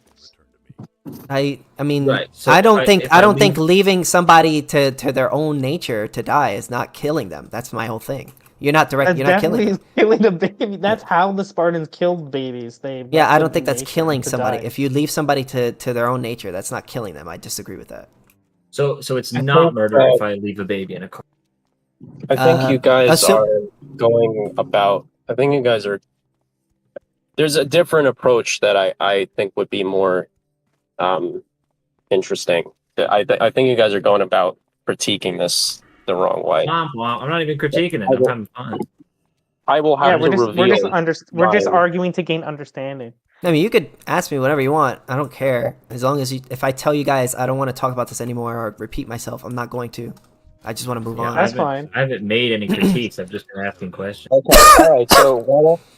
I mean, Right, so I don't if think I I don't think leave- leaving somebody to their own nature to die is not killing them. That's my whole thing. You're not direct. That's You're not killing definitely them. killing a baby. That's how the Spartans killed babies. They Yeah, left I them don't think to that's nature killing to somebody. die. If you leave somebody to their own nature, that's not killing them. I disagree with that. So it's I not think, murder if I leave a baby in a car. I think you guys assume- are going about. I think you guys are. There's a different approach that I think would be more interesting. I think you guys are going about critiquing this the wrong way. Womp womp. I'm not even critiquing it. I'm having fun. I will have to we're reveal. just arguing to gain understanding. I mean, you could ask me whatever you want. I don't care. As long as if I tell you guys I don't want to talk about this anymore or repeat myself, I'm not going to. I just want to move on. That's fine. I haven't made any critiques. I've just been asking questions. Okay, all right. So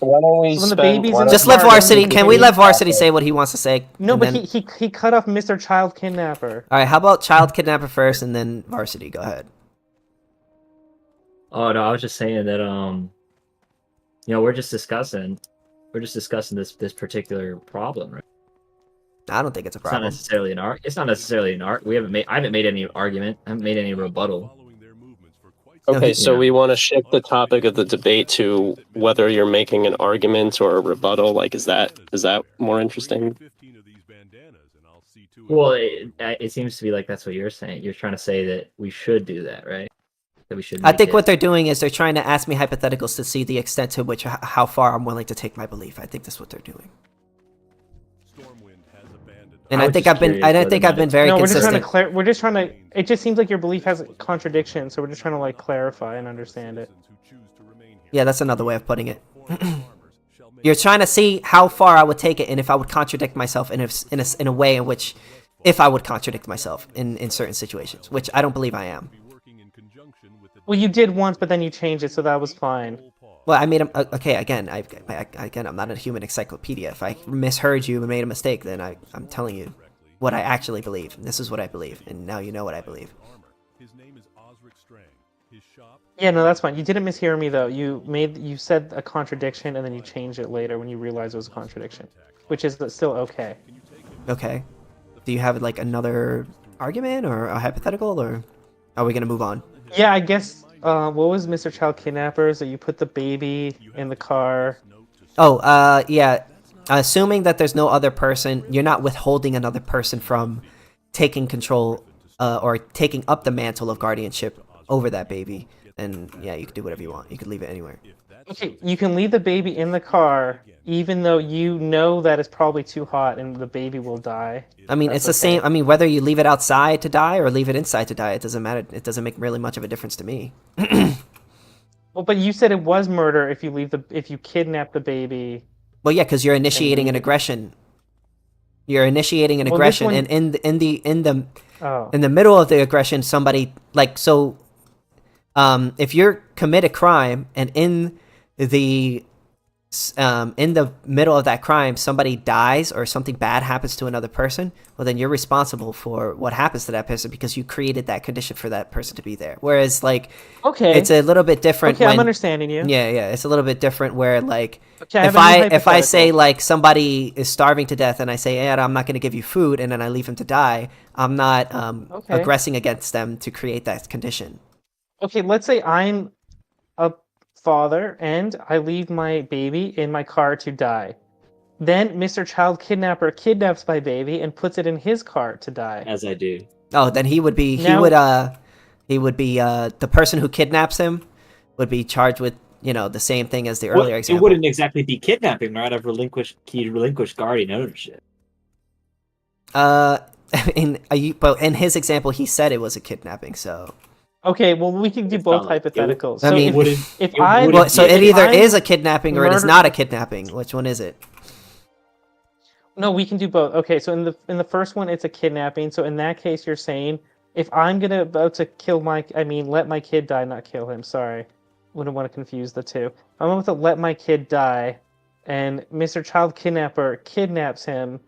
why don't we So when the spend? baby's why in don't Just we let Martin, Varsity. Can we let Varsity Okay. say what he wants to say? No, and but then- he cut off Mr. Child Kidnapper. All right. How about Child Kidnapper first, and then Varsity? Go ahead. Oh no, I was just saying that we're just discussing this particular problem, right? I don't think it's a It's not problem. necessarily an art. It's not necessarily an art. I haven't made any argument. I haven't made any rebuttal. Okay, so Yeah. we want to shift the topic of the debate to whether you're making an argument or a rebuttal. Like, is that more interesting? Well, it seems to be like that's what you're saying. You're trying to say that we should do that, right? That we should. I make think it- what they're doing is they're trying to ask me hypotheticals to see the extent to which how far I'm willing to take my belief. I think that's what they're doing. And I I was think just I've been. curious I don't whether think or I've not been very No, we're just trying consistent. to We're just trying to. It just seems like your belief has a contradiction, so we're just trying to like clarify and understand it. Yeah, that's another way of putting it. You're trying to see how far I would take it, and if I would contradict myself in a way in which, if I would contradict myself in certain situations, which I don't believe I am. Well, you did once, but then you changed it, so that was fine. Well, I made him. Okay, again, I'm not a human encyclopedia. If I misheard you and made a mistake, then I'm telling you what I actually believe. And this is what I believe, and now you know what I believe. Yeah, no, that's fine. You didn't mishear me though. You said a contradiction, and then you changed it later when you realized it was a contradiction, which is still okay. Okay. Do you have like another argument or a hypothetical, or are we gonna move on? Yeah, I guess. What was Mr. Child Kidnappers? That you put the baby in the car. Oh, yeah. Assuming that there's no other person, you're not withholding another person from taking control or taking up the mantle of guardianship over that baby. And yeah, you can do whatever you want. You can leave it anywhere. Okay, you can leave the baby in the car, even though you know that it's probably too hot and the baby will die. I mean, it's the same. I mean, whether you leave it outside to die or leave it inside to die, it doesn't matter. It doesn't make really much of a difference to me. Well, but you said it was murder if you kidnap the baby. Well, yeah, because you're initiating an aggression. You're initiating an aggression, one- and in Oh. the middle of the aggression, somebody if you're commit a crime and in the middle of that crime somebody dies or something bad happens to another person, well then you're responsible for what happens to that person because you created that condition for that person to be there. Whereas Okay. it's a little bit different. Okay, when, I'm understanding you. Yeah, it's a little bit different where Okay, if I say like somebody is starving to death and I say, "Hey, I'm not going to give you food," and then I leave him to die, I'm not aggressing against them to create that condition. Okay, let's say I'm a father and I leave my baby in my car to die. Then Mr. Child Kidnapper kidnaps my baby and puts it in his car to die. As I do. Oh, then he would be the person who kidnaps him would be charged with the same thing as the earlier It example. wouldn't exactly be kidnapping, right? I've relinquished guardian ownership. But in his example, he said it was a kidnapping. So Okay, well we can do It's both not like- hypotheticals. I So mean- if I wouldn't so be- it if either I'm is a kidnapping or it is murdered- not a kidnapping. Which one is it? No, we can do both. Okay, so in the first one it's a kidnapping. So in that case you're saying if I'm about to let my kid die, not kill him, sorry. Wouldn't want to confuse the two. I'm about to let my kid die and Mr. Child Kidnapper kidnaps him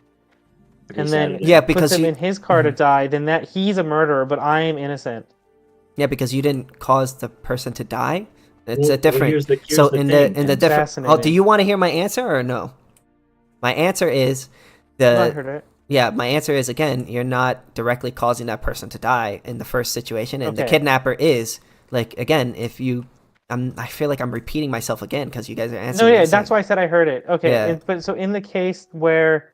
and then Yeah, puts because him you- in his car to die, then that he's a murderer, but I am innocent. Yeah, because you didn't cause the person to die. It's Well, a different. here's the so thing, in the different. Oh, Fascinating. do you want to hear my answer or no? My answer is I heard it. Yeah, my answer is again, you're not directly causing that person to die in the first situation, and the Okay. kidnapper is again, if you, I feel like I'm repeating myself again because you guys are No, answering. yeah, the that's same. why I said I heard it. Okay, Yeah. but so in the case where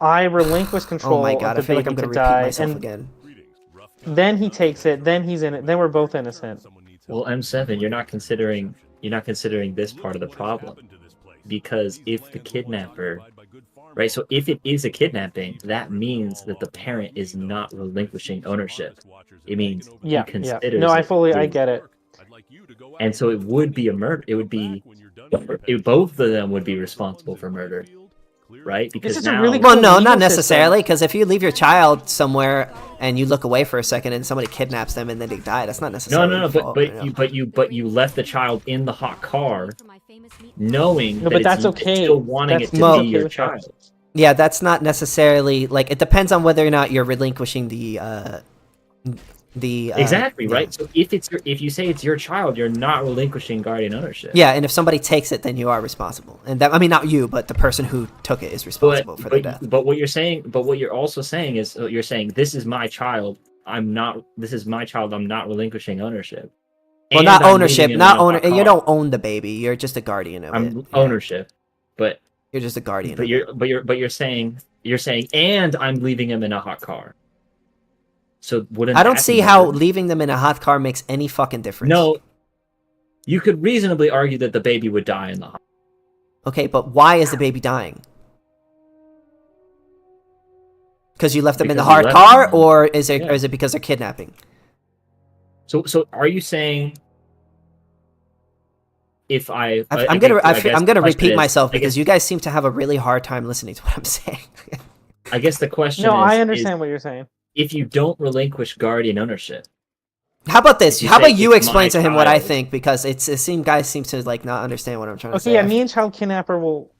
I relinquish control Oh my god, I of the feel like baby I'm to gonna repeat die, myself and again. then he takes it, then he's in it, then we're both innocent. Well, M7, you're not considering this part of the problem, because if the kidnapper, right? So if it is a kidnapping, that means that the parent is not relinquishing ownership. It means Yeah, he yeah. considers. No, I it get it. And so it would be a murder. It would be both of them would be responsible for murder. right? Because is a now, really Well, cool no, legal not system. necessarily, because if you leave your child somewhere and you look away for a second and somebody kidnaps them and then they die, that's not no, necessarily no, no, your fault, you know? but you left the child in the hot car, knowing No, that but that's it's okay. still wanting That's it to Well- be okay your with that. child. Yeah, that's not necessarily like it depends on whether or not you're relinquishing the Exactly, yeah. right? So if you say it's your child, you're not relinquishing guardian ownership. Yeah, and if somebody takes it, then you are responsible. And that, I mean, not you, but the person who took it is responsible for their death. But what you're also saying is you're saying this is my child. This is my child. I'm not relinquishing ownership. Well, And not I'm ownership, leaving him not in a owner. hot You car. don't own the baby. You're just a guardian of it. I'm Yeah. ownership, but You're just a guardian. Of it. you're saying and I'm leaving him in a hot car. So wouldn't I don't that see be how murder? leaving them in a hot car makes any fucking difference. No, you could reasonably argue that the baby would die in the hot. Okay, but why is the baby dying? Because you left them in the Because you hard left car, them. or is it Yeah. or is it because they're kidnapping? So are you saying if I I'm guess gonna the question repeat is- myself I guess- because you guys seem to have a really hard time listening to what I'm saying. I guess the question No, is I understand what you're saying. if you don't relinquish guardian ownership. How about this? If you How say about you it's explain my to him what I child- think, because guys seem to like not understand what I'm trying to Okay, say. yeah, me and Child Kidnapper will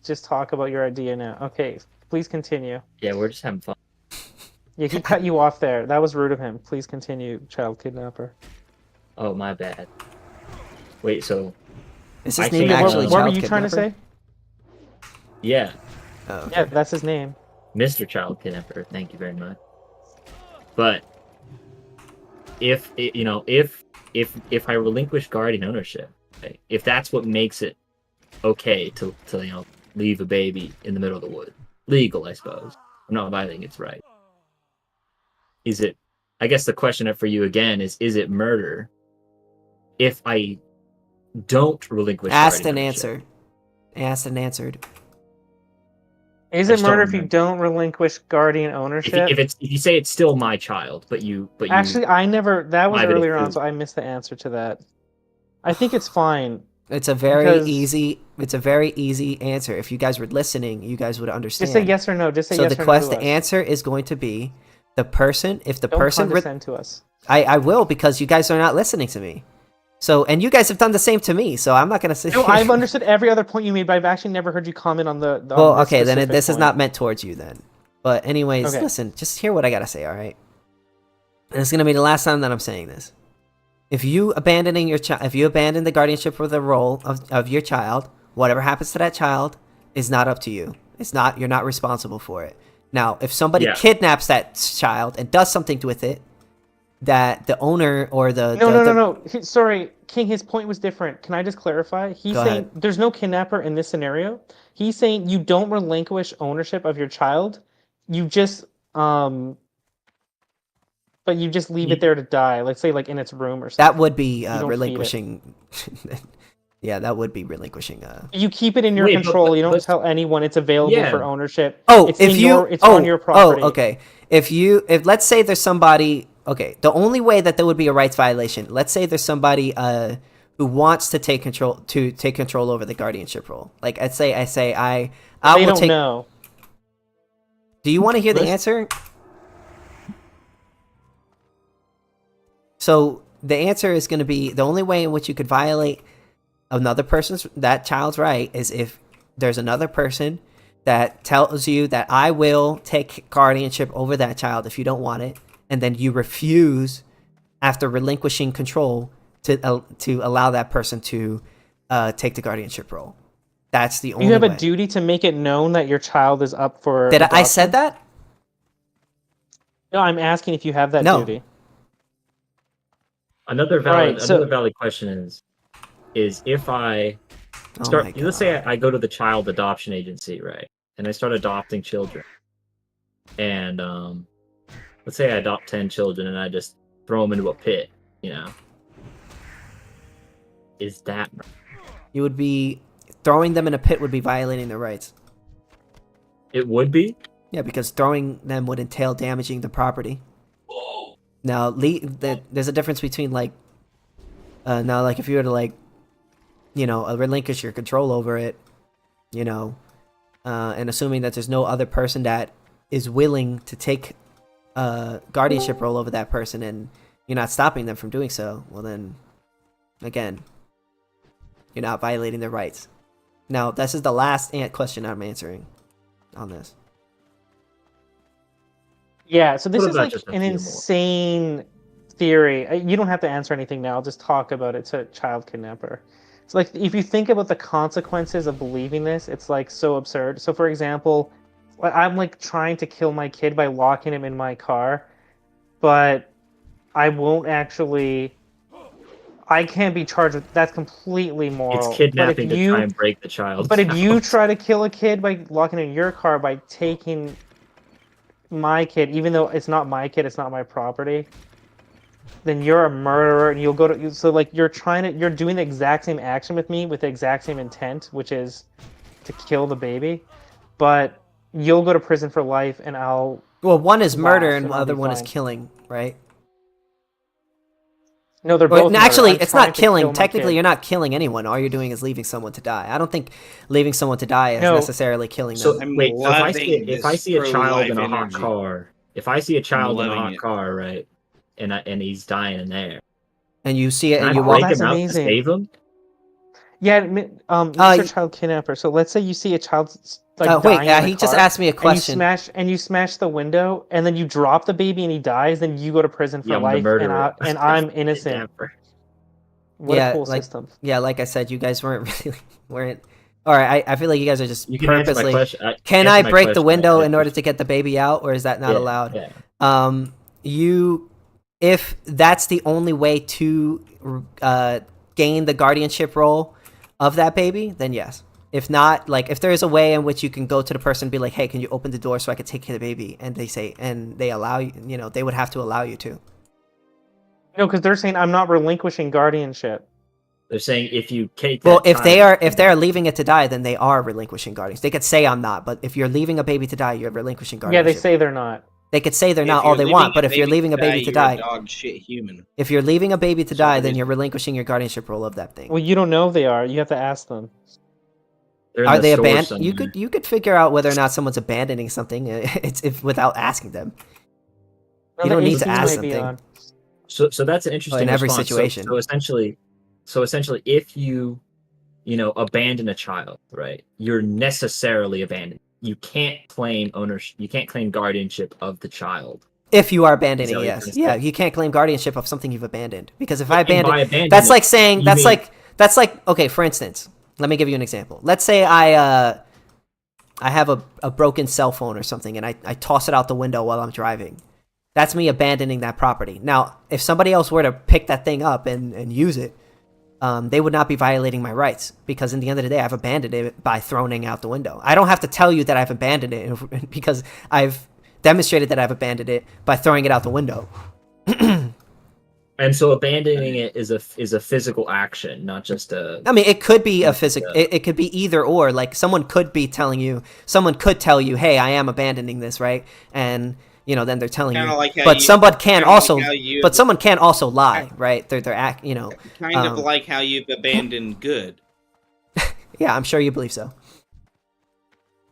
just talk about your idea now. Okay, please continue. Yeah, we're just having fun. Yeah, he cut you off there. That was rude of him. Please continue, Child Kidnapper. Oh, my bad. Wait, so Is I his name think- actually What were Child you trying to Kidnapper? say? yeah, Oh, okay. Yeah, that's his name. Mr. Child Kidnapper, thank you very much. But if I relinquish guardian ownership, right, if that's what makes it okay to leave a baby in the middle of the woods, legal, I suppose. I'm not violating its right. Is it? I guess the question for you again is it murder if I don't relinquish Asked guardian and ownership? answered. Asked and answered. Is I it just don't murder if you remember. don't relinquish guardian If ownership? you say it's still my child, but you Actually, I never. That was Why would it earlier on, prove- so I missed the answer to that. I think it's fine. It's a very Because- easy answer. If you guys were listening, you guys would understand. Just say yes or no. Just say So yes the or no to the us. answer is going to be the person. If the Don't person, condescend to us. I will, because you guys are not listening to me. So, and you guys have done the same to me. So I'm not gonna say. No, I've understood every other point you made, but I've actually never heard you comment on the. Well, on this okay, then specific this is point. not meant towards you then. But anyways, Okay. listen, just hear what I gotta say, all right? And it's gonna be the last time that I'm saying this. If you abandon the guardianship or the role of your child, whatever happens to that child is not up to you. You're not responsible for it. Now, if somebody Yeah. kidnaps that child and does something with it, that the owner or No. Sorry, King. His point was different. Can I just clarify? He's Go saying ahead. there's no kidnapper in this scenario. He's saying you don't relinquish ownership of your child. You just but you just leave it there to die. Let's say like in its room or something. that would be don't feed it. relinquishing. Yeah, that would be relinquishing. You keep it in your Wait, but- control. You don't but- tell anyone it's available Yeah. for ownership. Oh, it's if in you, your, it's on your property. Oh, okay. If let's say there's somebody, okay, the only way that there would be a rights violation, let's say there's somebody who wants to take control over the guardianship role. Like I They will don't take. know. Do you want to hear the Listen. answer? So the answer is going to be the only way in which you could violate that child's right is if there's another person that tells you that I will take guardianship over that child if you don't want it, and then you refuse after relinquishing control to allow that person to take the guardianship role. That's the only You have way. a duty to make it known that your child is up for. Did I adoption. said that? No, I'm asking if you have that No. duty. Another valid Right, so- question is if I Oh start, my God. let's say I go to the child adoption agency, right, and I start adopting children, and let's say I adopt 10 children and I just throw them into a pit, is that You would be throwing them in a pit would be violating their rights. it would be? Yeah, because throwing them would entail damaging the property. Now, there's a difference between like if you were to relinquish your control over it, and assuming that there's no other person that is willing to take a guardianship role over that person, and you're not stopping them from doing so, well then, again, you're not violating their rights. Now, this is the last question I'm answering on this. Yeah, so this What is about like just a an few more? insane theory. You don't have to answer anything now. I'll just talk about it to child kidnapper. So like if you think about the consequences of believing this, it's like so absurd. So for example, I'm like trying to kill my kid by locking him in my car, but I won't actually. I can't be charged with that's completely moral. It's kidnapping to try and break the child. But if you try to kill a kid by locking in your car by taking my kid, even though it's not my kid, it's not my property, then you're a murderer, and you'll go to so like you're doing the exact same action with me with the exact same intent, which is to kill the baby, but you'll go to prison for life, and I'll. Well, one is murder, laugh, and the I'll other be one is fine. killing, right? No, they're Well, both. no, murder. actually, I'm it's trying not to killing. kill my Technically, kid. you're not killing anyone. All you're doing is leaving someone to die. I don't think leaving someone to die is No. necessarily killing So them. I'm wait, so loving if I this see a child pro-life in a hot energy. car, if I see a child in a loving hot it. car, right, and he's dying in there, And you see it, can and I you Oh, walk. break that's him out to amazing. save him? Yeah, Mr. Child Kidnapper. So let's say you see a child like Wait, dying in a he just car, asked me a question. and you smash the window, and then you drop the baby, and he dies. Then you go to prison for Yeah, I'm the life, murderer. and I'm innocent. Kidnapper. What Yeah, a cool like- system. Yeah, like I said, you guys weren't. All right, I feel like you guys are just You can answer my purposely. question. Can answer I my break the question. window I- in order to get the baby out, or is that not yeah, allowed? Yeah. If that's the only way to gain the guardianship role of that baby, then yes. If not, like if there is a way in which you can go to the person and be like, "Hey, can you open the door so I can take care of the baby?" and they allow you, they would have to allow you to. No, because they're saying I'm not relinquishing guardianship. They're saying if you take Well, that if they are leaving it to die, then they are relinquishing guardians. They could say I'm not, but if you're leaving a baby to die, you're relinquishing Yeah, guardianship. they say they're not. They could say they're If not you're all they leaving want, but a if you're baby leaving a baby to you're die, a dog shit human. if you're leaving a baby to So die, it then is- you're relinquishing your guardianship role of that thing. Well, you don't know they are. You have to ask them. They're in Are the they store abandoned? somewhere. You could figure out whether or not someone's abandoning something. It's without asking them. No, You the don't need to AC ask might be something. on. So that's an interesting in every response. situation. So essentially, if you abandon a child, right, you're necessarily abandoned. You can't claim ownership. You can't claim guardianship of the child. If you are Is that abandoning, what you're yes, trying to yeah, say? you can't claim guardianship of something you've abandoned because if I And by abandon, abandonment, that's like saying you that's mean- like okay. For instance, let me give you an example. Let's say I have a broken cell phone or something, and I toss it out the window while I'm driving. That's me abandoning that property. Now, if somebody else were to pick that thing up and use it, they would not be violating my rights because in the end of the day, I've abandoned it by throwing it out the window. I don't have to tell you that I've abandoned it because I've demonstrated that I've abandoned it by throwing it out the window. And so abandoning it is a physical action, not just a. I mean, it could be a physical. It could be either or. Like someone could tell you, "Hey, I am abandoning this," right? And then they're telling Kinda you. like how But you- someone can kinda also. like how you- But someone can also lie, right? They're act. Kind of like how you've abandoned good. Yeah, I'm sure you believe so.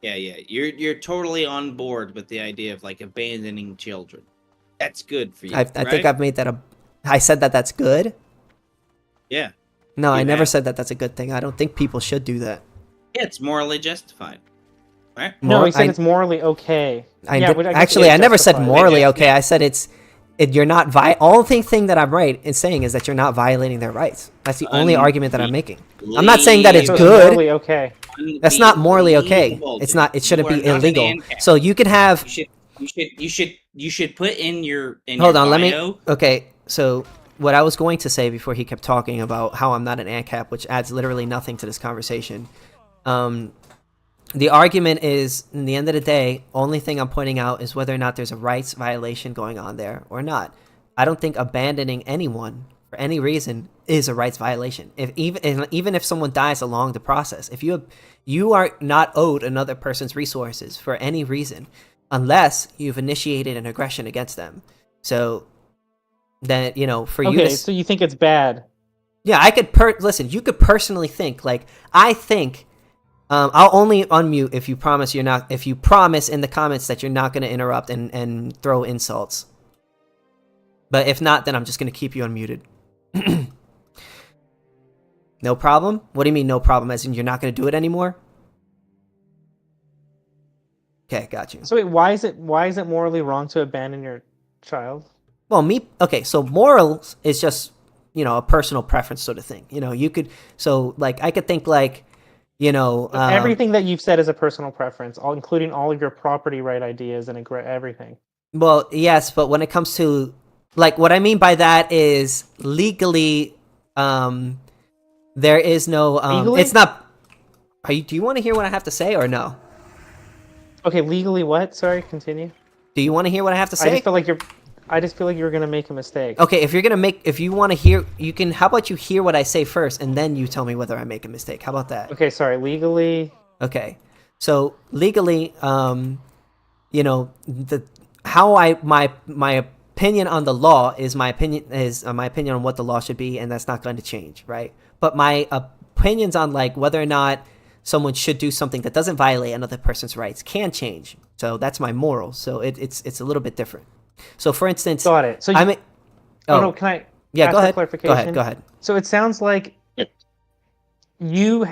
Yeah. You're totally on board with the idea of like abandoning children. That's good for you. I think right? I've made that I said that that's good. Yeah. No, I You never have. said that that's a good thing. I don't think people should do that. Yeah, it's morally justified. Right? No, he said I- it's morally okay. I Yeah, did- which I guess actually, is I never said justified. morally Yeah. okay. I said you're not only thing that I'm right in saying is that you're not violating their rights. That's the only argument that I'm making. I'm not saying that it's So it's good. morally okay. That's not morally okay. Unbelievable, It's dude. not. It shouldn't You be are not an illegal. ANCAP. So you could have. You should put in your Hold your on. Let me. bio- Okay. So what I was going to say before he kept talking about how I'm not an ANCAP, which adds literally nothing to this conversation. The argument is, in the end of the day, only thing I'm pointing out is whether or not there's a rights violation going on there or not. I don't think abandoning anyone for any reason is a rights violation. Even if someone dies along the process, if you are not owed another person's resources for any reason, unless you've initiated an aggression against them. So then for you Okay, to so you think it's bad? yeah, I could listen. You could personally think like I think I'll only unmute if you promise you're not. If you promise in the comments that you're not going to interrupt and throw insults. But if not, then I'm just going to keep you unmuted. No problem? What do you mean no problem? As in you're not going to do it anymore? Okay, got you. So wait, why is it morally wrong to abandon your child? Well, okay, so morals is just, a personal preference sort of thing. You could, so like, I could think like, Everything that you've said is a personal preference, including all of your property right ideas and everything. Well, yes, but when it comes to, like, what I mean by that is legally, there is no, Legally? it's not, do you want to hear what I have to say or no? Okay, legally what? Sorry, continue. Do you want to hear what I have to say? I just feel like you're gonna make a mistake. Okay, if you want to hear, how about you hear what I say first, and then you tell me whether I make a mistake. How about that? Okay, sorry, legally. Okay, so legally, my opinion on the law is my opinion on what the law should be, and that's not going to change, right? But my opinions on like whether or not someone should do something that doesn't violate another person's rights can change. So that's my morals. So it's a little bit different. So for instance, got it. So no, can I? Yeah, ask go ahead. Clarification? Go ahead. So it sounds like you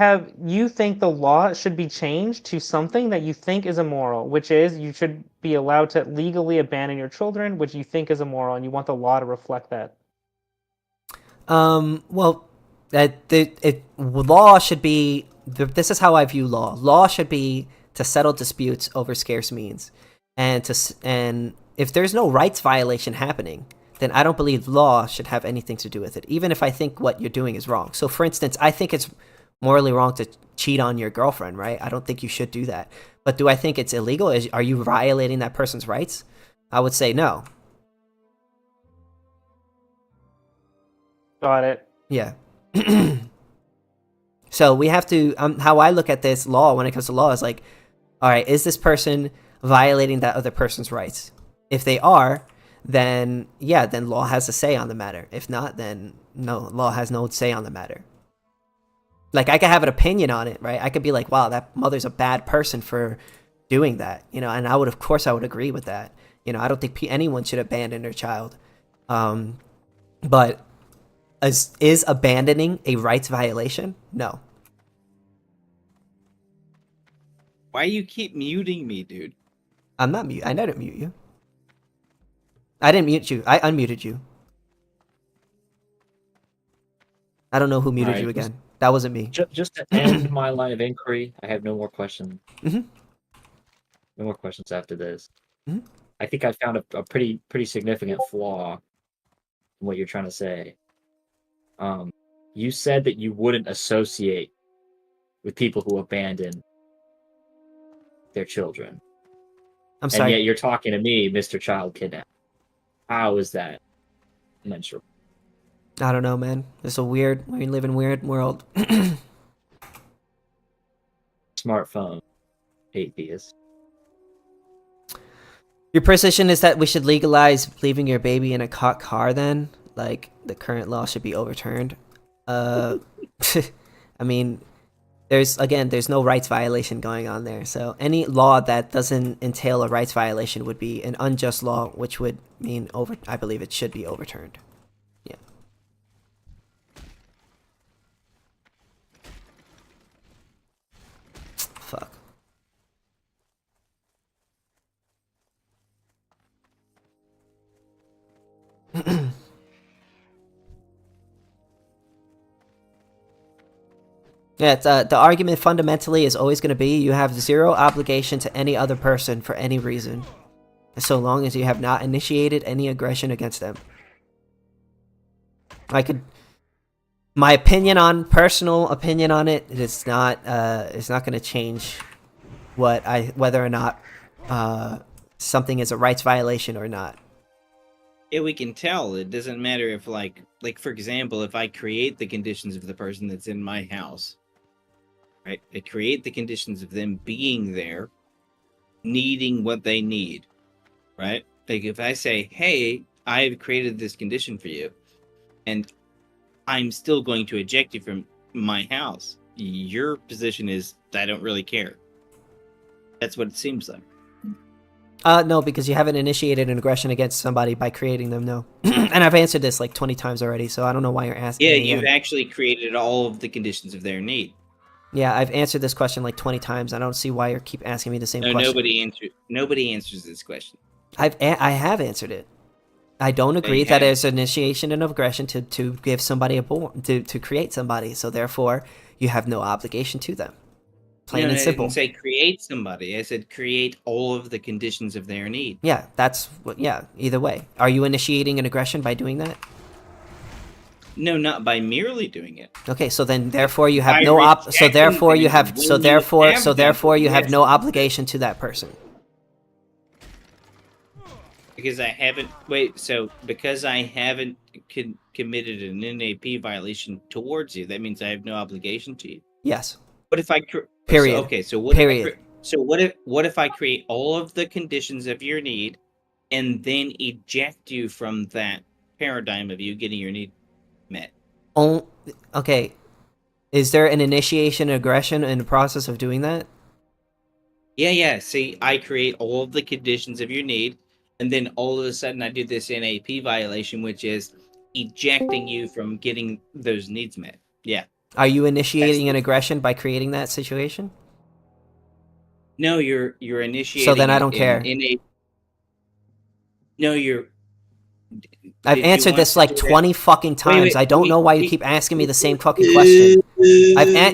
think the law should be changed to something that you think is immoral, which is you should be allowed to legally abandon your children, which you think is immoral, and you want the law to reflect that. Well, law should be. This is how I view law. Law should be to settle disputes over scarce means, and if there's no rights violation happening, then I don't believe law should have anything to do with it, even if I think what you're doing is wrong. So, for instance, I think it's morally wrong to cheat on your girlfriend, right? I don't think you should do that. But do I think it's illegal? Are you violating that person's rights? I would say no. Got it. Yeah. So we have to, how I look at this law when it comes to law is like, all right, is this person violating that other person's rights? If they are, then law has a say on the matter. If not, then no, law has no say on the matter. Like, I could have an opinion on it, right? I could be like, wow, that mother's a bad person for doing that, and of course I would agree with that. I don't think anyone should abandon their child. But is abandoning a rights violation? No. Why you keep muting me, dude? I'm not mute. I didn't mute you. I didn't mute you. I unmuted you. I don't know who muted you again. That wasn't me. Just to end my line of inquiry, I have no more questions. Mm-hmm. No more questions after this. Mm-hmm. I think I found a pretty significant flaw in what you're trying to say. You said that you wouldn't associate with people who abandon their children. I'm sorry. And yet you're talking to me, Mr. Child Kidnap. How is that mensurable? I don't know, man. We live in a weird world. Smartphone. Atheist. Your position is that we should legalize leaving your baby in a caught car then? Like, the current law should be overturned? I mean, there's no rights violation going on there. So any law that doesn't entail a rights violation would be an unjust law, which would mean I believe it should be overturned. Yeah. Fuck. Yeah, the argument fundamentally is always going to be you have zero obligation to any other person for any reason, so long as you have not initiated any aggression against them. My personal opinion on it, it's not going to change whether or not something is a rights violation or not. Yeah, we can tell. It doesn't matter if, like for example, if I create the conditions of the person that's in my house, right? I create the conditions of them being there, needing what they need, right? Like if I say, hey, I've created this condition for you, and I'm still going to eject you from my house, your position is I don't really care. That's what it seems like. No, because you haven't initiated an aggression against somebody by creating them, no. And I've answered this like 20 times already, so I don't know why you're asking Yeah, me you've again. actually created all of the conditions of their need. Yeah, I've answered this question like 20 times. I don't see why you keep asking me the same No, question. nobody answers this question. I have answered it. I don't agree that there's initiation and aggression to give somebody to create somebody, so therefore you have no obligation to them. Plain and simple. I didn't say create somebody. I said create all of the conditions of their need. Yeah, that's what. Yeah, either way. Are you initiating an aggression by doing that? No, not by merely doing it. Okay, so then therefore you have By no rejecting therefore you things have when so you therefore have so them, therefore you have yes. no obligation to that person. Because I haven't because I haven't committed an NAP violation towards you, that means I have no obligation to you. Yes. What if I Period. So what Period. what if I create all of the conditions of your need and then eject you from that paradigm of you getting your need met? Oh, okay. Is there an initiation aggression in the process of doing that? Yeah. See, I create all of the conditions of your need, and then all of a sudden I do this NAP violation, which is ejecting you from getting those needs met. Yeah. Are you initiating an aggression by creating that situation? No, you're initiating. So then I don't care. No, you're. I've answered this like 20 fucking times. Wait, I don't know why you keep asking me the same fucking question.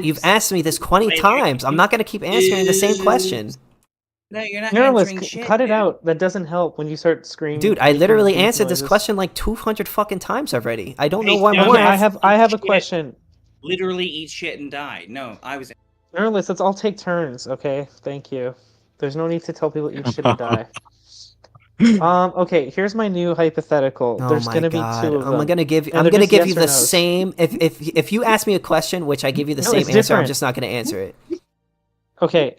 You've asked me this 20 times. I'm not gonna keep answering the same question. No, you're not No, answering shit. cut it dude. out. That doesn't help when you start screaming. Dude, I making literally beep answered this noises. question like 200 fucking times already. I don't know Hey, why no, more. Okay, I have a Shit. question. Literally eat shit and die. No, I was. Journalists, let's all take turns, okay? Thank you. There's no need to tell people eat shit and die. Okay, here's my new hypothetical. Oh There's my gonna be god! two of them. I'm gonna give and they're just you yes or the nos. same. If you ask me a question, which I give you the No, same it's answer, I'm different. just not gonna answer it. Okay,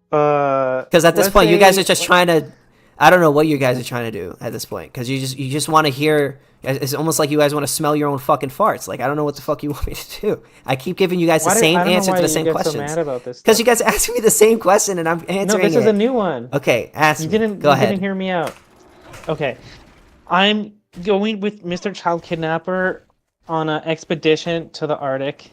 Because at this let's point, you guys say- are just trying to. I don't know what you guys are trying to do at this point. Because you just want to hear. It's almost like you guys want to smell your own fucking farts. Like I don't know what the fuck you want me to do. I keep giving you guys the same answer to the same So questions. mad about this Because stuff. you guys asked me the same question and I'm answering No, this it. is a new one. Okay, ask You me. didn't. Go you ahead. didn't hear me out. Okay, I'm going with Mr. Child Kidnapper on an expedition to the Arctic,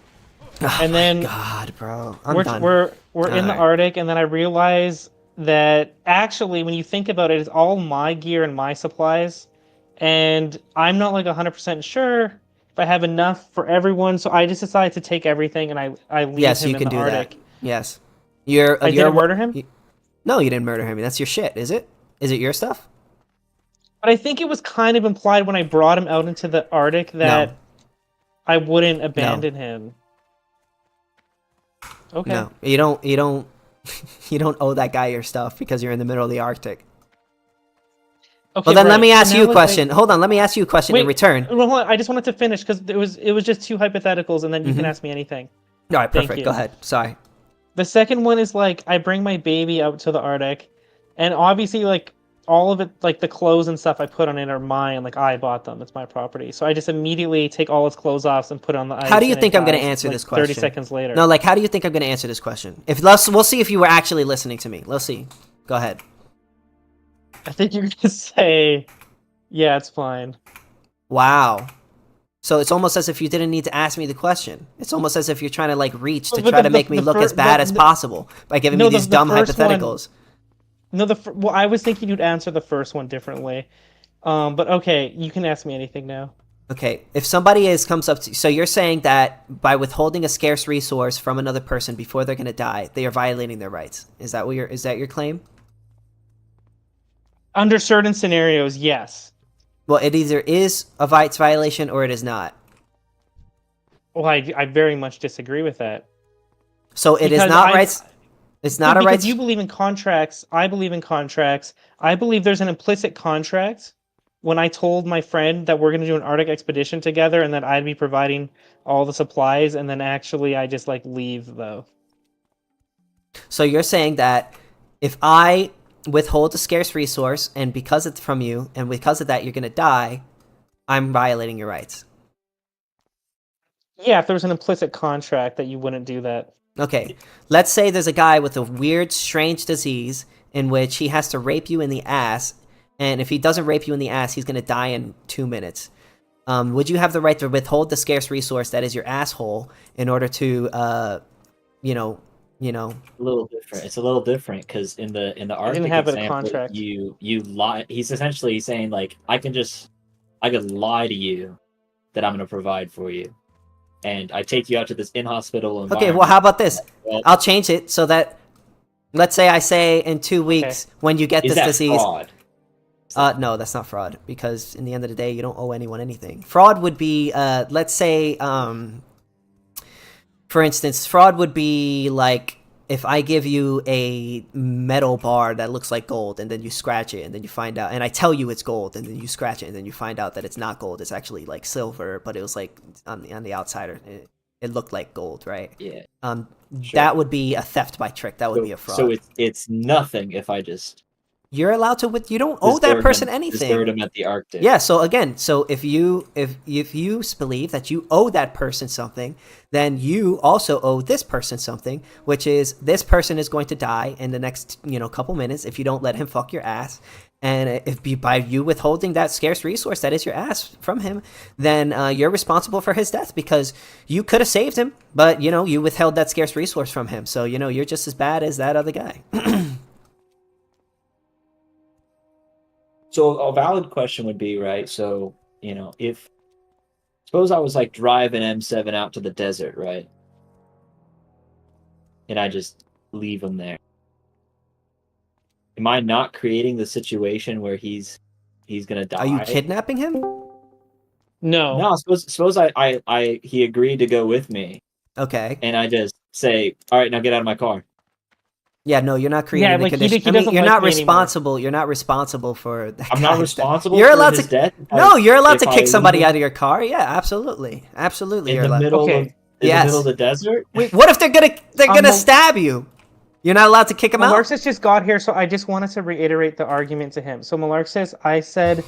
Oh and then my God, bro, I'm we're done. we're in the Alright. Arctic, and then I realize that actually, when you think about it, it's all my gear and my supplies, and I'm not like 100% sure if I have enough for everyone. So I just decided to take everything, and I leave Yes, him you in can the do Arctic. that. Yes, you're. I you're didn't murder him. No, you didn't murder him. That's your shit. Is it? Is it your stuff? But I think it was kind of implied when I brought him out into the Arctic that I wouldn't abandon him. Okay. No, you don't. You don't. You don't owe that guy your stuff because you're in the middle of the Arctic. Okay. Well, then let right. me ask So you a now, question. Hold on, let me ask you a question in Wait, return. Well, hold on, I just wanted to finish because it was just two hypotheticals, and then you can ask me anything. All right, Thank perfect. you. Go ahead. Sorry. The second one is like I bring my baby out to the Arctic, and obviously like all of it, like the clothes and stuff I put on it are mine. Like I bought them; it's my property. So I just immediately take all its clothes off and put it on the ice. How do you and it think I'm going to dies, answer like, this question? 30 seconds later. No, like, how do you think I'm going to answer this question? We'll see if you were actually listening to me. Let's see. Go ahead. I think you're gonna say, "Yeah, it's fine." Wow. So it's almost as if you didn't need to ask me the question. It's almost as if you're trying to like reach to But try to make me look as bad as possible by giving me these dumb first one- hypotheticals. No, well, I was thinking you'd answer the first one differently. But okay, you can ask me anything now. Okay, if somebody comes up to, so you're saying that by withholding a scarce resource from another person before they're going to die, they are violating their rights. Is that your claim? Under certain scenarios, yes. Well, it either is a rights violation or it is not. Well, I very much disagree with that. So it is Because not rights. It's not a because rights. you believe in contracts. I believe in contracts. I believe there's an implicit contract when I told my friend that we're going to do an Arctic expedition together and that I'd be providing all the supplies, and then actually I just like leave though. So you're saying that if I withhold a scarce resource and because it's from you and because of that you're going to die, I'm violating your rights. Yeah, if there was an implicit contract that you wouldn't do that. Okay, let's say there's a guy with a weird, strange disease in which he has to rape you in the ass, and if he doesn't rape you in the ass, he's going to die in 2 minutes. Would you have the right to withhold the scarce resource that is your asshole in order to, you know, A little different. It's a little different because in the Arctic have a example, contract. you lie. He's essentially saying like, I could lie to you that I'm going to provide for you, and I take you out to this inhospitable environment. Okay, well, how about this? Well, I'll change it so that, let's say I say in 2 weeks when you get is this that disease. fraud? No, that's not fraud, because in the end of the day, you don't owe anyone anything. Fraud would be, let's say, for instance, fraud would be like if I give you a metal bar that looks like gold, and then you scratch it, and then you find out, and I tell you it's gold, and then you scratch it, and then you find out that it's not gold, it's actually like silver, but it was like on the outsider, it looked like gold, right? Yeah. Sure. That would be a theft by trick. That would be a fraud. So it's nothing if I just You're allowed to you don't owe that person anything. Desert him at the Arctic. Yeah, so again, if you believe that you owe that person something, then you also owe this person something, which is this person is going to die in the next, couple minutes if you don't let him fuck your ass. And by you withholding that scarce resource that is your ass from him, then you're responsible for his death, because you could have saved him, but you withheld that scarce resource from him. So you're just as bad as that other guy. So a valid question would be, right? So, if suppose I was like driving M7 out to the desert, right? And I just leave him there. Am I not creating the situation where he's gonna die? Are you kidnapping him? No. No, suppose he agreed to go with me. Okay. And I just say, all right, now get out of my car. Yeah, no, you're not creating the condition. You're not responsible. You're not responsible for that. I'm not responsible. You're for allowed his to. death No, you're allowed to kick somebody out of your car. Yeah, absolutely, absolutely. In the middle of the desert. Wait, what if they're gonna stab you? You're not allowed to kick them out. Malarksis just got here, so I just wanted to reiterate the argument to him. So Malarksis, I said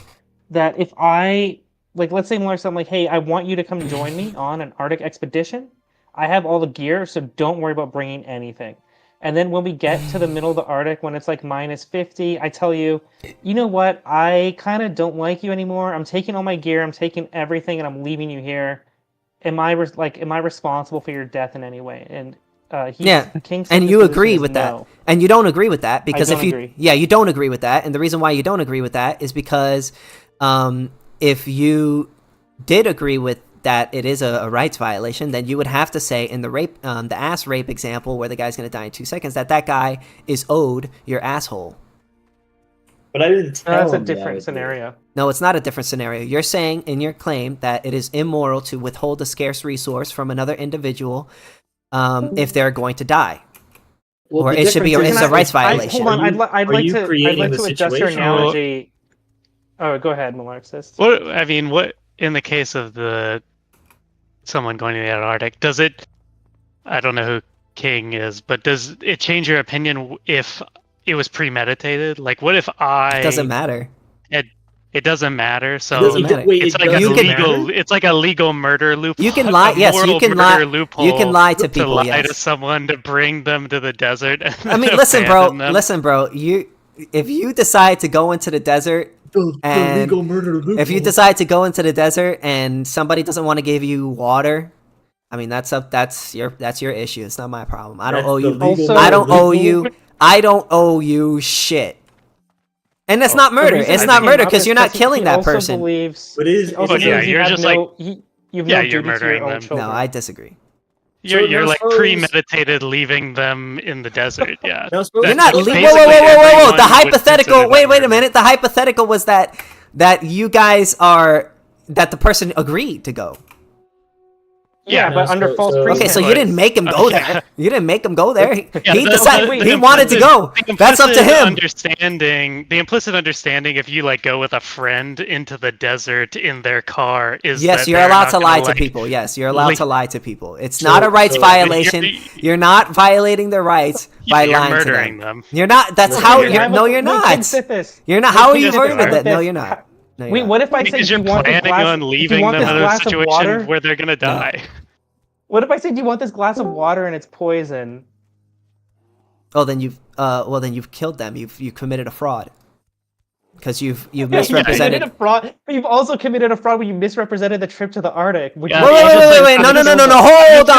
that if let's say Malarksis, I'm like, hey, I want you to come join me on an Arctic expedition. I have all the gear, so don't worry about bringing anything. And then when we get to the middle of the Arctic, when it's like -50, I tell you, you know what? I kind of don't like you anymore. I'm taking all my gear, I'm taking everything, and I'm leaving you here. Am I responsible for your death in any way? And and you agree with that, and you don't agree with that because you don't agree with that, and the reason why you don't agree with that is because if you did agree with that it is a rights violation, then you would have to say in the ass rape example where the guy's going to die in 2 seconds that guy is owed your asshole. But I didn't tell him. That's a different scenario. No, it's not a different scenario. You're saying in your claim that it is immoral to withhold a scarce resource from another individual if they're going to die. Well, or it should be it's a rights violation. Hold on, I'd like to adjust your analogy. Oh, go ahead, Malarksis. What in the case of someone going to the Antarctic, does it? I don't know who King is, but does it change your opinion if it was premeditated? Like, what if It doesn't matter. It doesn't matter. So it doesn't matter. It's like a legal murder loophole. You can lie. Yes, you can lie. You can lie to people. Lie to someone to bring them to the desert. I mean, listen, bro. If you decide to go into the desert. And if you decide to go into the desert and somebody doesn't want to give you water, I mean that's your issue. It's not my problem. I don't owe you. I don't owe you shit. And that's not murder. It's not murder because you're not killing that person. You're murdering them. No, I disagree. You're like premeditated leaving them in the desert. Yeah. You're not. Whoa! The hypothetical. Wait a minute. The hypothetical was that you guys that the person agreed to go. Yeah, but under false pretense. Okay, so you didn't make him go there. You didn't make him go there. He decided he wanted to go. That's up to him. The implicit understanding, if you go with a friend into the desert in their car, is yes, you're allowed to lie to people. Yes, you're allowed to lie to people. It's not a rights violation. You're not violating their rights by lying to them. You're not. That's how. No, you're not. You're not. How are you murdering them? No, you're not. Wait, what if I said you're planning on leaving them in a situation where they're gonna die? What if I said you want this glass of water and it's poison? Oh, then you've killed them. You committed a fraud because you've You've misrepresented. committed a fraud, but you've also committed a fraud when you misrepresented the trip to the Arctic. Which Yeah, Wait! No! Hold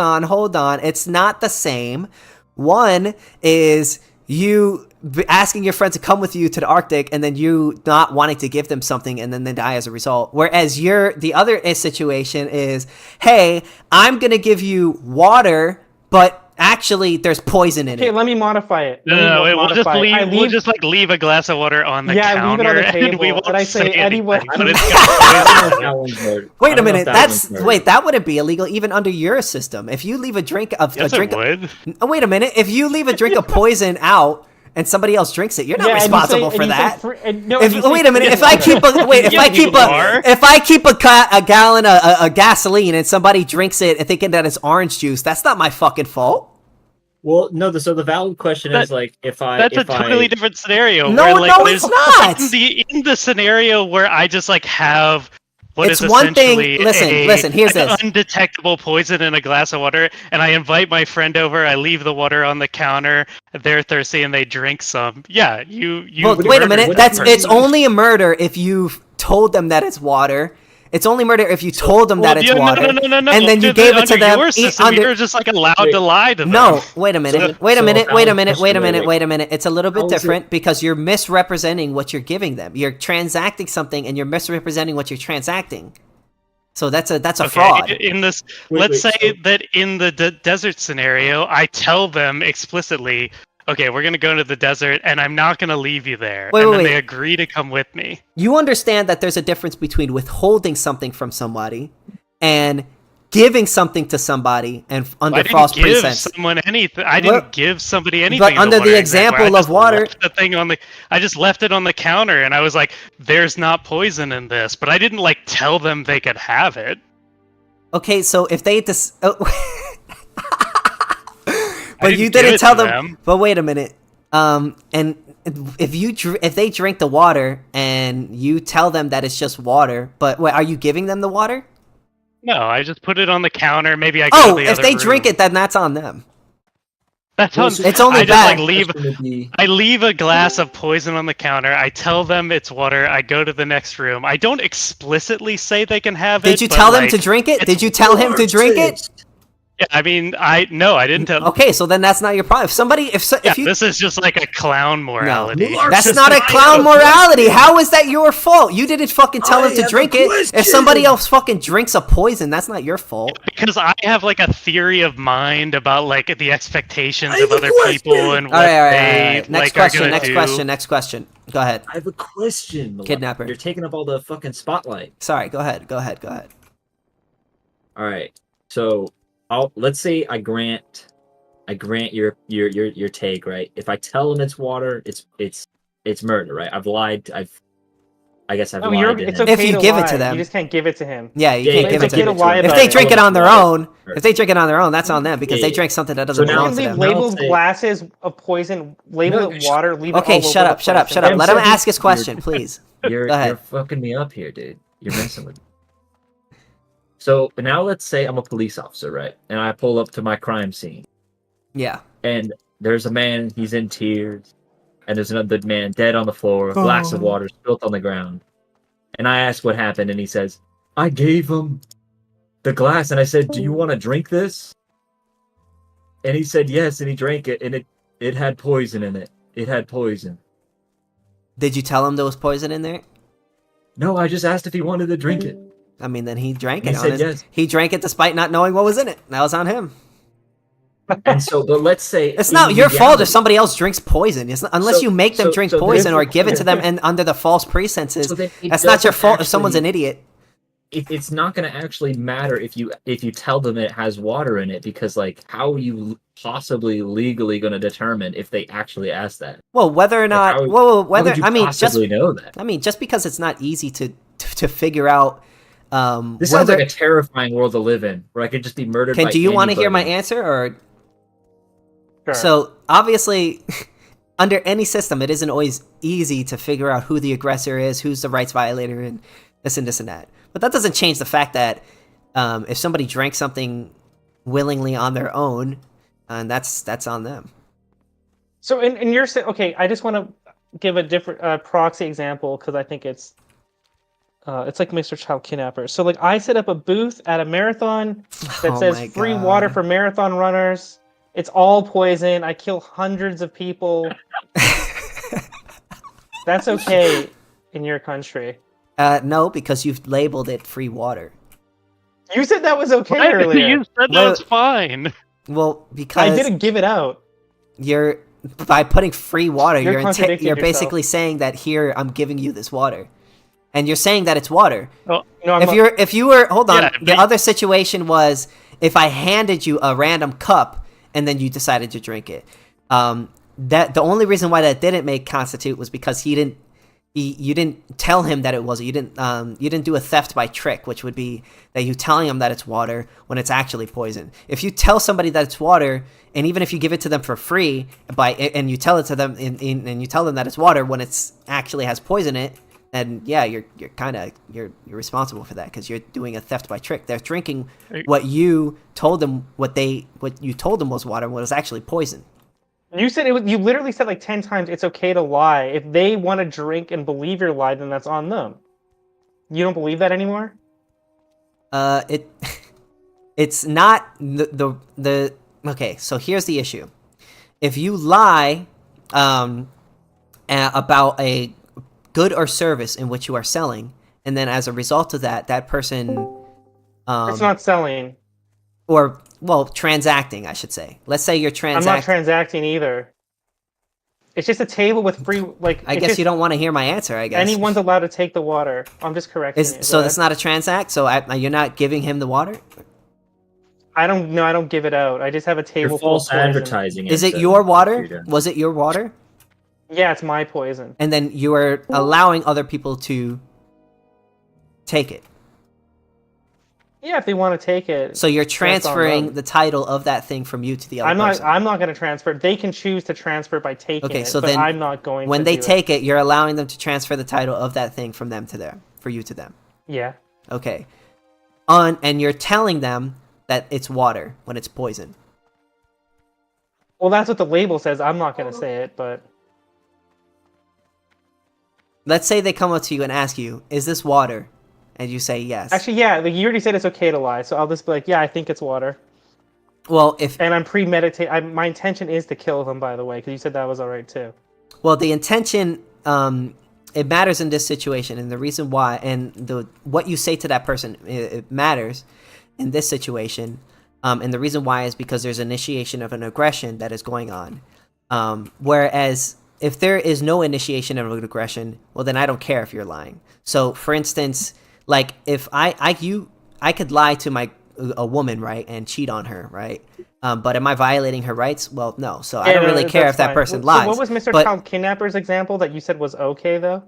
on! Hold on! It's not the same. One is you asking your friend to come with you to the Arctic and then you not wanting to give them something and then they die as a result. Whereas the other situation is, hey, I'm going to give you water, but actually there's poison in it. Okay, let me modify it. No, we'll just like leave a glass of water on the counter. Leave it on the table. And we won't And I say anyone. anything, but it's got poison. Wait a minute. That wouldn't be illegal even under your system. If you leave a drink of Yes, a drink, it would. wait a minute. If you leave a drink of poison out and somebody else drinks it, you're not responsible for that. Wait a minute. If I keep a gallon of gasoline and somebody drinks it and thinking that it's orange juice, that's not my fucking fault. Well, no. So the valid question is like, That's a totally different scenario. No, where, like, no, it's not. In the scenario where I just like have what It's is one thing. essentially Listen. Here's an this. undetectable poison in a glass of water, and I invite my friend over. I leave the water on the counter. They're thirsty and they drink some. Yeah, you. Well, wait a minute. What's It's only a murder if you've told them that it's water. It's only murder if you told them that it's water. No. And then you gave it to them. Your system, you're just like allowed to lie to them. No, wait a minute. Wait a minute. It's a little bit How is different because you're misrepresenting what you're giving them. You're transacting something and you're misrepresenting what you're transacting. So that's a fraud. In this, Wait, let's say so- that in the desert scenario, I tell them explicitly, okay, we're gonna go to the desert, and I'm not gonna leave you there. And then they agree to come with me. You understand that there's a difference between withholding something from somebody and giving something to somebody and under false pretense. I didn't give somebody anything. But under the example of water, I just left it on the counter, and I was like, "There's not poison in this," but I didn't like tell them they could have it. Okay, so if they but you didn't tell them. But wait a minute. And if they drink the water and you tell them that it's just water, but wait, are you giving them the water? No, I just put it on the counter. Maybe I go to the if other they room. drink it, then that's on them. That's on. It's only I bad. just I leave a glass of poison on the counter. I tell them it's water. I go to the next room. I don't explicitly say they can have it. Did you but, tell them like, to drink it? Did you tell him to drink it? Yeah, I mean, I didn't tell. Okay, so then that's not your problem. If you this is just like a clown morality. That's not a clown morality. How is that your fault? You didn't fucking tell him to drink it. If somebody else fucking drinks a poison, that's not your fault. Because I have like a theory of mind about like the expectations of other people and what All right. they Next like, are gonna do. Next question. Go ahead. I have a question. Malak. Kidnapper. You're taking up all the fucking spotlight. Sorry, go ahead. All right. So let's say I grant your take, right? If I tell him it's water, it's murder, right? I've lied. I guess I've lied to him. It's okay If you to give it lie. to them. You just can't give it to him. Yeah, you can't give it it's to okay them. to lie If about they it. drink it on their own, that's on them because they drank something that doesn't So now- belong to Leave them. labeled say- glasses of poison, label it water, leave it all Okay, over shut the up. place. Let him saying ask his question, please. You're Go ahead. you're fucking me up here, dude. You're messing with me. So now let's say I'm a police officer, right? And I pull up to my crime scene. Yeah. And there's a man, he's in tears, and there's another man dead on the floor, a glass of water spilled on the ground. And I ask what happened, and he says, I gave him the glass, and I said, do you want to drink this? And he said yes, and he drank it, and it had poison in it. It had poison. Did you tell him there was poison in there? No, I just asked if he wanted to drink it. I mean, then he drank He it. said yes. He drank it despite not knowing what was in it. That was on him. And so, but let's say It's not your fault if somebody else drinks poison. Unless you make them drink poison or give it to them and under the false pretenses. So that's not your fault if someone's an idiot. It's not going to actually matter if you tell them it has water in it, because like how are you possibly legally going to determine if they actually ask that? Well, whether or not, how would you possibly know that? I mean, just because it's not easy to figure out. This sounds like a terrifying world to live in, where I could just be murdered. Do you want to hear my answer or? Sure. So obviously, under any system, it isn't always easy to figure out who the aggressor is, who's the rights violator, and this and that. But that doesn't change the fact that if somebody drank something willingly on their own, and that's on them. So, in your okay, I just want to give a different proxy example because I think it's like Mr. Child Kidnapper. So, like, I set up a booth at a marathon that says free water for marathon runners. It's all poison. I kill hundreds of people. That's okay in your country. No, because you've labeled it free water. You said that was okay earlier. You said that was fine. Well, because I didn't give it out. You're by putting free water, You're you're basically saying that here I'm giving you this water, and you're saying that it's water. Oh, no, if you were hold on, Yeah, the other situation was if I handed you a random cup and then you decided to drink it. That the only reason why that didn't make constitute was because you didn't tell him that it was. You didn't do a theft by trick, which would be that you telling them that it's water when it's actually poison. If you tell somebody that it's water, and even if you give it to them for free and you tell it to them and you tell them that it's water when it's actually has poison in it, then yeah, you're responsible for that because you're doing a theft by trick. They're drinking what you told them what you told them was water when it was actually poison. You said it was. You literally said like 10 times it's okay to lie. If they want to drink and believe your lie, then that's on them. You don't believe that anymore? It's not the okay. So here's the issue: if you lie, about a good or service in which you are selling, and then as a result of that, that person, It's not selling. or well, transacting, I should say. Let's say you're transacting. I'm not transacting either. It's just a table with free, like... I guess you don't want to hear my answer, I guess. Anyone's allowed to take the water. I'm just correcting you. So that's not a transact? So you're not giving him the water? I don't give it out. I just have a table full of false poison. advertising. Is it your water? Was it your water? Yeah, it's my poison. And then you are allowing other people to take it. Yeah, if they want to take it. So you're transferring the title of that thing from you to the other person. I'm not going to transfer. They can choose to transfer by taking it, but I'm not going to. When they take it, you're allowing them to transfer the title of that thing from them to them, for you to them. Yeah. Okay. And you're telling them that it's water when it's poison. Well, that's what the label says. I'm not going to say it, but... Let's say they come up to you and ask you, is this water? And you say yes. Actually, yeah, like you already said it's okay to lie, so I'll just be like, yeah, I think it's water. Well, and I'm premeditating. My intention is to kill them, by the way, because you said that was all right too. Well, the intention, it matters in this situation, and the reason why, and what you say to that person, it matters in this situation, and the reason why is because there's initiation of an aggression that is going on. Whereas if there is no initiation of an aggression, well, then I don't care if you're lying. So, for instance, like if I could lie to a woman, right, and cheat on her, right? But am I violating her rights? Well, no. So I don't really care if that person lies. So what was Mr. Child Kidnapper's example that you said was okay, though?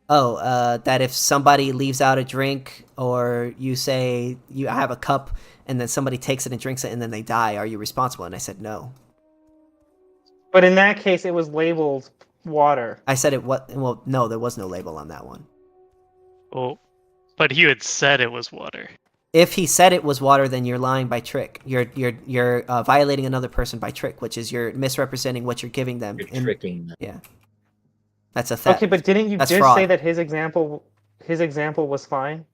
Oh, that if somebody leaves out a drink, or you say you have a cup, and then somebody takes it and drinks it, and then they die, are you responsible? And I said no. But in that case, it was labeled water. I said it. Well, no, there was no label on that one. Oh, but he had said it was water. If he said it was water, then you're lying by trick. You're violating another person by trick, which is you're misrepresenting what you're giving them. You're tricking them. Yeah, that's a theft. Okay, but didn't you just fraud. say that his example was fine?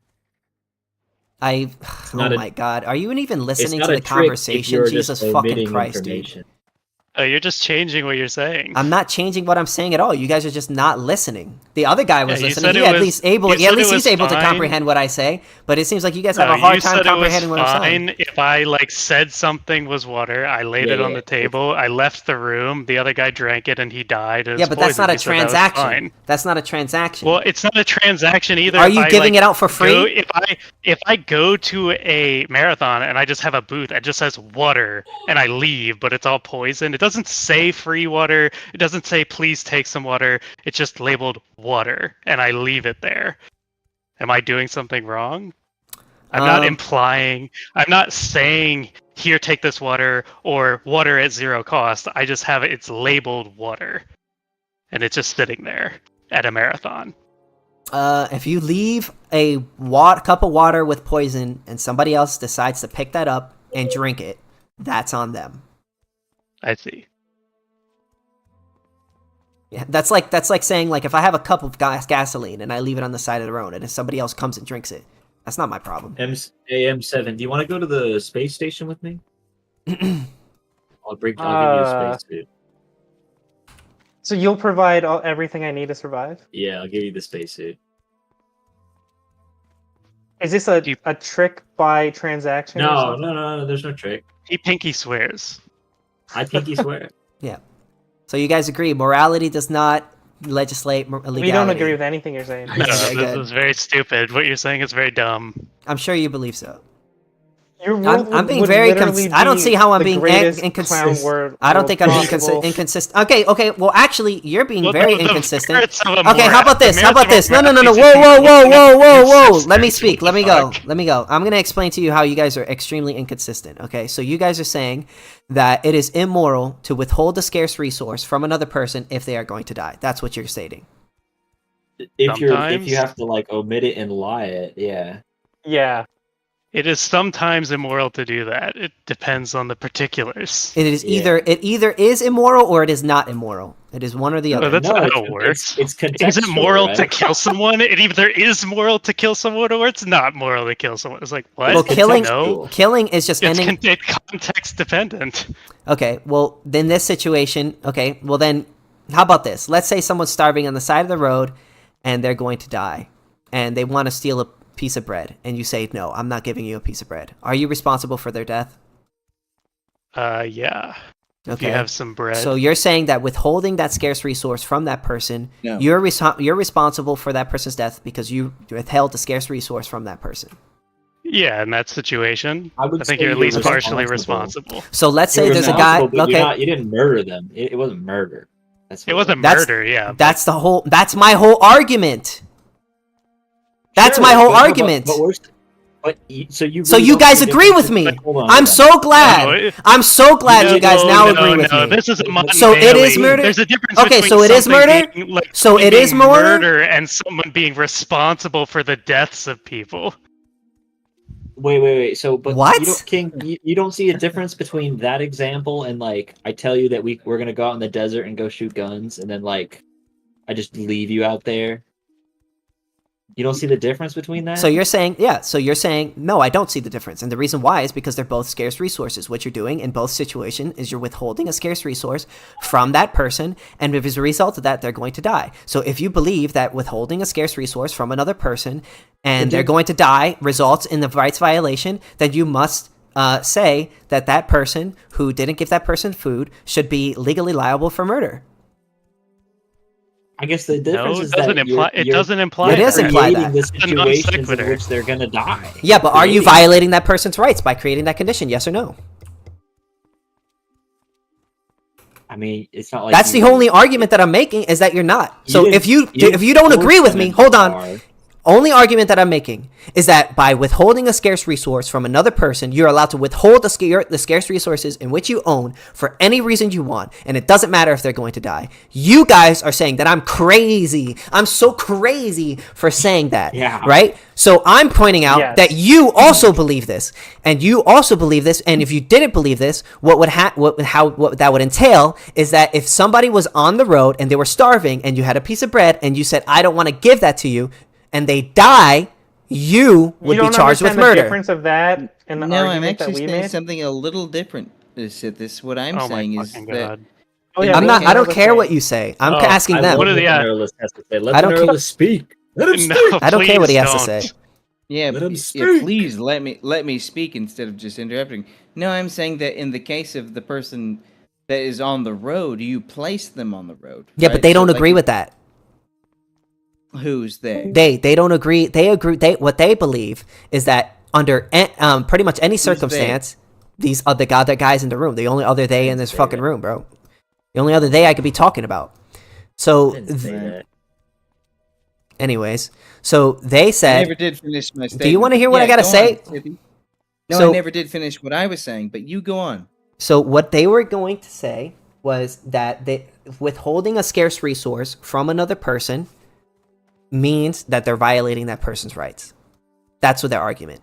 Oh my God, are you even listening to the conversation? Jesus fucking Christ, dude. Oh, you're just changing what you're saying. I'm not changing what I'm saying at all. You guys are just not listening. The other guy was listening. He's able to comprehend what I say, but it seems like you guys have a hard time comprehending what I'm saying. If I said something was water, I laid it on the table, I left the room, the other guy drank it and he died. Yeah, but that's not a transaction. That's not a transaction. Well, it's not a transaction either. Are you giving it out for free? If I go to a marathon and I just have a booth that just says water and I leave, but it's all poison, it doesn't say free water. It doesn't say please take some water. It's just labeled water, and I leave it there. Am I doing something wrong? I'm not implying. I'm not saying here, take this water, or water at 0 cost. I just have it, it's labeled water. And it's just sitting there at a marathon. If you leave a cup of water with poison and somebody else decides to pick that up and drink it, that's on them. I see. Yeah, that's like saying, like, if I have a cup of gasoline and I leave it on the side of the road and if somebody else comes and drinks it, that's not my problem. AM7, do you want to go to the space station with me? I'll give you a spacesuit. So you'll provide everything I need to survive? Yeah, I'll give you the spacesuit. Is this a trick by transaction? No, there's no trick. He pinky swears. I pinky swear. Yeah. So you guys agree, morality does not legislate legality. We don't agree with anything you're saying. No, this is very stupid. What you're saying is very dumb. I'm sure you believe so. I'm being very I don't see how I'm being inconsistent. I don't think I'm being inconsistent. Okay. Well, actually, you're being very inconsistent. Okay, how about this? No. Whoa. Let me speak. Let me go. I'm going to explain to you how you guys are extremely inconsistent. Okay, so you guys are saying that it is immoral to withhold a scarce resource from another person if they are going to die. That's what you're stating. If you have to like omit it and lie it, yeah. Yeah. It is sometimes immoral to do that. It depends on the particulars. It either is immoral or it is not immoral. It is one or the other. No, that's not how it works. It's contextual. Is it moral right? to kill someone? It either is moral to kill someone or it's not moral to kill someone. It's like, what? Well, killing is just it's ending. It's context dependent. Okay, well, in this situation, okay, well then, how about this? Let's say someone's starving on the side of the road and they're going to die and they want to steal a piece of bread and you say, no, I'm not giving you a piece of bread. Are you responsible for their death? Yeah. Okay. If you have some bread. So you're saying that withholding that scarce resource from that person, you're responsible for that person's death because you withheld the scarce resource from that person. Yeah, in that situation, I think you're at you're least partially responsible. So let's say there's a guy. Okay, you didn't murder them. It wasn't murder. It wasn't murder. Yeah, that's my whole argument. That's my whole argument. So you guys agree with me. I'm so glad. I'm so glad you guys now agree with me. This is a so it is murder. There's a difference. Okay, so it is murder. So it is murder and someone being responsible for the deaths of people. Wait. So, but what? You don't see a difference between that example and like I tell you that we're gonna go out in the desert and go shoot guns, and then like I just leave you out there. You don't see the difference between that? So you're saying, no, I don't see the difference. And the reason why is because they're both scarce resources. What you're doing in both situations is you're withholding a scarce resource from that person, and as a result of that, they're going to die. So if you believe that withholding a scarce resource from another person and they're going to die results in the rights violation, then you must say that that person who didn't give that person food should be legally liable for murder. I guess the difference is doesn't that it doesn't imply it is imply that the situations in which they're gonna die. Yeah, but are you violating that person's rights by creating that condition? Yes or no? I mean, it's not like that's the only argument that I'm making is that you're not. So if you don't agree with me, hold on. Only argument that I'm making is that by withholding a scarce resource from another person, you're allowed to withhold the scarce resources in which you own for any reason you want, and it doesn't matter if they're going to die. You guys are saying that I'm crazy. I'm so crazy for saying that, right? So I'm pointing out that you also believe this, and you also believe this, and if you didn't believe this, what that would entail is that if somebody was on the road and they were starving, and you had a piece of bread, and you said, I don't want to give that to you, and they die, you would be charged with murder. The difference of that and the I'm argument actually that we saying made? something a little different. This what I'm saying is that. I don't care what you say. I'm asking them. What do Let the neuralist speak. Let him speak. I don't care what he has to say. Yeah, let him speak. Please let me speak instead of just interrupting. No, I'm saying that in the case of the person that is on the road, you place them on the road. Yeah, but they don't agree with that. Who's they? They don't agree. What they believe is that under pretty much any circumstance, these are the other guys in the room. The only other they in this fucking room, bro. The only other they I could be talking about. So, anyways, so they said. I never did finish my statement. Do you want to hear what I gotta say? No, So- I never did finish what I was saying, but you go on. So what they were going to say was that withholding a scarce resource from another person means that they're violating that person's rights. That's what their argument.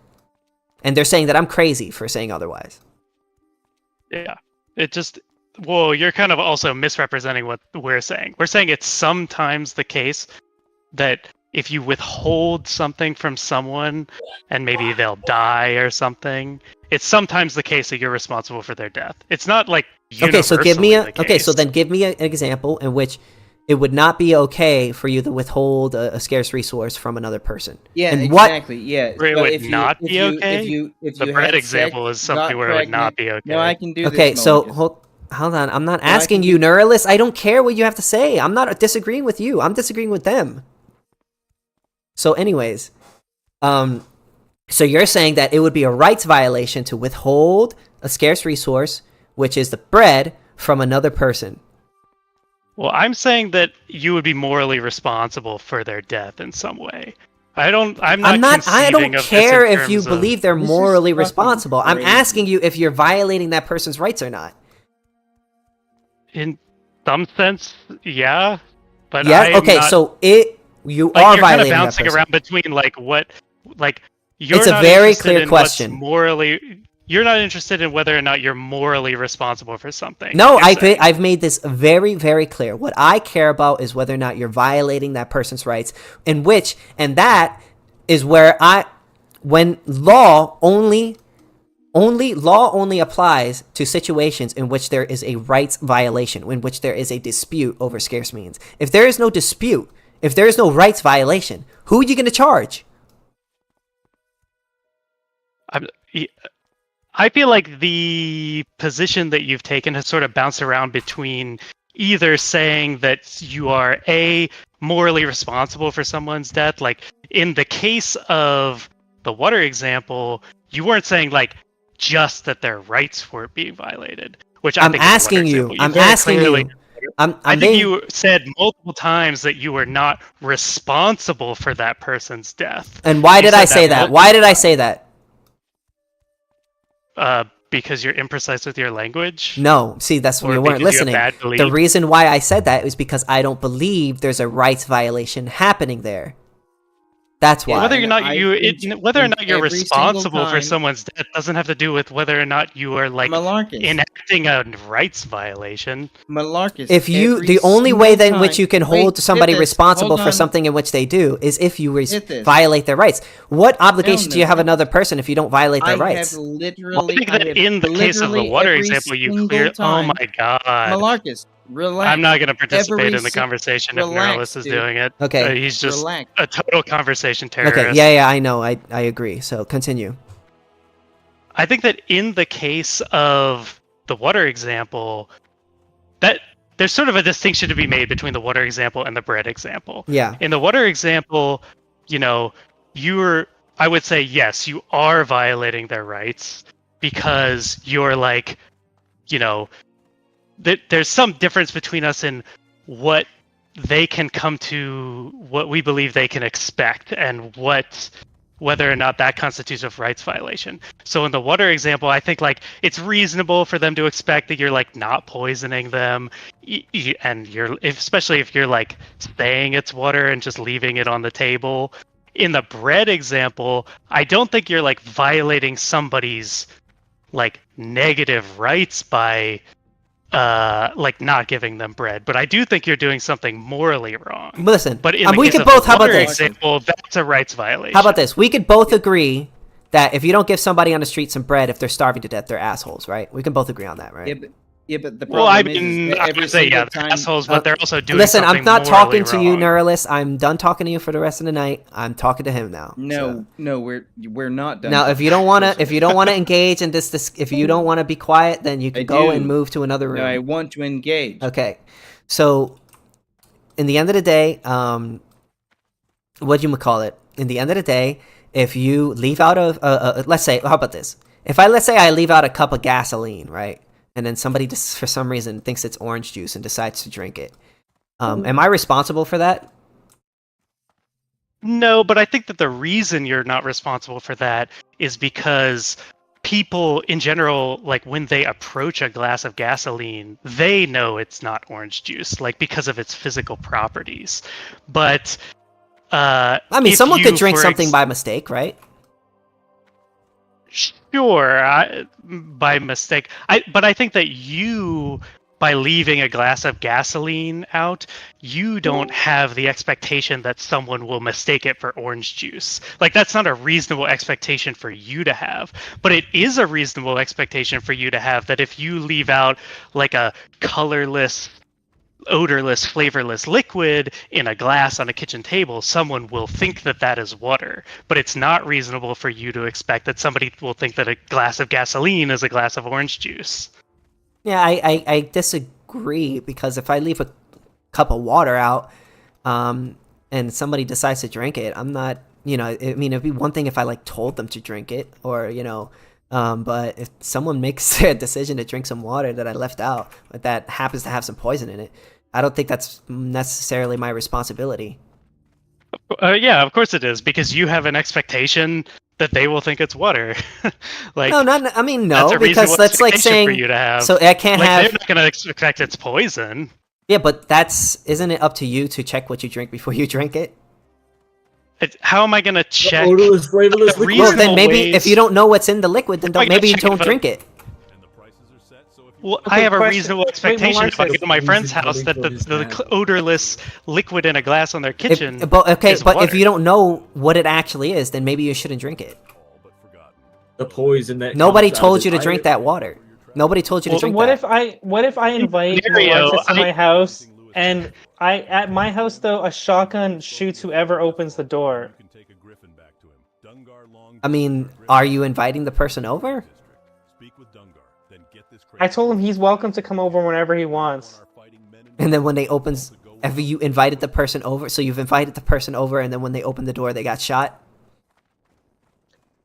And they're saying that I'm crazy for saying otherwise. Yeah. It just, well, you're kind of also misrepresenting what we're saying. We're saying it's sometimes the case that if you withhold something from someone and maybe they'll die or something, it's sometimes the case that you're responsible for their death. It's not like Okay, so give me universally the okay, so case. then give me an example in which it would not be okay for you to withhold a scarce resource from another person. Yeah, And exactly. Yeah. Where it So would if you- not if be you- okay? If The you bread had example sex, is something got where it would not pregnant- be No, okay. I can do Okay, this. so Malacus. hold on. I'm not No, I asking can you, do- Neuralist. I don't care what you have to say. I'm not disagreeing with you. I'm disagreeing with them. So, anyways, so you're saying that it would be a rights violation to withhold a scarce resource, which is the bread, from another person. Well, I'm saying that you would be morally responsible for their death in some way. I'm not. I don't conceiving of this care in if you terms of- believe they're This is morally fucking responsible. I'm crazy. asking you if you're violating that person's rights or not. In some sense, yeah. But Yeah. I'm Okay. not, So you like, are you're kind of violating that bouncing person. around between you're It's a not very interested clear in what's question. morally. You're not interested in whether or not you're morally responsible for something. No, you're saying. I've made this very, very clear. What I care about is whether or not you're violating that person's rights, and that is where when law only applies to situations in which there is a rights violation, in which there is a dispute over scarce means. If there is no dispute, if there is no rights violation, who are you going to charge? I feel like the position that you've taken has sort of bounced around between either saying that you are morally responsible for someone's death, like in the case of the water example, you weren't saying just that their rights were being violated, which I I'm think is the water asking you. example. I'm very asking clearly- you. I I think you said multiple times that you were not responsible for that person's death. And why You did I said say that? multiple Why did I say that? Because you're imprecise with your language? No, see, that's when Or you weren't because you have listening. bad The belief? reason why I said that is because I don't believe there's a rights violation happening there. That's why. Whether or not I you're think every single responsible for time- someone's death doesn't have to do with whether or not you are Malarkey. enacting a rights violation. Malarkey. If you, the only way that in which you can hold somebody responsible for something in which they do is if you Hit this. violate their rights. What obligation do you no. have another person if you don't violate their I rights? have Well, literally. I think that in the case of the literally water every example, you single clear. Oh time- my god! Malarkey, relax. I'm not going to participate Every in the si- conversation if relax, Neuralist is dude. doing it. Okay. He's just Relax. a total conversation terrorist. Okay, yeah, I know. I agree. So continue. I think that in the case of the water example, that there's sort of a distinction to be made between the water example and the bread example. Yeah. In the water example, I would say, yes, you are violating their rights because you're there's some difference between us in what they can come to, what we believe they can expect, and whether or not that constitutes a rights violation. So in the water example, I think it's reasonable for them to expect that you're not poisoning them, and especially if you're saying it's water and just leaving it on the table. In the bread example, I don't think you're violating somebody's negative rights by not giving them bread, but I do think you're doing something morally wrong. Listen, But in the we case could of both. the How about water this? example, that's a rights violation. How about this? We could both agree that if you don't give somebody on the street some bread, if they're starving to death, they're assholes, right? We can both agree on that, right? Yeah, but the problem Well, I is mean, that I every would say single they're time. assholes, but they're also doing Listen, something I'm not morally talking to you, wrong. Neuralist. I'm done talking to you for the rest of the night. I'm talking to him now. No, So. no, we're not done. Now, if you don't want to engage in this, if you don't want to be quiet, then you can I go do. and move to another room. No, I want to engage. Okay, so in the end of the day, what do you call it? In the end of the day, if you leave out let's say, how about this? Let's say I leave out a cup of gasoline, right? And then somebody just for some reason thinks it's orange juice and decides to drink it. Am I responsible for that? No, but I think that the reason you're not responsible for that is because people in general, like when they approach a glass of gasoline, they know it's not orange juice, like because of its physical properties. But I mean, if someone you, could drink for something by mistake, right? Sure, by mistake. But I think that you, by leaving a glass of gasoline out, you don't have the expectation that someone will mistake it for orange juice. Like, that's not a reasonable expectation for you to have. But it is a reasonable expectation for you to have that if you leave out like a colorless, odorless, flavorless liquid in a glass on a kitchen table, someone will think that that is water. But it's not reasonable for you to expect that somebody will think that a glass of gasoline is a glass of orange juice. Yeah, I disagree, because if I leave a cup of water out, and somebody decides to drink it, I'm not, I mean, it'd be one thing if I like told them to drink it, or, but if someone makes a decision to drink some water that I left out, but that happens to have some poison in it, I don't think that's necessarily my responsibility. Yeah, of course it is, because you have an expectation that they will think it's water. Like, no, that's a because reasonable that's like expectation saying, for you to have. so I can't Like, have. they're not going to expect it's poison. Yeah, but isn't it up to you to check what you drink before you drink it? How am I going to check? Odorless, flavorless liquid. Well, then maybe if you don't know what's in the liquid, then maybe you don't drink it. Well, Okay, I have a question. reasonable Wait, expectation if I Marcus. go to my friend's house that the odorless liquid in a glass on their kitchen is but if water. you don't know what it actually is, then maybe you shouldn't drink it. The poison that Nobody comes out told of you to the drink fire. that water. Nobody told you to So drink what that. if I invite Scenario, Marcus to my house, and at my house though a shotgun shoots whoever opens the door? I mean, are you inviting the person over? I told him he's welcome to come over whenever he wants. And then when they opens, have you invited the person over? So you've invited the person over, and then when they open the door, they got shot?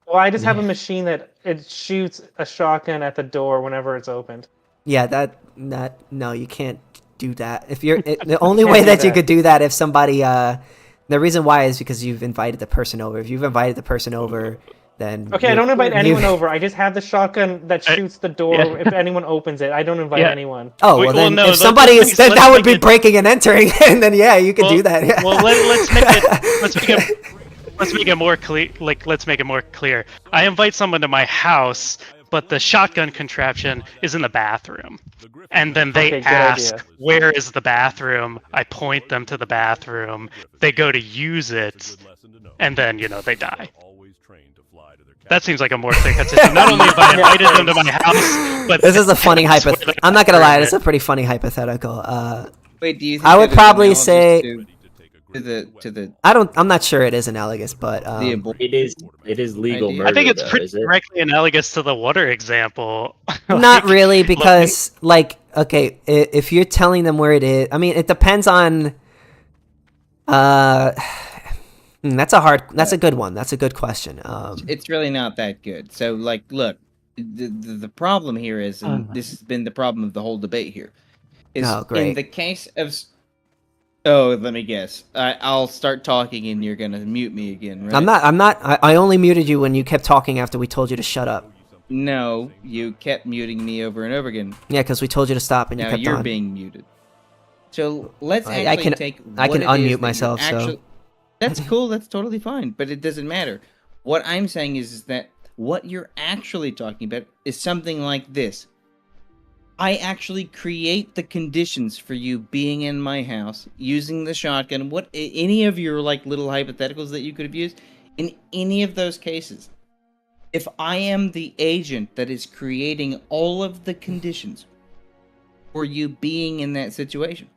Well, I just have a machine that it shoots a shotgun at the door whenever it's opened. Yeah, no, you can't do that. If you're the only way that you could do that if somebody the reason why is because you've invited the person over. If you've invited the person over, then Okay, I don't invite anyone over. I just have the shotgun that shoots the door if anyone opens it. I don't invite anyone. Oh, well, then if somebody is, then that would be breaking and entering, and then yeah, you could do that. Yeah. Well, let's make it more clear. Like, let's make it more clear. I invite someone to my house, but the shotgun contraption is in the bathroom, and then they ask, "Where is the bathroom?" I point them to the bathroom. They go to use it, and then they die. That seems like a more clear-cut system. Not only have I invited them to my house, but this is a funny hypothetical. I'm not gonna lie, this is a pretty funny hypothetical. Wait, do you think I would that it's probably analogous say to the I'm not sure it is analogous, but it is legal murder. I think it's though, pretty is it? directly analogous to the water example. not really, because okay, if you're telling them where it is, I mean, it depends on. That's a good one. That's a good question. it's really not that good. So, like, look, the problem here is, and this has been the problem of the whole debate here, is in the case of. Oh, let me guess. I'll start talking, and you're gonna mute me again, right? I'm not. I only muted you when you kept talking after we told you to shut up. No, you kept muting me over and over again. Yeah, because we told you to stop, and now you kept you're on. being muted. So let's I actually can- take. I can what it is unmute that myself, you're so- actually- That's cool. That's totally fine. But it doesn't matter. What I'm saying is that what you're actually talking about is something like this. I actually create the conditions for you being in my house, using the shotgun. What any of your like little hypotheticals that you could have used in any of those cases. If I am the agent that is creating all of the conditions for you being in that situation,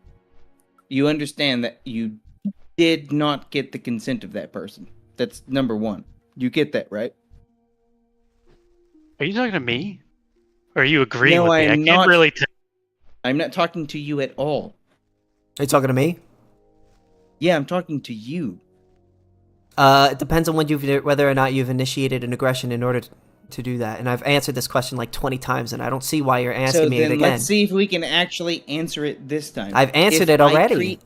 you understand that you did not get the consent of that person. That's number one. You get that, right? Are you talking to me? Or are you agreeing No, with me? I I'm can't not. really I'm not talking to you at all. Are you talking to me? Yeah, I'm talking to you. It depends on whether or not you've initiated an aggression in order to do that. And I've answered this question like 20 times, and I don't see why you're asking So me it then again. let's see if we can actually answer it this time. I've answered If it I already.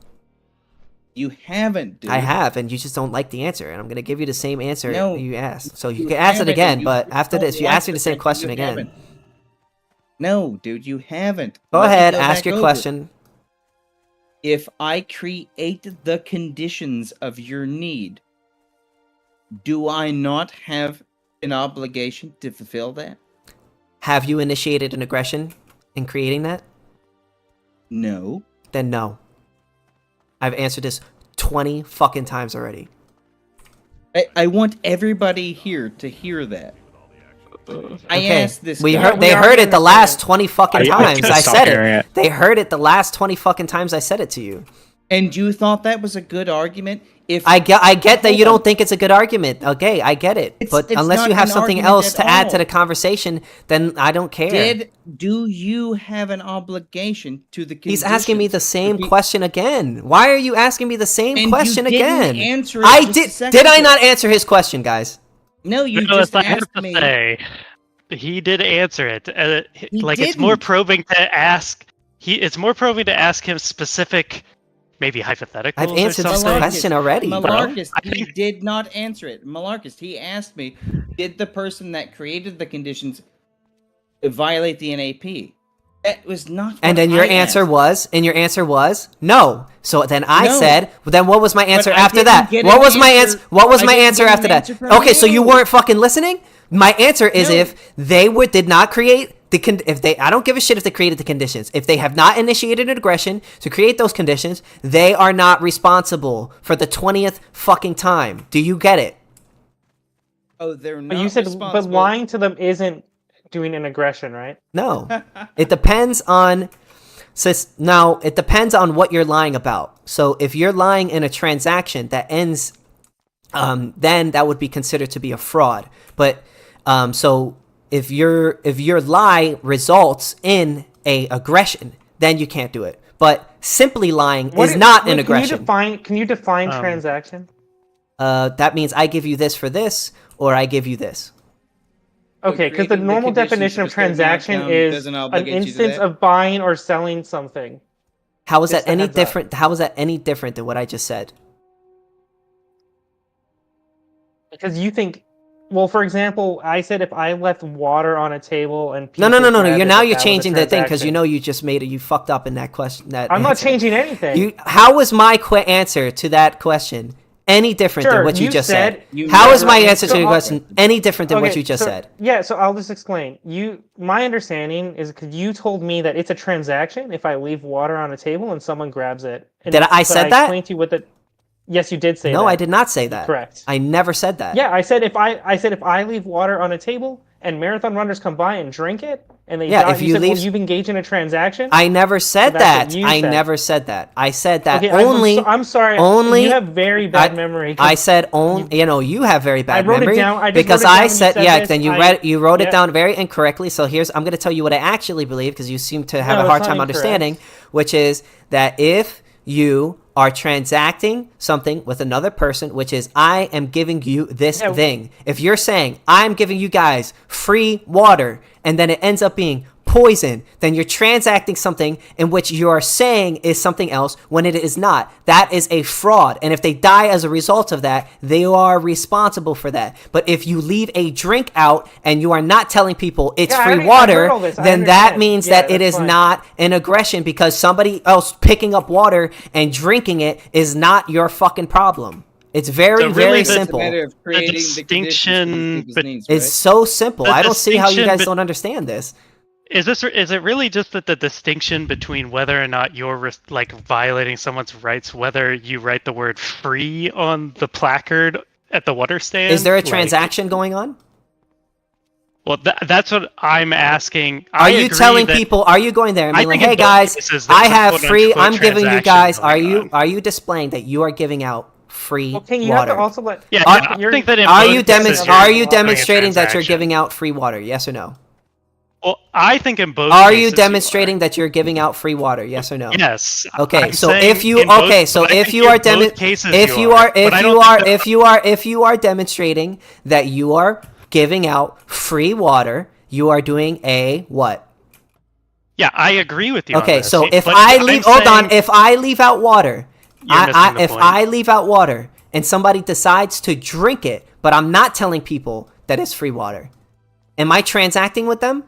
You haven't, dude. I have, and you just don't like the answer, and I'm going to give you the same answer No, you asked. So you you can ask it haven't, again, and you but after don't this, you like ask me the the same answer. question You again. haven't. No, dude, you haven't. Go Let me ahead, go ask back your over it. question. If I create the conditions of your need, do I not have an obligation to fulfill that? Have you initiated an aggression in creating that? No. Then no. I've answered this 20 fucking times already. I want everybody here to hear that. I asked this. They guy. heard it the last 20 fucking I times can't I stop said hearing it. it. They heard it the last 20 fucking times I said it to you. And you thought that was a good argument? If I get that Hold you don't on. think it's a good argument. Okay, I get it. It's- But it's unless not you have an something argument else at to add to all. the conversation, then I don't care. do you have an obligation to the He's asking me the conditions? same If he- question again. Why are you asking me the same And you question didn't again? answer it I just a did. second Did I ago. not answer his question, guys? No, you Nicholas, just I have asked to me. say, he did answer it. He Like it's more didn't. probing to ask. It's more probing to ask him specific, maybe hypotheticals. I've or answered this something. question already, bro. Malarkus, I he think- did not answer it. Malarkus, he asked me, did the person that created the conditions violate the NAP? That was not. And what then your I answer asked. was no. So then I No. said, well, then what was my answer I after didn't that? get What an was my answer- answer? What was I my didn't answer get an after that? answer from Okay, so you you. weren't fucking listening? My answer is No. if they did not create I don't give a shit if they created the conditions. If they have not initiated an aggression to create those conditions, they are not responsible for the 20th fucking time. Do you get it? Oh, they're not. But you said, but responsible. lying to them isn't doing an aggression, right? No. It depends on it depends on what you're lying about. So if you're lying in a transaction that ends then that would be considered to be a fraud. But so if your lie results in a aggression, then you can't do it. But simply lying is not an aggression. Can you define transaction? That means I give you this for this, or I give you this. Okay, because the creating the normal conditions definition of for certain transaction outcome is doesn't an obligate you to instance that? of buying or selling something. How is Just that a any heads up. different? How is that any different than what I just said? Because you think, well, for example, I said if I left water on a table and No. people grabbed You're it, now that you're was a changing the thing because you transaction. know you just made it. You fucked up in that question. That I'm not answer. changing anything. How was my answer to that question any different than Sure, what you just said? you How is never my answer to answered your the question any different than what Okay, you just so- said? Yeah, so I'll just explain. My understanding is because you told me that it's a transaction if I leave water on a table and someone grabs it. And Did I but said that? explained to you what the. Yes, you did say that. No, I did not say that. Correct. I never said that. Yeah, I said if I leave water on a table and marathon runners come by and drink it and they Yeah, die, if you you said, leave- well, you've engaged in a transaction. I never said So that's that. what you I said. never said that. I said that Okay, only. I'm sorry. only- You have very bad memory. 'cause I said only. You have very bad wrote it memory down. I just because wrote it down I when you said said this. Then you wrote it down very incorrectly. So I'm going to tell you what I actually believe because you seem to have No, a it's hard not time incorrect. understanding, which is that if you are transacting something with another person, which is I am giving you this Yeah. thing. If you're saying I'm giving you guys free water and then it ends up being poison, then you're transacting something in which you are saying is something else when it is not. That is a fraud. And if they die as a result of that, they are responsible for that. But if you leave a drink out and you are not telling people it's Yeah, I free heard water, all this. I then that understand. means Yeah, that it that's is fine. not an aggression because somebody else picking up water and drinking it is not your fucking problem. It's very, So really very the- simple. It's a matter of creating the distinction conditions for these people's needs, It's right? so simple. The I don't see how you distinction guys don't understand this. Is it really just that the distinction between whether or not you're like violating someone's rights, whether you write the word "free" on the placard at the water stand? Is there a Like, transaction going on? well, that's what I'm asking. Are you telling people? Are you going there and I being like, think in "Hey both guys, cases I there's a have free. quote-unquote I'm giving you transaction guys. going on. Are you displaying that you are giving out free Well, King, you have water? to also let. Yeah, Are- I think that in Are both you cases you're are you doing a demonstrating that you're transaction. giving out free water? Yes or no? Well, I think in both. Are cases you demonstrating that you're giving out free water? Yes or no? Yes. Okay, I'm so saying if you in both- okay, so but I if think you in are both cases if you you are but if I you don't are think that- if you are demonstrating that you are giving out free water, you are doing a what? Yeah, I agree with you. on Okay, this. so if But I I'm leave hold on, saying- if I leave out water you're missing the if point. I leave out water and somebody decides to drink it, but I'm not telling people that it's free water, am I transacting with them?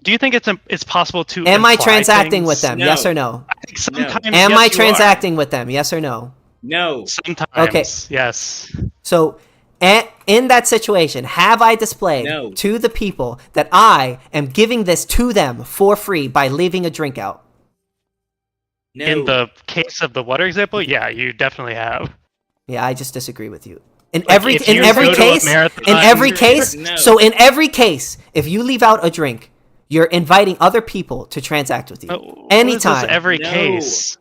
Do you think it's possible to? Am I imply transacting things? with them? No. Yes or no? I think sometimes. Am yes, I you transacting with them? Yes or no? No. Are. Sometimes. Okay. Yes. So, in that situation, have I displayed No. to the people that I am giving this to them for free by leaving a drink out? No. In the case of the water example, yeah, you definitely have. Yeah, I just disagree with you. In Like, every if you in every go to a case, marathon- in every case, No. so in every case, if you leave out a drink, you're inviting other people to transact with you. What Anytime. is every No. case?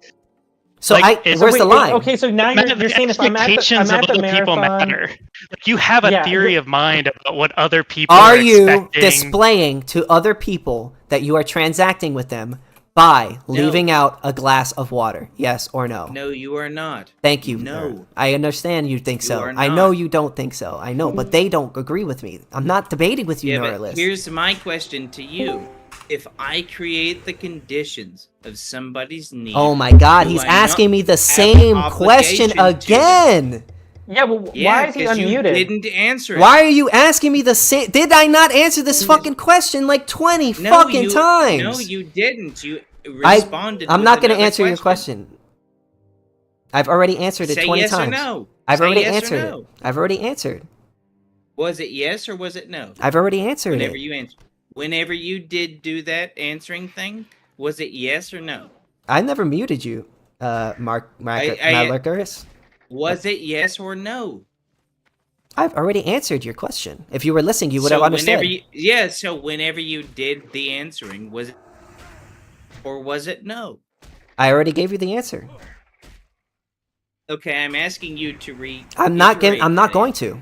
So like, it's- where's the line? Okay, so now you're saying if I'm at Expectations the of other people marathon, matter. Like, you have a Yeah, theory the- of mind about what other people Are are you expecting. displaying to other people that you are transacting with them by leaving out a glass of water? Yes or no? No, you are not. Thank you. No. I understand you think You so. are I know not. you don't think so. I know, but they don't agree with me. I'm not debating with you, Yeah, but Neuralist. here's my question to you. If I create the conditions of somebody's need, Oh my god, do he's I asking not me the have same an question obligation to them? again. yeah, well, Yeah, why is he 'cause you unmuted? didn't answer it. Why are you asking me the same? Did I not answer this fucking question like 20 No, fucking you, times? No, you didn't. You I, responded. I'm with not going to another answer your question. I've already answered it Say 20 yes times. or no. I've Say already yes or answered no. it. I've already answered. Was it yes or was it no? I've already answered Whenever it. you answer, whenever you did do that answering thing, was it yes or no? I never muted you, Mark Malurkers. Was it yes or no? I've already answered your question. If you were listening, you would have understood. So whenever you did the answering, was it or was it no? I already gave you the answer. Okay, I'm asking you to I'm not going to.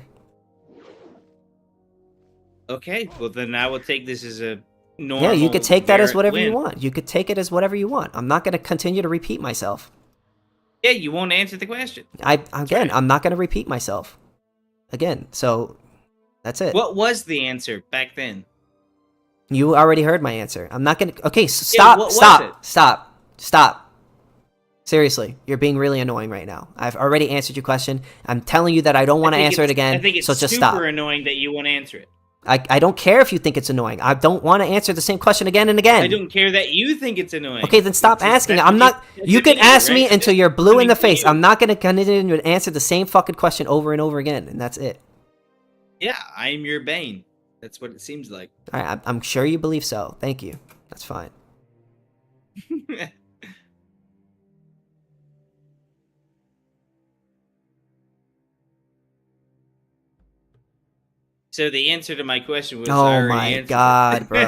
Okay, well then I will take this as a normal. Yeah, you could take that as merit whatever you win. want. You could take it as whatever you want. I'm not going to continue to repeat myself. Yeah, you won't answer the question. I'm not going to repeat myself. Again, so that's it. What was the answer back then? You already heard my answer. I'm not going to. Okay, so Yeah, stop, what was stop. Seriously, you're being really annoying right now. I've already answered your question. I'm telling you that I don't want to answer it again. I think it's so just super stop. annoying that you won't answer it. I don't care if you think it's annoying. I don't want to answer the same question again and again. I don't care that you think it's annoying. Okay, then stop It's just asking. that I'm not. it's You a can video, ask me right? until you're blue in the Coming to face. you. I'm not going to continue to answer the same fucking question over and over again, and that's it. Yeah, I'm your bane. That's what it seems like. All right, I'm sure you believe so. Thank you. That's fine. So the answer to my question was. I Oh already my answered it. god, bro.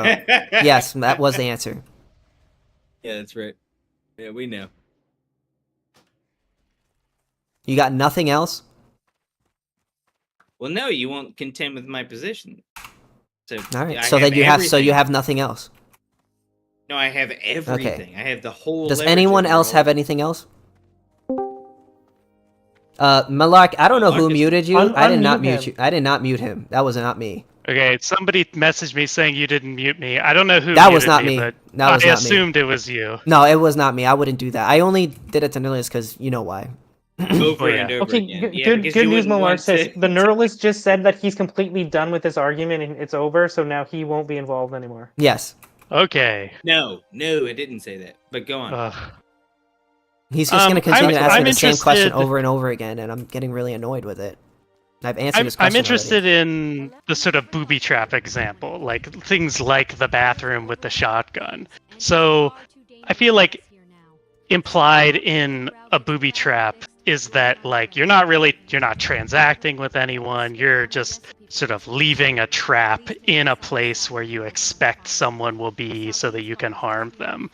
Yes, that was the answer. Yeah, that's right. Yeah, we know. You got nothing else? Well, no, you won't contend with my position. So All right. I So then you everything. have nothing else. No, I have everything. I have the whole. Does leverage anyone over else all- have anything else? Malark, I don't know who Marcus, muted you. I did not unmute mute him. you. I did not mute him. That was not me. Okay, somebody messaged me saying you didn't mute me. I don't know who That muted was not me. but That was I not me. assumed it was you. No, it was not me. I wouldn't do that. I only did it to Nilius because you know why. over Oh, yeah. and over Okay, again. Yeah, good because good you news, wouldn't Malar want says to- the Neuralist just said that he's completely done with this argument and it's over, so now he won't be involved anymore. Yes. Okay. No, it didn't say that. But go on. Ugh. He's just going to continue to ask me I'm the same question interested- over and over again, and I'm getting really annoyed with it. I've answered his I'm question interested in the sort of booby trap example, like things like the bathroom with the shotgun. So I feel like implied in a booby trap is that like you're not transacting with anyone, you're just sort of leaving a trap in a place where you expect someone will be so that you can harm them.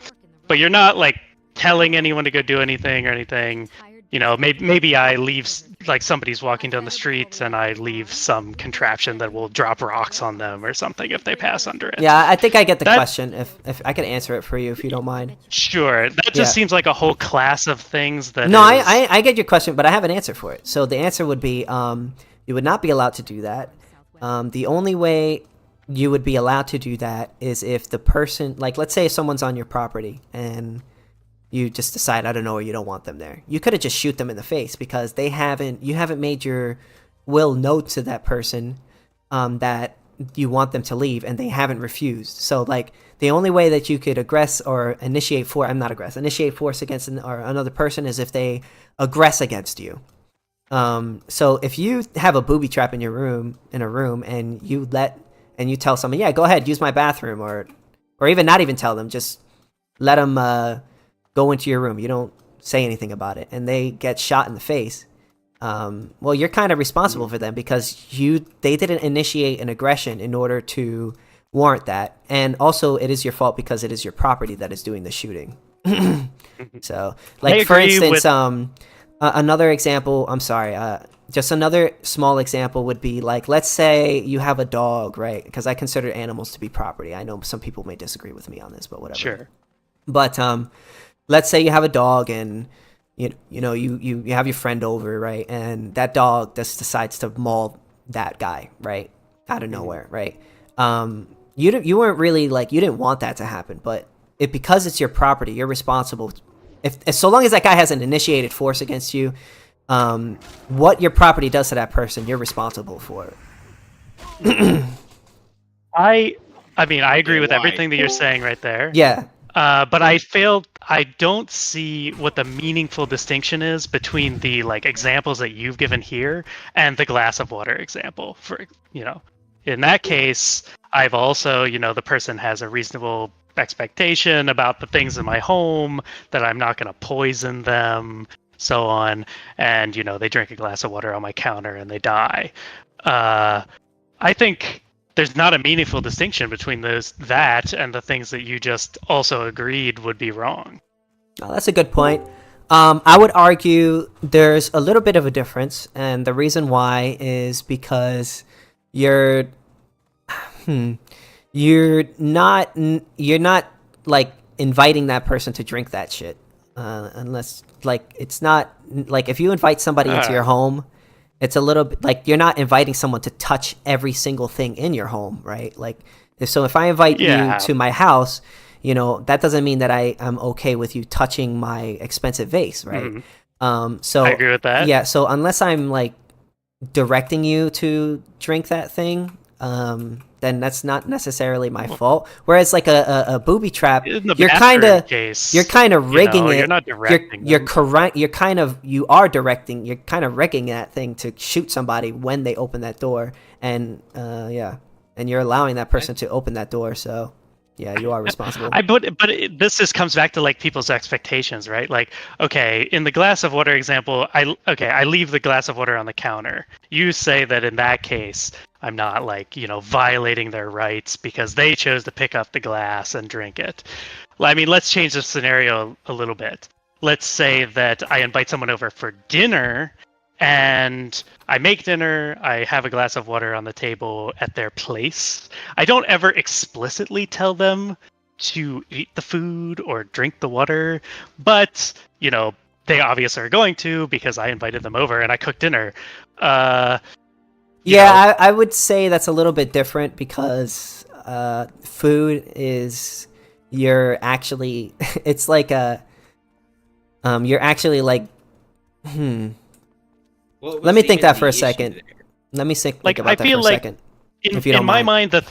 But you're not like telling anyone to go do anything or anything. You know, maybe I leave, like somebody's walking down the street and I leave some contraption that will drop rocks on them or something if they pass under it. Yeah, I think I get the That- question. If I could answer it for you, if you don't mind. Sure, that just Yeah. seems like a whole class of things that No, is- I get your question, but I have an answer for it. So the answer would be, you would not be allowed to do that. The only way you would be allowed to do that is if the person, like, let's say if someone's on your property and you just decide, I don't know, or you don't want them there. You could have just shoot them in the face because you haven't made your will known to that person that you want them to leave, and they haven't refused. So like the only way that you could initiate force against another person is if they aggress against you. So if you have a booby trap in a room and you tell someone, yeah, go ahead, use my bathroom, or even not even tell them, just let them go into your room. You don't say anything about it, and they get shot in the face. Well, you're kind of responsible for them because they didn't initiate an aggression in order to warrant that, and also it is your fault because it is your property that is doing the shooting. So, like for instance, another example. I'm sorry. Just another small example would be like, let's say you have a dog, right? Because I consider animals to be property. I know some people may disagree with me on this, but whatever. Sure. But let's say you have a dog and you have your friend over, right? And that dog just decides to maul that guy, right? Out of nowhere, right? You weren't really like, you didn't want that to happen, but because it's your property, you're responsible. If so long as that guy hasn't initiated force against you, what your property does to that person, you're responsible for it. I mean, I agree with everything that you're saying right there. Yeah. But I don't see what the meaningful distinction is between the like examples that you've given here and the glass of water example. In that case, I've also, the person has a reasonable expectation about the things in my home, that I'm not going to poison them, so on, and they drink a glass of water on my counter and they die. I think there's not a meaningful distinction between that and the things that you just also agreed would be wrong. Oh, that's a good point. I would argue there's a little bit of a difference, and the reason why is because you're not like inviting that person to drink that shit, unless like it's not like if you invite somebody into your home. It's a little bit like you're not inviting someone to touch every single thing in your home, right? Like, if I invite you to my house, that doesn't mean that I'm okay with you touching my expensive vase, right? So I agree with that. Yeah. So unless I'm like directing you to drink that thing, then that's not necessarily my fault. Whereas like a booby trap, you're kind of rigging it. You're not directing. You're correct. You are directing. You're kind of rigging that thing to shoot somebody when they open that door, and and you're allowing that person to open that door. So yeah, you are responsible. This just comes back to like people's expectations, right? Like, okay, in the glass of water example, I leave the glass of water on the counter. You say that in that case, I'm not like, violating their rights because they chose to pick up the glass and drink it. I mean, let's change the scenario a little bit. Let's say that I invite someone over for dinner and I make dinner, I have a glass of water on the table at their place. I don't ever explicitly tell them to eat the food or drink the water, but, they obviously are going to because I invited them over and I cooked dinner. I would say that's a little bit different because food is you're actually it's like you're actually like let me think that for a second. Let me think about that for a second. If you don't mind. In my mind,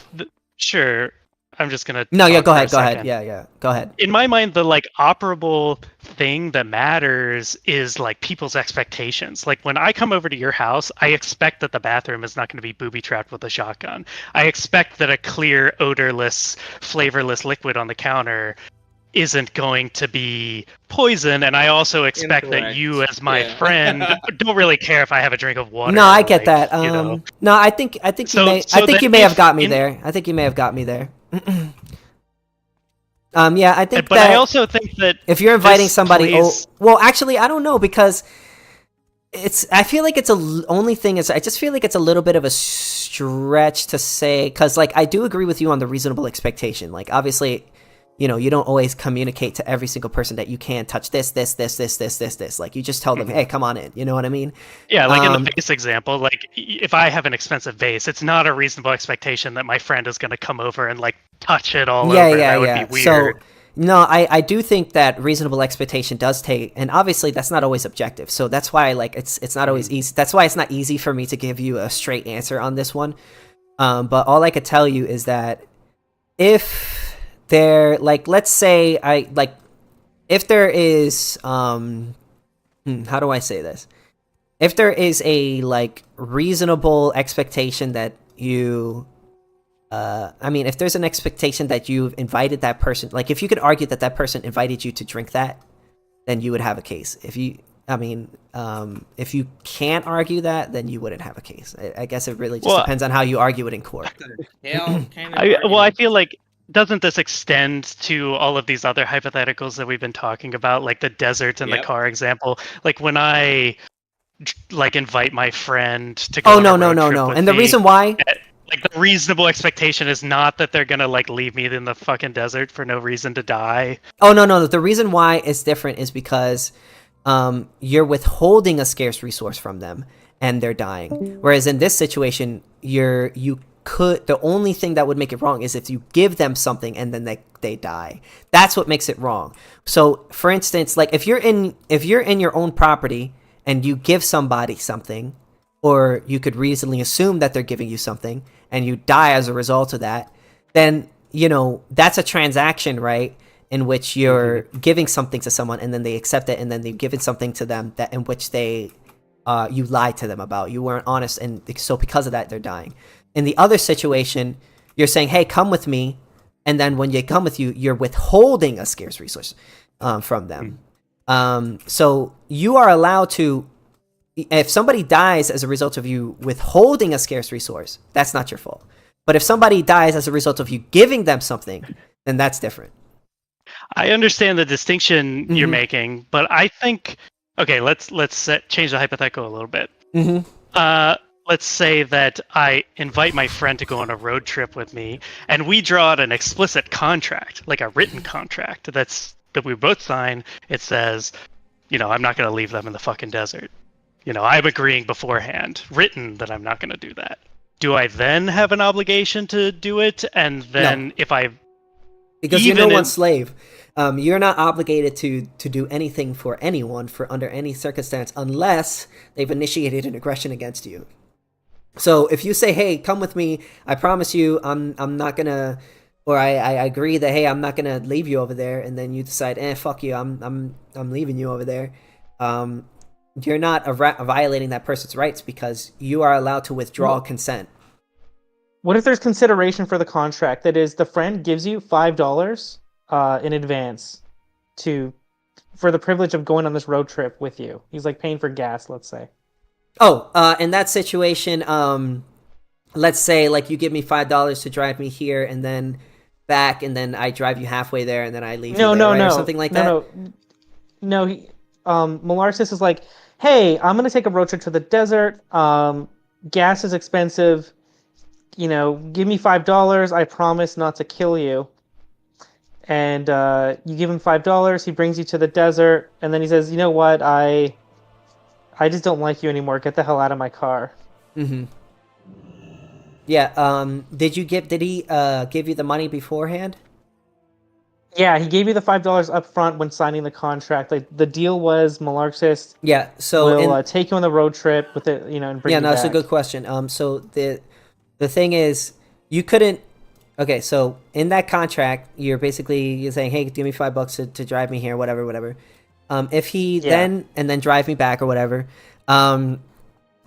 sure. I'm just gonna. No, yeah, go ahead. Yeah, go ahead. In my mind, the like operable thing that matters is like people's expectations. Like when I come over to your house, I expect that the bathroom is not going to be booby trapped with a shotgun. I expect that a clear, odorless, flavorless liquid on the counter isn't going to be poison, and I also expect that you, as my friend, don't really care if I have a drink of water. No, I get that. No, I think you may have got me there. I think you may have got me there. Yeah, I think. But I also think that if you're inviting somebody, well, actually, I don't know because I feel like it's only thing is I just feel like it's a little bit of a stretch to say because like I do agree with you on the reasonable expectation. Like obviously, you don't always communicate to every single person that you can touch this. Like you just tell them, hey, come on in. You know what I mean? Yeah, like in the vase example, like if I have an expensive vase, it's not a reasonable expectation that my friend is going to come over and like touch it all over. That would be weird. No, I do think that reasonable expectation does take, and obviously that's not always objective. So that's why like it's not always easy. That's why it's not easy for me to give you a straight answer on this one. But all I could tell you is that if there, like, let's say if there is, how do I say this? If there is a like reasonable expectation that you if there's an expectation that you've invited that person, like if you could argue that that person invited you to drink that, then you would have a case. If you can't argue that, then you wouldn't have a case. I guess it really just depends on how you argue it in court. I feel like, doesn't this extend to all of these other hypotheticals that we've been talking about, like the desert and the car example? Like when I like invite my friend to go on a road trip with And the me, reason why, like the reasonable expectation is not that they're gonna like leave me in the fucking desert for no reason to die. Oh no, the reason why it's different is because you're withholding a scarce resource from them and they're dying. Whereas in this situation, the only thing that would make it wrong is if you give them something and then they die. That's what makes it wrong. So for instance, like if you're in your own property and you give somebody something, or you could reasonably assume that they're giving you something and you die as a result of that, then that's a transaction, right? In which you're giving something to someone and then they accept it, and then they've given something to them that in which they you lied to them about. You weren't honest, and so because of that, they're dying. In the other situation, you're saying, hey, come with me, and then when they come with you, you're withholding a scarce resource from them. So you are allowed to, if somebody dies as a result of you withholding a scarce resource, that's not your fault. But if somebody dies as a result of you giving them something, then that's different. I understand the distinction you're making, but I think, okay, let's change the hypothetical a little bit. Let's say that I invite my friend to go on a road trip with me, and we draw out an explicit contract, like a written contract that we both sign. It says, I'm not going to leave them in the fucking desert. I'm agreeing beforehand, written, that I'm not going to do that. Do I then have an obligation to do it? And then because you're no one's slave. You're not obligated to do anything for anyone under any circumstance unless they've initiated an aggression against you. So if you say, hey, come with me, I promise you I'm not gonna, or I agree that, hey, I'm not gonna leave you over there, and then you decide, fuck you, I'm leaving you over there, you're not violating that person's rights because you are allowed to withdraw consent. What if there's consideration for the contract? That is, the friend gives you $5 in advance for the privilege of going on this road trip with you. He's like paying for gas, let's say. In that situation, let's say like you give me $5 to drive me here and then back, and then I drive you halfway there, and then I leave or something like that. No. Malarsis is like, hey, I'm gonna take a road trip to the desert. Gas is expensive. Give me $5. I promise not to kill you. And you give him $5. He brings you to the desert, and then he says, you know what? I just don't like you anymore. Get the hell out of my car. Yeah. Did he give you the money beforehand? Yeah, he gave you the $5 up front when signing the contract. Like the deal was, Malarxist. Yeah. So will take you on the road trip with it, and bring you back. That's a good question. So the thing is, you couldn't. Okay, so in that contract, you're saying, hey, give me $5 to drive me here, whatever. If he then drive me back or whatever,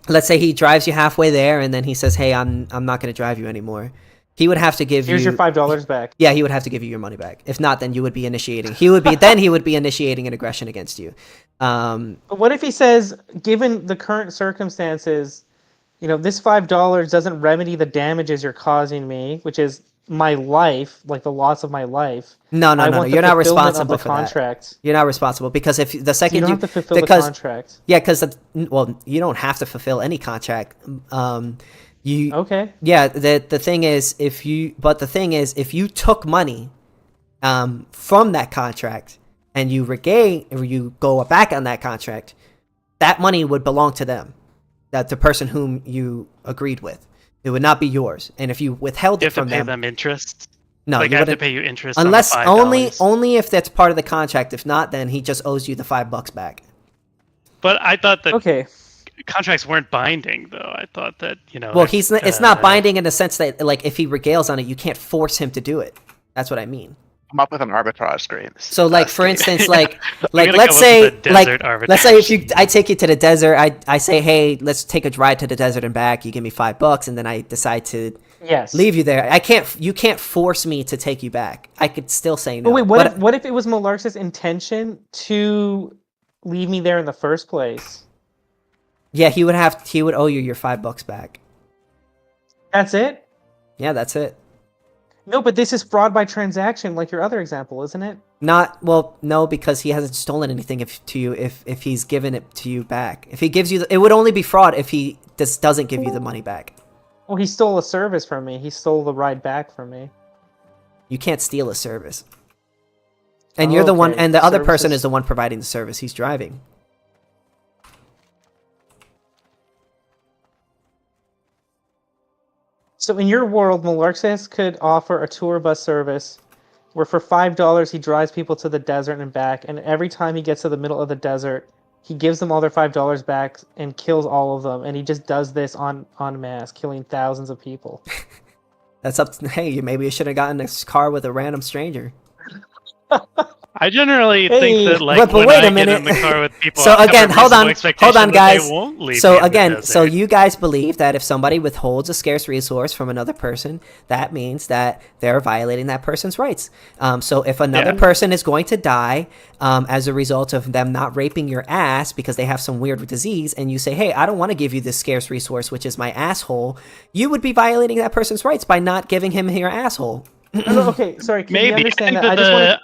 let's say he drives you halfway there and then he says, hey, I'm not going to drive you anymore. He would have to give Here's your $5 back. Yeah, he would have to give you your money back. If not, then you would be initiating. He would be initiating an aggression against you. But what if he says, given the current circumstances, this $5 doesn't remedy the damages you're causing me, which is my life, like the loss of my life. No. You're not responsible for contract. That. You're not responsible because if the second you don't have to fulfill the contract. Yeah, because you don't have to fulfill any contract. Okay. Yeah, the thing is if you took money from that contract and you go back on that contract, that money would belong to them. That the person whom you agreed with. It would not be yours. And if you withheld it from them, them interest. No, Like you I have to wouldn't. pay you interest Unless on the $5. only if that's part of the contract. If not, then he just owes you the $5 back. But I thought that Okay. contracts weren't binding, though. I thought that Well, it's not binding in the sense that like if he regales on it, you can't force him to do it. That's what I mean. Come up with an arbitrage screen. So like for instance, like gonna let's come up say with a desert let's say arbitrage. I take you to the desert, I say, hey, let's take a ride to the desert and back. You give me $5, and then I decide to Yes. leave you there. You can't force me to take you back. I could still say no. But wait, But what if it was Malark's intention to leave me there in the first place? yeah, he would owe you your $5 back. That's it? Yeah, that's it. No, but this is fraud by transaction, like your other example, isn't it? No, because he hasn't stolen anything if he's given it to you back. If he gives you, it would only be fraud if he doesn't give you the money back. Well, he stole a service from me. He stole the ride back from me. You can't steal a service. And you're the one, Okay. and the other person Services- is the one providing the service. He's driving. So in your world, Malarkis could offer a tour bus service where for $5 he drives people to the desert and back, and every time he gets to the middle of the desert, he gives them all their $5 back and kills all of them, and he just does this en masse, killing thousands of people. That's up to, hey, maybe you should have gotten this car with a random stranger. I generally Hey, think that like but when wait a I get minute. in the car with people, So I have a again, hold reasonable on, expectation that guys. They won't leave So me in the again, so desert. you guys believe that if somebody withholds a scarce resource from another person, that means that they're violating that person's rights. So if another Yeah. person is going to die as a result of them not raping your ass because they have some weird disease, and you say, hey, I don't want to give you this scarce resource, which is my asshole, you would be violating that person's rights by not giving him your asshole. No, okay, sorry, can you Maybe understand I that? think I just want to...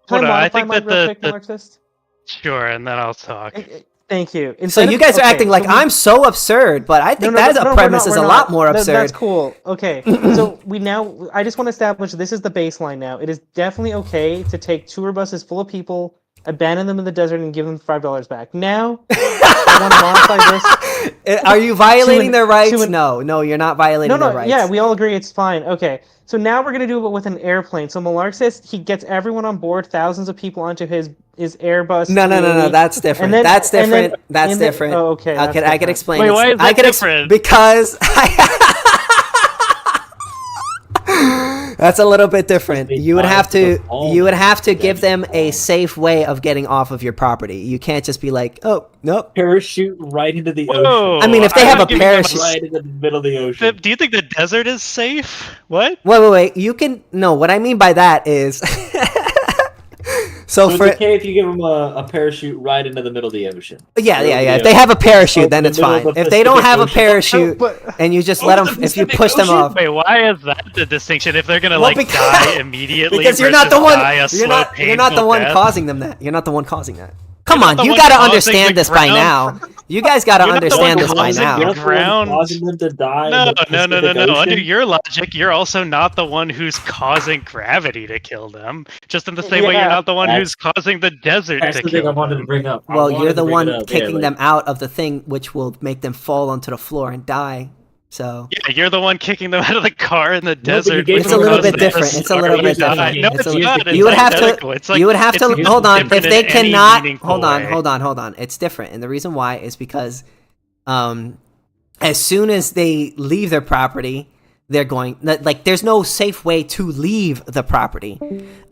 hold Can on, I I modify think mine that real the, quick, the Marxist? sure, and then I'll talk. Thank you. So Instead you of- guys are okay, acting like so we- I'm so absurd, but I think No, that we're premise not, is we're a not. lot more absurd. That's cool. Okay, so I just want to establish this is the baseline now. It is definitely okay to take tour buses full of people, abandon them in the desert, and give them $5 back. Now, I want to modify this. Are you violating an- their rights? to an- No, you're not violating their rights. Yeah, we all agree it's fine. Okay, so now we're gonna do it with an airplane. So Malark says he gets everyone on board, thousands of people onto his Airbus. No, 380, that's different. and then- That's and then- different. That's and then- different. Oh, okay. I that's could different. explain. Wait, it. why is I that could different? because that's a little bit different. You would have to give them a safe way of getting off of your property. You can't just be like, oh nope. Parachute right into the Whoa, ocean. I mean, if they I'm have not a giving them parachute- Right into the middle of the ocean. Do you think the desert is safe? What? Wait. You can no. What I mean by that is, So so it's okay if you give them a parachute right into the middle of the ocean. yeah. Middle of If the they have a parachute, Open then the it's middle of fine. the If they don't have a Pacific Ocean. parachute and you just let them, if you Pacific push them Ocean? off, Wait, why is that the distinction? If they're gonna Well, like because- die immediately, because you're not the versus one. die a You're slow, not the painful one death? causing them that. You're not the one causing that. Come You're on, not the you one gotta causing understand the this by ground. now. You guys gotta You're not the understand one this by causing now. the You're not the one ground. causing them to die. No, in the Pacific no. Under Ocean? your logic, you're also not the one who's causing gravity to kill them. Just in the same way, you're Yeah. not the one That's- who's causing the desert That's to the thing I kill wanted them. to bring up. I Well, wanted you're to the bring one it up. kicking Yeah, them out of the thing, which will make them fall onto the floor and die. So Yeah, you're the one kicking them out of the car in the but you desert. gave which It's a will little cause bit them different. to It's a little start bit to die. different. No, It's it's a- not. It's you would have identical. to. It's like, You would have it's to not hold on. If different they in any cannot meaningful hold on, way. hold on. It's different, and the reason why is because, as soon as they leave their property, they're going like there's no safe way to leave the property.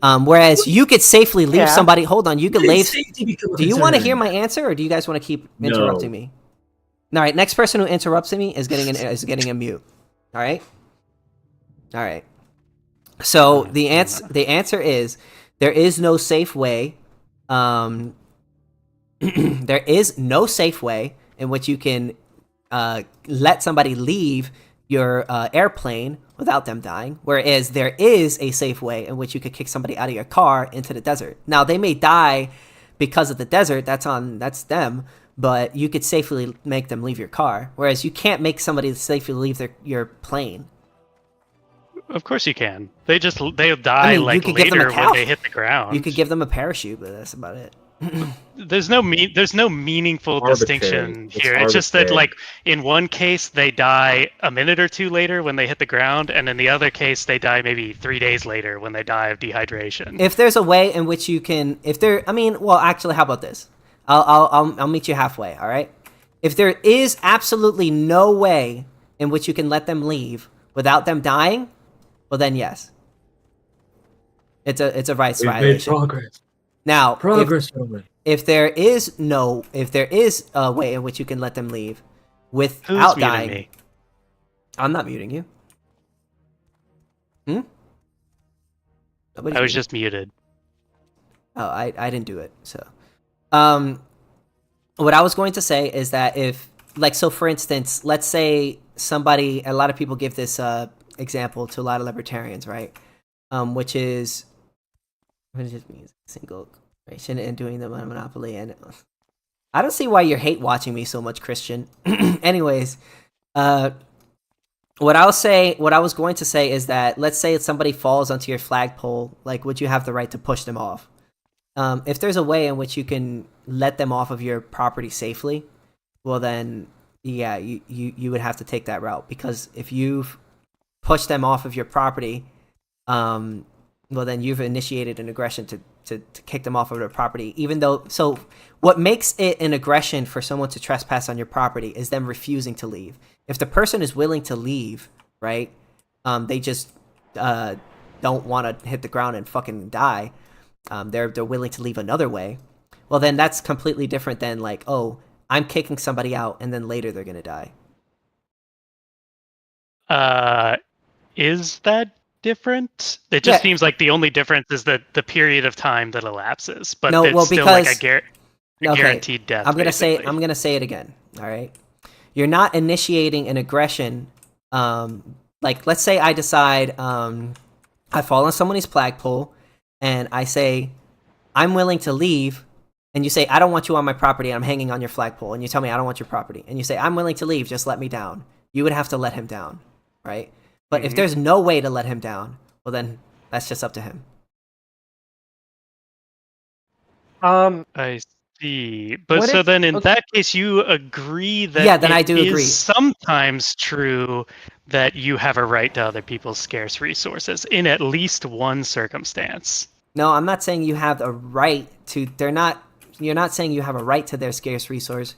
Whereas you could safely leave Yeah. somebody. Hold on, you could leave. Safety become a Do you want to concern. hear my answer, or do you guys want to keep No. interrupting me? All right, next person who interrupts me is getting a mute. All right. So the answer is there is no safe way. There is no safe way in which you can let somebody leave your airplane without them dying. Whereas there is a safe way in which you could kick somebody out of your car into the desert. Now they may die because of the desert. That's them. But you could safely make them leave your car. Whereas you can't make somebody safely leave your plane. Of course you can. They'll die I mean, you like could give them a later when couch. they hit the ground. You could give them a parachute, but that's about it. There's no meaningful Arbitrary. distinction It's here. It's just that, arbitrary. like, in one case they die a minute or two later when they hit the ground, and in the other case they die maybe 3 days later when they die of dehydration. If there's a way in which you can, well, actually, how about this? I'll meet you halfway. All right. If there is absolutely no way in which you can let them leave without them dying, well then yes, it's a rights We've made violation. progress. Now, Gentlemen. if there is a way in which you can let them leave Who's without muting dying, me? I'm not muting you. Nobody's I was muting. just muted. Oh, I didn't do it. So, what I was going to say is that if, like, so for instance, let's say a lot of people give this example to a lot of libertarians, right? Which is, what does it mean? Single corporation and doing the monopoly. And I don't see why you're hate watching me so much, Christian. Anyways, what I was going to say is that, let's say somebody falls onto your flagpole, like, would you have the right to push them off? If there's a way in which you can let them off of your property safely, well then, yeah, you would have to take that route, because if you've pushed them off of your property, well then you've initiated an aggression to kick them off of their property. Even though, so what makes it an aggression for someone to trespass on your property is them refusing to leave. If the person is willing to leave, right, they just don't want to hit the ground and fucking die. They're willing to leave another way. Well, then that's completely different than, like, oh, I'm kicking somebody out and then later they're gonna die. Is that different? It just seems like the only difference is the period of time that elapses, but No, it's well, still like because- a guaranteed death. I'm gonna basically. say it again. All right, you're not initiating an aggression. Like, let's say I decide I fall on somebody's flagpole and I say I'm willing to leave, and you say I don't want you on my property. I'm hanging on your flagpole, and you tell me I don't want your property, and you say I'm willing to leave. Just let me down. You would have to let him down, right? But if there's no way to let him down, well then that's just up to him. I see. But What so if- then in okay. that case, you agree that Yeah, then it I do is agree. sometimes true that you have a right to other people's scarce resources in at least one circumstance. No, I'm not saying you have a right to. You're not saying you have a right to their scarce resource.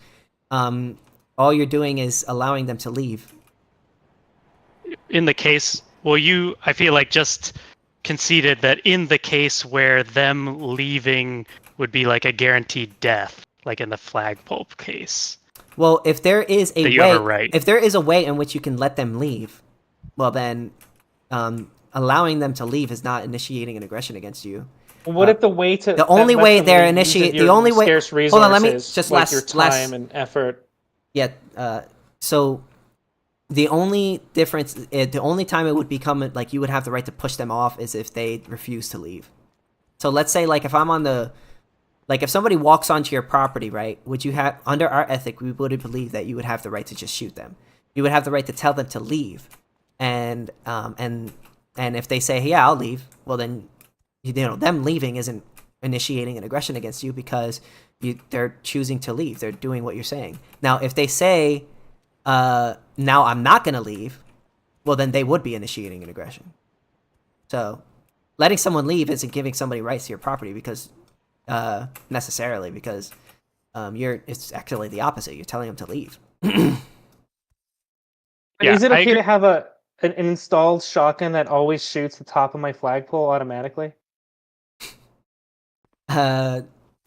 All you're doing is allowing them to leave. In the case, I feel like just conceded that in the case where them leaving would be like a guaranteed death, like in the flagpole case. Well, if there is a That you way, have a right. if there is a way in which you can let them leave, well then, allowing them to leave is not initiating an aggression against you. What if the way to The only that way lets them they're leave initiate uses the only way. scarce resources, Hold on, let me just like your last time and effort. Yeah. So the only difference, the only time it would become like you would have the right to push them off is if they refuse to leave. So let's say, like, if I'm on the, like, if somebody walks onto your property, right? Would you have, under our ethic, we would believe that you would have the right to just shoot them. You would have the right to tell them to leave, and if they say, yeah, I'll leave, well then, them leaving isn't initiating an aggression against you because they're choosing to leave. They're doing what you're saying. Now, if they say, now I'm not gonna leave, well then they would be initiating an aggression. So, letting someone leave isn't giving somebody rights to your property because, necessarily, because it's actually the opposite. You're telling them to leave. But is it okay to have an installed shotgun that always shoots the top of my flagpole automatically?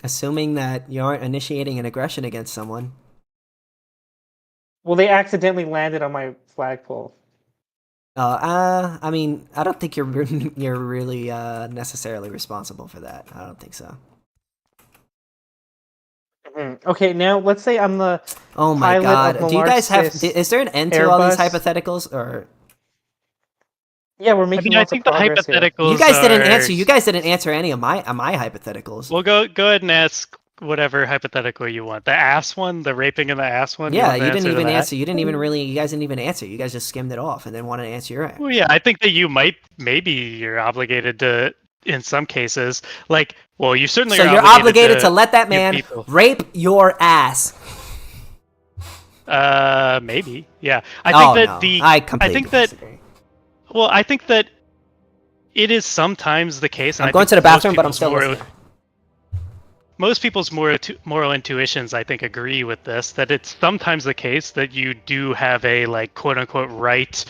Assuming that you aren't initiating an aggression against someone. Well, they accidentally landed on my flagpole. I mean, I don't think you're really necessarily responsible for that. I don't think so. Okay, now let's say I'm the oh my pilot god! of Do you guys have? Malarkey Is there an end to all these Airbus. hypotheticals, or? Yeah, we're making lots of progress here. You guys didn't answer. You guys didn't answer any of my hypotheticals. Well, go ahead and ask whatever hypothetical you want. The ass one, the raping and the ass one. Yeah, you want the didn't answer to even that? answer. You didn't even really. You guys didn't even answer. You guys just skimmed it off and then wanted to answer your. Well, yeah, I think that maybe you're obligated to in some cases. Like, well, you certainly So are you're obligated to let that give man people- rape your ass. Maybe, yeah. I think that no. I completely disagree. Well, I think that it is sometimes the case. And I'm I going think to the bathroom, most but I'm people's still moral- listening. Most people's moral intuitions, I think, agree with this. That it's sometimes the case that you do have a like quote unquote right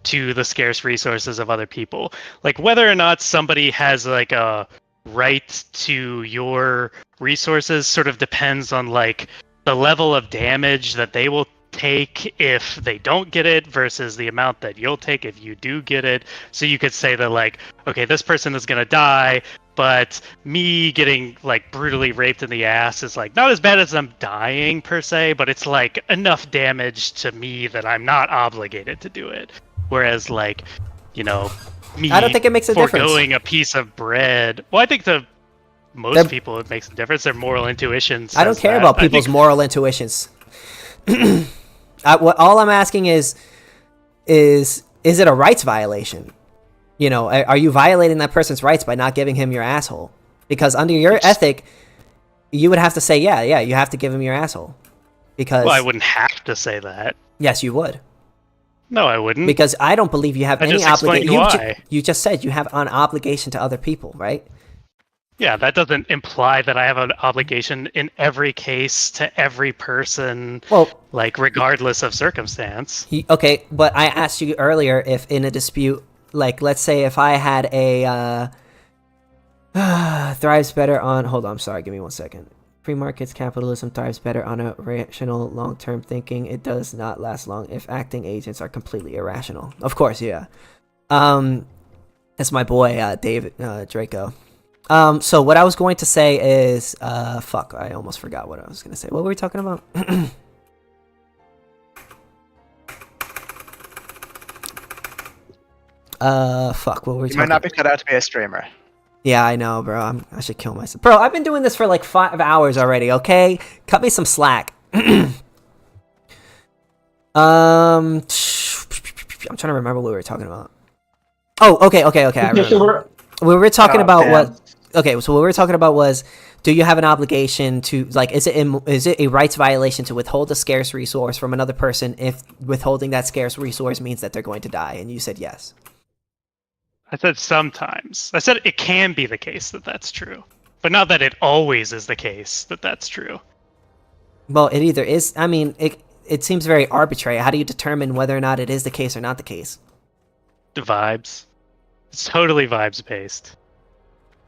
to the scarce resources of other people. Like whether or not somebody has like a right to your resources sort of depends on like the level of damage that they will take if they don't get it versus the amount that you'll take if you do get it. So you could say that like, okay, this person is going to die, but me getting like brutally raped in the ass is like not as bad as them dying per se, but it's like enough damage to me that I'm not obligated to do it. Whereas like, you know, me I don't think it makes a difference. foregoing a piece of bread. Well, I think most people it makes a difference. Their moral intuition says I don't care that. about people's moral intuitions. All I'm asking is it a rights violation? You know, are you violating that person's rights by not giving him your asshole? Because under your ethic, you would have to say, yeah, you have to give him your asshole. Because well, I wouldn't have to say that. Yes, you would. No, I wouldn't. Because I don't believe you have any obligation. Why. You just said you have an obligation to other people, right? Yeah, that doesn't imply that I have an obligation in every case to every person, well, like regardless of circumstance. Okay, but I asked you earlier if in a dispute, like let's say if I had a thrives better on. Hold on, I'm sorry. Give me 1 second. Free markets capitalism thrives better on a rational long-term thinking. It does not last long if acting agents are completely irrational. Of course, yeah. That's my boy David Draco. So what I was going to say is fuck, I almost forgot what I was going to say. What were we talking about? Fuck, what were we You talking might not be cut out to be a streamer. Yeah, I know, bro. I should kill myself. Bro, I've been doing this for like 5 hours already, okay? Cut me some slack. I'm trying to remember what we were talking about. Oh, okay. I remember. We were talking about what... Okay, so what we were talking about was, do you have an obligation to, like, is it a rights violation to withhold a scarce resource from another person if withholding that scarce resource means that they're going to die? And you said yes. I said sometimes. I said it can be the case that that's true, but not that it always is the case that that's true. Well, it either is. I mean, it seems very arbitrary. How do you determine whether or not it is the case or not the case? The vibes. It's totally vibes based.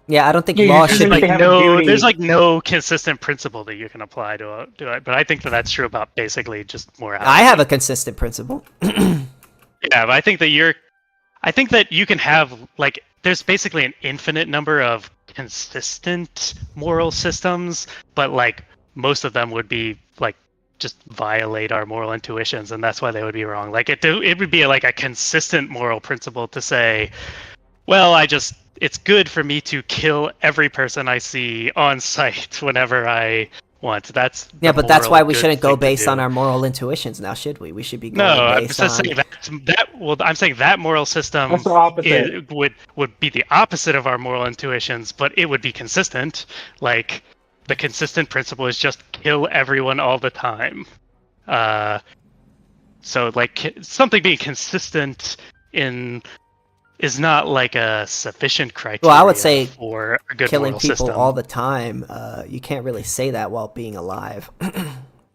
Yeah, I don't think law should like be... there's like no consistent principle that you can apply to it, but I think that that's true about basically just morality. I have a consistent principle. Yeah, but I think that you can have like there's basically an infinite number of consistent moral systems, but like most of them would be like just violate our moral intuitions, and that's why they would be wrong. Like it would be like a consistent moral principle to say, well, it's good for me to kill every person I see on sight whenever I want. That's but that's why we shouldn't go based on our moral intuitions now, should we? We should be going based on... I'm saying that moral system That's the opposite. would be the opposite of our moral intuitions, but it would be consistent. Like the consistent principle is just kill everyone all the time. So like something being consistent is not like a sufficient criteria. Well, I would say for a good killing moral people system. all the time. You can't really say that while being alive,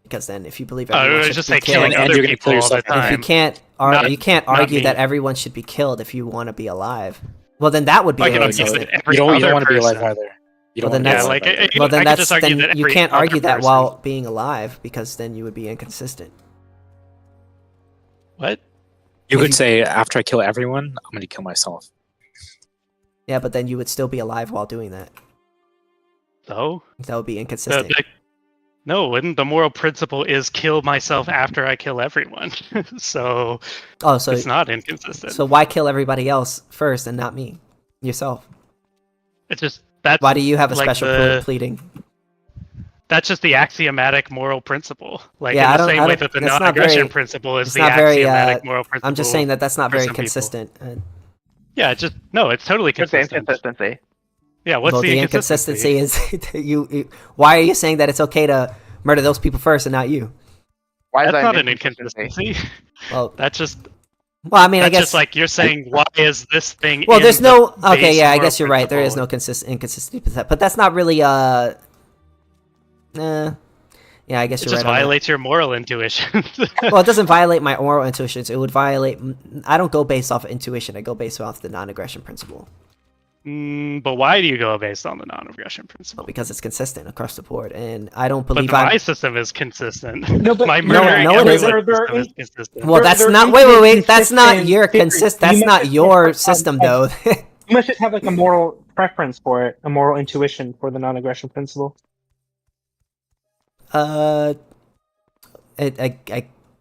because then if you believe everyone should just be say killed, killing other people all the time. if you can't argue that everyone should be killed if you want to be alive. Well, then that would be inconsistent. You don't want to be alive either. You then you can't argue that while being alive, because then you would be inconsistent. What? You could say, after I kill everyone, I'm going to kill myself. Yeah, but then you would still be alive while doing that. So? That would be inconsistent. No, wouldn't. The moral principle is kill myself after I kill everyone. so it's not inconsistent. So why kill everybody else first and not me? Yourself? It's just... Why do you have a special pleading? That's just the axiomatic moral principle. Like in the same way that the non-aggression principle is the axiomatic moral principle. I'm just saying that's not very consistent. Yeah, it's totally consistent. Consistency. Yeah, what's Well, the the inconsistency? inconsistency is why are you saying that it's okay to murder those people first and not you? Why is That's that not an an inconsistency? inconsistency. Well, That's just I mean, I that's just guess. like you're saying. Why is this thing Well, in there's the no. Okay, base yeah, I moral guess you're right. There is principle? no inconsistency with that, but that's not really. Yeah, I guess It you're just right on that. violates your moral intuition. Well, it doesn't violate my oral intuitions. It would violate. I don't go based off of intuition. I go based off the non-aggression principle. But why do you go based on the non-aggression principle? Because it's consistent across the board, and I don't But believe my system is consistent. No, but My No, murdering no, it isn't. everyone They're system is consistent. Well, that's they're not. infinite, Wait. That's not consistent your theories. consist. That's You not must your have system, though. You must just have like a moral preference for it, a moral intuition for the non-aggression principle. I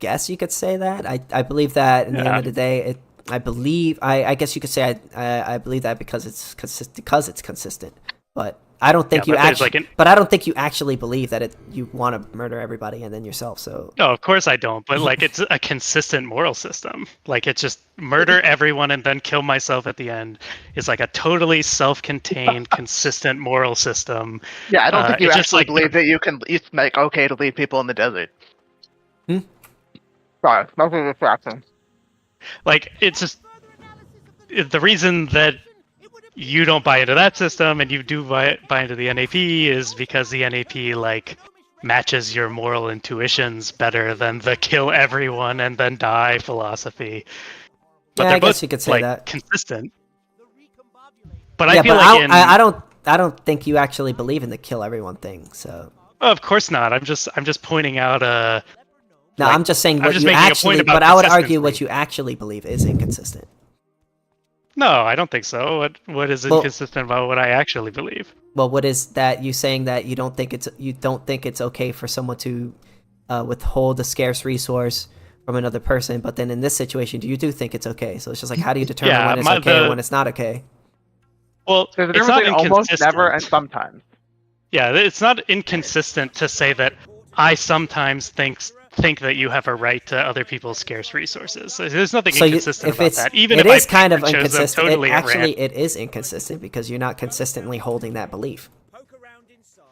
guess you could say that. I believe that in the end of the day, I guess you could say I believe that because it's consistent. But I don't think Yeah, you but there's, actually. like, But I don't think you actually believe that you want to murder everybody and then yourself. So No, of course I don't. But like, it's a consistent moral system. Like, it's just murder everyone and then kill myself at the end. It's like a totally self-contained, consistent moral system. Yeah, I don't think you it's just actually like believe that it's like okay to leave people in the desert. Hmm? Sorry, that was a distraction. Like, it's just the reason that you don't buy into that system and you do buy into the NAP is because the NAP like matches your moral intuitions better than the kill everyone and then die philosophy. But yeah, they're I guess both you could say like that. consistent. But Yeah, I feel but like I don't think you actually believe in the kill everyone thing. So of course not. I'm just pointing out no, like, I'm just saying I'm what just you making a point actually. about But I would argue consistency. what you actually believe is inconsistent. No, I don't think so. What is Well- inconsistent about what I actually believe? Well, what is that you saying that you don't think it's okay for someone to withhold a scarce resource from another person, but then in this situation, you do think it's okay. So it's just like, how do you determine Yeah, when it's okay and when it's not okay? Well, There's a it's difference not between almost never and inconsistent. sometimes. Yeah, it's not inconsistent to say that I sometimes think that you have a right to other people's scarce resources. So there's nothing inconsistent about that. Even it if is I kind of chose them inconsistent. totally at random. It is inconsistent because you're not consistently holding that belief.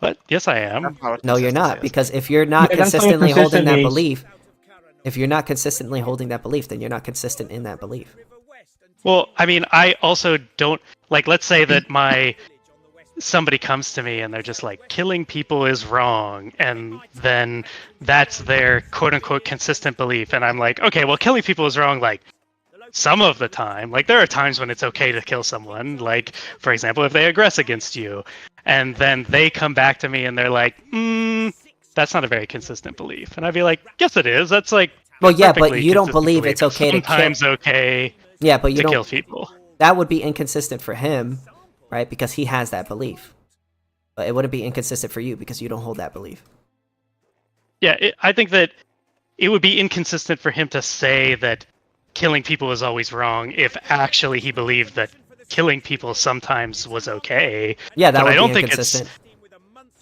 But yes, I am. That's not what No, you're not, consistency is. because if you're not Yeah, that's not what consistently holding consistent that means. belief, if you're not consistently holding that belief, then you're not consistent in that belief. Well, I mean, I also don't like. Let's say that somebody comes to me and they're just like, killing people is wrong, and then that's their quote unquote consistent belief, and I'm like, okay, well, killing people is wrong like some of the time. Like, there are times when it's okay to kill someone, like for example if they aggress against you, and then they come back to me and they're like, that's not a very consistent belief, and I'd be like, yes it is. That's like, Well, yeah, but perfectly you don't consistent believe belief. it's okay to kill. Sometimes okay Yeah, but you to don't. kill people. That would be inconsistent for him, right? Because he has that belief. But it wouldn't be inconsistent for you because you don't hold that belief. Yeah, I think that it would be inconsistent for him to say that killing people is always wrong if actually he believed that killing people sometimes was okay. Yeah, that But would I don't be think inconsistent.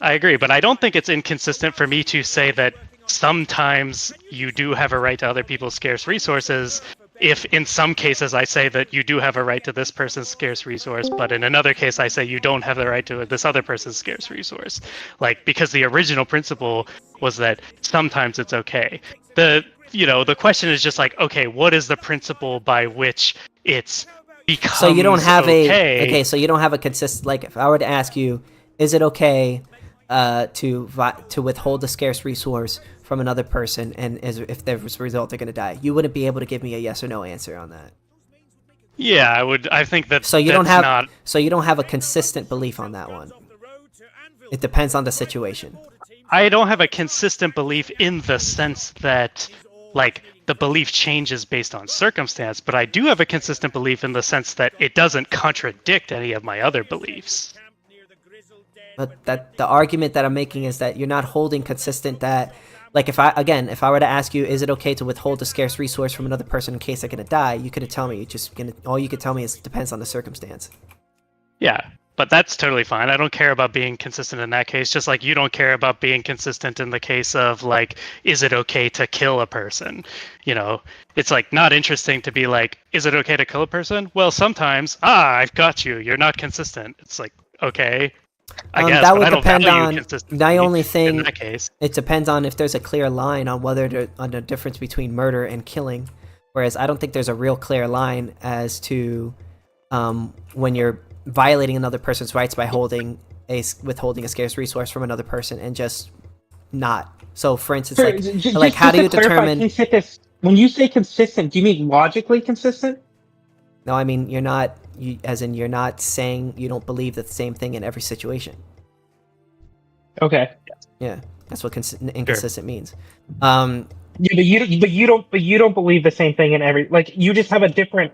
I agree, but I don't think it's inconsistent for me to say that sometimes you do have a right to other people's scarce resources if in some cases I say that you do have a right to this person's scarce resource, but in another case I say you don't have the right to this other person's scarce resource. Like, because the original principle was that sometimes it's okay. The question is just like, okay, what is the principle by which it's becomes So you don't have okay? so you don't have a consistent, like, if I were to ask you, is it okay to withhold a scarce resource from another person, and if there's a result they're going to die, you wouldn't be able to give me a yes or no answer on that. Yeah, I would. I think that So you that's don't have not. so you don't have a consistent belief on that one. It depends on the situation. I don't have a consistent belief in the sense that, like, the belief changes based on circumstance, but I do have a consistent belief in the sense that it doesn't contradict any of my other beliefs. But that the argument that I'm making is that you're not holding consistent that, like, if I were to ask you, is it okay to withhold a scarce resource from another person in case they're gonna die, you couldn't tell me. All you could tell me is it depends on the circumstance. Yeah, but that's totally fine. I don't care about being consistent in that case, just like you don't care about being consistent in the case of, like, is it okay to kill a person? You know, it's like not interesting to be like, is it okay to kill a person? Well, sometimes, I've got you. You're not consistent. It's like, okay. I guess, that but would I don't depend value on consistency the only in thing. that case. It depends on if there's a clear line on on the difference between murder and killing. Whereas I don't think there's a real clear line as to when you're violating another person's rights by withholding a scarce resource from another person and just not. So, for instance, how do you determine? When you say consistent, do you mean logically consistent? No, I mean you're not. You're not saying you don't believe the same thing in every situation. Okay. Yeah, that's what inconsistent means. Yeah, but you don't believe the same thing in every, like, you just have a different.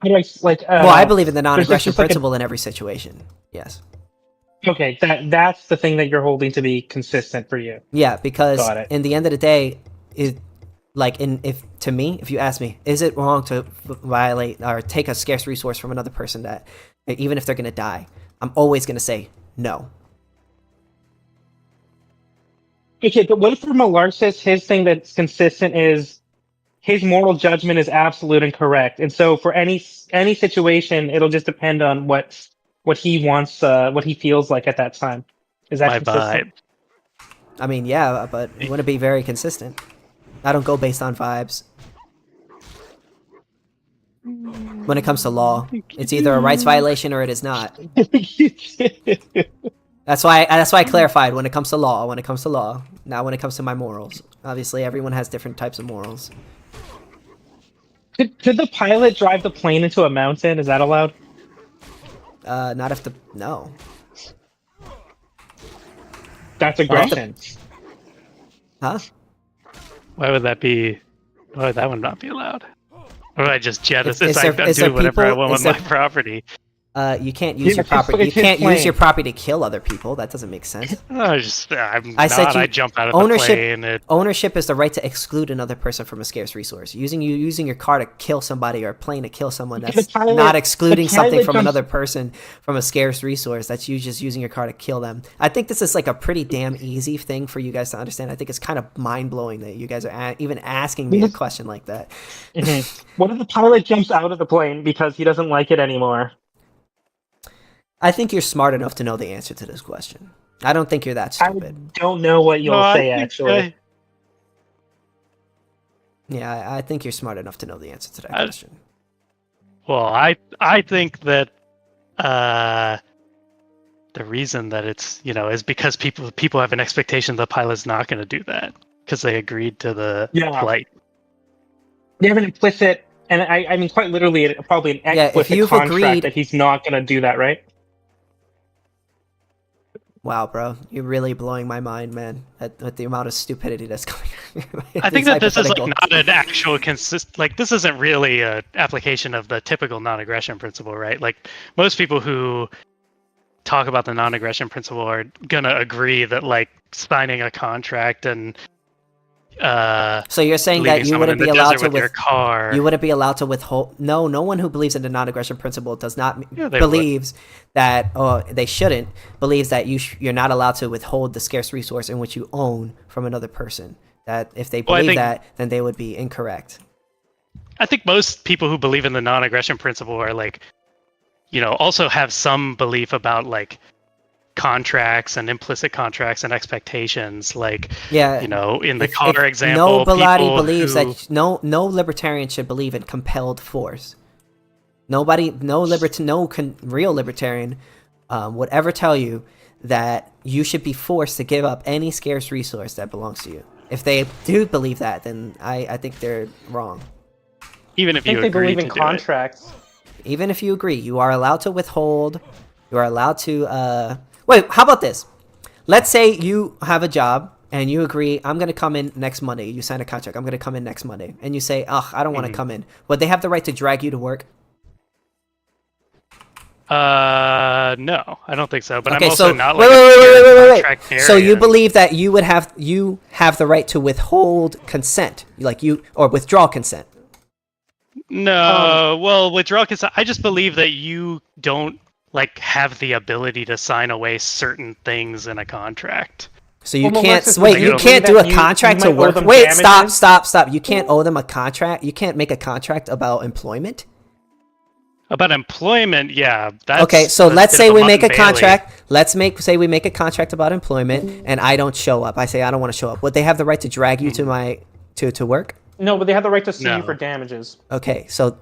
How do I like? Well, I believe in the there's non-aggression just like principle in every situation. Yes. Okay, that's the thing that you're holding to be consistent for you. Yeah, because Got it. in the end of the day, if you ask me, is it wrong to violate or take a scarce resource from another person that, even if they're gonna die, I'm always gonna say no. Okay, but what if for Malarsis, his thing that's consistent is his moral judgment is absolute and correct, and so for any situation, it'll just depend on what he wants, what he feels like at that time. Is that My consistent? vibe. I mean, yeah, but you want to be very consistent. I don't go based on vibes. When it comes to law, it's either a rights violation or it is not. That's why I clarified when it comes to law. When it comes to law, not when it comes to my morals. Obviously, everyone has different types of morals. Could the pilot drive the plane into a mountain? Is that allowed? Not if no. That's aggression. Huh? Why would that be? Why would that one not be allowed? Or would I just jettison? Is It's there- like is there do whatever I people- want is with there- my property. You can't use your it's property. You his can't use plane. your property to kill other people. That doesn't make sense. I jump out of the plane. Ownership is the right to exclude another person from a scarce resource. Using your car to kill somebody or a plane to kill someone, Okay, that's the pilot- not excluding the pilot something from jumps- another person from a scarce resource. That's you just using your car to kill them. I think this is like a pretty damn easy thing for you guys to understand. I think it's kind of mind blowing that you guys are even asking me a question like that. What if the pilot jumps out of the plane because he doesn't like it anymore? I think you're smart enough to know the answer to this question. I don't think you're that stupid. I don't know what you'll say, actually. Yeah, I think you're smart enough to know the answer to that question. Well, I think that the reason that it's is because people have an expectation the pilot's not going to do that because they agreed to the flight. They have an implicit, and I mean quite literally, probably an explicit contract that he's not going to do that, right? Wow, bro, you're really blowing my mind, man. At the amount of stupidity that's going. I think that this is like not an actual this isn't really a application of the typical non-aggression principle, right? Like most people who talk about the non-aggression principle are gonna agree that like signing a contract and so you're saying that you wouldn't be allowed to your car. You wouldn't be allowed to withhold. No one who believes in the non-aggression principle does not believes that. They shouldn't believes that you're not allowed to withhold the scarce resource in which you own from another person. That if they believe that, then they would be incorrect. I think most people who believe in the non-aggression principle are like, also have some belief about like contracts and implicit contracts and expectations, like in the car example, nobody believes that no libertarian should believe in compelled force. No real libertarian would ever tell you that you should be forced to give up any scarce resource that belongs to you. If they do believe that, then I think they're wrong. Even if you they believe in contracts. Even if you agree, you are allowed to withhold. You are allowed to. Wait, how about this? Let's say you have a job and you agree, I'm going to come in next Monday. You sign a contract, I'm going to come in next Monday. And you say, I don't want to come in. Would they have the right to drag you to work? No, I don't think so. But okay, I'm also so, not like wait. So you believe that you have the right to withhold consent, or withdraw consent? No, well, withdrawal consent. I just believe that you don't have the ability to sign away certain things in a contract. So you can't you can't do a contract to work. Wait, stop. You can't owe them a contract. You can't make a contract about employment. About employment, yeah. That's Okay, so a let's bit say of we mutt make a and Bailey. contract. Say we make a contract about employment, and I don't show up. I say I don't want to show up. Would they have the right to drag you to my to work? No, but they have the right to sue you No. for damages. Okay, so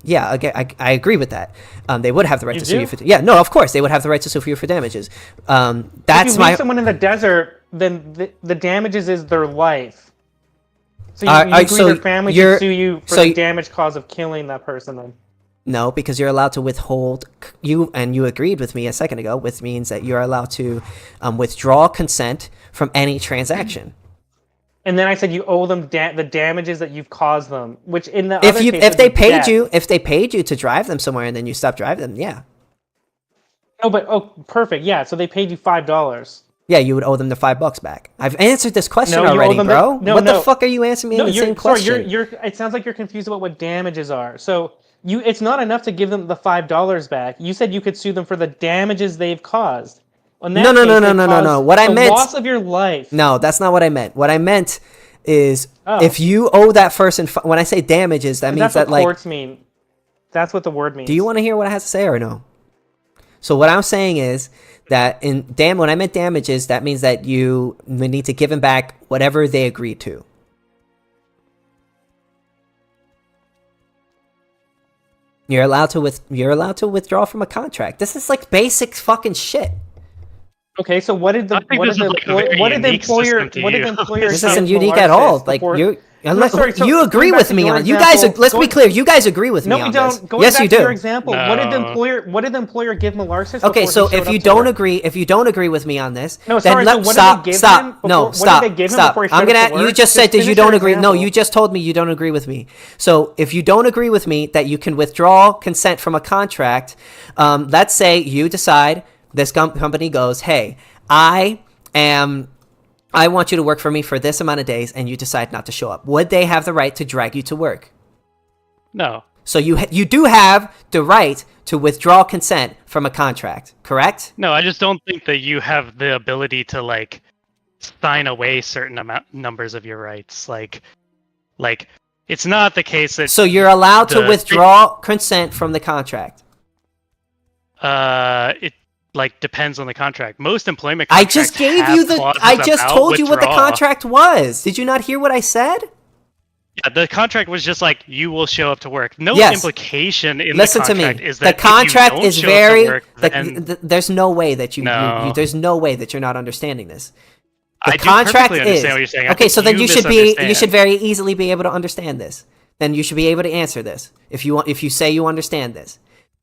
yeah, again, I agree with that. They would have the right You to sue do? you for no, of course they would have the right to sue you for damages. If That's you my leave someone in the desert, then the damages is their life. So you Alright, agree so their family you're- should sue you for so the y- damage caused of killing that person then. no, because you're allowed to withhold you agreed with me a second ago, which means that you're allowed to withdraw consent from any transaction. And then I said you owe them the damages that you've caused them, which in the If other case if would they be paid death. you to drive them somewhere and then you stop driving them, yeah. No, but perfect, yeah. So they paid you $5. Yeah, you would owe them the $5 back. I've answered this question No, you owe already, them bro. no. The fuck are you answering me No, the same sorry, question? you're. It sounds like you're confused about what damages are. So it's not enough to give them the $5 back. You said you could sue them for the damages they've caused. In that No. case, they caused What I the meant. loss of your life. No, that's not what I meant. What I meant is Oh. if you owe that person. When I say damages, that means That's that what like. courts mean. That's what the word means. Do you want to hear what I have to say or no? So what I'm saying is that when I meant damages, that means that you need to give them back whatever they agreed to. You're allowed to withdraw from a contract. This is like basic fucking shit. Okay, so what did the I think this is like a very unique system to you. This give isn't to unique at all. Malarsis Like before- you, No, sorry, so you agree going back with to me your on. You guys, example, let's be clear. You guys agree with me No, we on this. don't. Going Yes, back you to do. your example, what did No. the employer give Malarsis? Okay, before so he showed if up you to don't work? agree with me on this, No, then sorry, so what did they give him before- what did they give him stop. before he I'm showed up gonna. to You work? just said Just that you finish don't your agree. No, example. you just told me you don't agree with me. So if you don't agree with me that you can withdraw consent from a contract, let's say you decide this company goes, hey, I want you to work for me for this amount of days, and you decide not to show up. Would they have the right to drag you to work? No. So you do have the right to withdraw consent from a contract, correct? No, I just don't think that you have the ability to like sign away certain numbers of your rights. Like it's not the case that So you're allowed to the- withdraw consent from the contract. it like depends on the contract. Most employment I contracts just gave have you the. clauses I just about told you what the withdrawal. contract was. Did you not hear what I said? Yeah, the contract was just like you will show up to work. No Yes. implication in Listen the to me. contract is The that contract if you don't is show very. up to work, then There's no way that No. there's no way that you're not understanding this. I The do contract perfectly is understand what you're saying. I okay. think So then you should misunderstand. very easily be able to understand this. Then you should be able to answer this if you say you understand this.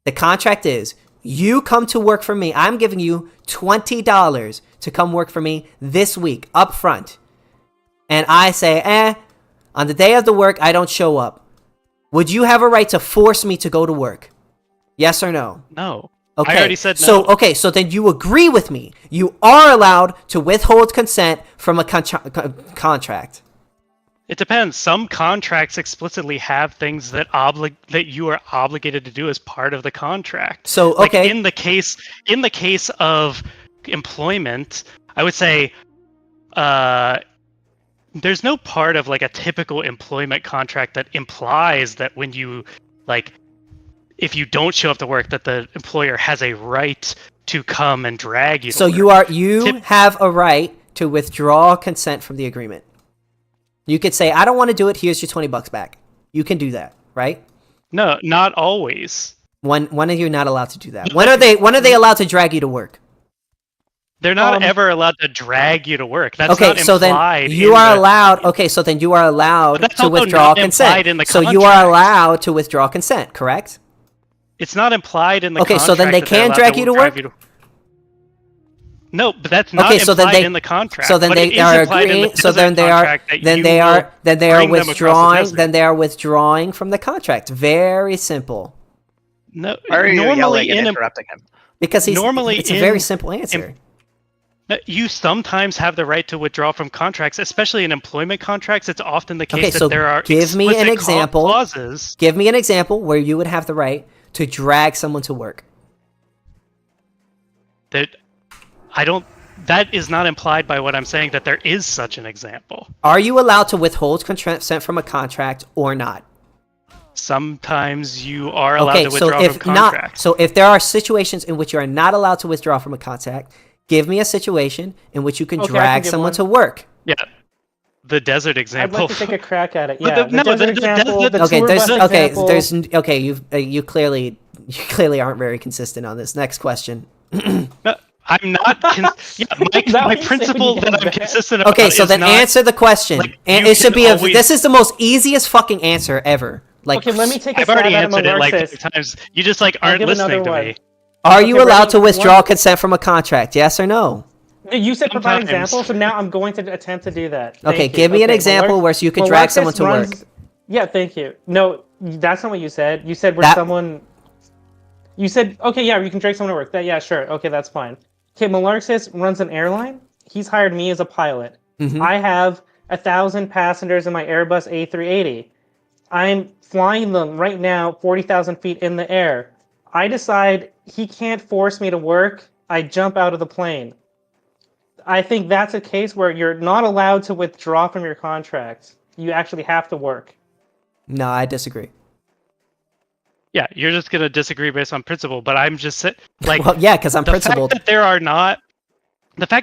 The contract is you come to work for me. I'm giving you $20 to come work for me this week up front, and I say, on the day of the work I don't show up. Would you have a right to force me to go to work? Yes or no? No. Okay. I already said no. So so then you agree with me. You are allowed to withhold consent from a contract. It depends. Some contracts explicitly have things that that you are obligated to do as part of the contract. So Like okay. in the case of employment, I would say there's no part of like a typical employment contract that implies that when you like if you don't show up to work that the employer has a right to come and drag you to So work. you have a right to withdraw consent from the agreement. You could say, I don't want to do it. Here's your $20 back. You can do that, right? No, not always. When are you not allowed to do that? When are they allowed to drag you to work? They're not ever allowed to drag you to work. That's Okay, not so then implied you in are the- allowed. Okay, so then you are allowed But that's to also withdraw not consent. implied in the So you are allowed to withdraw consent, correct? It's not implied in the Okay, contract. so then they that they're can allowed drag you to drive work? No, but that's not Okay, so then implied they in the contract. so then But it they is are implied in the agreeing. So then desert they are contract that then you they will are then they are bring them across the withdrawing. desert. Then they are withdrawing from the contract. Very simple. No, Why are you normally yelling and in interrupting him? Because Normally it's a very in- simple answer. you sometimes have the right to withdraw from contracts, especially in employment contracts. It's often the case Okay, that so there are give me an explicit example. clauses. Give me an example where you would have the right to drag someone to work. That is not implied by what I'm saying, that there is such an example. Are you allowed to withhold consent from a contract or not? sometimes you are allowed to so withdraw if from not, contracts. so if there are situations in which you are not allowed to withdraw from a contract, give me a situation in which you can Okay, I drag can give someone one. to work. Yeah, the desert I'd example. like to take a crack at it. But Yeah, the- the no, desert the- example, the- the Okay, tour there's bus okay, example. there's okay. You clearly aren't very consistent on this. Next question. No, I'm not. Now My you say principle we that get I'm that. consistent about Okay, so is then not, answer the question. like, And you it should can be always- this is the most easiest fucking answer ever. Like, Okay, let me take a I've stab already at answered it like Malarsis. 5 times. You just like I'll aren't give another listening to one. me. are Okay, you allowed ready? to withdraw One- consent from a contract? Yes or no? You said provide Sometimes. examples, so now I'm going to attempt to do that. Okay, Thank you. give me an Okay, example where you can drag Malarsis someone to work. Yeah, thank you. No, that's not what you said. You said where That- someone. You said okay, yeah, you can drag someone to work. Yeah, sure. Okay, that's fine. Okay, Malarsis runs an airline. He's hired me as a pilot. Mhm. I have 1,000 passengers in my Airbus A380. I'm flying them right now 40,000 feet in the air. I decide he can't force me to work. I jump out of the plane. I think that's a case where you're not allowed to withdraw from your contract. You actually have to work. No, I disagree. Yeah, you're just gonna disagree based on principle, but I'm just like, Well, yeah, because I'm the principled. fact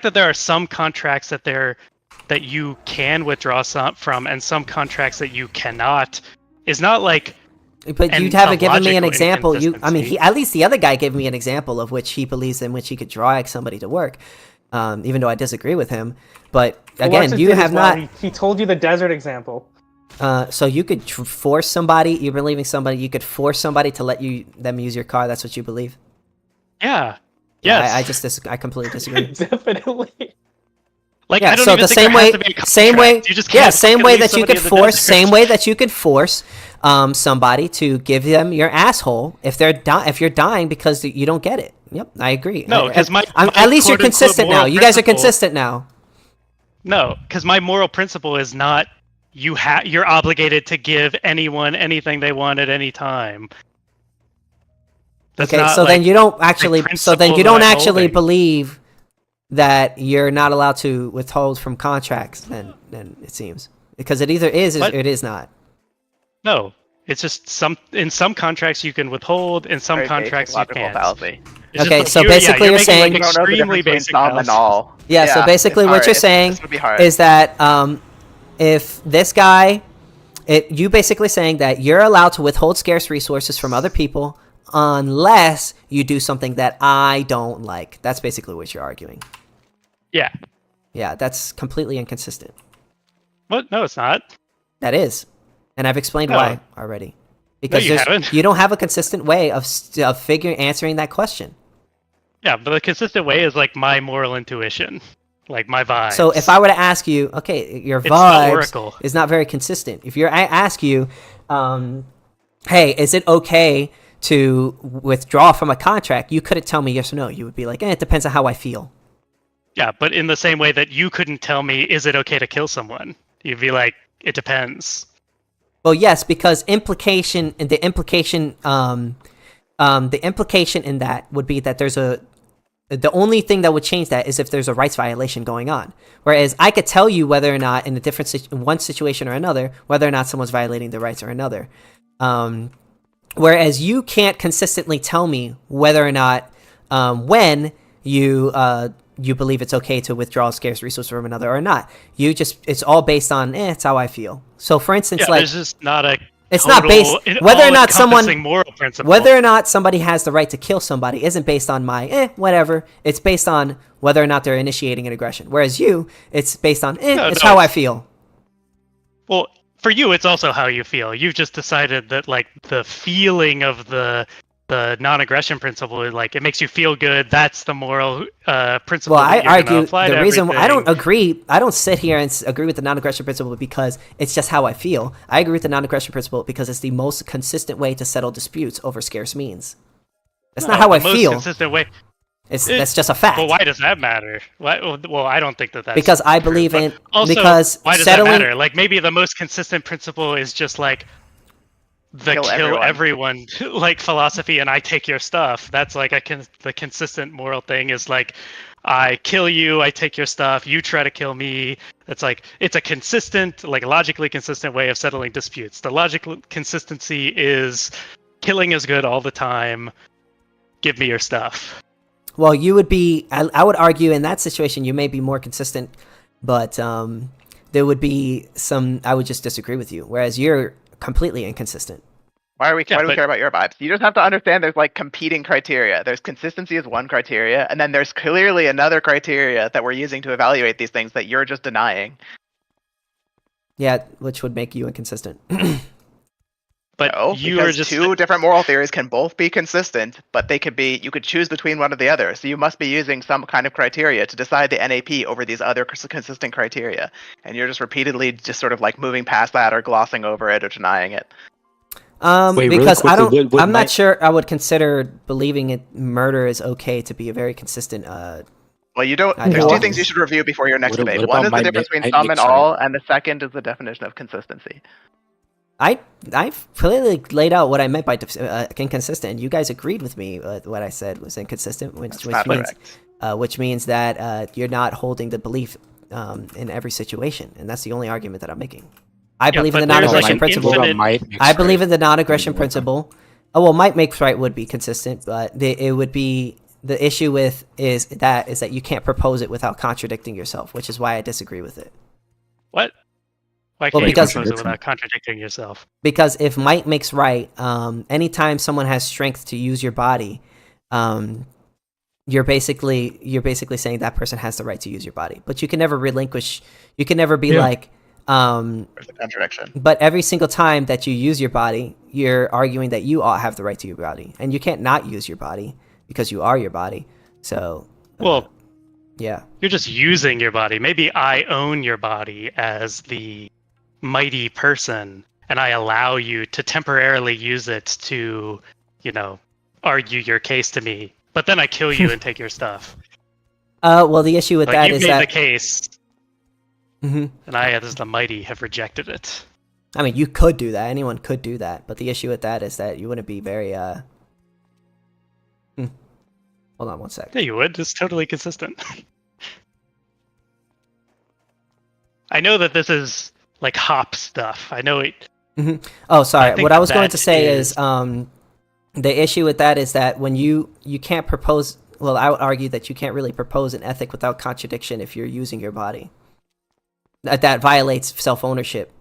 that there are some contracts that you can withdraw from, and some contracts that you cannot, is not like. But you and haven't a given me an logical example. I mean, inconsistency. at least the other guy gave me an example of which he believes in which he could drag somebody to work, even though I disagree with him. But again, Malarsis you did have as well. not. He told you the desert example. So you could force somebody. You're believing somebody. You could force somebody to let them use your car. That's what you believe. Yeah. Yeah, Yes. I completely disagree. Definitely. Like, Yeah, I don't so even the think same there has way, to be a same way, contract. You just yeah, can't same fucking way leave that you somebody could in the force, desert. same way that you could force somebody to give them your asshole if you're dying because you don't get it. Yep, I agree. No, because at least you're consistent now. You guys are consistent now. No, because my moral principle is not you're obligated to give anyone anything they want at any time. That's Okay, not, so then like, you don't actually, the so then you principle don't that I'm actually holding. believe that you're not allowed to withhold from contracts. Then it seems because it either is or What? it is not. No, it's just in some contracts you can withhold, in some Very basic contracts you logical can't. fallacy. It's Okay, just so basically you're making, saying- You don't know the extremely difference basic between some and fallacies. all. Yeah, so basically it's what hard. you're saying It's gonna be hard. is that if this guy, you basically saying that you're allowed to withhold scarce resources from other people unless you do something that I don't like. That's basically what you're arguing. Yeah. Yeah, that's completely inconsistent. What? No, it's not. That is, and I've explained No. why already. Because you haven't. you don't have a consistent way of answering that question. Yeah, but the consistent way is like my moral intuition, like my vibe. So if I were to ask you, okay, your It's the vibes oracle. is not very consistent. If I ask you, hey, is it okay to withdraw from a contract? You couldn't tell me yes or no. You would be like, it depends on how I feel. Yeah, but in the same way that you couldn't tell me, is it okay to kill someone? You'd be like, it depends. Well, yes, because the implication in that would be that the only thing that would change that is if there's a rights violation going on. Whereas I could tell you whether or not in one situation or another, whether or not someone's violating their rights or another. Whereas you can't consistently tell me whether or not when you believe it's okay to withdraw scarce resources from another or not. It's all based on it's how I feel. So for instance, Yeah, like there's just not a it's not based whether or not someone moral principle. whether or not somebody has the right to kill somebody isn't based on my whatever. It's based on whether or not they're initiating an aggression. Whereas it's based on it's how I feel. Well, for you, it's also how you feel. You've just decided that like the feeling of the non-aggression principle, like it makes you feel good. That's the moral principle. Well, I that you're gonna argue apply the to reason I don't everything. agree. I don't sit here and agree with the non-aggression principle because it's just how I feel. I agree with the non-aggression principle because it's the most consistent way to settle disputes over scarce means. That's not how I the most feel. consistent way. That's just a fact. Well, why does that matter? Well, I don't think that's Because I true, believe but in also, because why does settling that matter? Like maybe the most consistent principle is just like the kill everyone like philosophy, and I take your stuff. That's like the consistent moral thing is like I kill you, I take your stuff, you try to kill me. It's like it's a consistent, like logically consistent way of settling disputes. The logical consistency is killing is good all the time. Give me your stuff. Well, you would be. I would argue in that situation you may be more consistent, but there would be some. I would just disagree with you. Whereas you're completely inconsistent. Why do we Yeah, care about your vibes? You just have to understand there's like competing criteria. There's consistency as one criteria, and then there's clearly another criteria that we're using to evaluate these things that you're just denying. Yeah, which would make you inconsistent. But No, you because are just two different moral theories can both be consistent, but they could be. You could choose between one or the other. So you must be using some kind of criteria to decide the NAP over these other consistent criteria, and you're just repeatedly just sort of like moving past that or glossing over it or denying it. Wait, really Because I quickly, don't. I'm not sure I would consider believing murder is okay to be a very consistent. Well, you don't. I There's know. two things you should review before your next What debate. about One is the might difference make- between might some make and all, and the second is the definition of consistency. I've clearly laid out what I meant by inconsistent. You guys agreed with me. What I said was inconsistent, That's not correct. which means that you're not holding the belief in every situation, and that's the only argument that I'm making. I believe in the but there's, non-aggression like, principle. infinite- Might makes I believe right. in the non-aggression principle. Oh well, might makes right would be consistent, but it would be the issue with is that you can't propose it without contradicting yourself, which is why I disagree with it. what? Why Well, can't you because- propose it without contradicting yourself? Because if might makes right, anytime someone has strength to use your body, you're basically saying that person has the right to use your body. But you can never relinquish. You can never be like. There's a contradiction. But every single time that you use your body, you're arguing that you all have the right to your body, and you can't not use your body because you are your body. So, Well, yeah. you're just using your body. Maybe I own your body as the mighty person, and I allow you to temporarily use it to, argue your case to me. But then I kill you and take your stuff. Well, the issue with Like, that you is made that the case, Mhm. and I, as the mighty, have rejected it. I mean, you could do that. Anyone could do that. But the issue with that is that you wouldn't be very. Hold on one sec. Yeah, you would. It's totally consistent. I know that this is like hop stuff. I know it. Oh, I sorry. think What I was going that to say is- is the issue with that is that when you can't propose. Well, I would argue that you can't really propose an ethic without contradiction if you're using your body. That violates self-ownership.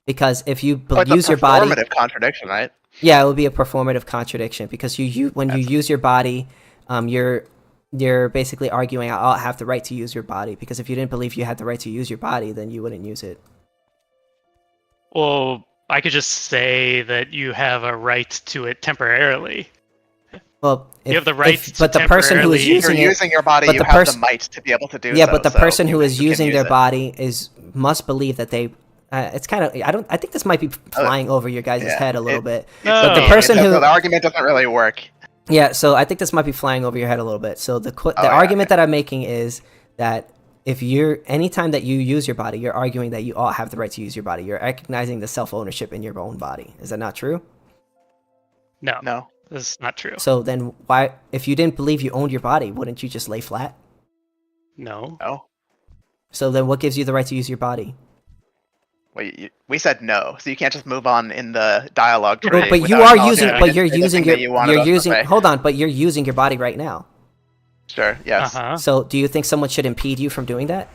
Because if you But use your body, performative contradiction, right? yeah, it would be a performative contradiction because when you use your body, you're basically arguing I have the right to use your body because if you didn't believe you had the right to use your body, then you wouldn't use it. Well, I could just say that you have a right to it temporarily. Well, You have the right to but the person who is temporarily- If you're using it, using your body, but you the have person- the might to be able to do yeah, so. but the so person who you- is you can using use their it. body must believe that they. It's kind of I think this might be flying over your guys' yeah, head a little bit. No. But the Oh, person So who the argument doesn't really work. Yeah, so I think this might be flying over your head a little bit. So the yeah, argument that I'm making is that if anytime that you use your body, you're arguing that you all have the right to use your body. You're recognizing the self-ownership in your own body. Is that not true? No, No. this is not true. So then why, if you didn't believe you owned your body, wouldn't you just lay flat? No. No. So then what gives you the right to use your body? Well, we said no, so you can't just move on in the dialogue tree. Well, but you without are using, acknowledging but you're anything using that you wanted you're us to using, say. hold on, but you're using your body right now. Sure. Yes. Uh-huh. So do you think someone should impede you from doing that?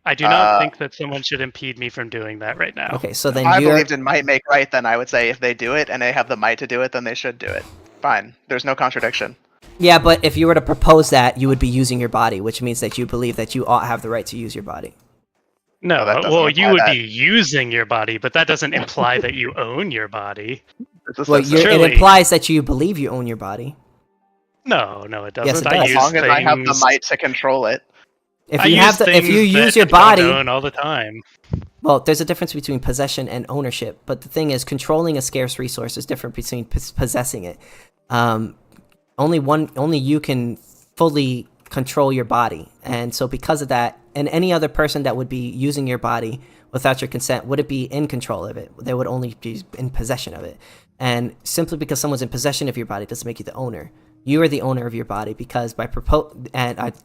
I do not think that someone should impede me from doing that right now. Okay, so then If I you're, believed in might make right, then I would say if they do it and they have the might to do it, then they should do it. Fine. There's no contradiction. yeah, but if you were to propose that, you would be using your body, which means that you believe that you all have the right to use your body. No, that doesn't well, you imply would that. be using your body, but that doesn't imply that you own your body. It's just Well, a- it Surely- implies that you believe you own your body. No, it doesn't. Yes, it I does. as use long as I have the things- might to control it. If I you use have the, if you things use that your I don't body, own all the time. well, there's a difference between possession and ownership. But the thing is, controlling a scarce resource is different between possessing it. Only you can fully control your body, and so because of that, and any other person that would be using your body without your consent wouldn't be in control of it. They would only be in possession of it. And simply because someone's in possession of your body doesn't make you the owner. You are the owner of your body because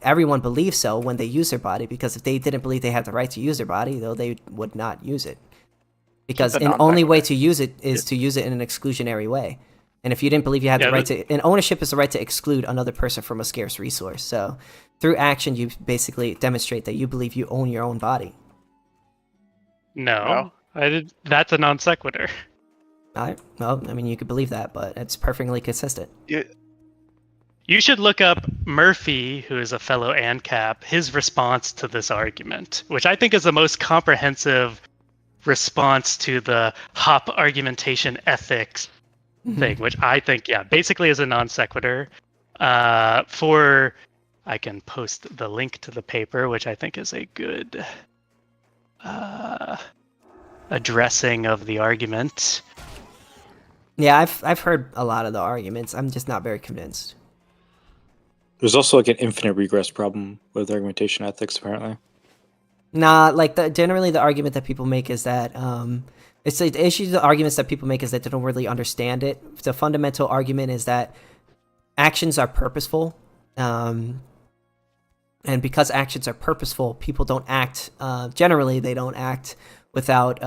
everyone believes so when they use their body, because if they didn't believe they had the right to use their body, though, they would not use it. Because Just a the only way non-sequitur. to use it is to use it in an exclusionary way. And if you didn't believe you had the right to... And ownership is the right to exclude another person from a scarce resource. So through action, you basically demonstrate that you believe you own your own body. No, that's a non sequitur. Well, I mean, you could believe that, but it's perfectly consistent. You should look up Murphy, who is a fellow ANCAP, his response to this argument, which I think is the most comprehensive response to the hop argumentation ethics thing, which I think, basically is a non sequitur. I can post the link to the paper, which I think is a good addressing of the argument. Yeah, I've heard a lot of the arguments. I'm just not very convinced. There's also like an infinite regress problem with argumentation ethics, apparently. Nah, like generally the argument that people make is that it's the issue. The arguments that people make is that they don't really understand it. The fundamental argument is that actions are purposeful, and because actions are purposeful, people don't act. Generally, they don't act without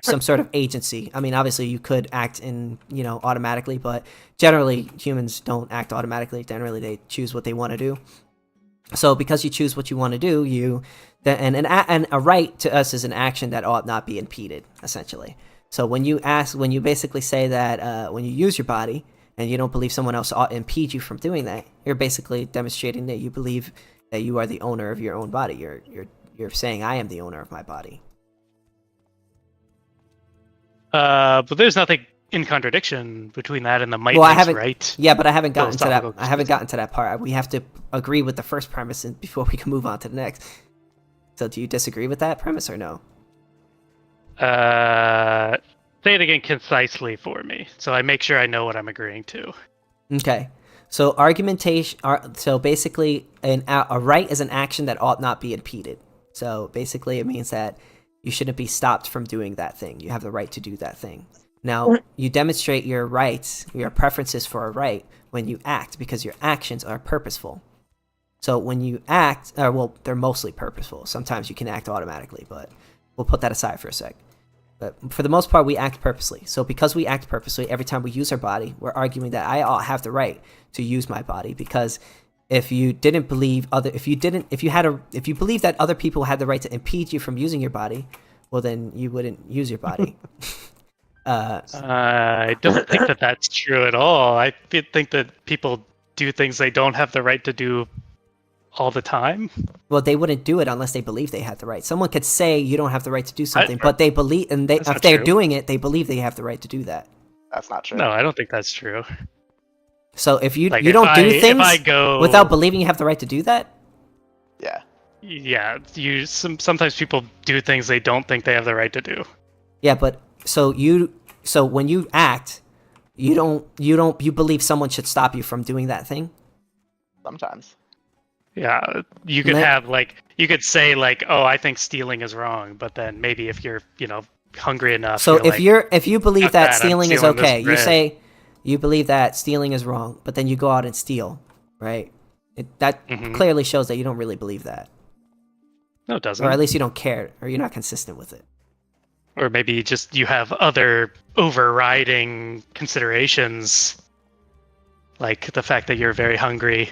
some sort of agency. I mean, obviously, you could act automatically, but generally, humans don't act automatically. Generally, they choose what they want to do. So, because you choose what you want to do, and a right to us is an action that ought not be impeded, essentially. So, when you basically say that when you use your body and you don't believe someone else ought to impede you from doing that, you're basically demonstrating that you believe that you are the owner of your own body. You're saying, I am the owner of my body. But there's nothing in contradiction between that and the might right. Yeah, but I haven't gotten to that. I haven't gotten to that part. We have to agree with the first premise before we can move on to the next. So, do you disagree with that premise or no? Say it again concisely for me, so I make sure I know what I'm agreeing to. Okay. So argumentation. So basically, a right is an action that ought not be impeded. So basically, it means that you shouldn't be stopped from doing that thing. You have the right to do that thing. Now, you demonstrate your rights, your preferences for a right when you act, because your actions are purposeful. So when you act, they're mostly purposeful. Sometimes you can act automatically, but we'll put that aside for a sec. But for the most part, we act purposely. So because we act purposely, every time we use our body, we're arguing that I ought have the right to use my body, because if you believe that other people had the right to impede you from using your body, well, then you wouldn't use your body. I don't think that that's true at all. I think that people do things they don't have the right to do all the time. Well, they wouldn't do it unless they believe they had the right. Someone could say you don't have the right to do something, but they believe, and if they're doing it, they believe they have the right to do that. That's not true. No, I don't think that's true. So if you don't do things without believing you have the right to do that? Yeah, sometimes people do things they don't think they have the right to do. Yeah, but so when you act, you believe someone should stop you from doing that thing? Sometimes. Yeah, you could you could say oh, I think stealing is wrong, but then maybe if you're, hungry enough. So if you believe that stealing is okay, you bread. say you believe that stealing is wrong, but then you go out and steal, right? That clearly shows that you don't really believe that. No, it doesn't. Or at least you don't care, or you're not consistent with it. Or maybe just you have other overriding considerations, like the fact that you're very hungry.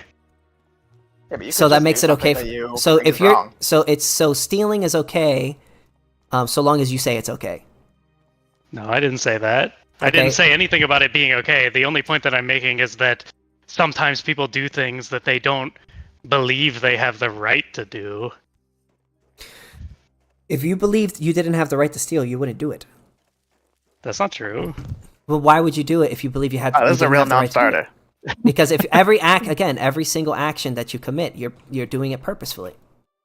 Yeah, so that makes it okay. So stealing is okay, so long as you say it's okay. No, I didn't say that. Okay. I didn't say anything about it being okay. The only point that I'm making is that sometimes people do things that they don't believe they have the right to do. If you believed you didn't have the right to steal, you wouldn't do it. That's not true. Well, why would you do it if you believe you had? This is a real non-starter. Because if every single action that you commit, you're doing it purposefully.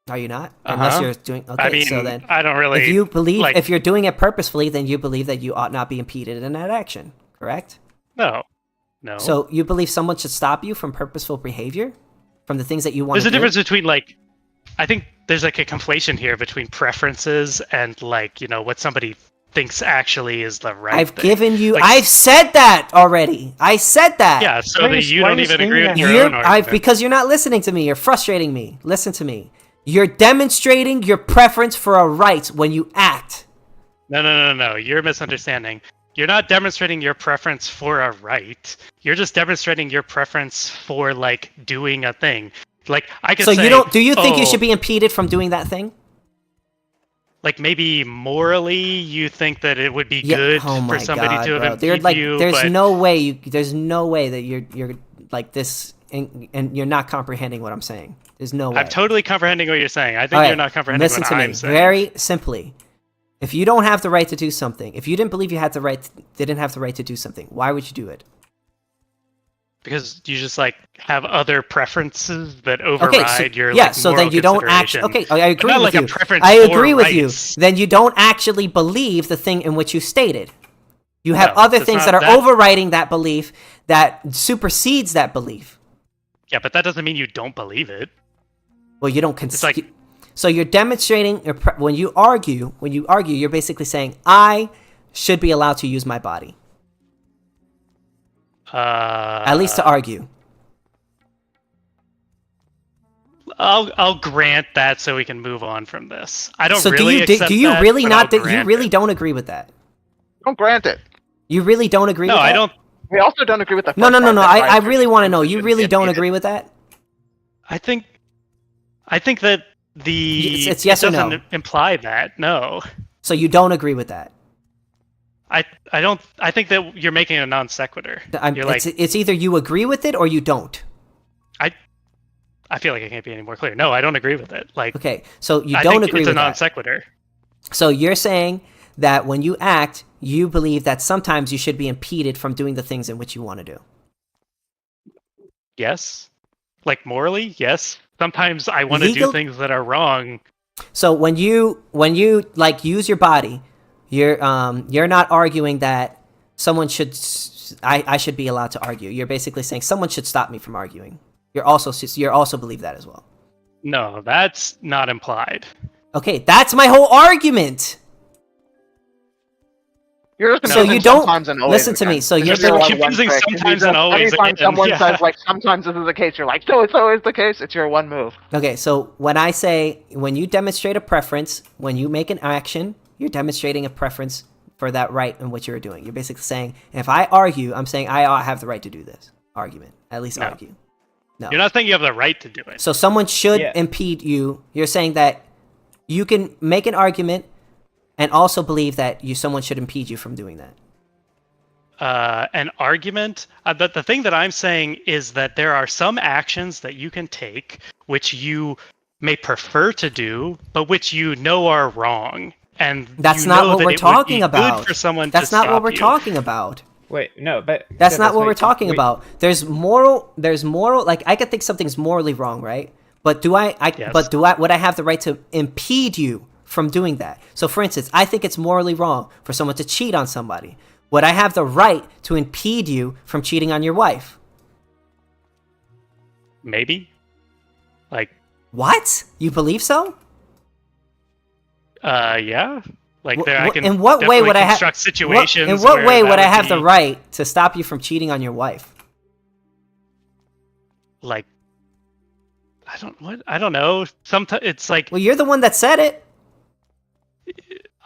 Are you not? Unless you're doing. Okay, I mean, so then I don't really. If you believe, if you're doing it purposefully, then you believe that you ought not be impeded in that action. Correct? No. So you believe someone should stop you from purposeful behavior, from the things that you want. There's a difference between I think there's a conflation here between preferences and what somebody thinks actually is the right I've thing. given you. Like, I've said that already. I said that. yeah, so Why are that you- you why are don't you even saying agree with that? your own argument. Because you're not listening to me. You're frustrating me. Listen to me. You're demonstrating your preference for a right when you act. No. You're misunderstanding. You're not demonstrating your preference for a right. You're just demonstrating your preference for like doing a thing. Like I could So say, you don't. Do you think you "Oh, should be impeded from doing that thing? like maybe morally you think that it would be Yeah. good Oh my for somebody God, to have bro. impeded Like, you, there's but no way. There's no way that you're like this, and you're not comprehending what I'm saying. There's no way. I'm totally comprehending what you're saying. I think All right, you're not comprehending listen what to I'm me saying. very simply. If you don't have the right to do something, if you didn't believe you had the right, didn't have the right to do something, why would you do it? Because you just like have other preferences that override your yeah, like, so moral then you don't act. consideration. Okay, I agree not with like you. a preference I for agree with you. rights. Then you don't actually believe the thing in which you stated. You have No, other that's things not that are that- overriding that belief that supersedes that belief. Yeah, but that doesn't mean you don't believe it. Well, you don't. It's like- So you're demonstrating when you argue. When you argue, you're basically saying I should be allowed to use my body. At least to argue. I'll grant that so we can move on from this. I don't So really accept do you that, really but not? I'll You grant really it. don't agree with that? Don't grant it. You really don't agree No, with that? I don't. We also don't agree with the first No. part that I rights really want to know. You shouldn't really get don't impeded. agree with that? I think that the It's yes it or no. doesn't imply that. No, So you don't agree with that? I don't. I think that you're making a non sequitur. You're like, It's either you agree with it or you don't. I feel like I can't be any more clear. No, I don't agree with it. Like, Okay, so you I don't think agree it's a with non that. sequitur. So you're saying that when you act, you believe that sometimes you should be impeded from doing the things in which you want to do. Yes, like morally, yes. Sometimes I want to do Legal- things that are wrong. So when you like use your body, you're not arguing that someone should I should be allowed to argue. You're basically saying someone should stop me from arguing. You're also believe that as well. No, that's not implied. Okay, that's my whole argument. You're just So confusing you don't- sometimes and always listen to again. me, so It's you're just your confusing one trick. sometimes You and just- always Anytime again, someone yeah. says like sometimes this is the case, you're like, so it's always the case. It's your one move. Okay, so when you demonstrate a preference, when you make an action, you're demonstrating a preference for that right in what you're doing. You're basically saying, if I argue, I'm saying I have the right to do this argument. At least No. argue. No. You're not saying you have the right to do it. So someone should Yeah. impede you. You're saying that you can make an argument and also believe that someone should impede you from doing that. An argument. But the thing that I'm saying is that there are some actions that you can take which you may prefer to do, but which you know are wrong. And That's you not know what that we're it would talking be about. Good for someone That's to not what stop we're you. talking about. Wait, no, but That's not what we're wait, talking wait. about. There's moral, like I could think something's morally wrong, right? But Yes. would I have the right to impede you from doing that? So for instance, I think it's morally wrong for someone to cheat on somebody. Would I have the right to impede you from cheating on your wife? Maybe. Like, What? You believe so? yeah. Like there, I can. In what way would I have construct situations? in what where way that would I have be, the right to stop you from cheating on your wife? Like, I don't know. Sometimes it's like Well, you're the one that said it.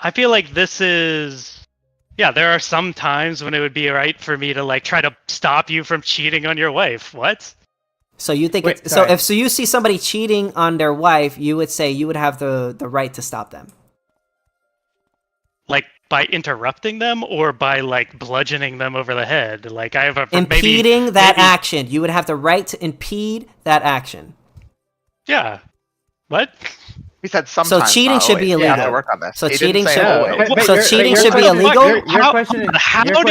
I feel like this is. Yeah, there are some times when it would be right for me to like try to stop you from cheating on your wife. What? So you think Wait, it's, so sorry. if you see somebody cheating on their wife, you would say you would have the right to stop them. Like by interrupting them or by like bludgeoning them over the head? Like I have a Impeding that maybe- action. You would have the right to impede that action. Yeah. What? He said sometimes. cheating not should be always. You have illegal. to work on this. So He didn't cheating say should- always. So cheating your should be question- illegal? Your question is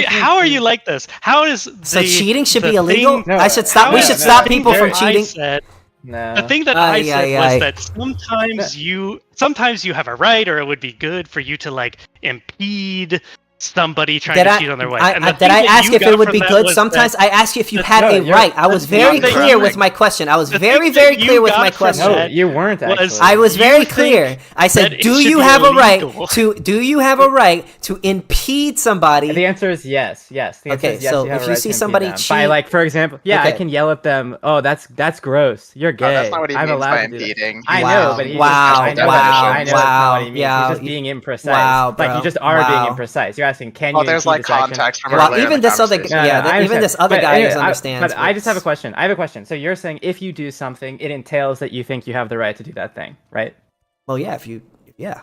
How are you like this? How is So the, cheating should the be illegal? thing- I should stop. how We is should the stop thing people from that I cheating. said- No. The thing that Ay, I said ay, was ay. that sometimes you have a right, or it would be good for you to like impede somebody trying Did to I, cheat on their wife. I, And I, the did thing I that ask you if it got would from be that good? was Sometimes I ask you if you had No, a right. I was that's very not clear with correct. my question. I was The very, thing very that you clear with got my from question. No, that you weren't was- actually. I was You very think clear. I that said, it "Do should you be have a right illegal. to? Do you have a right to impede somebody?" The answer is yes. Yes. The answer Okay, is yes. so You have if a you right see to impede somebody them. By cheat- like, for example, yeah, I Okay. can yell at them. Oh, that's gross. You're gay. No, that's not what he I'm means allowed by to do that. impeding. I He's know, Wow, but he's wow, just, I know, wow, I know that's not what he means. wow. He's just being imprecise. Wow, like bro. you just are being Wow. imprecise. You're asking, can Well, you there's impede like this action? context from Well, earlier in even the this other, conversation. yeah, I even this understand. other But guy anyway, understands. But I just have a question. I have a question. So you're saying if you do something, it entails that you think you have the right to do that thing, right? Well, yeah, yeah.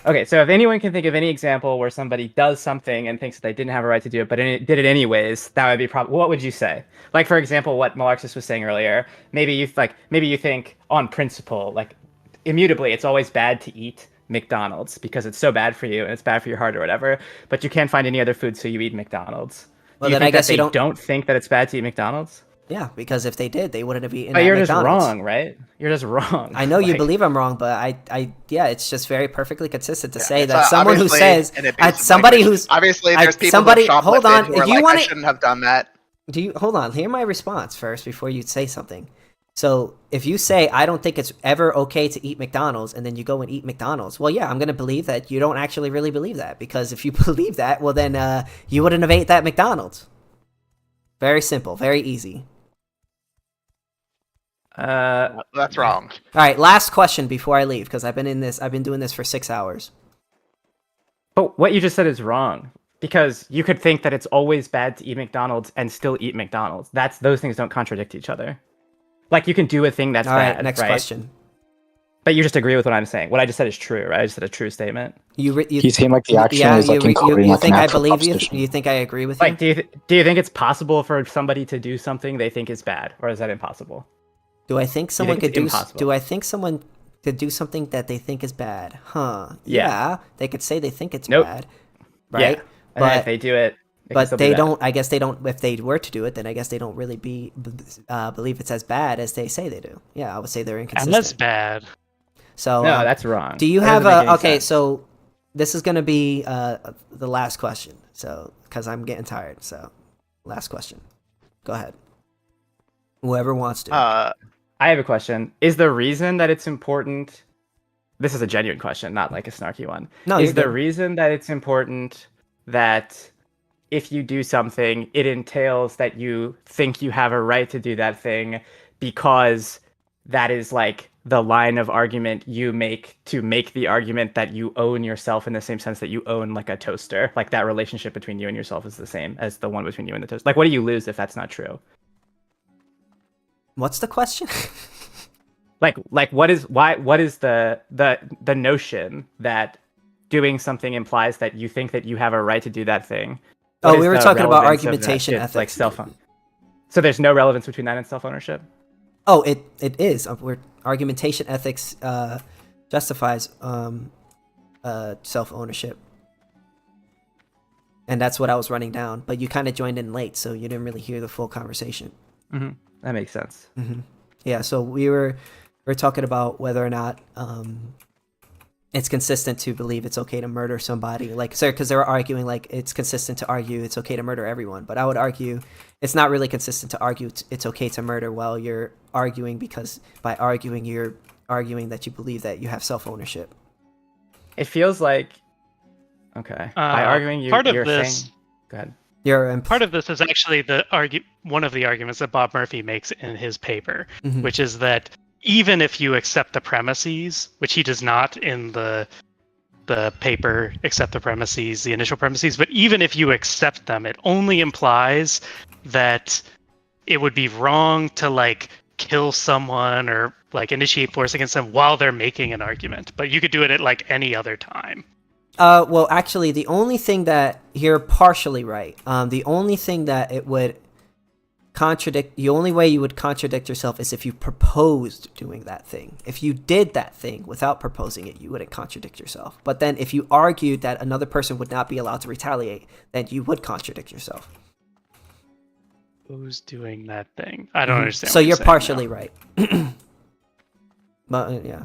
Okay, so if anyone can think of any example where somebody does something and thinks that they didn't have a right to do it, but did it anyways, that would be what would you say? Like, for example, what Malarxus was saying earlier. Maybe you think on principle, like immutably, it's always bad to eat McDonald's because it's so bad for you and it's bad for your heart or whatever. But you can't find any other food, so you eat McDonald's. Well, Do you then think I guess that you they don't think that it's bad to eat McDonald's? Yeah, because if they did, they wouldn't have eaten But at you're just McDonald's. wrong, right? You're just wrong. I know you Like- believe I'm wrong, but yeah, it's just very perfectly consistent to say It's, that someone who obviously says an abuse of somebody language. who's obviously I- there's people somebody- who have hold shoplifted on, who are you like, wanna- I shouldn't have done that. hold on, hear my response first before you say something. So if you say I don't think it's ever okay to eat McDonald's and then you go and eat McDonald's, well, yeah, I'm gonna believe that you don't actually really believe that, because if you believe that, well then you wouldn't have ate that McDonald's. Very simple, very easy. That's wrong. All right, last question before I leave, because I've been doing this for 6 hours. But what you just said is wrong, because you could think that it's always bad to eat McDonald's and still eat McDonald's. Those things don't contradict each other. Like you can do a thing that's All right, bad. next right? question. But you just agree with what I'm saying. What I just said is true, right? I just said a true statement. He's saying like the action is like encoding you like think an I actual believe you? proposition. You think I agree with Like, you? do you think it's possible for somebody to do something they think is bad, or is that impossible? Do I think someone think could it's do? impossible? Do I think someone could do something that they think is bad? Huh? Yeah. They could say they think it's Nope. bad, right? Yeah. And then if they do it, it can but still be they bad. don't. I guess they don't. If they were to do it, then I guess they don't really believe it's as bad as they say they do. Yeah, I would say they're And inconsistent. that's bad. So No, that's wrong. do you That have doesn't make any okay? sense. So this is gonna be the last question. So because I'm getting tired. So last question. Go ahead. Whoever wants to. I have a question. Is the reason that it's important? This is a genuine question, not like a snarky one. No, is you're the good. reason that it's important that if you do something, it entails that you think you have a right to do that thing because that is like the line of argument you make to make the argument that you own yourself in the same sense that you own like a toaster. Like that relationship between you and yourself is the same as the one between you and the toaster. Like what do you lose if that's not true? What's the question? Like what is the notion that doing something implies that you think that you have a right to do that thing? Oh, What we is were the talking about relevance of that argumentation to, like ethics. so there's no relevance between that and self-ownership? Oh, it is. Argumentation ethics justifies self-ownership. And that's what I was running down. But you kind of joined in late, so you didn't really hear the full conversation. Mm-hmm. That makes sense. Mm-hmm. Yeah, so we're talking about whether or not it's consistent to believe it's okay to murder somebody. Like, sir, because they're arguing like it's consistent to argue it's okay to murder everyone. But I would argue it's not really consistent to argue it's okay to murder while you're arguing, because by arguing, you're arguing that you believe that you have self-ownership. It feels like by arguing part of you're this, saying go ahead. Part of this is actually one of the arguments that Bob Murphy makes in his paper, Mhm. which is that even if you accept the premises, which he does not in the paper accept the premises, the initial premises, but even if you accept them, it only implies that it would be wrong to like kill someone or like initiate force against them while they're making an argument, but you could do it at like any other time. Well, actually, the only thing that you're partially right. The only thing that it would contradict, the only way you would contradict yourself is if you proposed doing that thing. If you did that thing without proposing it, you wouldn't contradict yourself. But then if you argued that another person would not be allowed to retaliate, then you would contradict yourself. Who's doing that thing? I don't understand. So what you're saying partially now. right. But yeah.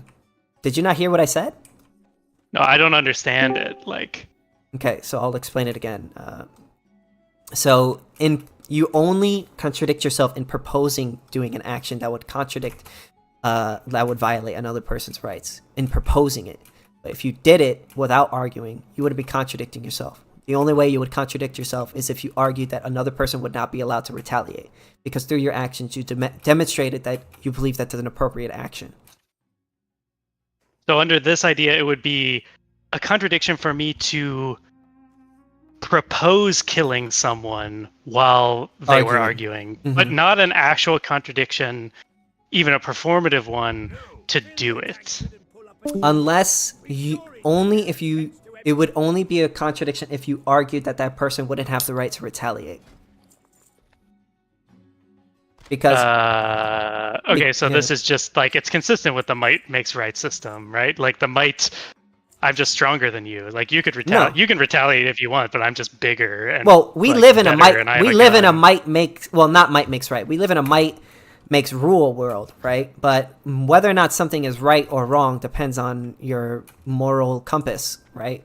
Did you not hear what I said? No, I don't understand it. Like, Okay, so I'll explain it again. So you only contradict yourself in proposing doing an action that would contradict, that would violate another person's rights in proposing it. But if you did it without arguing, you would be contradicting yourself. The only way you would contradict yourself is if you argued that another person would not be allowed to retaliate, because through your actions you demonstrated that you believe that's an appropriate action. So under this idea, it would be a contradiction for me to propose killing someone while they were arguing, but not an actual contradiction, even a performative one, to do it. Unless it would only be a contradiction if you argued that that person wouldn't have the right to retaliate. Because okay, so this is just like, it's consistent with the might makes right system, right? Like the might, I'm just stronger than you. Like you could retaliate. You can retaliate if you want, but I'm just bigger. And we live in a might makes right. We live in a might makes rule world, right? But whether or not something is right or wrong depends on your moral compass, right?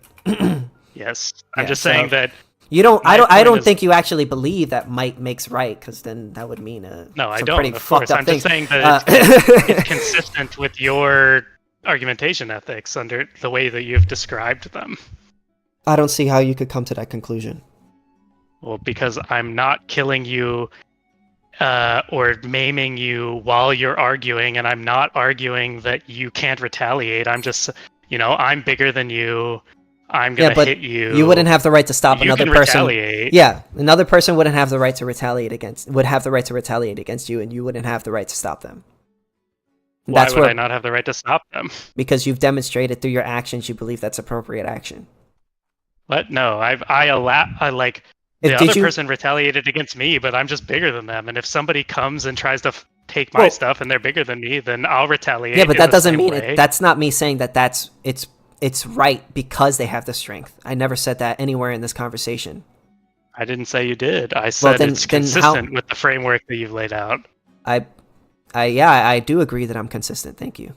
Yes, I'm just saying that you don't. I don't think you actually believe that might makes right, because then that would mean I don't. Pretty of fucked course, up I'm things. just saying that it's consistent with your argumentation ethics under the way that you've described them. I don't see how you could come to that conclusion. Well, because I'm not killing you or maiming you while you're arguing, and I'm not arguing that you can't retaliate. I'm just, I'm bigger than you. I'm gonna hit you. You wouldn't have the right to stop another person. Retaliate. Yeah, another person wouldn't have the right to retaliate against you, and you wouldn't have the right to stop them. Why would I not have the right to stop them? Because you've demonstrated through your actions you believe that's appropriate action. What? No, the other person retaliated against me, but I'm just bigger than them. And if somebody comes and tries to take my stuff and they're bigger than me, then I'll retaliate. Yeah, but that doesn't mean it. That's not me saying that it's right because they have the strength. I never said that anywhere in this conversation. I didn't say you did. I said it's consistent with the framework that you've laid out. I do agree that I'm consistent. Thank you.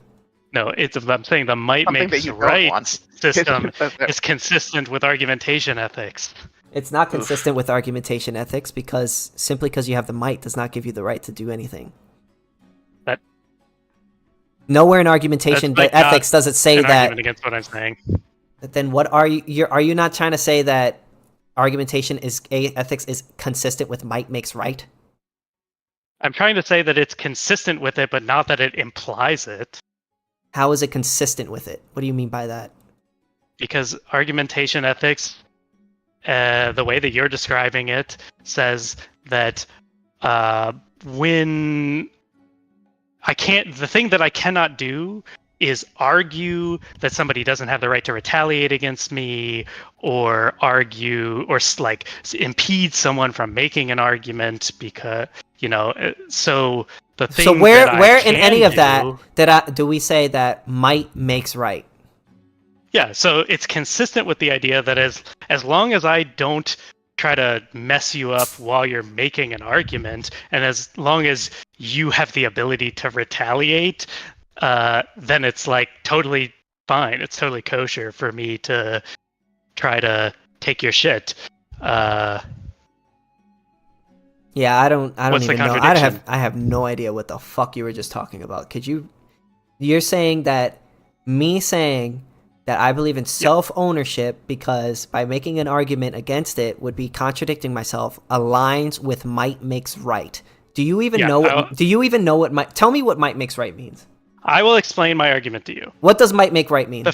No, I'm saying the might makes right system is consistent with argumentation ethics. It's not consistent with argumentation ethics because simply because you have the might does not give you the right to do anything. Nowhere in argumentation ethics does it say that. Argument against what I'm saying. Then what are you? Are you not trying to say that argumentation ethics is consistent with might makes right? I'm trying to say that it's consistent with it, but not that it implies it. How is it consistent with it? What do you mean by that? Because argumentation ethics, the way that you're describing it, says that when the thing that I cannot do is argue that somebody doesn't have the right to retaliate against me, or argue or impede someone from making an argument because so the thing. So where in any of that do we say that might makes right? Yeah, so it's consistent with the idea that as long as I don't try to mess you up while you're making an argument, and as long as you have the ability to retaliate, then it's totally fine. It's totally kosher for me to try to take your shit. Yeah, I don't even know. I have no idea what the fuck you were just talking about. You're saying that me saying that I believe in self-ownership because by making an argument against it would be contradicting myself aligns with might makes right. Do you even know what might? Tell me what might makes right means. I will explain my argument to you. What does might make right mean?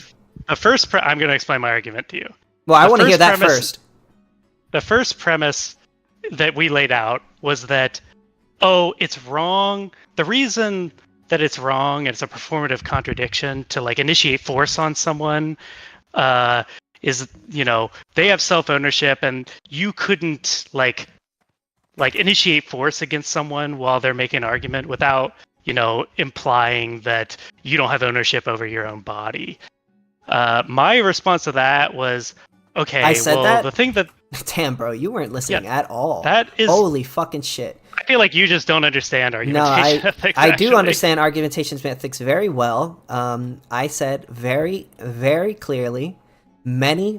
I'm going to explain my argument to you. Well, I want to hear that first. The first premise that we laid out was that, it's wrong. The reason that it's wrong and it's a performative contradiction to initiate force on someone is, they have self-ownership and you couldn't initiate force against someone while they're making an argument without, implying that you don't have ownership over your own body. My response to that was, okay, I said that? The thing that... Damn, bro, you weren't listening at all. That is... Holy fucking shit. I feel like you just don't understand argumentation ethics. I do understand argumentation ethics very well. I said very, very clearly,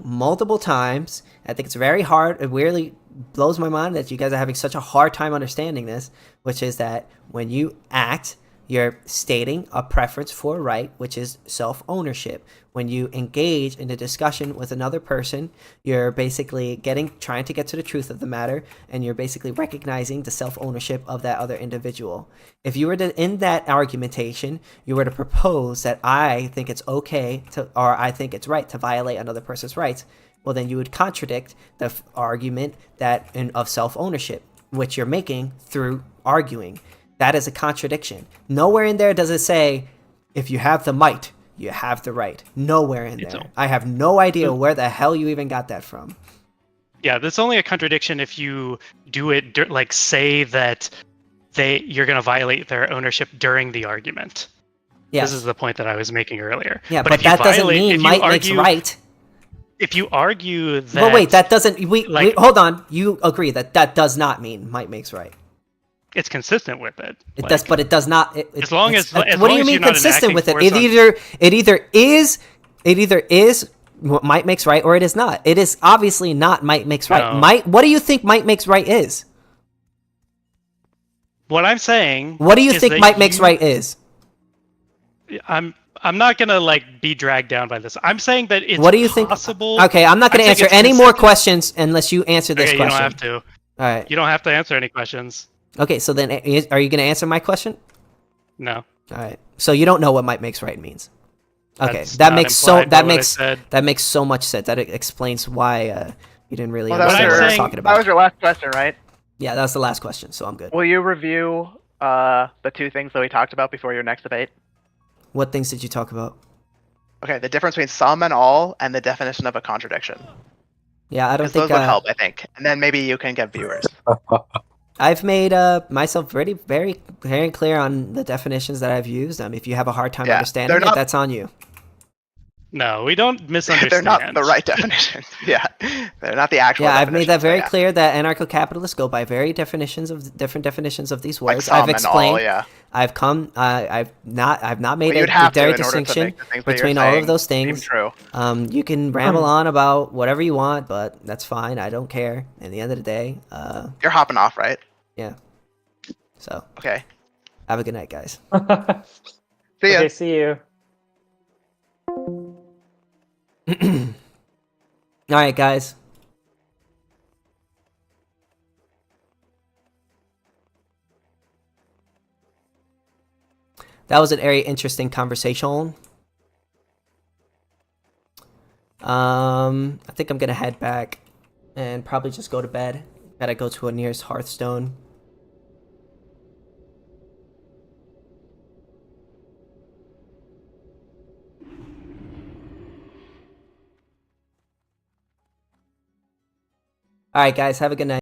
multiple times. I think it's very hard. It really blows my mind that you guys are having such a hard time understanding this, which is that when you act, you're stating a preference for a right, which is self-ownership. When you engage in a discussion with another person, you're basically trying to get to the truth of the matter, and you're basically recognizing the self-ownership of that other individual. If you were to, in that argumentation, you were to propose that I think it's okay to, or I think it's right to violate another person's rights, well, then you would contradict the argument of self-ownership, which you're making through arguing. That is a contradiction. Nowhere in there does it say, if you have the might, you have the right. Nowhere in there. I have no idea where the hell you even got that from. Yeah, that's only a contradiction if you do it, like say that you're going to violate their ownership during the argument. Yes. This is the point that I was making earlier. Yeah, but that doesn't mean might makes right. If you argue that... But wait, that doesn't... hold on. You agree that does not mean might makes right. It's consistent with it. It does, but it does not. As long as what do you mean consistent with it? It either is might makes right, or it is not. It is obviously not might makes right. No. What do you think might makes right is? What I'm saying. What do you think might makes right is? I'm not gonna be dragged down by this. I'm saying that it's what do you possible. Think? Okay, I'm not gonna answer any more questions unless you answer this question. You don't have to. All right. You don't have to answer any questions. Okay, so then are you going to answer my question? No. All right. So you don't know what might makes right means. Okay, That's that makes so much sense. That explains why you didn't really understand what I was talking about. That was your last question, right? Yeah, that was the last question, so I'm good. Will you review the two things that we talked about before your next debate? What things did you talk about? Okay, the difference between some and all, and the definition of a contradiction. Yeah, I don't think those would help. I think, and then maybe you can get viewers. I've made myself very clear on the definitions that I've used. If you have a hard time understanding it, that's on you. No, we don't misunderstand. They're not the right definitions. Yeah, they're not the actual. Yeah, I've made that very clear that anarcho-capitalists go by different definitions of these words. I've explained. All, yeah. I've not made a direct distinction between all of those things. True. You can ramble on about whatever you want, but that's fine. I don't care. At the end of the day, you're hopping off, right? Yeah. So. Okay. Have a good night, guys. See ya. Okay, see you. All right, guys. That was a very interesting conversation. I think I'm gonna head back and probably just go to bed. Gotta go to a nearest Hearthstone. All right, guys, have a good night.